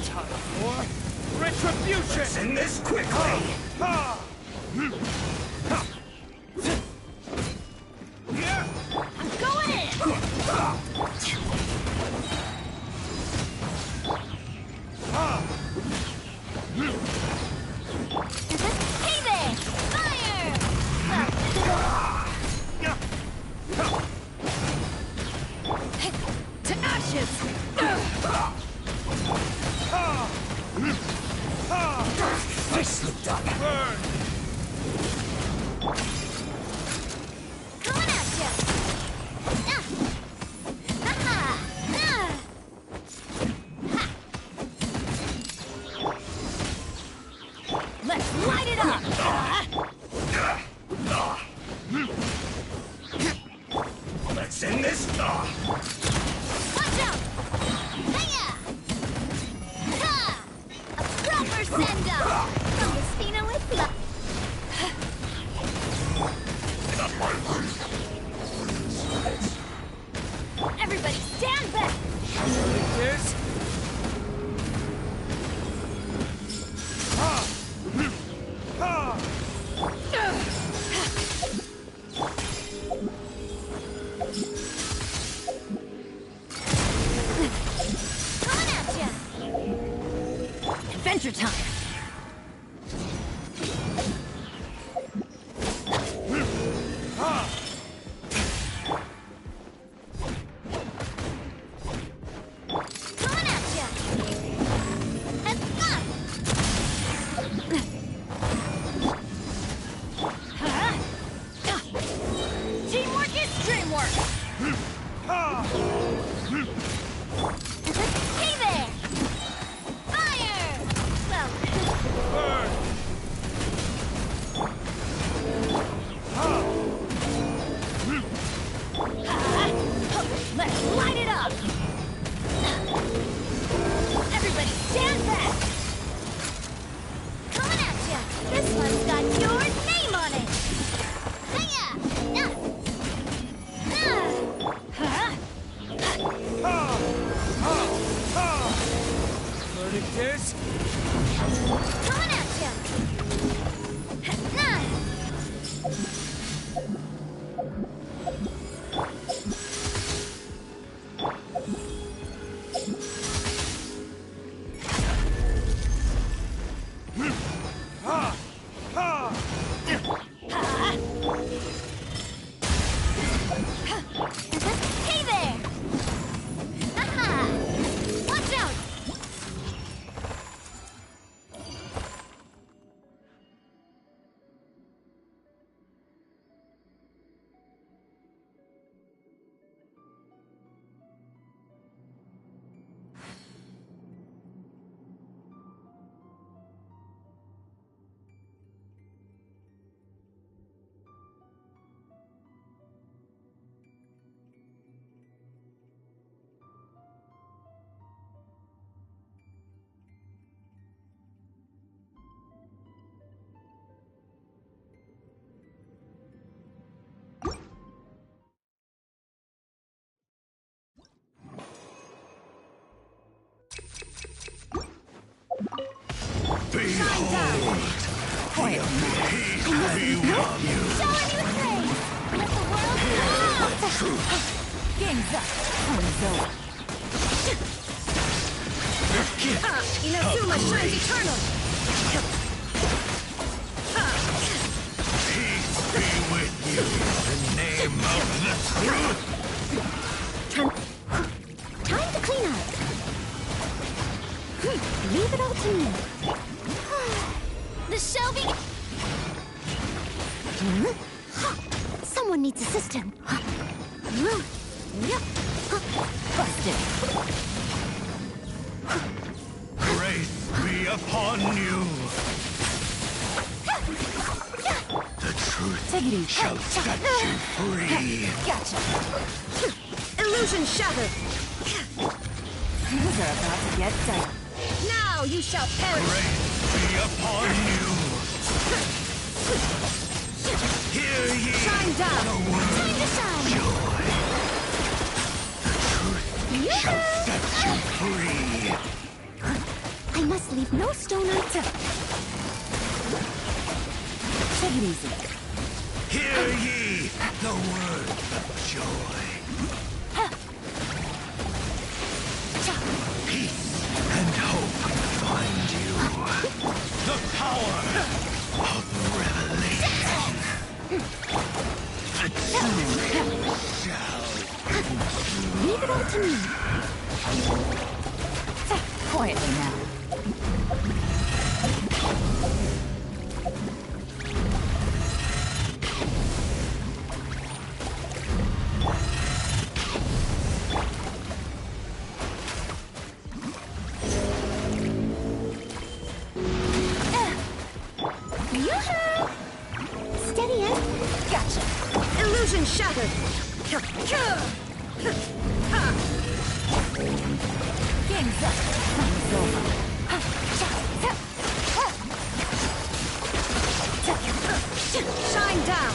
Time for retribution! Let's end this quickly! I'm going in! Hey there! Fire! To ashes! I slipped up! Burn! Coming at ya! Let's light it up! Let's end this! Watch out! Hiya! Ha! A proper send-off! From the Spina with love. Everybody stand back! This? Coming at ya! Adventure time! Coming at ya! Teamwork is dreamwork! Hey there! Fire! Well... Burn! Let's light it up! Everybody stand back! Coming at ya! This one's got your name on it! Hiya! Verdict is? Coming at ya! Behold! Quiet. Show a new thing! Let the world know! Truth! Game's up. Time's over. Inazuma shines eternal! Peace be with you in the name of the truth! Time to clean up. Leave it all to me. The show begins! Someone needs assistance. Busted. Grace be upon you! The truth Take it easy. shall set you free! Gotcha. Illusion shattered. Things are about to get dicey. Now you shall perish. Grace be upon you! Hear ye Shine down. the word Time to shine. joy! The truth shall set you free! I must leave no stone unturned. Take it easy. Hear ye the word of joy! Peace and hope find you! The power of revelation! The truth shall Leave it all to me. Quietly now. Steady it. Gotcha. Illusion shattered. Game's up. Time's over. Shine down.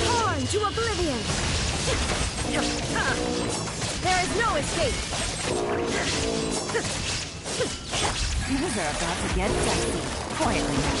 Torn to oblivion. There is no escape. Things are about to get dicey. Quietly now.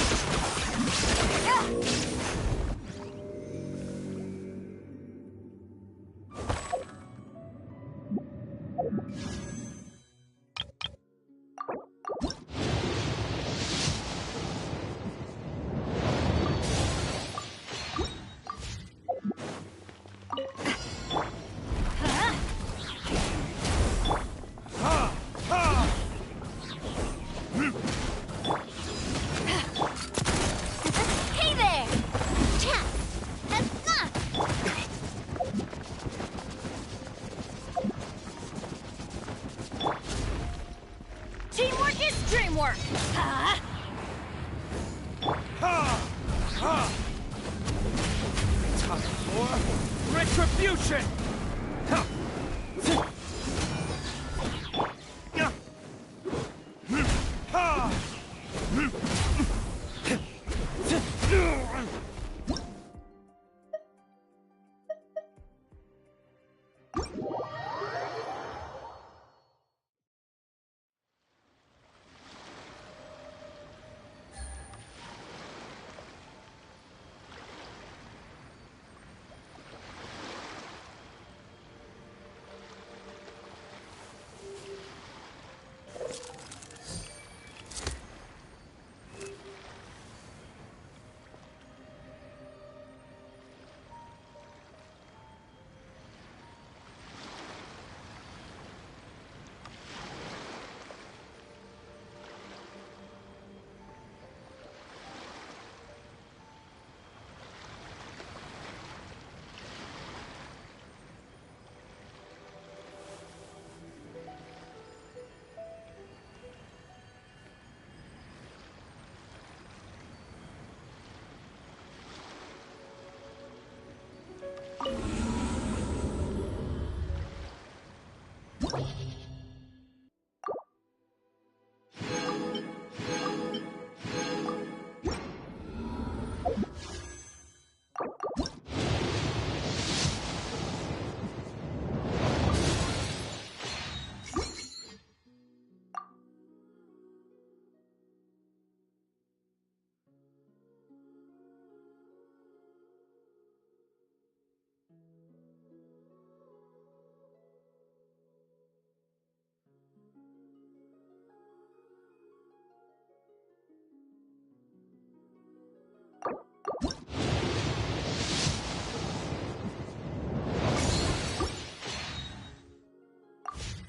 Hey there! Chat! Teamwork is dreamwork! Time for retribution!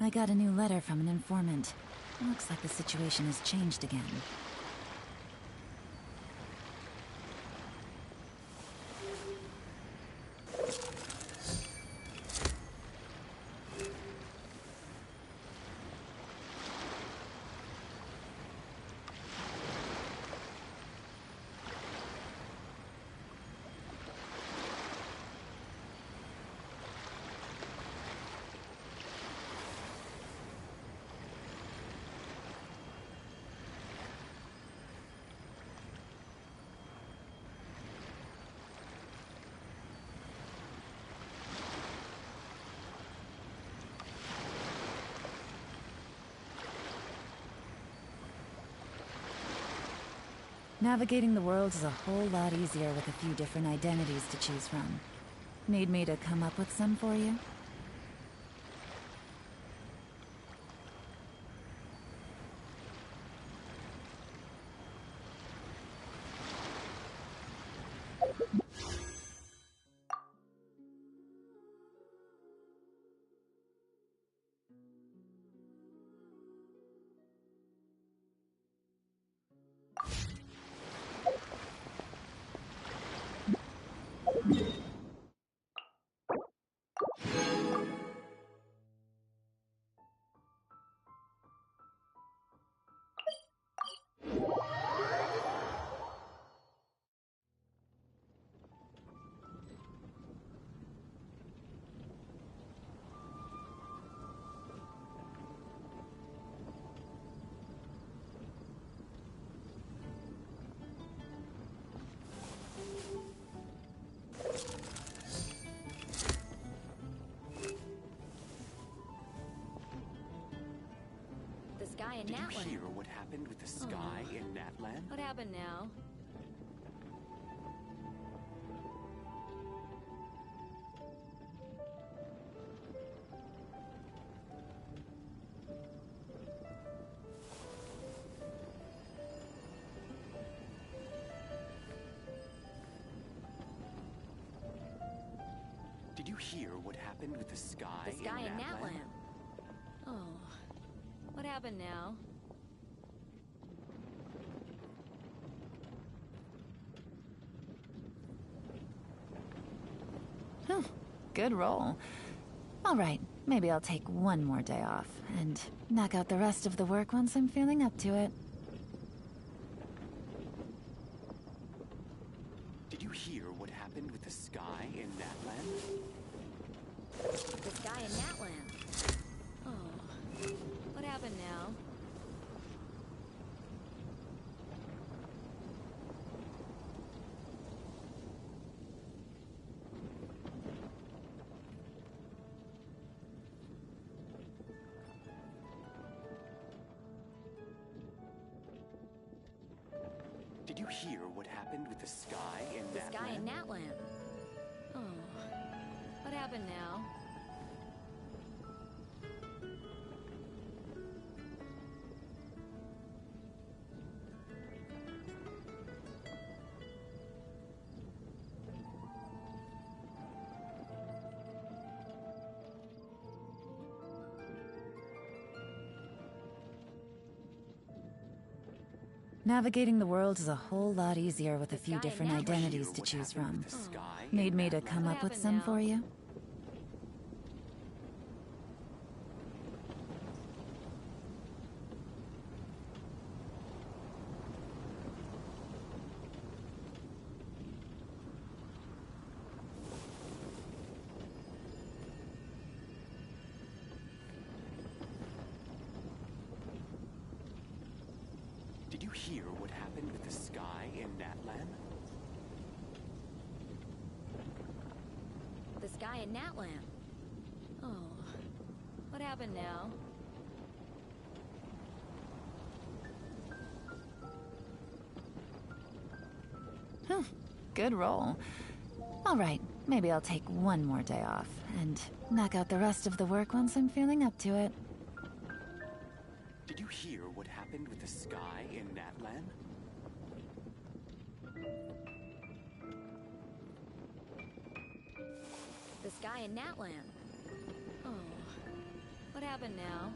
I got a new letter from an informant. Looks like the situation has changed again. Navigating the world is a whole lot easier with a few different identities to choose from. Need me to come up with some for you? Sky in Did you Natland. hear what happened with the sky in Natland? What happened now? Did you hear what happened with the sky The sky in Natland? Natland. Oh. What happened now? Good roll. All right, maybe I'll take one more day off and knock out the rest of the work once I'm feeling up to it. Did you hear what happened with the sky in Natland? The sky in Natland. Oh. What happened now? Did you hear what happened with the sky in The Natland? sky in Natland. Oh. What happened now? Navigating the world is a whole lot easier with a few different identities to choose from. Need me to come up with some for you? Did you hear what happened with the sky in Natland? The sky in Natland. Oh. What happened now? Good roll. All right, maybe I'll take one more day off and knock out the rest of the work once I'm feeling up to it. Did you hear what happened with the sky in Natland? The sky in Natland. Oh. What What happened now?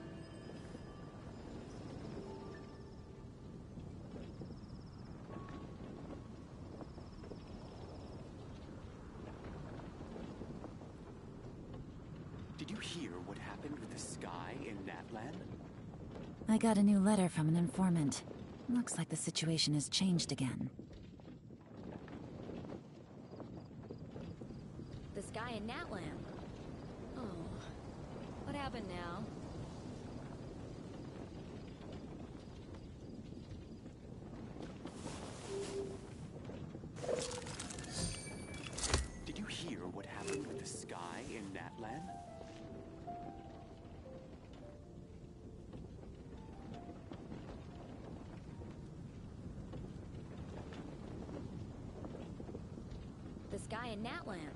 Did you hear what happened with the sky in Natlan? I got a new letter from an informant. Looks like the situation has changed again. The sky in Natlan. Oh. What happened now? Did you hear what happened with the sky in Natlan? The sky in Natlan.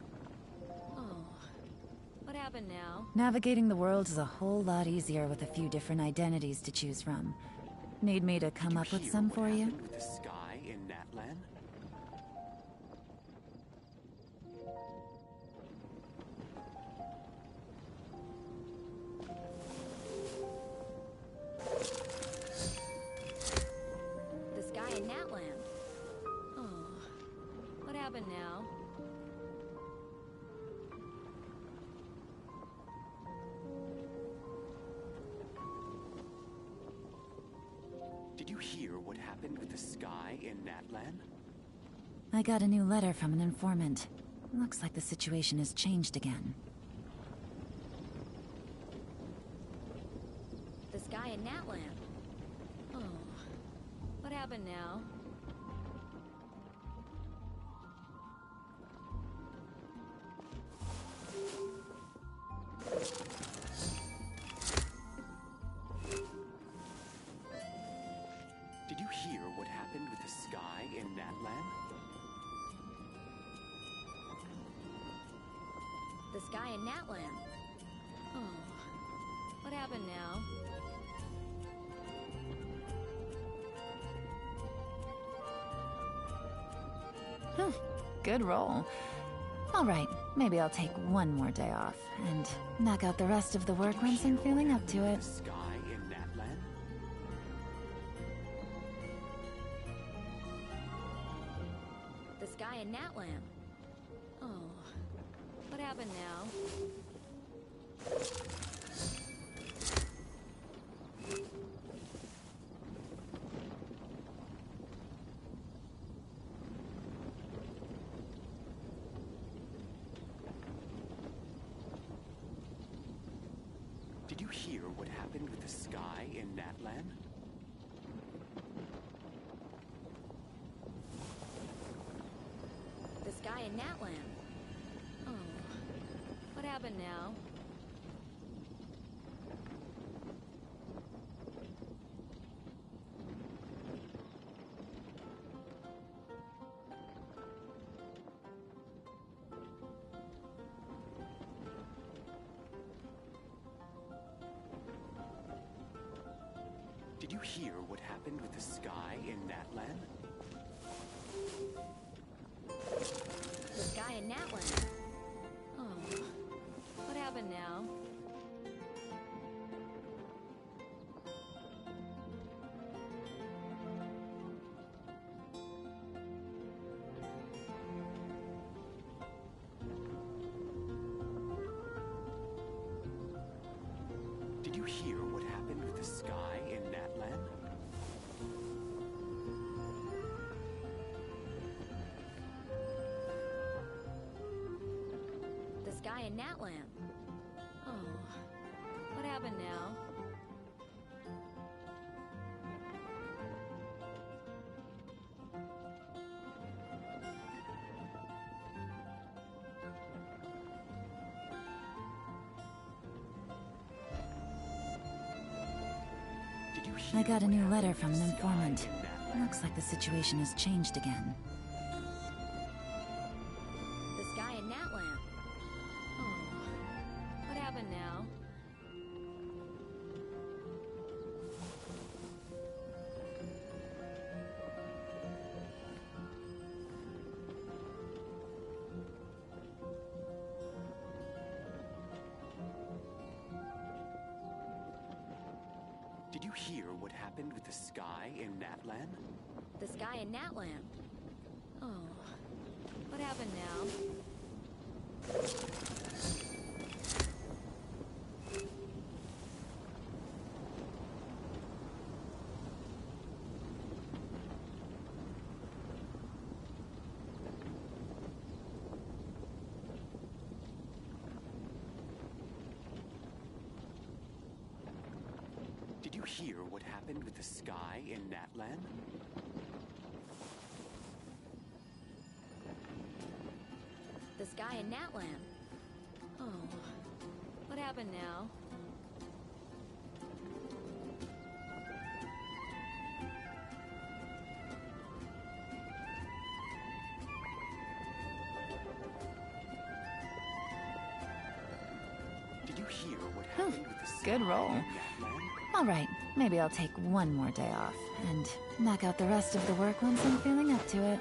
Oh. What happened now? Navigating the world is a whole lot easier with a few different identities to choose from. Need me to come up with some for you? With the sky in Natlan? The sky in Natlan. Oh. What happened now? Did you hear what happened with the sky in Natlan? I got a new letter from an informant. Looks like the situation has changed again. The sky in Natlan. Oh. What happened now? Did you hear what happened with the sky in Natlan? The sky in Natlan. Oh. What happened now? Good roll. Alright, maybe I'll take one more day off, and knock out the rest of the work once I'm feeling up to it. The sky in Natlan? The sky in Natlan. Oh. What happened now? Did you hear what happened with the sky in Natlan? The sky in Natlan. Oh. What happened now? Did you hear what happened with the sky in Natlan? The sky in Natlan. Oh. What happened now? Did you hear what happened with the sky in Natlan? The sky in Natlan. Oh. What happened now? I got a new letter from an informant. Looks like the situation has changed again. The sky in Natlan. Oh. What happened now? Did you hear what happened with the sky in Natlan? The sky in Natlan? Oh. What happened now? Did you hear what happened with the sky in Natlan? The sky in Natlan? Oh. What happened now? Did you hear what happened with the sky Good roll. in Natlan? All right, maybe I'll take one more day off and knock out the rest of the work once I'm feeling up to it.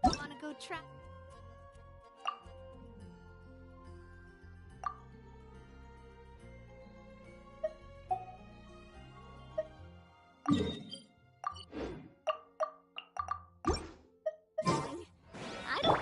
Wanna go try? I don't.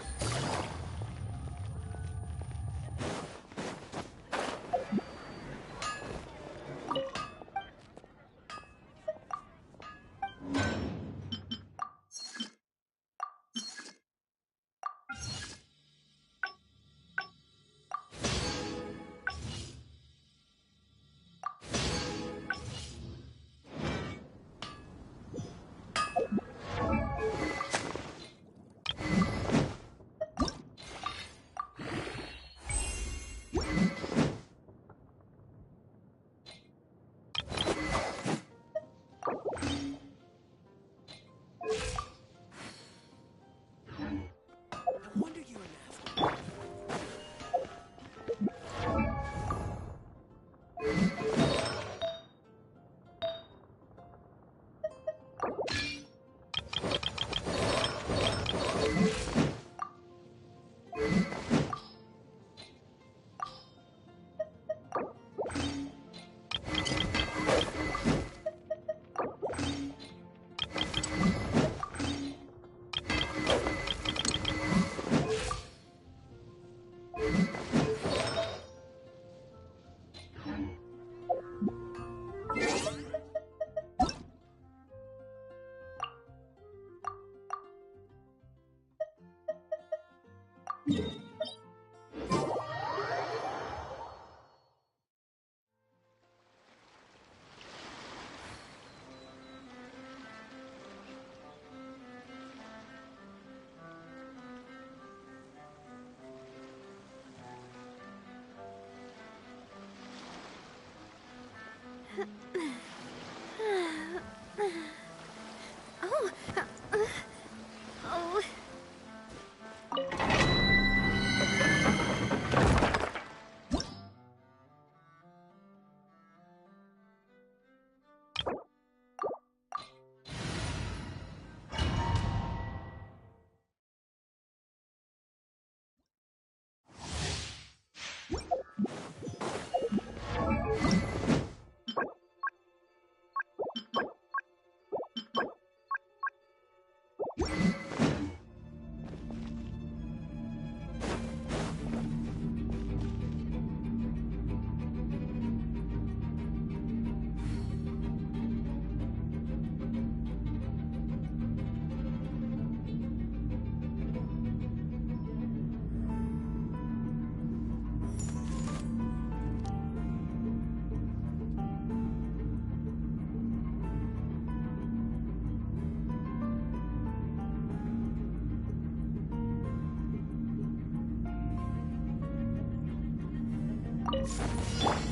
Oh. Oh.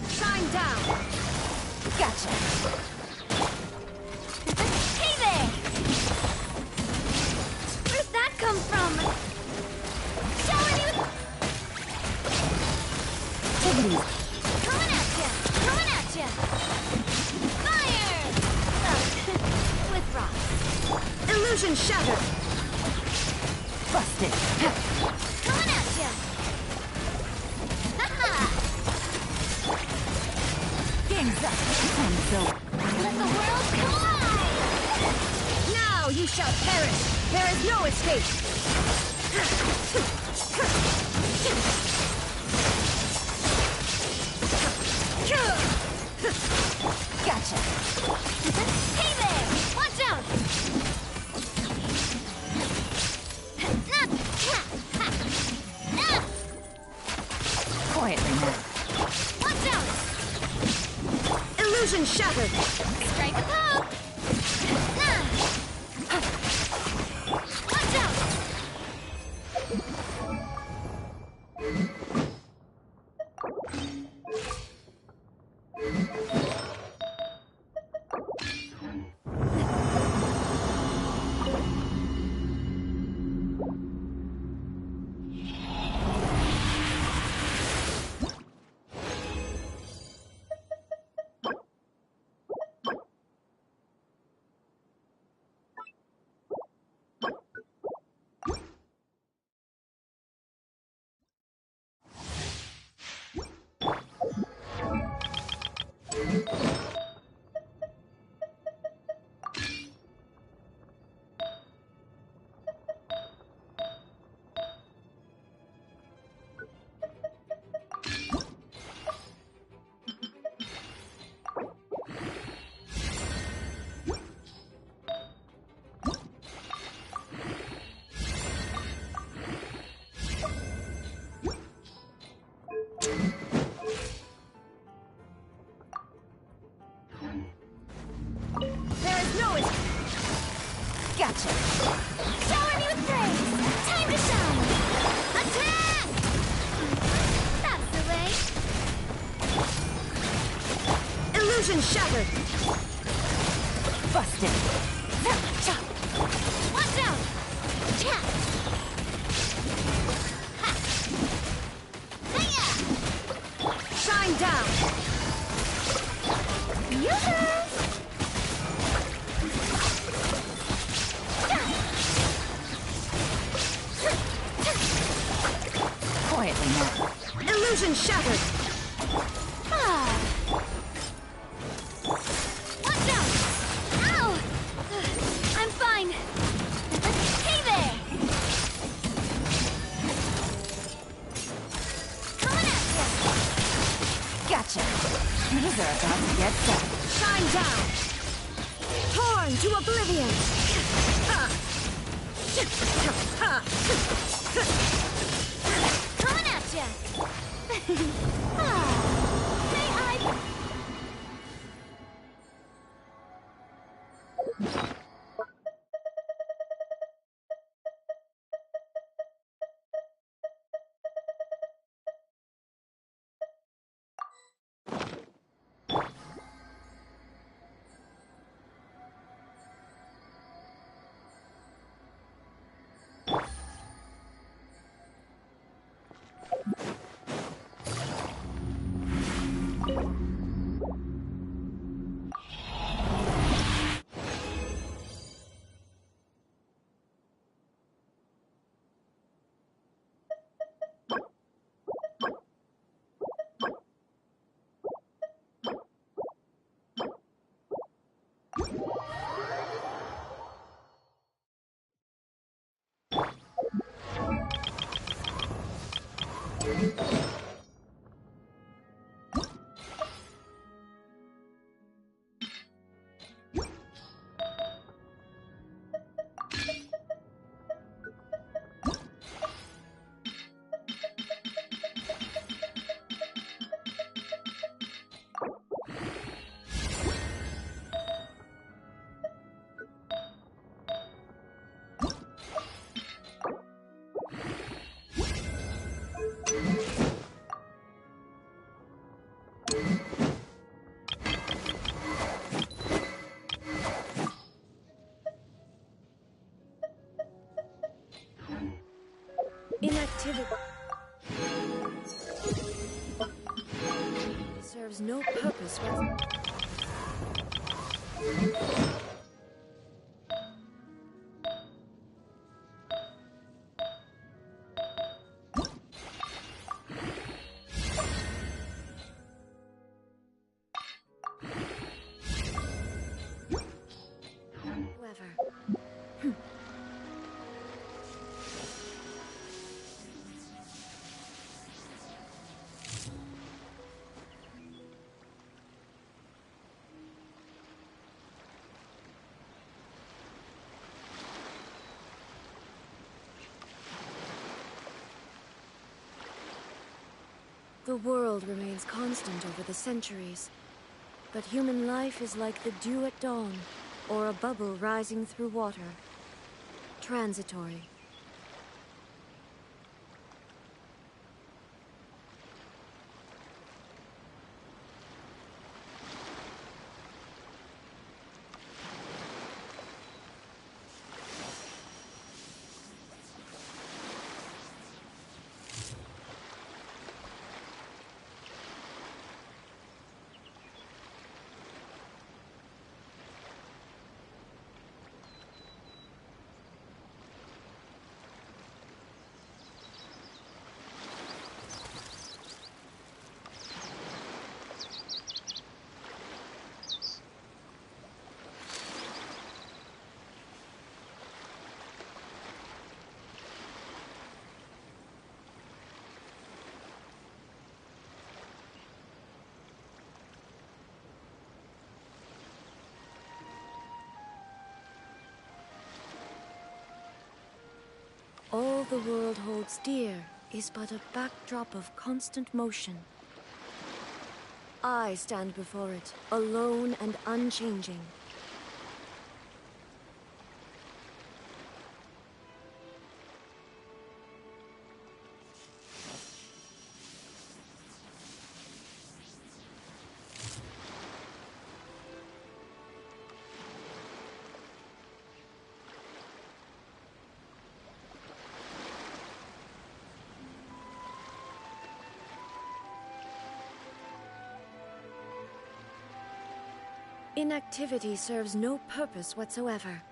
Shine down! Gotcha! Hey there! Where'd that come from? Showing you! Take it easy. Coming at ya! Coming at ya! Fire! With rocks. Illusion shattered! Busted. Coming at ya! Ha-ha! Game's up. Time to go. Let the world collide! Now you shall perish! There is no escape! Gotcha. Hey there! Watch out! Quietly now. Watch out! Illusion shattered! Strike a pop! Watch out! There is no escape! Gotcha. Shower me with praise! Time to shine! Attack! That's the way! Illusion shattered! Busted. Watch out! Cha! Ha! Hiya! Shine down! Yoo-hoo! Quietly now. Illusion shattered! Watch out! Ow! I'm fine. Hey there! Coming at ya! Gotcha. These are about to get set. Shine down! Torn to oblivion! Coming at ya! May I... Inactivity serves no purpose whatsoever. The world remains constant over the centuries, but human life is like the dew at dawn, or a bubble rising through water. Transitory. All the world holds dear is but a backdrop of constant motion. I stand before it, alone and unchanging. Inactivity serves no purpose whatsoever.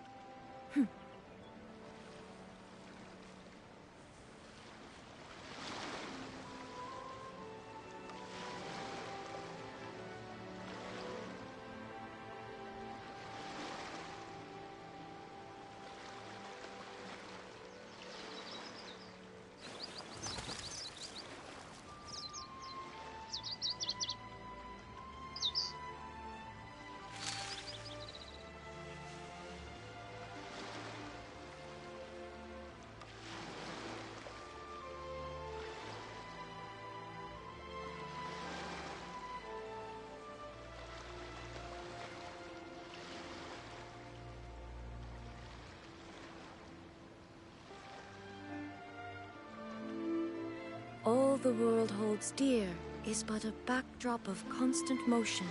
All the world holds dear is but a backdrop of constant motion.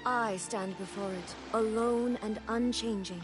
I stand before it, alone and unchanging.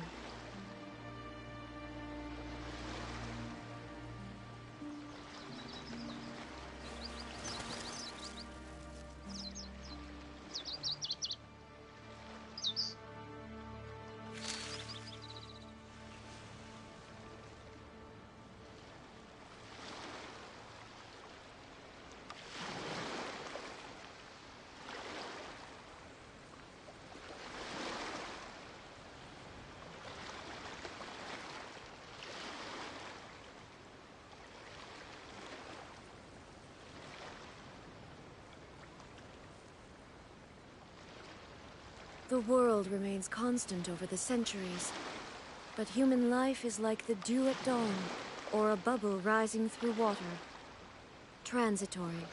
The world remains constant over the centuries, but human life is like the dew at dawn, or a bubble rising through water. Transitory.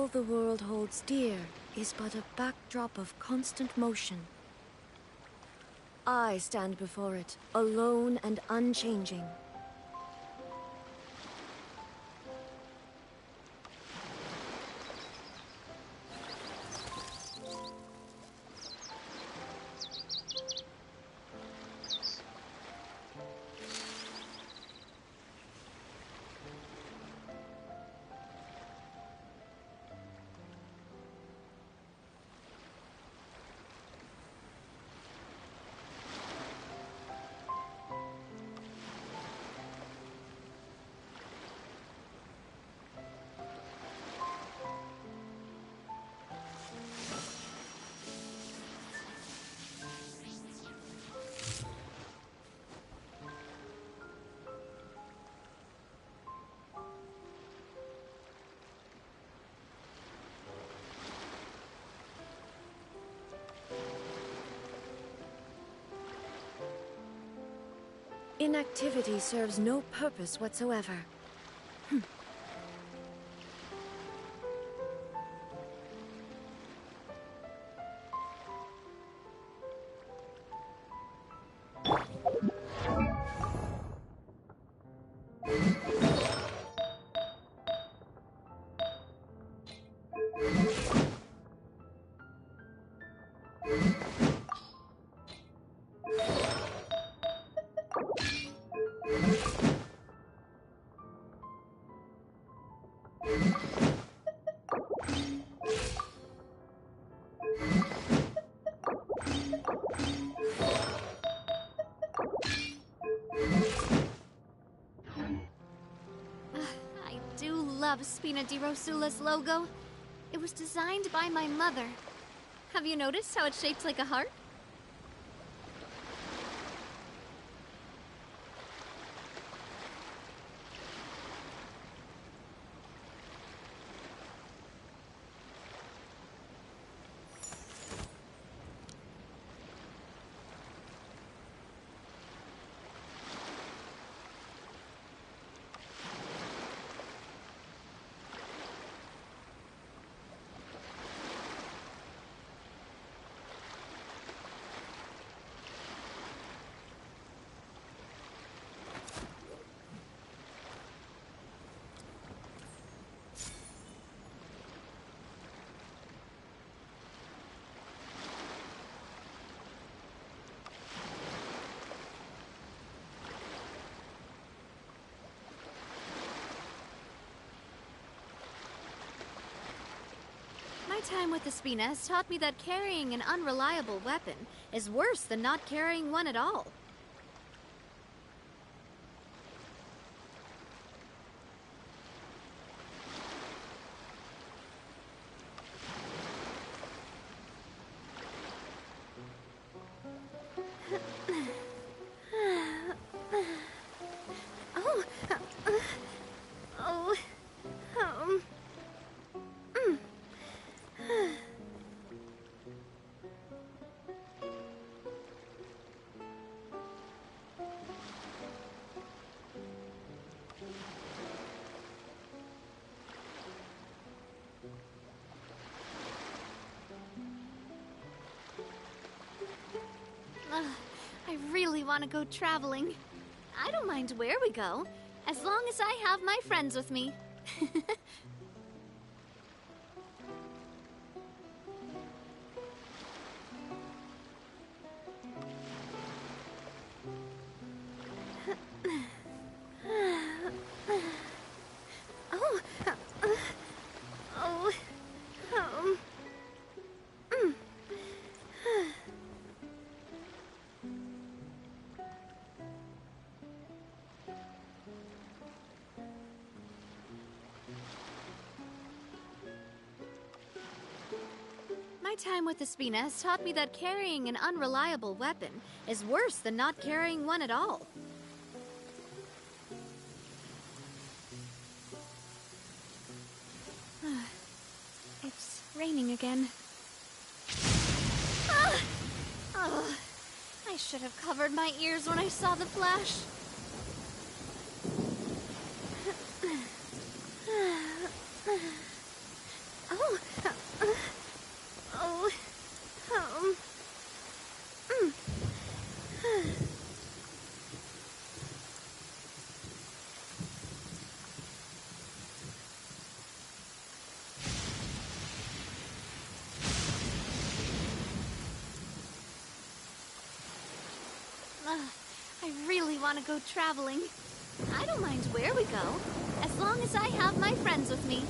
all the world holds dear is but a backdrop of constant motion. I stand before it, alone and unchanging. Inactivity serves no purpose whatsoever. Love Spina di Rosula's logo. It was designed by my mother. Have you noticed how it's shaped like a heart? My time with the Spina has taught me that carrying an unreliable weapon is worse than not carrying one at all. I really want to go traveling. I don't mind where we go, as long as I have my friends with me. My time with the Spina has taught me that carrying an unreliable weapon is worse than not carrying one at all. It's raining again. I should have covered my ears when I saw the flash. I really want to go traveling. I don't mind where we go, as long as I have my friends with me.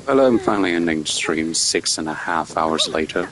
Well, I'm finally ending stream 6.5 hours later.